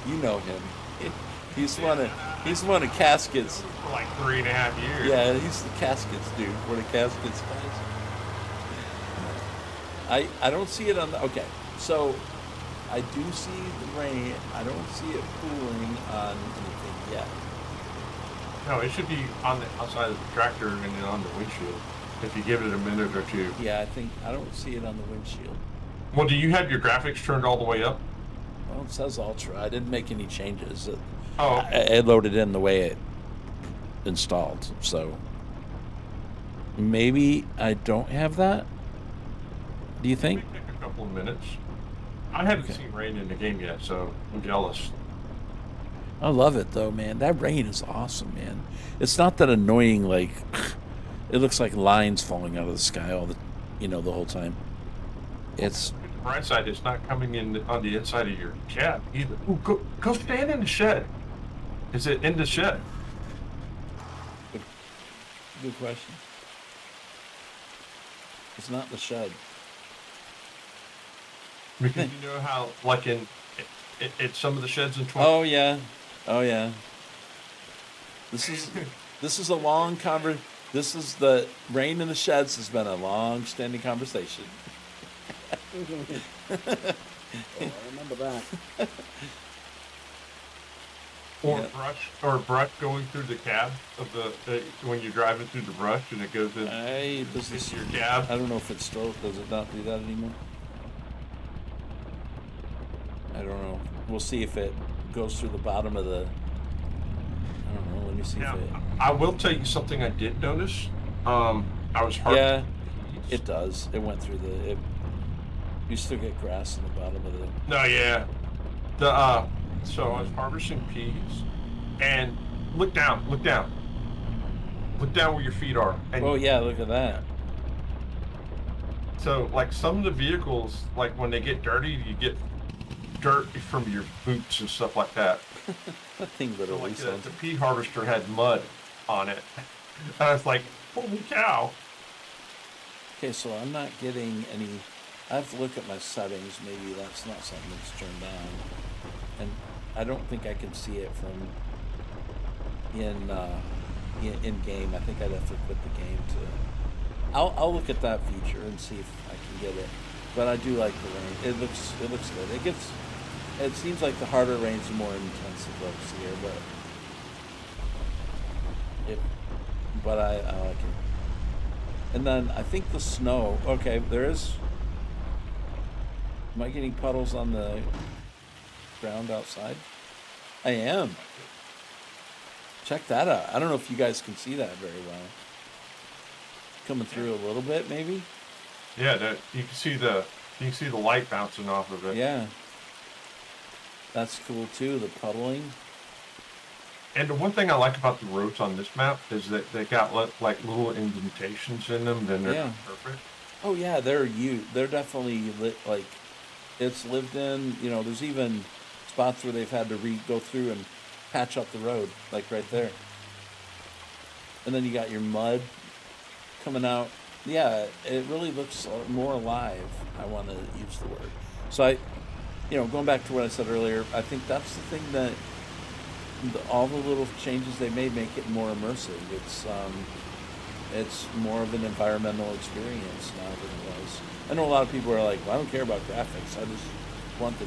You know him. He's one of Caskets. For like 3.5 years. Yeah, he's the Caskets dude. One of Caskets guys. I don't see it on the. Okay, so I do see the rain. I don't see it pooling on anything yet. No, it should be on the outside of the tractor and then on the windshield. If you give it a minute or two. Yeah, I don't see it on the windshield. Well, do you have your graphics turned all the way up? Well, it says Ultra. I didn't make any changes. Oh, I loaded in the way it installed. So maybe I don't have that. Do you it think? may take a couple of minutes. I haven't Okay. seen rain in the game yet, so I'm jealous. I love it though, man. That rain is awesome, man. It's not that annoying. Like it looks like lines falling out of the sky the whole time. It's Look at the bright side, it's not coming in on the inside of your cab either. Ooh, go stand in the shed. Is it in the shed? Good question. It's not the shed. Because you know how, like in some of the sheds in 20. Oh yeah, oh yeah. This is a long This is the rain in the sheds has been a long-standing conversation. Oh, I remember that. Or Yeah. brush going through the cab of the when you're driving through the brush and it goes in into your cab. I don't know if it still does it not do that anymore. I don't know. We'll see if it goes through the bottom of the. I don't know. Let me see Now, if it. I will tell you something I did notice. I was hard. Yeah, it does. It went through the. You still get grass in the bottom of the. No, yeah. So I was harvesting peas, and look down where your feet are. And Oh yeah, look at that. so, like, some of the vehicles, like when they get dirty, you get dirt from your boots and stuff like that. That thing So, literally like, the sounds. pea harvester had mud on it, and I was like, "Holy cow!" Okay, so I'm not getting any. I have to look at my settings. Maybe that's not something that's turned on, and I don't think I can see it from in game. I think I'd have to quit the game to. I'll look at that feature and see if I can get it. But I do like the rain. It looks good. It seems like the harder rains are more intense it looks here, but I like it. And then I think the snow. Okay, there is. Am I getting puddles on the ground outside? I am. Check that out. I don't know if you guys can see that very well. Coming through a little bit, maybe. Yeah, you can see the light bouncing off of it. Yeah. That's cool too. The puddling. And the one thing I like about the roads on this map is that they got like little indentations in them. Then they're Yeah. perfect. Oh yeah, they're definitely like it's lived in. You know, there's even spots where they've had to go through and patch up the road, like right there. And then you got your mud coming out. Yeah, it really looks more alive. I want to use the word. So going back to what I said earlier, I think that's the thing that all the little changes they made make it more immersive. It's more of an environmental experience now than it was. I know a lot of people are like, well, I don't care about graphics. I just want the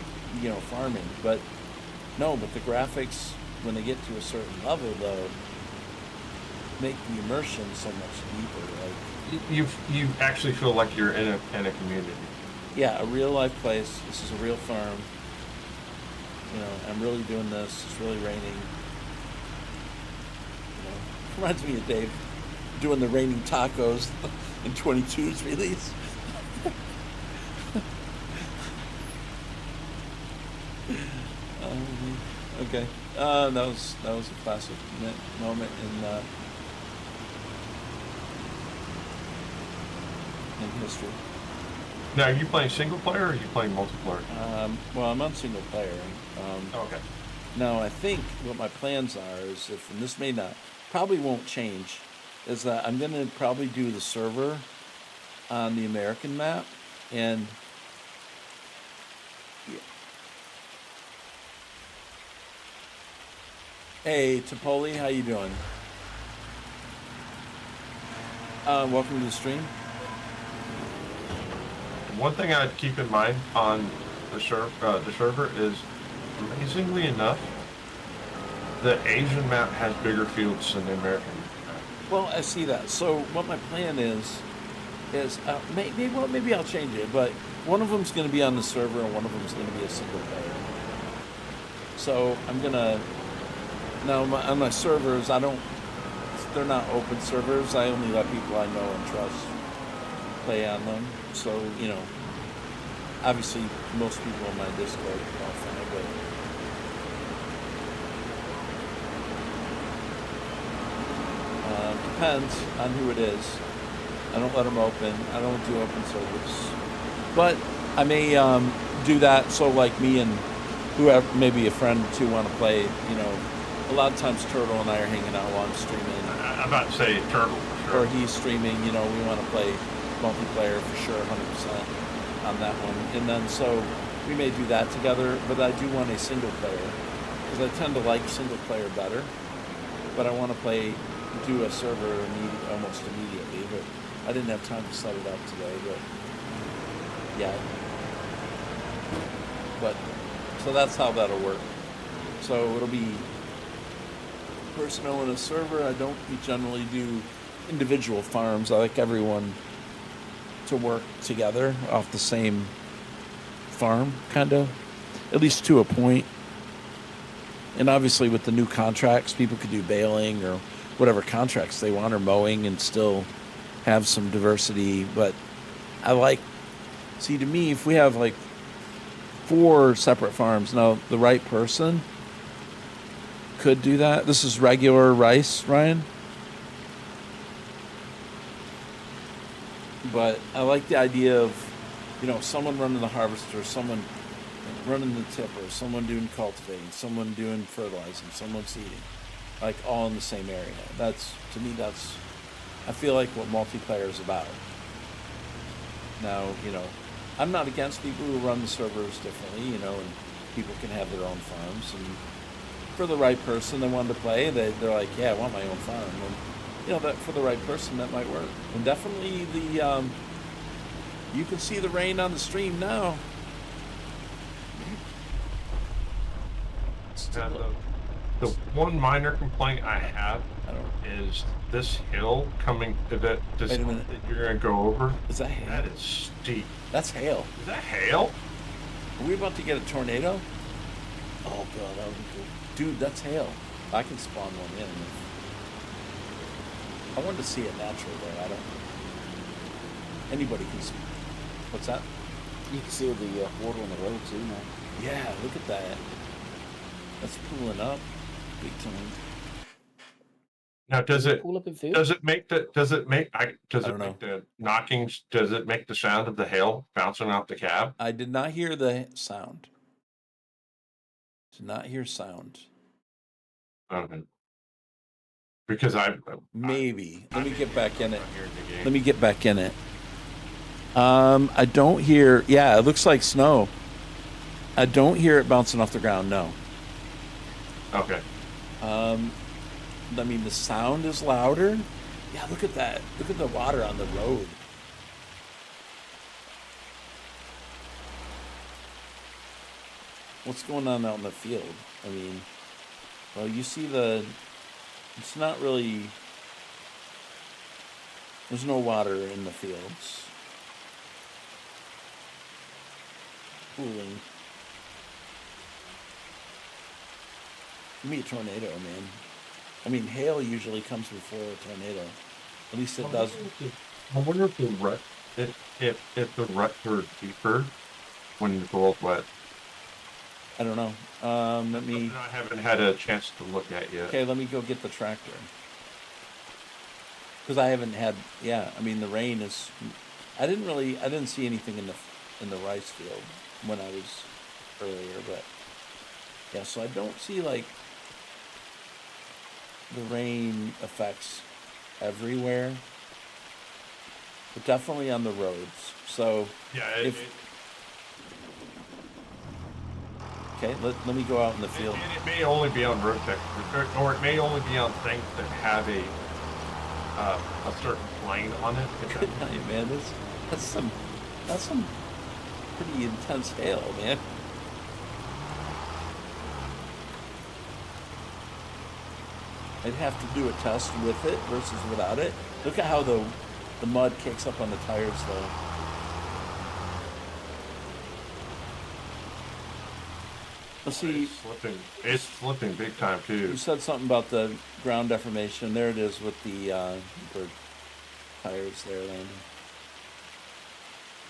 farming. But no, the graphics, when they get to a certain level, though, make the immersion so much deeper. Like You actually feel like you're in a community. yeah, a real life place. This is a real farm. I'm really doing this. It's really raining. Reminds me of Dave doing the raining tacos in 22's release. Okay. That was a classic moment in history. Now, are you playing single player or are you playing multiplayer? Well, I'm on single player. Okay. Now, I think what my plans are is and this probably won't change, is that I'm going to probably do the server on the American map, and yeah. Hey, Topoli, how you doing? Welcome to the stream. One thing I'd keep in mind on the server is, amazingly enough, the Asian map has bigger fields than the American map. Well, I see that. So what my plan is maybe I'll change it, but one of them's going to be on the server and one of them's going to be a single player. So I'm gonna on my servers, they're not open servers. I only let people I know and trust play on them. So obviously most people in my Discord qualify, but depends on who it is. I don't let them open. I don't do open servers, but I may do that. So like me and whoever, maybe a friend or two, want to play. A lot of times Turtle and I are hanging out while I'm streaming. I'm about to say Turtle for or he's streaming, you know, we want to play multiplayer for sure, 100% on that one. And then so we may do that together, but I do want a single player because I tend to like single player better. But I want to do a server almost immediately. But I didn't have time to set it up today. But yeah, but so that's how that'll work. So it'll be personnel in a server. I don't generally do individual farms. I like everyone to work together off the same farm, kind of, at least to a point. And obviously with the new contracts, people could do baling or whatever contracts they want, or mowing, and still have some diversity. But I like, see, to me, if we have like 4 separate farms, now the right person could do that. This is regular rice, Ryan. But I like the idea of, you know, someone running the harvester, someone running the tipper, someone doing cultivating, someone doing fertilizing, someone seeding, like all in the same area. That's, to me, that's, I feel like what multiplayer is about. Now, you know, I'm not against people who run the servers differently, you know, and people can have their own farms. And for the right person they wanted to play, they're like, yeah, I want my own farm. And, you know, that for the right person, that might work. And definitely the, you can see the rain on the stream now. The one minor complaint I have is this hill coming to that Wait a minute. that you're gonna go over. Is that hail? That is steep. That's hail. Is that hail? Are we about to get a tornado? Oh god, that would be cool. Dude, that's hail. I can spawn one in. I wanted to see it natural though. I don't. Anybody can see. What's that? You can see all the water on the road too now. Yeah, look at that. That's pulling up big time. Now, does it Pull up in field? make the knockings? Does it make the sound of the hail bouncing off the cab? I did not hear the sound. Did not hear sound. Okay. Because Maybe. Let me get back in it. Here in the game. Let me get back in it. I don't hear. Yeah, it looks like snow. I don't hear it bouncing off the ground. No. Okay. I mean, the sound is louder. Yeah, look at that. Look at the water on the road. What's going on out in the field? I mean, well, you see it's not really, there's no water in the fields. Cooling. Give me a tornado, man. I mean, hail usually comes before a tornado. At least it does. I wonder if the ruts are deeper when the soil's wet. I don't know. Let me. I haven't had a chance to look at yet. Okay, let me go get the tractor. Because I haven't had. Yeah, I mean the rain is. I didn't see anything in the rice field when I was earlier, but yeah. So I don't see like the rain effects everywhere, but definitely on the roads. So Yeah. okay, let me go out in the field. And it may only be on road textures, or it may only be on things that have a certain plane on it. Good night, man. That's some pretty intense hail, man. I'd have to do a test with it versus without it. Look at how the mud kicks up on the tires, though. Let's see. It's slipping big time too. You said something about the ground deformation. There it is with the bird tires there, Landon.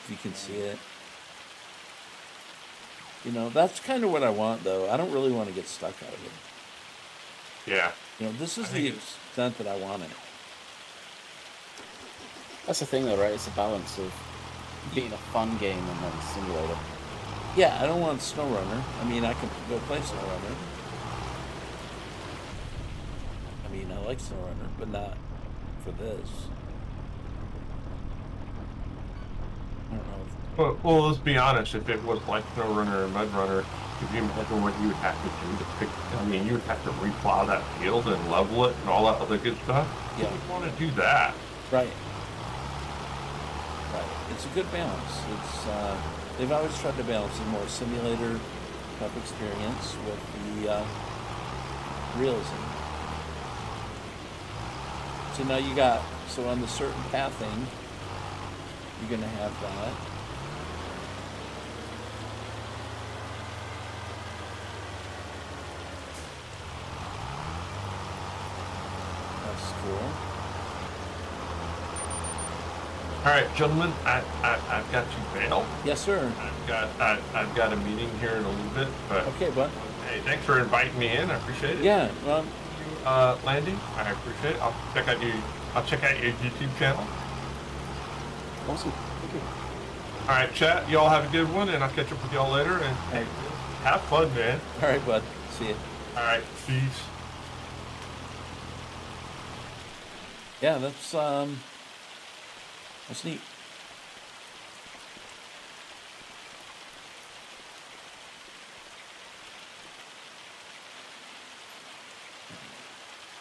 If you can see it. You know, that's kind of what I want, though. I don't really want to get stuck out of it. Yeah. You know, this is the extent that I want it. That's the thing though, right? It's a balance of being a fun game and then a simulator. Yeah, I don't want SnowRunner. I mean, I can go play SnowRunner. I mean, I like SnowRunner, but not for this. I don't know. Well, let's be honest. If it was like Snow Runner or Mud Runner, could you imagine what you would have to do to pick? I mean, you would have to replow that field and level it and all that other good stuff. Yeah. You want to do that. Right. Right. It's a good balance. It's they've always tried to balance a more simulator type experience with the realism. So now you got on the certain pathing, you're gonna have that. That's cool. All right, gentlemen, I've got to bail. Yes, sir. I've got a meeting here in a little bit, but Okay, bud. hey, thanks for inviting me in. I appreciate it. Yeah. Well, Landy, I appreciate it. I'll check out your YouTube channel. Awesome. Thank you. All right, chat. Y'all have a good one, and I'll catch up with y'all later. And hey, have fun, man. all right, bud. See you. All right, peace. Yeah, that's neat.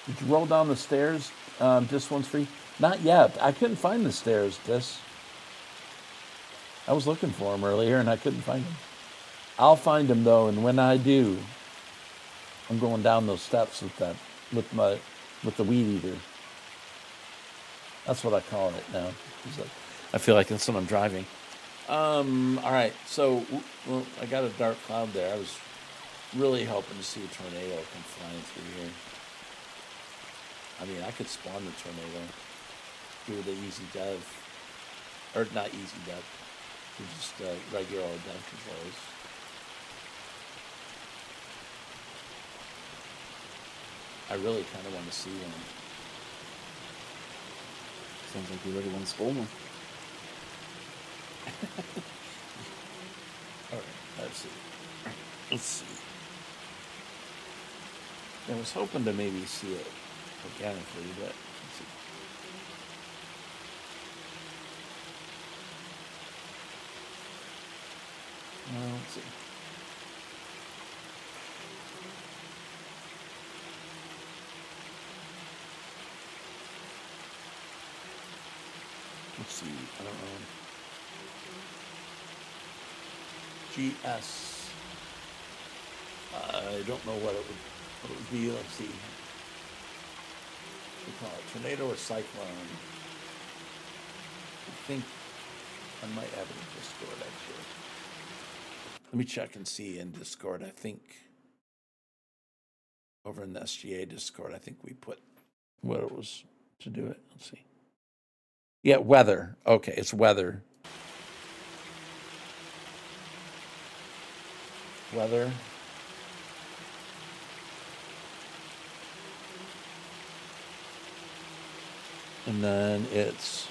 Did you roll down the stairs? This one's free? Not yet. I couldn't find the stairs. I was looking for them earlier and I couldn't find them. I'll find them though, and when I do, I'm going down those steps with the weed eater. That's what I call it now. I feel like that's what I'm driving. All right. So, well, I got a dark cloud there. I was really hoping to see a tornado come flying through here. I mean, I could spawn the tornado through the easy dev, or not easy dev, just regular old dev controls. I really kind of want to see one. Sounds like you really want to spawn one. All right, let's see. I was hoping to maybe see it organically, but let's see. Let's see. Let's see. I don't know. GS. I don't know what it would be. Let's see. We call it tornado or cyclone. I think I might have it in Discord actually. Let me check and see in Discord. I think over in the SGA Discord, I think we put what it was to do it. Let's see. Yeah, weather. Okay, it's weather. Weather. And then it's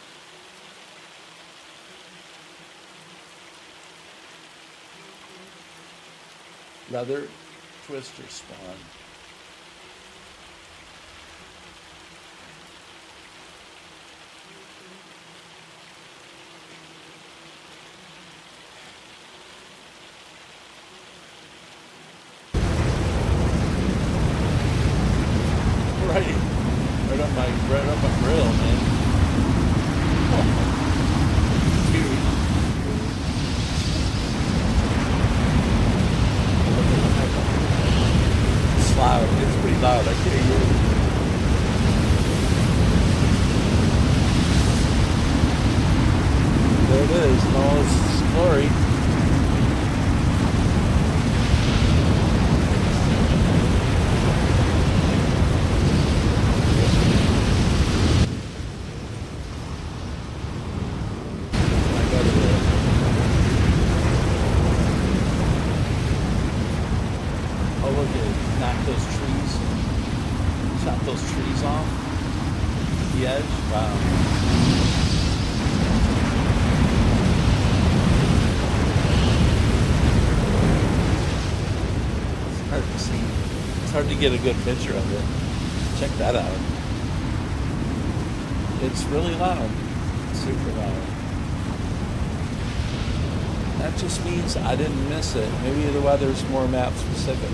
leather, twist, or spawn. Right up my grill, man. Dude. It's loud. It's pretty loud. I can't hear it. There it is in all its glory. Get a good picture of it. Check that out. It's really loud. Super loud. That just means I didn't miss it. Maybe the weather's more map specific.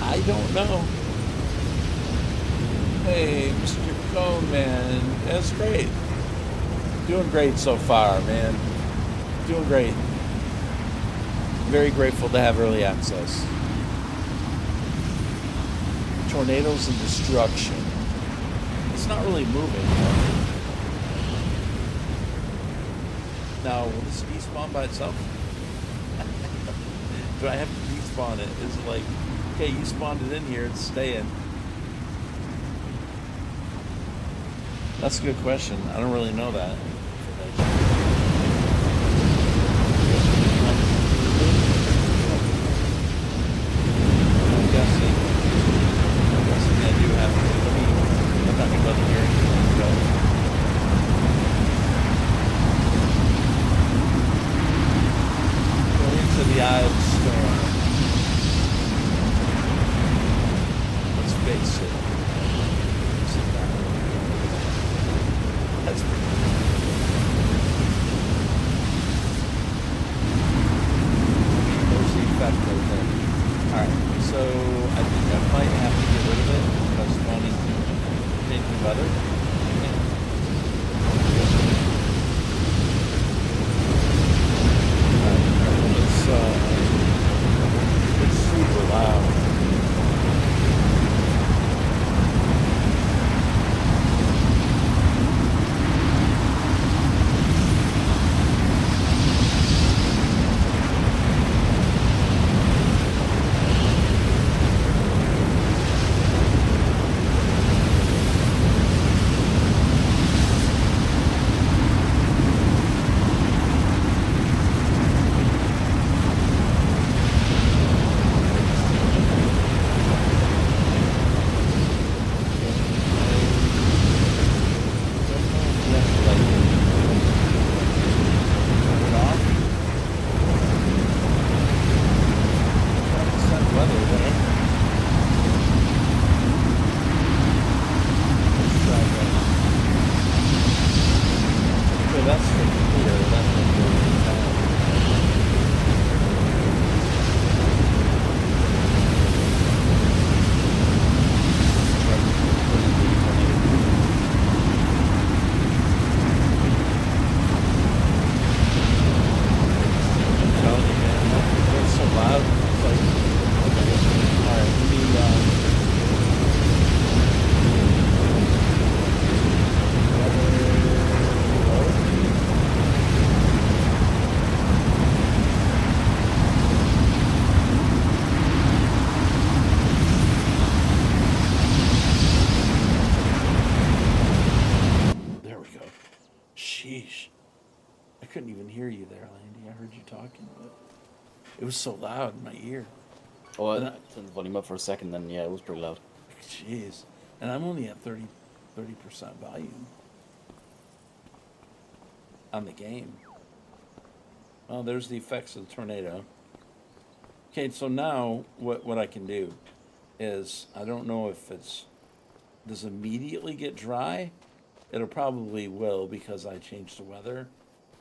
I don't know. Hey, Mr. Cone, man. That's great. Doing great so far, man. Doing great. Very grateful to have early access. Tornadoes and destruction. It's not really moving. Now, will this despawn by itself? Do I have to despawn it? Is it like, okay, you spawned it in here, it's staying? That's a good question. I don't really know that. I'm guessing I do have to. I'm not going to go here. Go. Into the eye of the storm. Let's face it. That's pretty cool. There's the effect right there. Alright, so I think I might have to get rid of it because spawning changing weather. It's super loud. It was so loud in my ear. Oh, I turned the volume up for a second, then yeah, it was pretty loud. Jeez. And I'm only at 30% volume on the game. Well, there's the effects of the tornado. Okay, so now what I can do is, I don't know if does immediately get dry? It'll probably will because I changed the weather.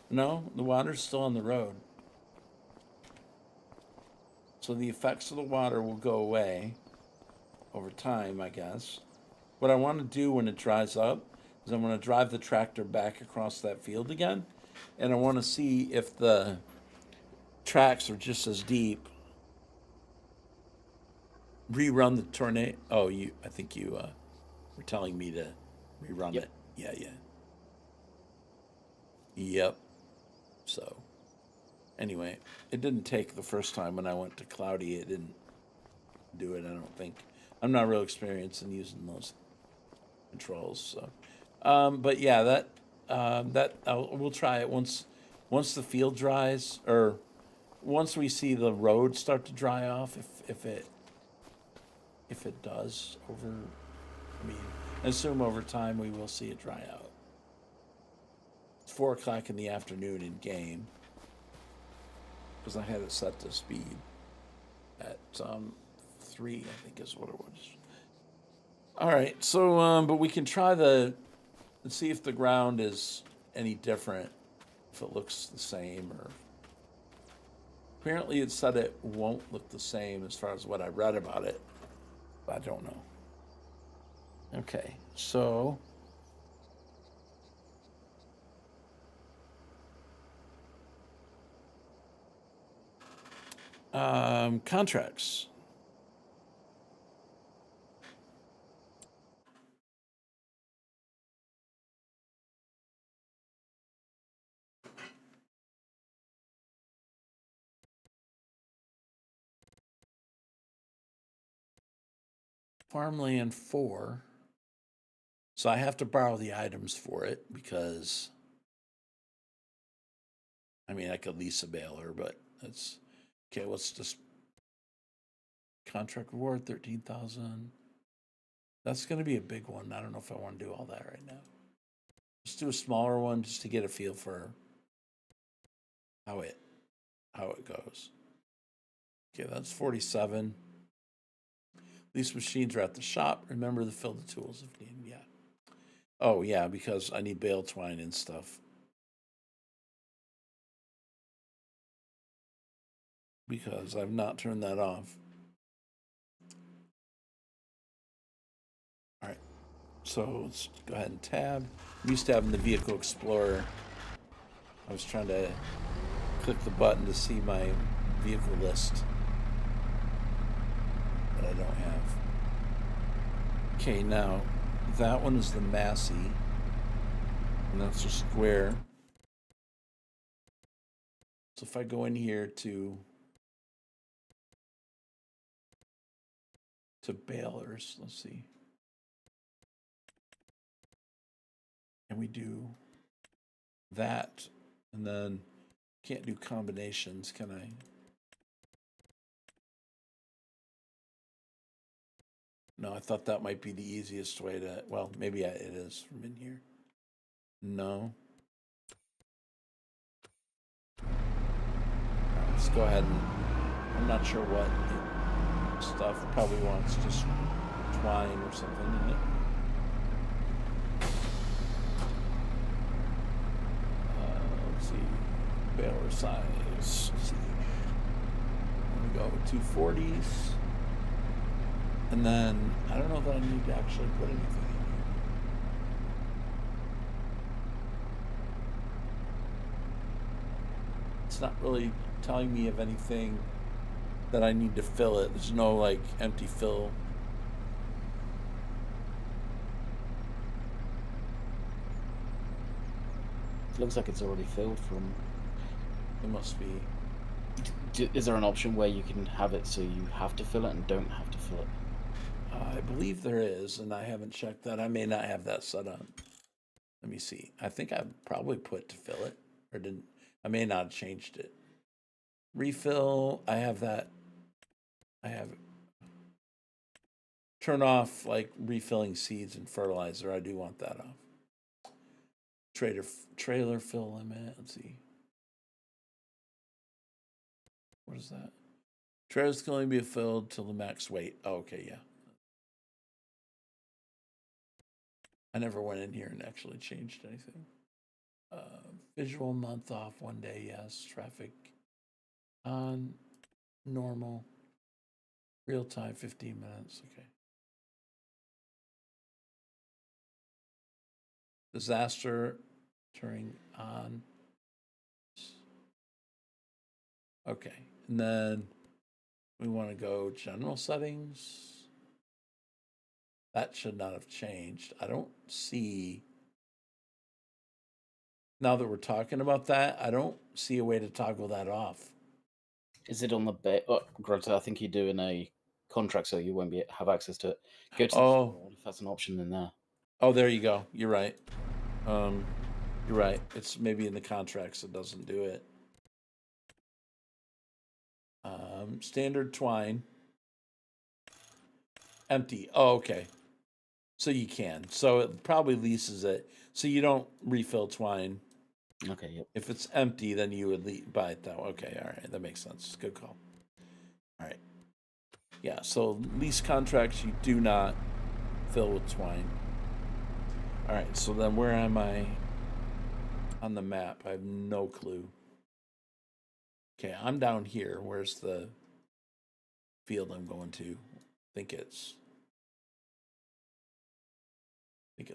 No, the water's still on the road. So the effects of the water will go away over time, I guess. What I want to do when it dries up is I want to drive the tractor back across that field again, and I want to see if the tracks are just as deep. Rerun the tornado. Oh, I think you were telling me to rerun it. Yeah. Yep. So, anyway, it didn't take the first time when I went to cloudy. It didn't do it, I don't think. I'm not real experienced in using those controls. So, but yeah, we'll try it once the field dries, or once we see the road start to dry off. If it does I assume over time we will see it dry out. It's 4 o'clock in the afternoon in game, because I had it set to speed at 3, I think is what it was. All right, so but we can try the and see if the ground is any different, if it looks the same, or apparently it said it won't look the same as far as what I read about it, but I don't know. Okay, so contracts. Farmland 4. So I have to borrow the items for it because, I mean, I could lease a baler, but that's okay. Let's just contract reward 13,000. That's going to be a big one. I don't know if I want to do all that right now. Let's do a smaller one just to get a feel for how it goes. Okay, that's 47. These machines are at the shop. Remember to fill the tools if needed. Yeah. Oh, yeah, because I need bale twine and stuff. Because I've not turned that off. All right. So let's go ahead and tab. I'm used to having the Vehicle Explorer. I was trying to click the button to see my vehicle list. But I don't have. Okay, now that one is the Massey. And that's a square. So if I go in here to balers, let's see. And we do that, and then can't do combinations, can I? No, I thought that might be the easiest way to, well, maybe it is from in here. No. Right, let's go ahead and, I'm not sure what stuff, probably wants just twine or something in it. Let's see, baler size, let's see. I'm gonna go with 240s. And then, I don't know that I need to actually put anything in here. It's not really telling me of anything that I need to fill it. There's no like empty fill. It looks like it's already filled from. It must be. Is there an option where you can have it so you have to fill it and don't have to fill it? I believe there is, and I haven't checked that. I may not have that set up. Let me see. I think I probably put to fill it, or didn't. I may not have changed it. Refill, I have that. I have turn off like refilling seeds and fertilizer. I do want that off. Trailer fill limit. Let's see. What is that? Trailers can only be filled till the max weight. Oh, okay, yeah. I never went in here and actually changed anything. Visual month off 1 day, yes. Traffic on normal. Real time 15 minutes, okay. Disaster turning on. Okay, and then we want to go general settings. That should not have changed. I don't see, now that we're talking about that, I don't see a way to toggle that off. Is it on the Grota, I think you're doing a contract, so you won't have access to it. Go to Oh. if that's an option in there. Oh, there you go. You're right. You're right. It's maybe in the contracts it doesn't do it. Standard twine. Empty. Oh, okay. So you can. So it probably leases it. So you don't refill twine. Okay, yep. If it's empty, then you would buy it that way. Okay, all right. That makes sense. Good call. All right. Yeah, so lease contracts you do not fill with twine. All right, so then where am I on the map? I have no clue. Okay, I'm down here. Where's the field I'm going to? I think it's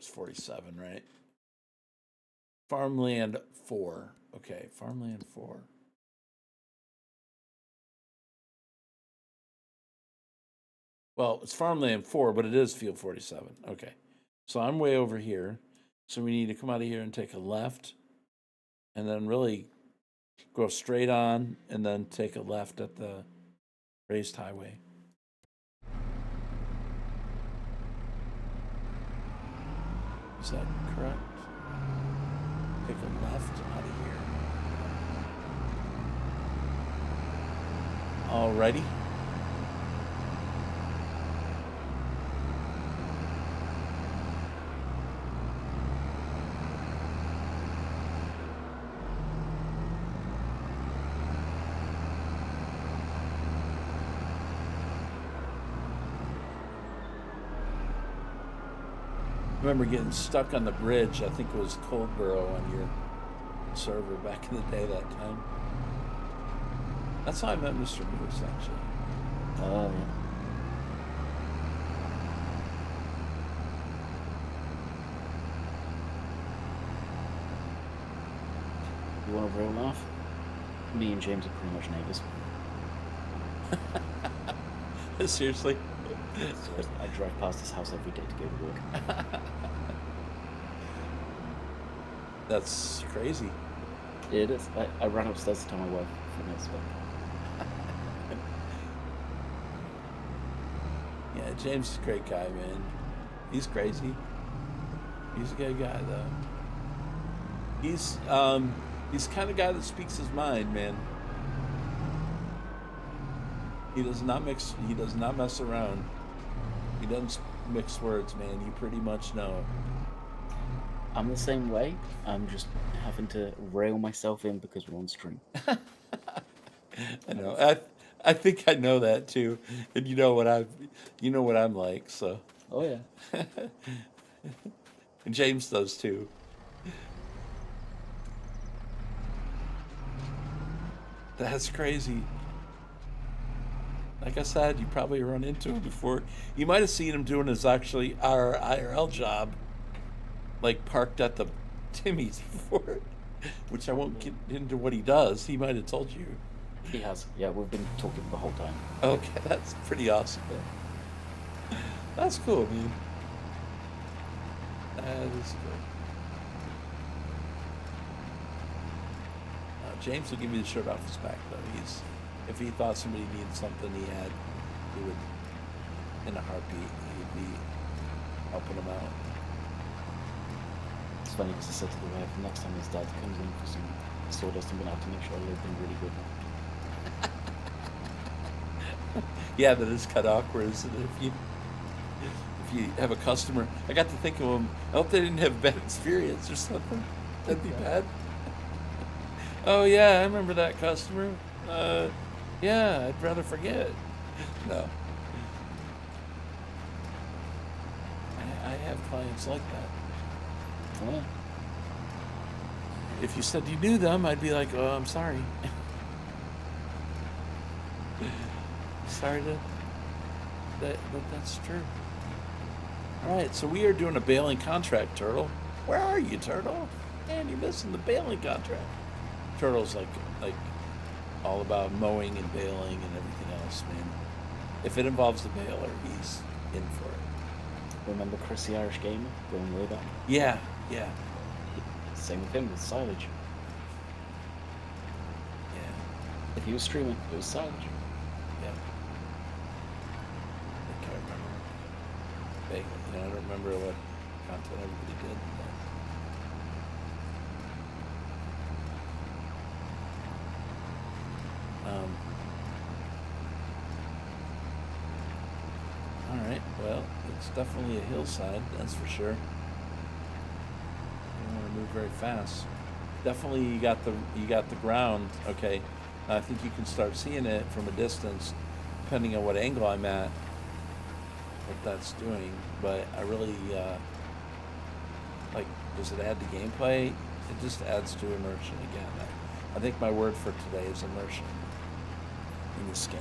47, right? Farmland 4. Okay, farmland 4. Well, it's farmland 4, but it is field 47. Okay. So I'm way over here. So we need to come out of here and take a left and then really go straight on and then take a left at the raised highway. Is that correct? Take a left out of here. Alrighty. I remember getting stuck on the bridge. I think it was Coldborough on your server back in the day that time. That's how I met Mr. Moose, actually. Oh, yeah. You want a real laugh? Me and James are pretty much neighbours. Seriously? Seriously, I drive past his house every day to go to work. That's crazy. It is. I ran upstairs to tell my wife for next week. Yeah, James is a great guy, man. He's crazy. He's a good guy, though. He's the kind of guy that speaks his mind, man. He does not mix. He does not mess around. He doesn't mix words, man. You pretty much know. I'm the same way. I'm just having to rail myself in because we're on stream. I know. I think I know that too, and you know what I'm like. So. Oh yeah. And James does too. That's crazy. Like I said, you probably run into him before. You might have seen him doing his actually our IRL job, like parked at the Timmy's before, which I won't get into what he does. He might have told you. He has. Yeah, we've been talking the whole time. Okay, that's pretty awesome. That's cool, man. That is good. James will give me the shirt off his back, though. If he thought somebody needed something, he would, in a heartbeat, he'd be helping him out. It's funny because I said to the wife, next time his dad comes in for some sawdust, I'm going to have to make sure I live in really good. Yeah, that is kind of awkward, isn't it? If you have a customer, I got to think of them. I hope they didn't have a bad experience or something. That'd be bad. Oh yeah, I remember that customer. Yeah, I'd rather forget. No. I have clients like that. Oh, yeah. If you said you knew them, I'd be like, oh, I'm sorry. Sorry that's true. All right, so we are doing a baling contract, Turtle. Where are you, Turtle? Man, you're missing the baling contract. Turtle's like all about mowing and baling and everything else, man. If it involves the baler, he's in for it. Remember Chris the Irish Gamer going way back? Yeah. Same with him with silage. Yeah. If he was streaming, it was silage. Yeah. I can't remember. Vaguely. I don't remember what content everybody did. All right. Well, it's definitely a hillside, that's for sure. You don't want to move very fast. Definitely, you got the ground. Okay. I think you can start seeing it from a distance, depending on what angle I'm at, what that's doing. But I really, like, does it add to gameplay? It just adds to immersion again. I think my word for today is immersion in this game.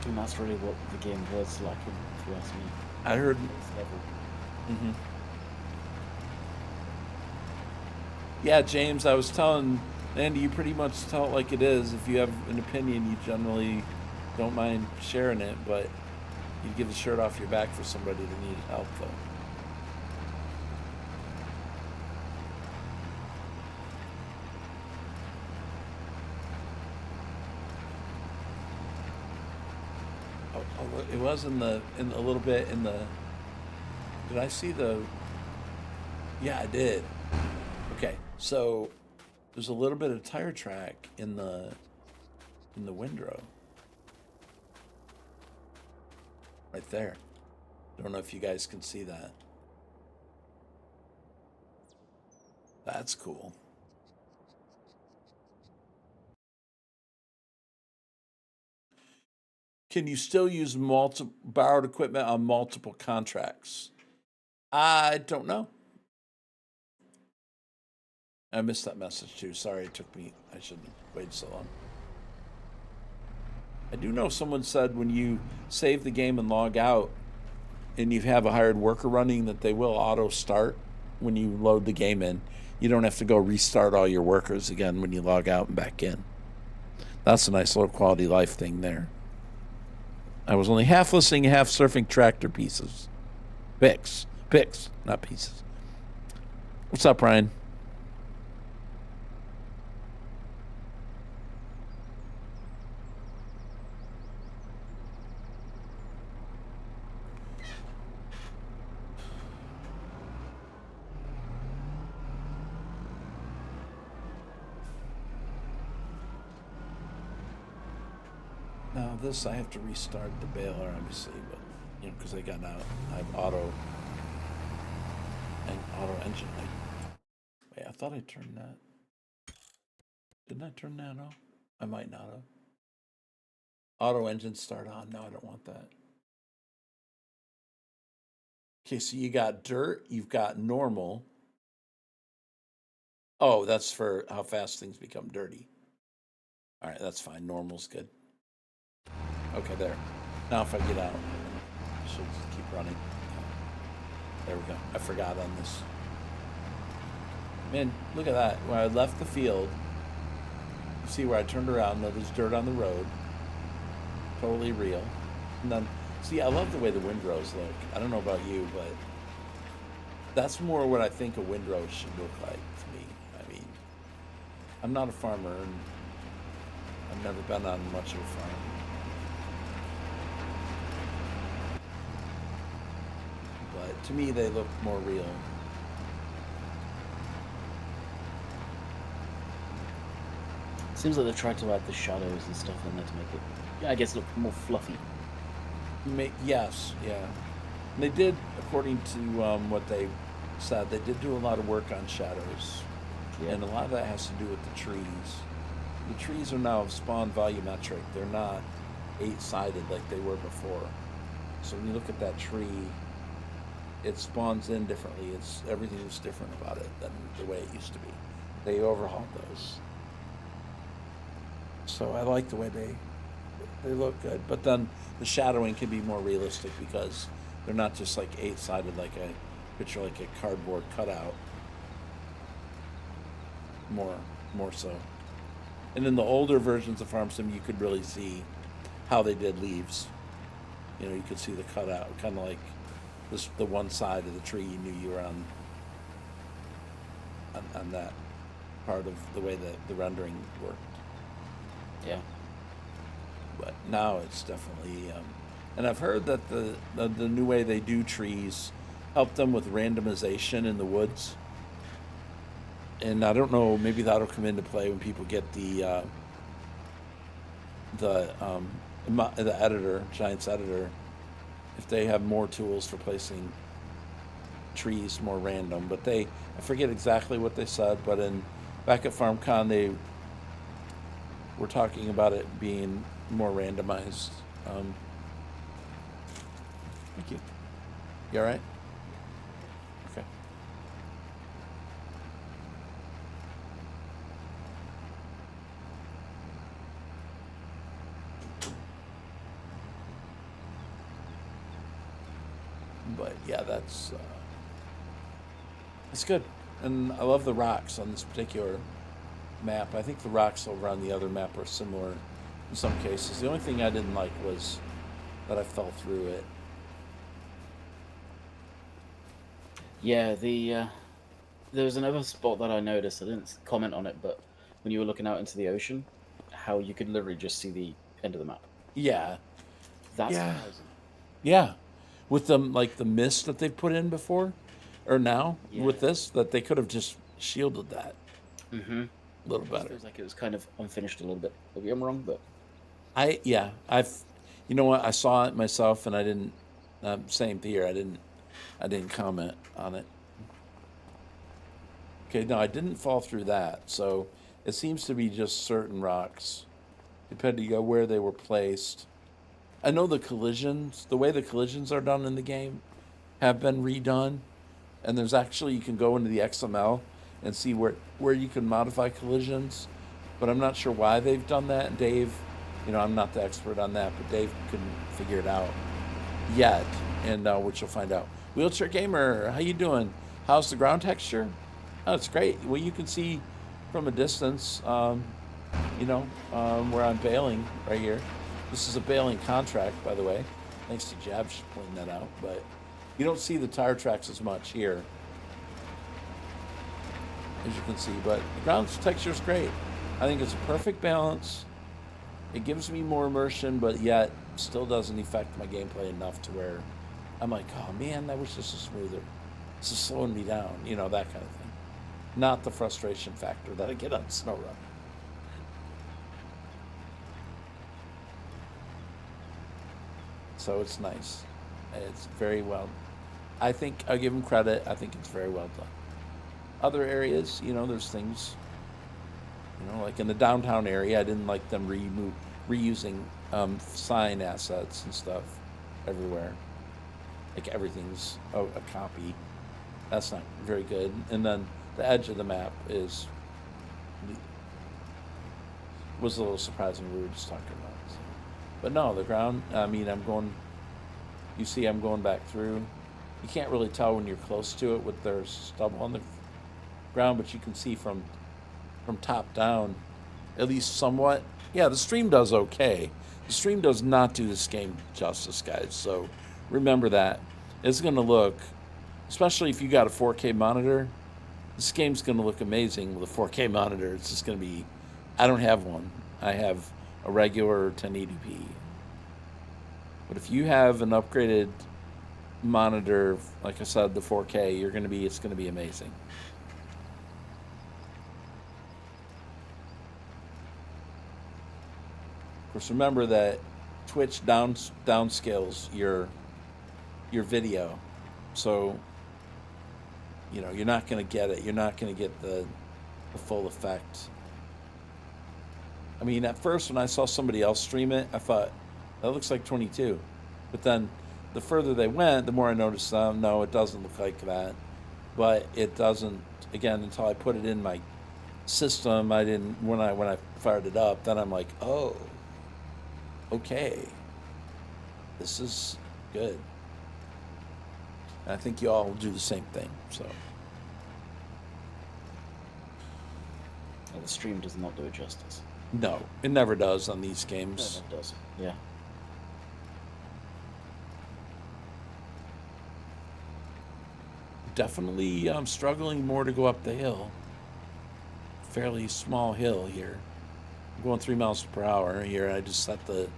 And that's really what the game was like, if you ask me. I heard. This level. Mm-hmm. Yeah, James, I was telling Andy, you pretty much tell it like it is. If you have an opinion, you generally don't mind sharing it, but you'd give the shirt off your back for somebody that needed help, though. It was in a little bit in the. Did I see the? Yeah, I did. Okay, so there's a little bit of tire track in the windrow. Right there. Don't know if you guys can see that. That's cool. Can you still use borrowed equipment on multiple contracts? I don't know. I missed that message too. Sorry, I shouldn't have waited so long. I do know someone said when you save the game and log out and you have a hired worker running that they will auto start when you load the game in. You don't have to go restart all your workers again when you log out and back in. That's a nice little quality of life thing there. I was only half listening, half surfing tractor pieces. Picks, not pieces. What's up, Ryan? Now this, I have to restart the baler, obviously, but you know, because I got out, I have auto engine. Wait, I thought I turned that. Didn't I turn that off? I might not have. Auto engine start on. No, I don't want that. Okay, so you got dirt, you've got normal. Oh, that's for how fast things become dirty. All right, that's fine. Normal's good. Okay, there. Now if I get out, I should just keep running. There we go. I forgot on this. Man, look at that. When I left the field, you see where I turned around, there's dirt on the road. Totally real. And then, see, I love the way the windrows look. I don't know about you, but that's more what I think a windrow should look like to me. I mean, I'm not a farmer, and I've never been on much of a farm. But to me, they look more real. Seems like they've tried to add the shadows and stuff in there to make it, yeah, I guess, look more fluffy. Yes, yeah. And they did, according to what they said, they did do a lot of work on shadows. Yeah. And a lot of that has to do with the trees. The trees are now spawn volumetric. They're not 8-sided like they were before. So when you look at that tree, it spawns in differently. Everything's different about it than the way it used to be. They overhauled those. So I like the way they look good. But then the shadowing can be more realistic because they're not just like 8-sided like a picture, like a cardboard cutout. More so. And in the older versions of Farm Sim, you could really see how they did leaves. You know, you could see the cutout, kind of like the one side of the tree you knew you were on that part of the way that the rendering worked. Yeah. But now it's definitely, and I've heard that the new way they do trees help them with randomization in the woods. And I don't know, maybe that'll come into play when people get the editor, Giants editor, if they have more tools for placing trees more random. But I forget exactly what they said, but back at FarmCon they were talking about it being more randomized. Thank you. You all right? Okay. But yeah, that's it's good, and I love the rocks on this particular map. I think the rocks over on the other map are similar in some cases. The only thing I didn't like was that I fell through it. Yeah, there was another spot that I noticed. I didn't comment on it, but when you were looking out into the ocean, how you could literally just see the end of the map. Yeah, That's Yeah. surprising. yeah, with them like the mist that they've put in before, or now with Yeah. this, that they could have just shielded that Mm-hmm. a little It better. feels like it was kind of unfinished a little bit. Maybe I'm wrong, but You know what? I saw it myself, and I didn't. Same here. I didn't comment on it. Okay, no, I didn't fall through that. So it seems to be just certain rocks, depending on where they were placed. I know the way the collisions are done in the game, have been redone, and there's actually you can go into the XML and see where you can modify collisions, but I'm not sure why they've done that. And Dave, I'm not the expert on that, but Dave couldn't figure it out yet, and which you'll find out. Wheelchair Gamer, how you doing? How's the ground texture? Oh, it's great. Well, you can see from a distance, where I'm baling right here. This is a baling contract, by the way. Thanks to Jab for pointing that out. But you don't see the tire tracks as much here, as you can see. But the ground texture is great. I think it's a perfect balance. It gives me more immersion, but yet still doesn't affect my gameplay enough to where I'm like, oh man, I wish this was smoother. This is slowing me down, that kind of thing. Not the frustration factor that I get on snow run. So it's nice. It's very well. I think I'll give them credit. I think it's very well done. Other areas, there's things, like in the downtown area, I didn't like them reusing sign assets and stuff everywhere. Like everything's a copy. That's not very good. And then the edge of the map was a little surprising. We were just talking about it. So. But no, the ground. I'm going back through. You can't really tell when you're close to it with their stubble on the ground, but you can see from top down, at least somewhat. Yeah, the stream does okay. The stream does not do this game justice, guys. So remember that. It's going to look, especially if you got a 4K monitor, this game's going to look amazing with a 4K monitor. It's just going to be, I don't have one. I have a regular 1080p. But if you have an upgraded monitor, like I said, the 4K, it's going to be amazing. Of course, remember that Twitch downscales your video, so you're not going to get it. You're not going to get the full effect. I mean, at first when I saw somebody else stream it, I thought that looks like 22, but then the further they went, the more I noticed no, it doesn't look like that. But it doesn't, again, until I put it in my system. I didn't when I fired it up. Then I'm like, oh, okay, this is good. And I think you all will do the same thing. So well, the stream does not do it justice. no, it never does on these games. No, it does. Yeah. Definitely struggling more to go up the hill. Fairly small hill here. I'm going 3 miles per hour here. I just set the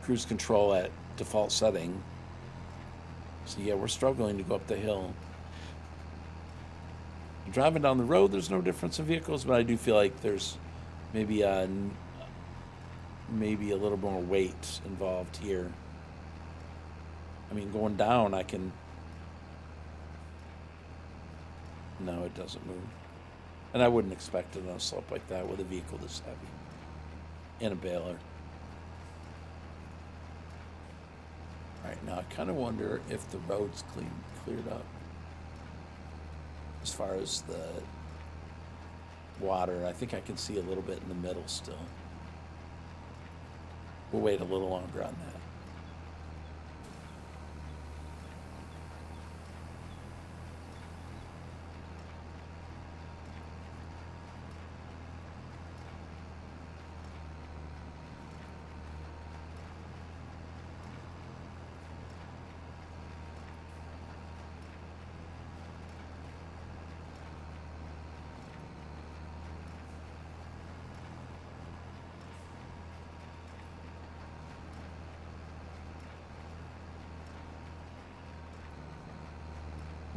cruise control at default setting. So yeah, we're struggling to go up the hill. Driving down the road, there's no difference in vehicles, but I do feel like there's maybe a little more weight involved here. I mean, going down, no, it doesn't move. And I wouldn't expect it on a slope like that with a vehicle this heavy and a baler. All right, now I kind of wonder if the road's cleared up as far as the water. I think I can see a little bit in the middle still. We'll wait a little longer on that.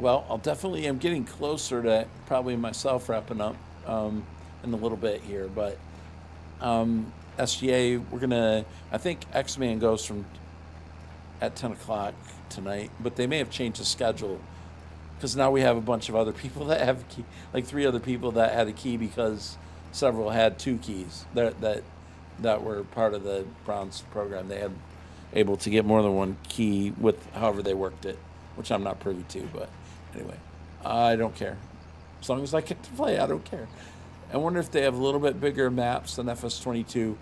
Well, I'm getting closer to probably myself wrapping up in a little bit here, but SGA, I think X-Man goes at 10 o'clock tonight, but they may have changed the schedule because now we have a bunch of other people that have a key, like 3 other people that had a key because several had 2 keys that were part of the bronze program. They had able to get more than 1 key with however they worked it, which I'm not privy to, but anyway, I don't care. As long as I get to play, I don't care. I wonder if they have a little bit bigger maps than FS22.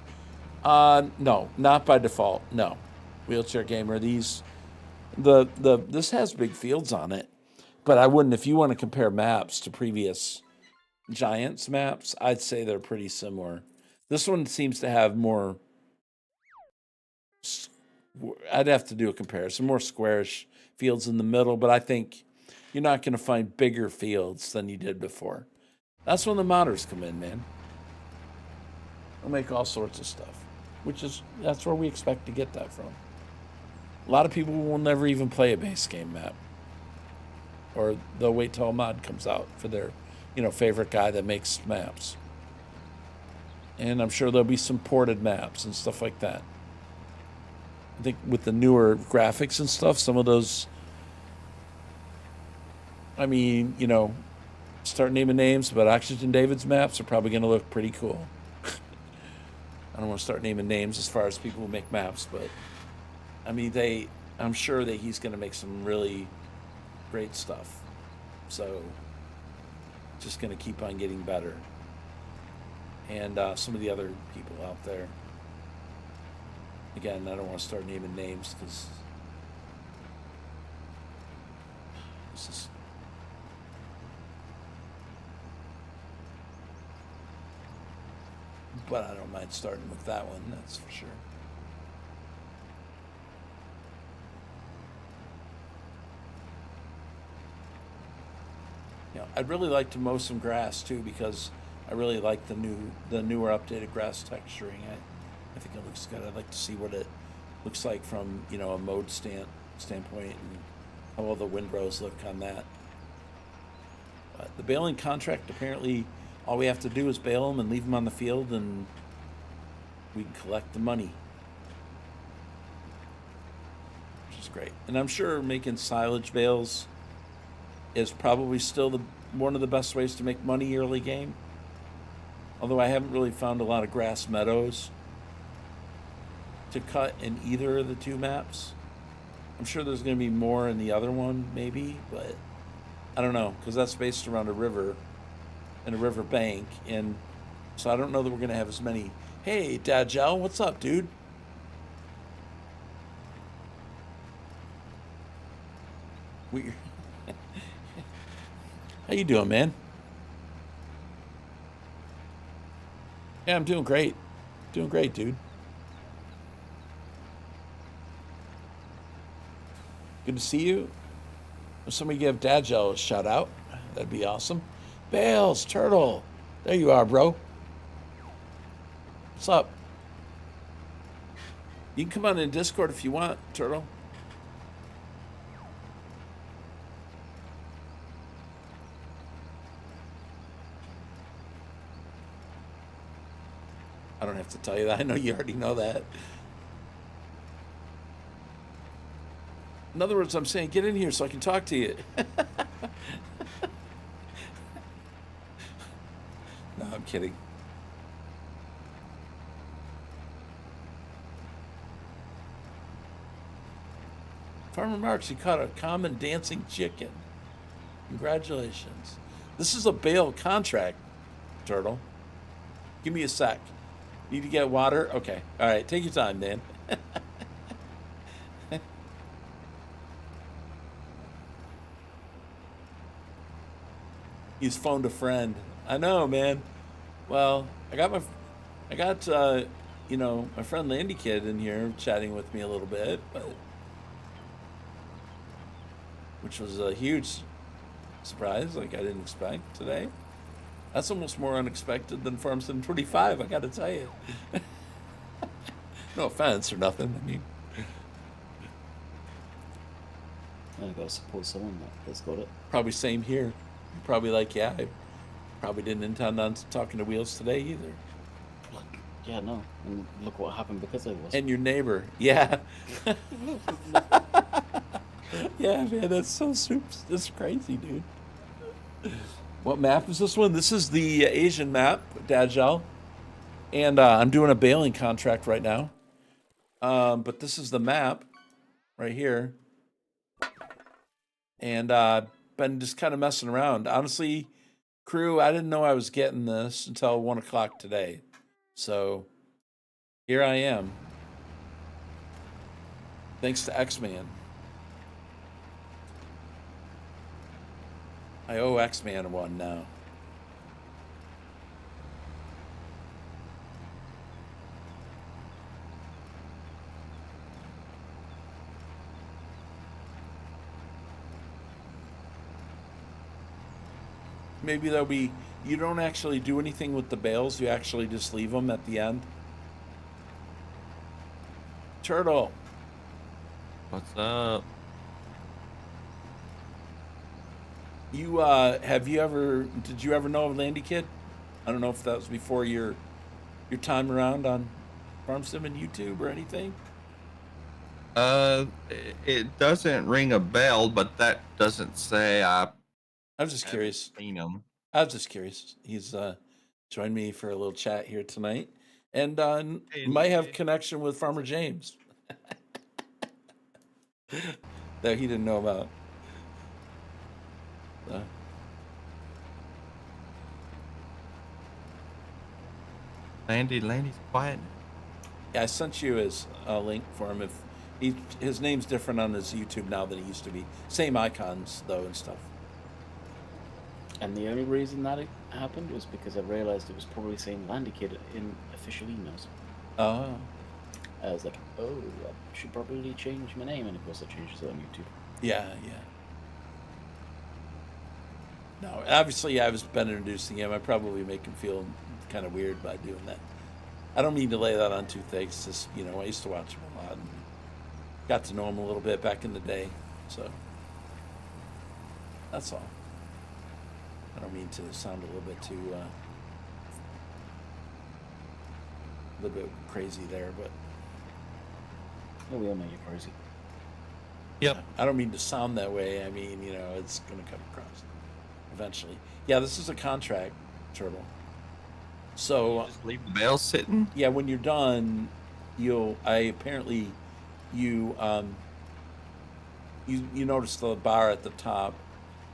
No, not by default. No, Wheelchair Gamer. This has big fields on it, but I wouldn't. If you want to compare maps to previous Giants maps, I'd say they're pretty similar. This one seems to have more. I'd have to do a comparison. More squarish fields in the middle, but I think you're not going to find bigger fields than you did before. That's when the modders come in, man. They'll make all sorts of stuff, that's where we expect to get that from. A lot of people will never even play a base game map, or they'll wait till a mod comes out for their, favorite guy that makes maps. And I'm sure there'll be some ported maps and stuff like that. I think with the newer graphics and stuff, some of those, start naming names, but Oxygen David's maps are probably going to look pretty cool. I don't want to start naming names as far as people who make maps, but I'm sure that he's going to make some really great stuff. So, just going to keep on getting better. And some of the other people out there. Again, I don't want to start naming names because this is. But I don't mind starting with that one, that's for sure. I'd really like to mow some grass too because I really like the newer updated grass texturing. I think it looks good. I'd like to see what it looks like from a mode standpoint and how all the windrows look on that. But the baling contract, apparently all we have to do is bale them and leave them on the field and we can collect the money, which is great. And I'm sure making silage bales is probably still one of the best ways to make money early game. Although I haven't really found a lot of grass meadows to cut in either of the 2 maps. I'm sure there's going to be more in the other one, maybe, but I don't know, because that's based around a river and a river bank, and so I don't know that we're going to have as many. Hey, Dagel, what's up, dude? How you doing, man? Yeah, I'm doing great. Doing great, dude. Good to see you. If somebody give Dagel a shout out, that'd be awesome. Bales, Turtle. There you are, bro. What's up? You can come on in Discord if you want, Turtle. I don't have to tell you that. I know you already know that. In other words, I'm saying get in here so I can talk to you. No, I'm kidding. Farmer Marks, you caught a common dancing chicken. Congratulations. This is a bale contract, Turtle. Give me a sec. Need to get water? Okay. All right. Take your time, Dan. He's phoned a friend. I know, man. Well, I got my friend Landy Kid in here chatting with me a little bit, which was a huge surprise, like I didn't expect today. That's almost more unexpected than Farm Sim 25, I gotta tell you. No offense or nothing, I mean. I gotta support someone that's got it. Probably same here. Probably like, yeah, I probably didn't intend on talking to Wheels today either. Yeah, no. And look what happened because I was. And your neighbor, yeah. Yeah, man, that's so super. That's crazy, dude. What map is this one? This is the Asian map, Dagel. And I'm doing a baling contract right now. But this is the map right here. And been just kind of messing around. Honestly, crew, I didn't know I was getting this until 1 o'clock today. So here I am. Thanks to X-Man. I owe X-Man one now. Maybe there'll be, you don't actually do anything with the bales, you actually just leave them at the end. Turtle. What's up? You, did you ever know of Landy Kid? I don't know if that was before your time around on Farm Sim and YouTube or anything. It doesn't ring a bell, but that doesn't say I was just curious. seen him. I was just curious. He's joined me for a little chat here tonight, and might have connection with Farmer James that he didn't know about. Landy's quiet. Yeah, I sent you his link for him. If his name's different on his YouTube now than he used to be. Same icons though and stuff. And the only reason that it happened was because I realized it was probably saying Landy Kid in official emails. Oh. I was like, oh, I should probably change my name, and of course I changed it on YouTube. Yeah, yeah. No, obviously I was been introducing him. I probably make him feel kind of weird by doing that. I don't mean to lay that on too thick. It's just, I used to watch him a lot and got to know him a little bit back in the day. So that's all. I don't mean to sound a little bit too, a little bit crazy there, but. Oh, we all know you're crazy. Yep. I don't mean to sound that way. I mean, it's going to come across eventually. Yeah, this is a contract, Turtle. So Just leave the bell sitting. yeah, when you're done, you notice the bar at the top.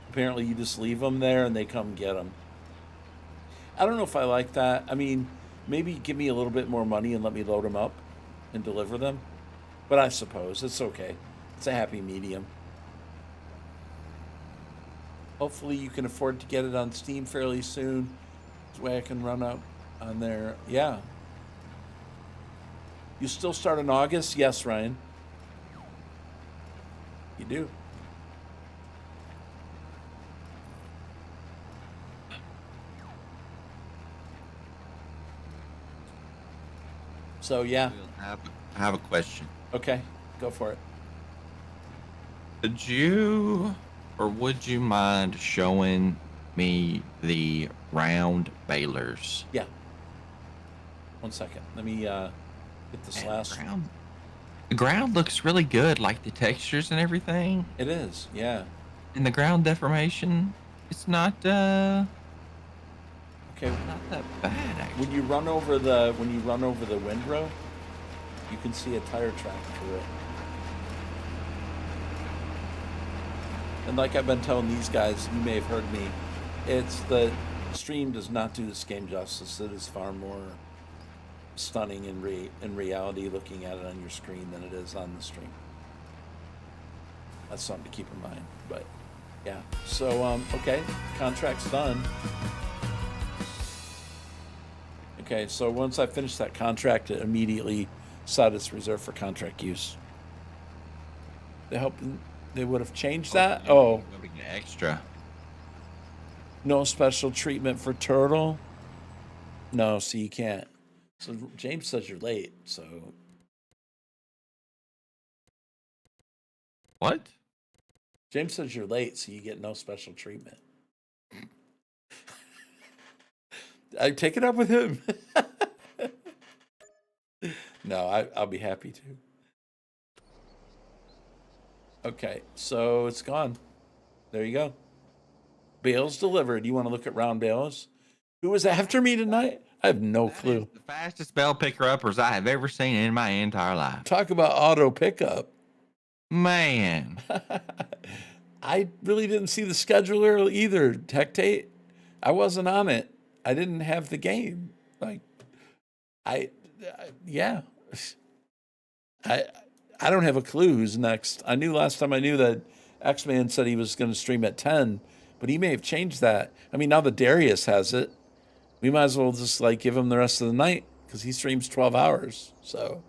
Apparently, you just leave them there and they come get them. I don't know if I like that. I mean, maybe give me a little bit more money and let me load them up and deliver them. But I suppose it's okay. It's a happy medium. Hopefully you can afford to get it on Steam fairly soon. This way I can run up on there. Yeah. You still start in August? Yes, Ryan. You do. So, yeah. I have a question. Okay. Go for it. Would you mind showing me the round balers? Yeah. 1 second. Let me get this Man, last one. The ground looks really good, like the textures and everything. It is, yeah. And the ground deformation, it's not Okay. not that bad actually. When you run over the windrow, you can see a tire track through it. And like I've been telling these guys, you may have heard me, it's the stream does not do this game justice. It is far more stunning in reality looking at it on your screen than it is on the stream. That's something to keep in mind. But yeah, so okay, contract's done. Okay, so once I finish that contract, it immediately set its reserved for contract use. They would have changed that. Oh, extra. No special treatment for turtle. No, so you can't. So James says you're late. So What? James says you're late, so you get no special treatment. I take it up with him. No, I'll be happy to. Okay, so it's gone. There you go. Bales delivered. You want to look at round bales? Who was after me tonight? I have no clue. The fastest bell picker uppers I have ever seen in my entire life. Talk about auto pickup. Man. I really didn't see the scheduler either, Tectate. I wasn't on it. I didn't have the game. Like, yeah. I don't have a clue who's next. I knew last time I knew that X-Man said he was going to stream at 10, but he may have changed that. I mean, now that Darius has it, we might as well just like give him the rest of the night because he streams 12 hours. So,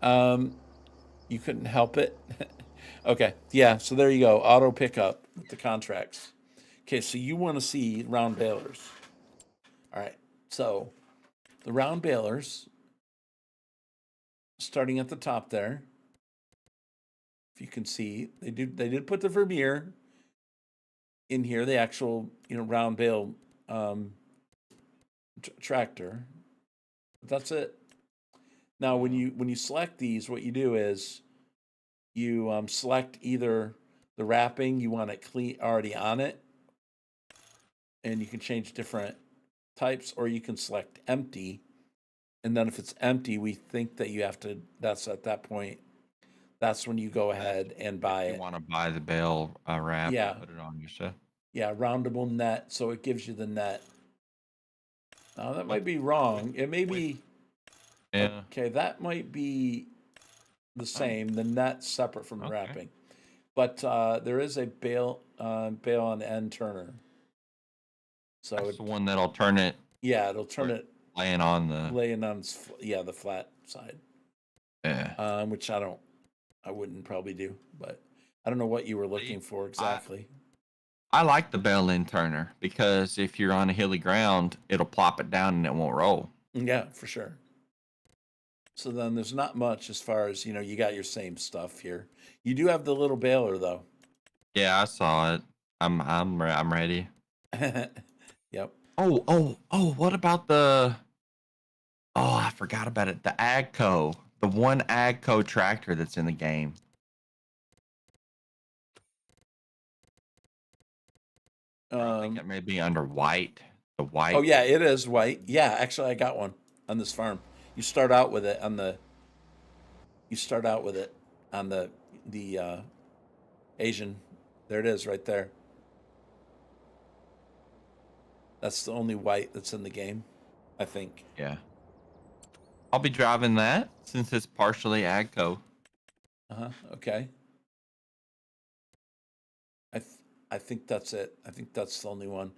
you couldn't help it. Okay. Yeah. So there you go. Auto pickup with the contracts. Okay. So you want to see round balers. All right. So the round balers, starting at the top there. If you can see, they did put the Vermeer in here, the actual, round bale tractor. But that's it. Now, when you select these, what you do is you select either the wrapping, you want it clean already on it, and you can change different types, or you can select empty. And then if it's empty, we think that you have to, that's at that point, that's when you go ahead and buy it. You want to buy the bale wrap Yeah. and put it on your stuff. Yeah, roundable net, so it gives you the net. Now, that might be wrong. It may be, Yeah. okay, that might be the same, the net separate from the wrapping. But there is a bale on end turner. So That's the one that'll turn it. Yeah, it'll turn it Laying on the the flat side. Yeah. Which I wouldn't probably do, but I don't know what you were looking for exactly. I like the bell end turner because if you're on a hilly ground, it'll plop it down and it won't roll. Yeah, for sure. So then there's not much as far as, you got your same stuff here. You do have the little baler though. Yeah, I saw it. I'm ready. Yep. Oh, what about I forgot about it. The Agco. The one Agco tractor that's in the game. I think it may be under white. The white. Oh yeah, it is white. Yeah, actually I got one on this farm. You start out with it on the Asian. There it is right there. That's the only white that's in the game, I think. Yeah. I'll be driving that since it's partially Agco. Okay. I think that's it. I think that's the only one.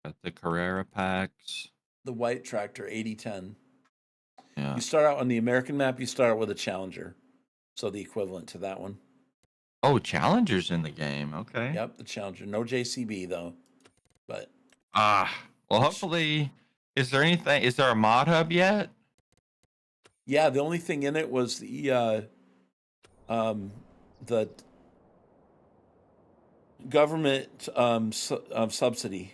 Got the Carrera packs. The white tractor, 8010. Yeah. You start out on the American map, you start out with a Challenger. So the equivalent to that one. Oh, Challenger's in the game. Okay. Yep, the Challenger. No JCB though. But well, hopefully, is there a mod hub yet? yeah, the only thing in it was the government subsidy.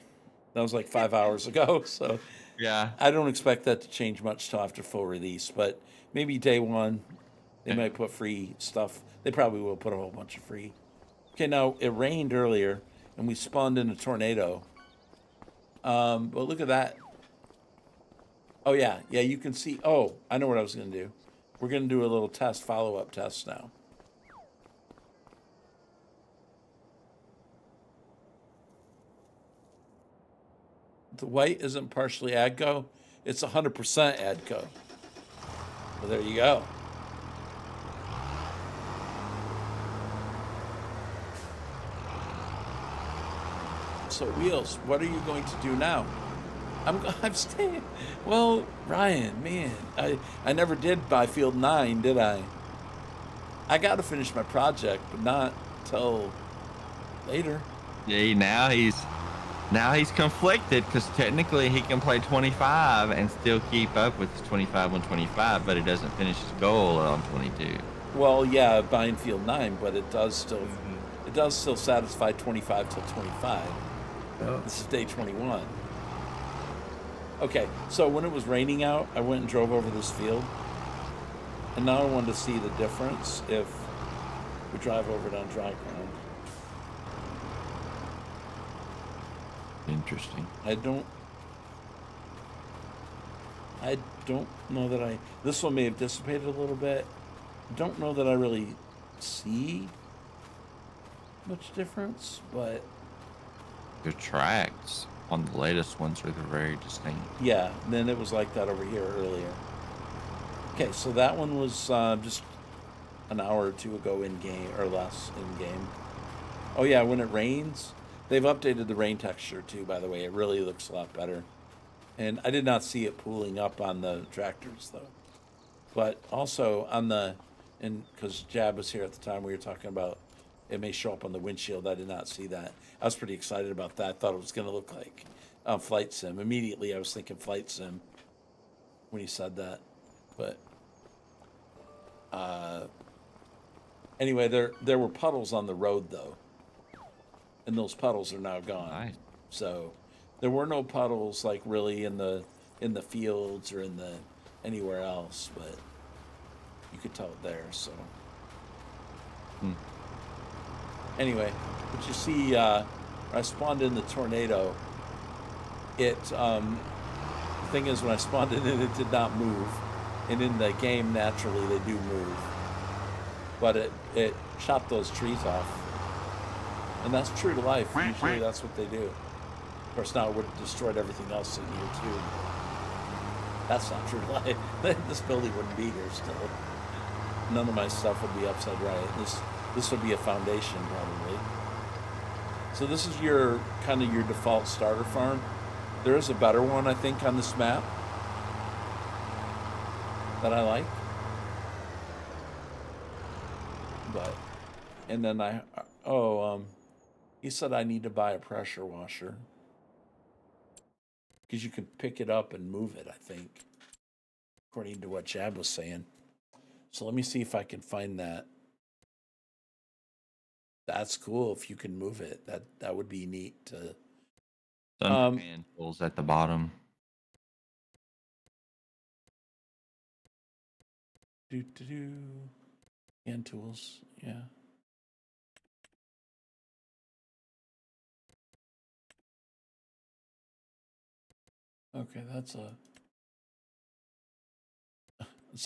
That was like 5 hours ago, so Yeah. I don't expect that to change much till after full release, but maybe day one they might put free stuff. They probably will put a whole bunch of free. Okay, now it rained earlier and we spawned in a tornado. But look at that. Oh yeah, you can see. Oh, I know what I was gonna do. We're gonna do a little follow-up test now. The white isn't partially AGCO. It's 100% AGCO. Well, there you go. So Wheels, what are you going to do now? I'm staying. Well, Ryan, man, I never did buy Field 9, did I? I got to finish my project, but not till later. Yeah, now he's conflicted because technically he can play 25 and still keep up with his 25 on 25, but he doesn't finish his goal on 22. Well, yeah, buying Field 9, but it does still satisfy 25 till 25. Oh. This is day 21. Okay, so when it was raining out, I went and drove over this field. And now I wanted to see the difference if we drive over it on dry ground. Interesting. I don't know that this one may have dissipated a little bit. Don't know that I really see much difference, but Your tracks on the latest ones are very distinct. yeah, then it was like that over here earlier. Okay, so that one was just an hour or two ago in game, or less in game. Oh yeah, when it rains, they've updated the rain texture too, by the way. It really looks a lot better. And I did not see it pooling up on the tractors though. But also on because Jab was here at the time, we were talking about it may show up on the windshield. I did not see that. I was pretty excited about that. I thought it was going to look like Flight Sim. Immediately I was thinking Flight Sim when he said that. But anyway, there were puddles on the road though, and those puddles are now gone. Nice. So there were no puddles like really in the fields or anywhere else, but you could tell it there. So anyway, but you see, I spawned in the tornado. The thing is, when I spawned in it, it did not move. And in the game, naturally, they do move. But it chopped those trees off. And that's true to life. Usually that's what they do. Of course, now it would have destroyed everything else in here, too. That's not true to life. This building wouldn't be here still. None of my stuff would be upside right. This would be a foundation, probably. So this is your default starter farm. There is a better one, I think, on this map that I like. But, and then he said I need to buy a pressure washer. Because you can pick it up and move it, I think. According to what Jab was saying. So let me see if I can find that. That's cool if you can move it. That would be neat to... Some hand tools at the bottom. Hand tools, yeah. Okay, that's a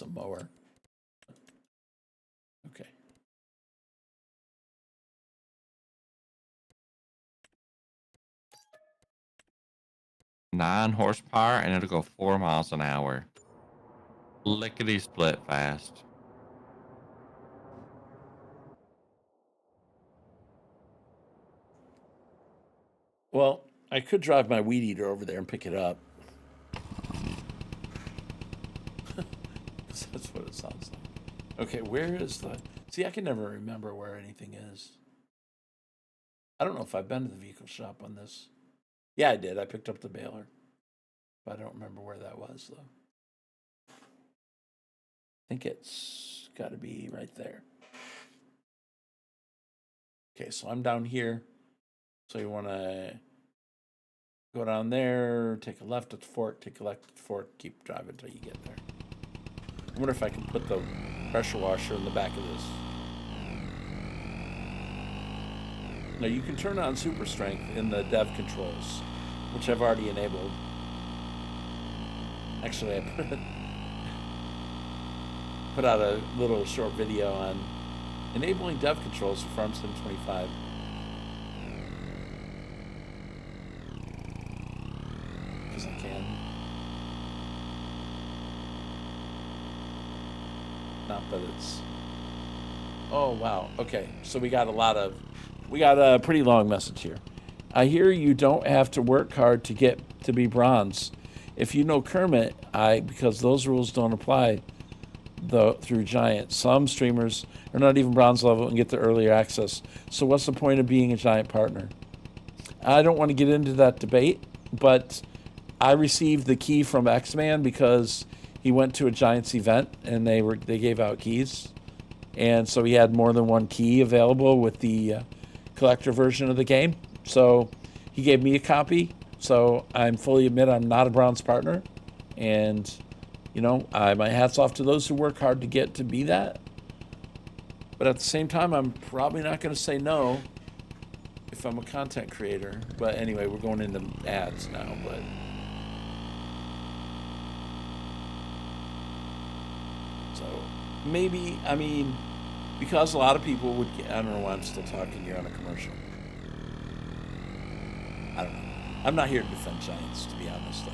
mower. Okay. Nine horsepower, and it'll go 4 miles an hour. Lickety split fast. Well, I could drive my weed eater over there and pick it up. That's what it sounds like. Okay, where is the... See, I can never remember where anything is. I don't know if I've been to the vehicle shop on this. Yeah, I did. I picked up the baler. But I don't remember where that was, though. I think it's got to be right there. Okay, so I'm down here. So you want to go down there, take a left at the fork, take a left at the fork, keep driving until you get there. I wonder if I can put the pressure washer in the back of this. Now you can turn on super strength in the dev controls, which I've already enabled. Actually, I put out a little short video on enabling dev controls for Farm Sim 25. as I can. Not that it's... Oh, wow. Okay, so we got a pretty long message here. I hear you don't have to work hard to get to be bronze. If you know Kermit, because those rules don't apply through Giant. Some streamers are not even bronze level and get the earlier access. So what's the point of being a Giant partner? I don't want to get into that debate, but I received the key from X-Man because he went to a Giants event and they gave out keys. And so he had more than one key available with the collector version of the game. So he gave me a copy. So I'm fully admit I'm not a bronze partner. And, you know, my hat's off to those who work hard to get to be that. But at the same time, I'm probably not going to say no if I'm a content creator. But anyway, we're going into ads now. But so maybe, I mean, because a lot of people would get, I don't know why I'm still talking here on a commercial. I don't know. I'm not here to defend Giants, to be honest.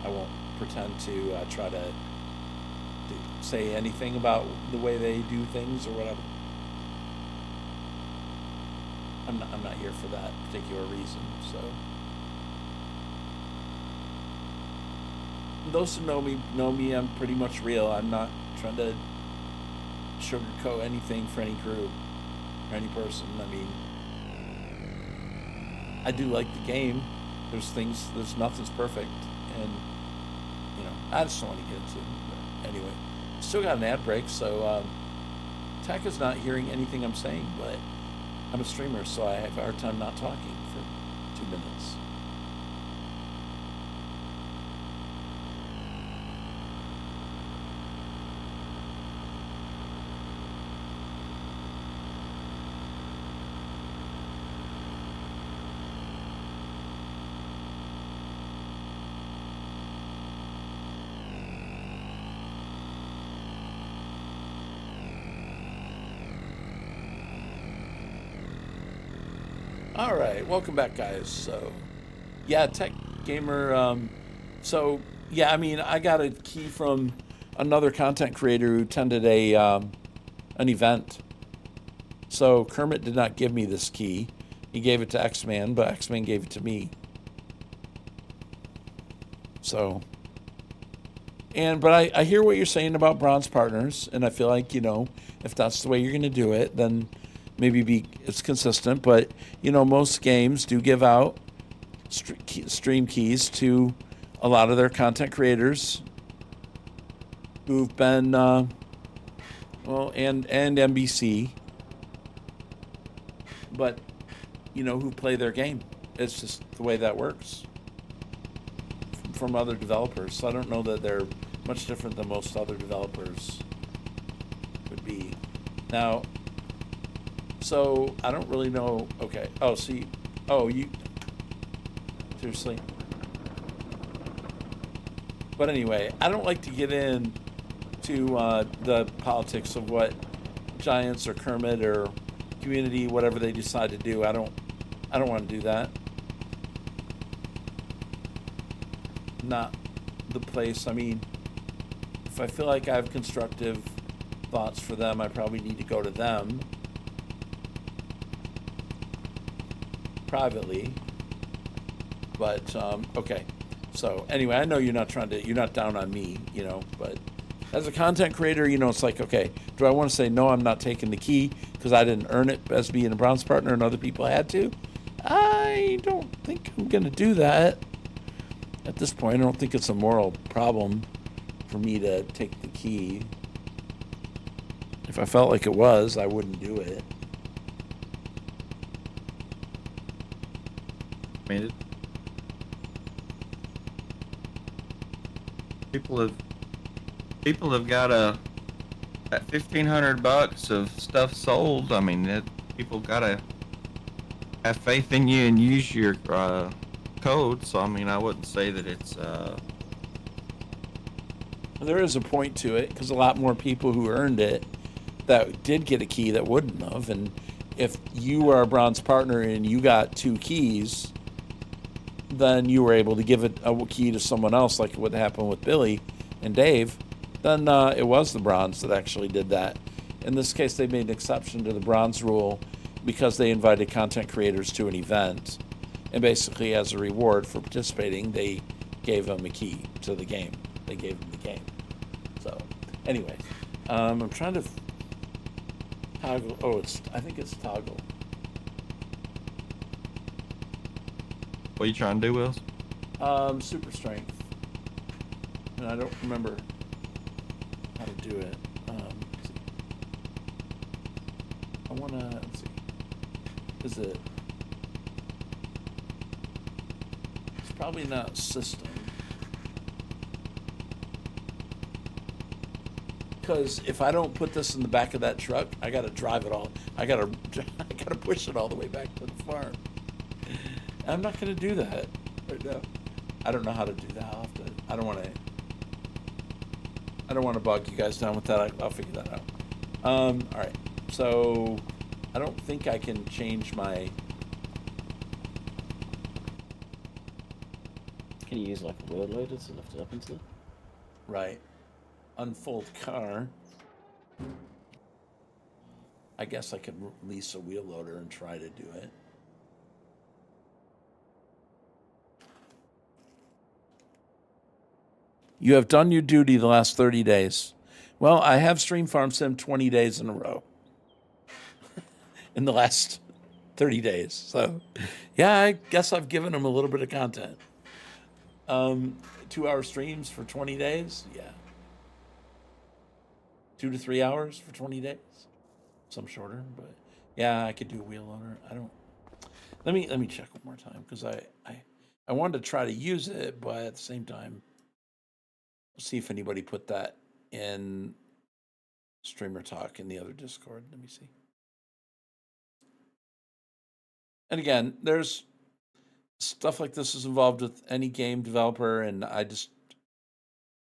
I won't pretend to try to say anything about the way they do things or whatever. I'm not here for that particular reason. So those who know me. I'm pretty much real. I'm not trying to sugarcoat anything for any group or any person. I mean, I do like the game. There's nothing's perfect, and you know, I just don't want to get into it. But anyway, still got an ad break, so Tech is not hearing anything I'm saying, but I'm a streamer, so I have a hard time not talking for 2 minutes. All right, welcome back, guys. So, yeah, Tech Gamer. So, yeah, I mean, I got a key from another content creator who attended an event. So Kermit did not give me this key. He gave it to X-Man, but X-Man gave it to me. So, but I hear what you're saying about bronze partners, and I feel like, you know, if that's the way you're going to do it, then maybe it's consistent. But, you know, most games do give out stream keys to a lot of their content creators who've been, and NBC, but, you know, who play their game. It's just the way that works from other developers. So I don't know that they're much different than most other developers would be. Now, so I don't really know. Okay. Oh, see. Oh, you. Seriously. But anyway, I don't like to get into the politics of what Giants or Kermit or community, whatever they decide to do. I don't want to do that. Not the place. I mean, if I feel like I have constructive thoughts for them, I probably need to go to them privately. But okay. So anyway, I know you're not down on me, you know, but as a content creator, you know, it's like, okay, do I want to say no, I'm not taking the key because I didn't earn it as being a bronze partner and other people had to? I don't think I'm going to do that. At this point, I don't think it's a moral problem for me to take the key. If I felt like it was, I wouldn't do it. I mean, people have got that $1,500 of stuff sold. I mean, people gotta have faith in you and use your code. So I mean, I wouldn't say that it's. There is a point to it because a lot more people who earned it that did get a key that wouldn't have. And if you are a bronze partner and you got 2 keys, then you were able to give it a key to someone else, like what happened with Billy and Dave, then it was the bronze that actually did that. In this case, they made an exception to the bronze rule because they invited content creators to an event, and basically as a reward for participating, they gave them a key to the game. They gave them the game. So, anyway, I'm trying to toggle. Oh, I think it's toggle. What are you trying to do, Wills? Super strength, and I don't remember how to do it. Let's see. I wanna, let's see. Is it? It's probably not system. Because if I don't put this in the back of that truck, I gotta drive it all. I gotta push it all the way back to the farm. I'm not gonna do that right now. I don't know how to do that. I don't want to bog you guys down with that. I'll figure that out. All right. So I don't think I can change my. Can you use like a wheel loader to lift it up into? Right. Unfold car. I guess I could lease a wheel loader and try to do it. You have done your duty the last 30 days. Well, I have streamed Farm Sim 20 days in a row. In the last 30 days. So, yeah, I guess I've given them a little bit of content. 2-hour streams for 20 days? Yeah. 2 to 3 hours for 20 days. Some shorter, but yeah, I could do a wheel loader. I don't. Let me check one more time because I wanted to try to use it, but at the same time, see if anybody put that in Streamer Talk in the other Discord. Let me see. And again, there's stuff like this is involved with any game developer, and I just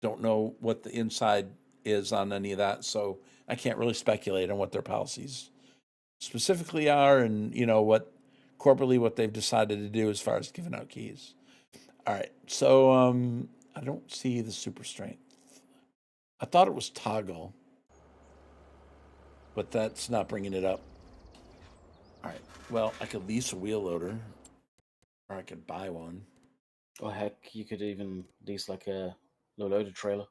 don't know what the inside is on any of that, so I can't really speculate on what their policies specifically are, and what corporately what they've decided to do as far as giving out keys. All right, so I don't see the super strength. I thought it was toggle, but that's not bringing it up. All right, well, I could lease a wheel loader, or I could buy one. Or heck, you could even lease like a low-loaded trailer.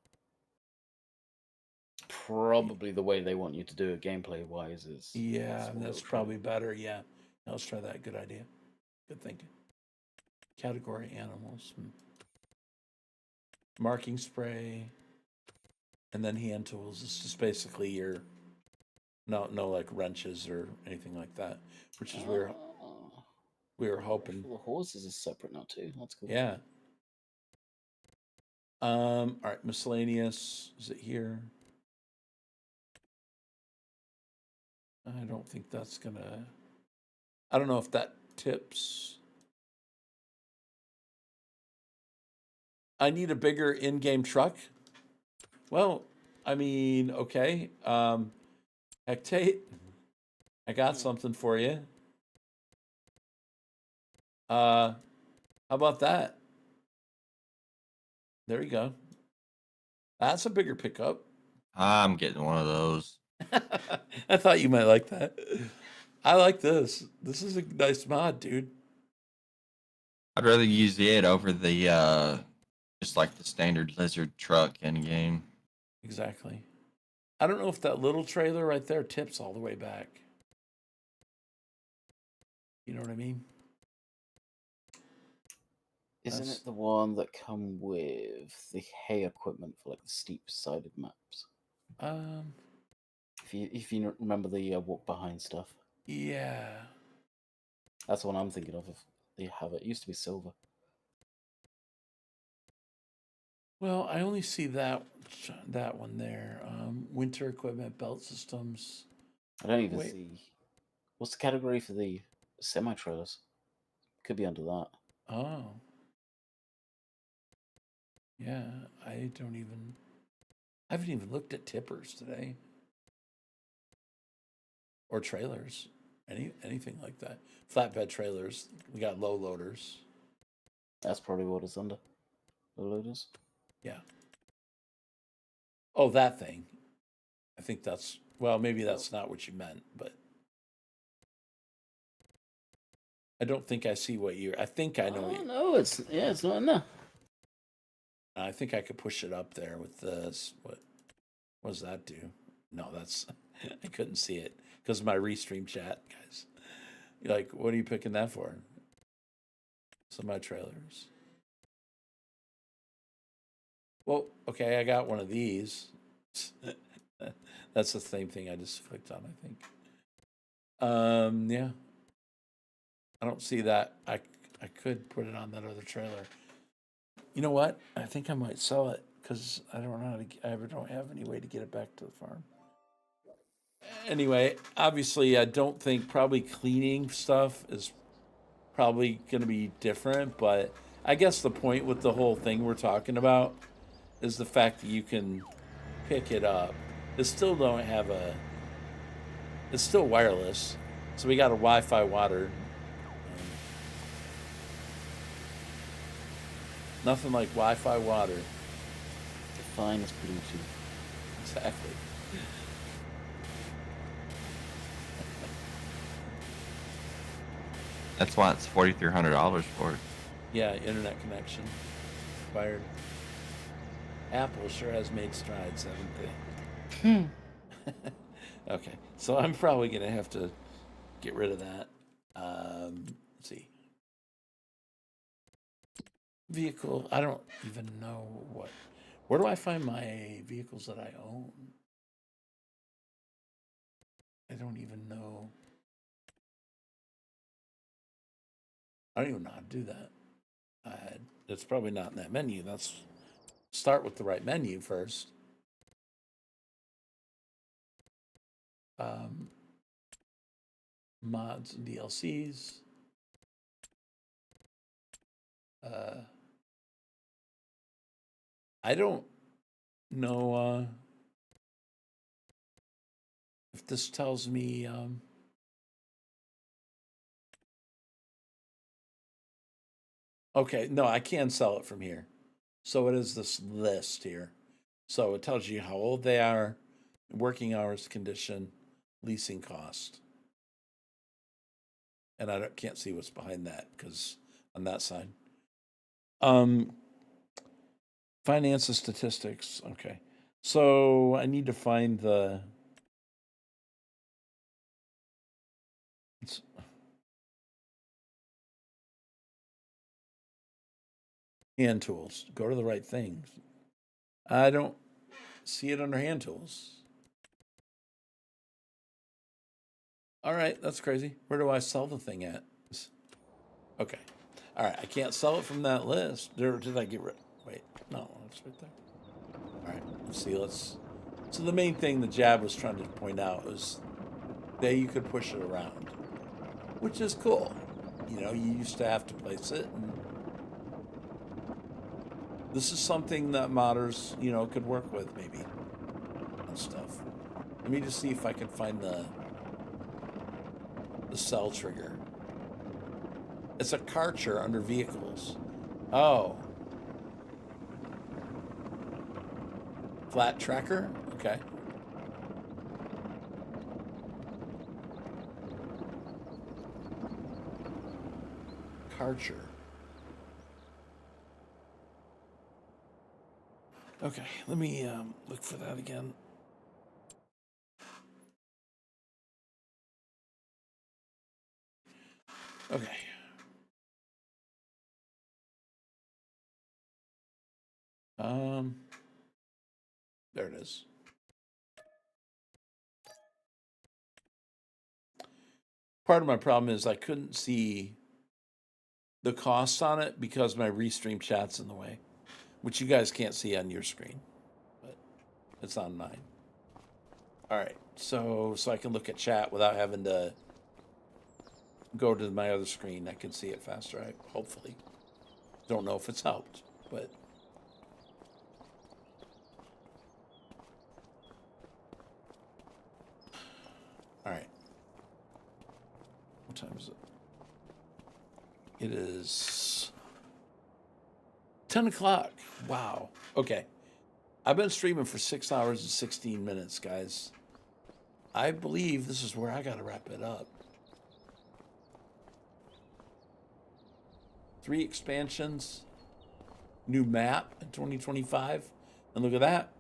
Probably the way they want you to do it gameplay-wise is... Yeah, that's probably better, yeah. Now let's try that. Good idea. Good thinking. Category animals. Marking spray. And then hand tools. It's just basically your... No like wrenches or anything like that. Which is where we were hoping. The horses is separate now too. That's cool. Yeah. All right, miscellaneous. Is it here? I don't think that's gonna. I don't know if that tips. I need a bigger in-game truck. Well, I mean, okay. Hectate, I got something for you. How about that? There you go. That's a bigger pickup. I'm getting one of those. I thought you might like that. I like this. This is a nice mod, dude. I'd rather use it over the just like the standard lizard truck in game. Exactly. I don't know if that little trailer right there tips all the way back. You know what I mean? Isn't it the one that come with the hay equipment for like the steep-sided maps? If you remember the walk behind stuff. Yeah. That's the one I'm thinking of. If they have it. It used to be silver. Well, I only see that one there. Winter equipment, belt systems. I don't even see. What's the category for the semi-trailers? Could be under that. Oh. Yeah, I haven't even looked at tippers today. Or trailers. Anything like that. Flatbed trailers. We got low loaders. That's probably what it's under. The loaders. Yeah. Oh, that thing. I think that's, well, maybe that's not what you meant, but I don't think I see what you're, I think I know. Oh no, it's not in there. I think I could push it up there with this. What does that do? No, that's, I couldn't see it because of my restream chat, guys. You're like, what are you picking that for? Some of my trailers. Well, okay, I got one of these. That's the same thing I just clicked on, I think. Yeah. I don't see that. I could put it on that other trailer. You know what? I think I might sell it because I don't know how to. I don't have any way to get it back to the farm. Anyway, obviously, I don't think probably cleaning stuff is probably going to be different, but I guess the point with the whole thing we're talking about is the fact that you can pick it up. It still don't have a. It's still wireless, so we got a Wi-Fi water. Nothing like Wi-Fi water. The finest Bluetooth. Exactly. That's why it's $4,300 for it. Yeah, internet connection required. Apple sure has made strides, haven't they? Okay, so I'm probably gonna have to get rid of that. Let's see. Vehicle. I don't even know what. Where do I find my vehicles that I own? I don't even know. I don't even know how to do that. It's probably not in that menu. Let's start with the right menu first. Mods and DLCs. I don't know if this tells me okay, no, I can sell it from here. So it is this list here. So it tells you how old they are, working hours, condition, leasing cost. And I can't see what's behind that because on that side. Finances, statistics. Okay. So I need to find the. Hand tools. Go to the right things. I don't see it under hand tools. All right, that's crazy. Where do I sell the thing at? Okay. All right, I can't sell it from that list. Did I get rid? Wait, no, it's right there. All right, let's see. So the main thing the Jab was trying to point out is that you could push it around, which is cool. You know, you used to have to place it, and this is something that modders, you know, could work with maybe and stuff. Let me just see if I can find the cell trigger. It's a Karcher under vehicles. Oh. Flat tracker? Okay. Karcher. Okay, let me look for that again. Okay. There it is. Part of my problem is I couldn't see the costs on it because my restream chat's in the way, which you guys can't see on your screen, but it's on mine. All right, so I can look at chat without having to go to my other screen. I can see it faster. I hopefully don't know if it's helped, but. All right. What time is it? It is 10 o'clock. Wow. Okay. I've been streaming for 6 hours and 16 minutes, guys. I believe this is where I got to wrap it up. 3 expansions, new map in 2025. And look at that.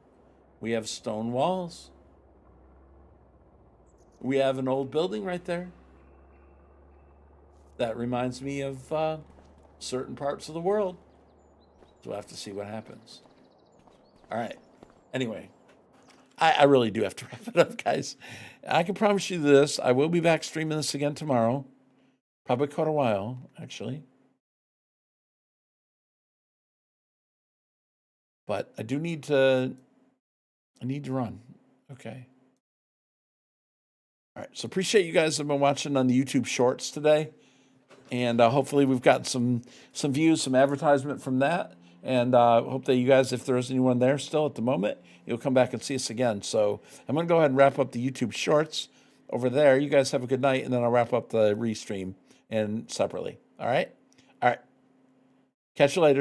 We have stone walls. We have an old building right there. That reminds me of certain parts of the world. So we'll have to see what happens. All right. Anyway, I really do have to wrap it up, guys. I can promise you this. I will be back streaming this again tomorrow. Probably quite a while, actually. But I do need to... I need to run. Okay. All right. So appreciate you guys have been watching on the YouTube Shorts today. And hopefully we've got some views, some advertisement from that. And hope that you guys, if there is anyone there still at the moment, you'll come back and see us again. So I'm going to go ahead and wrap up the YouTube Shorts over there. You guys have a good night, and then I'll wrap up the restream and separately. All right? All right. Catch you later.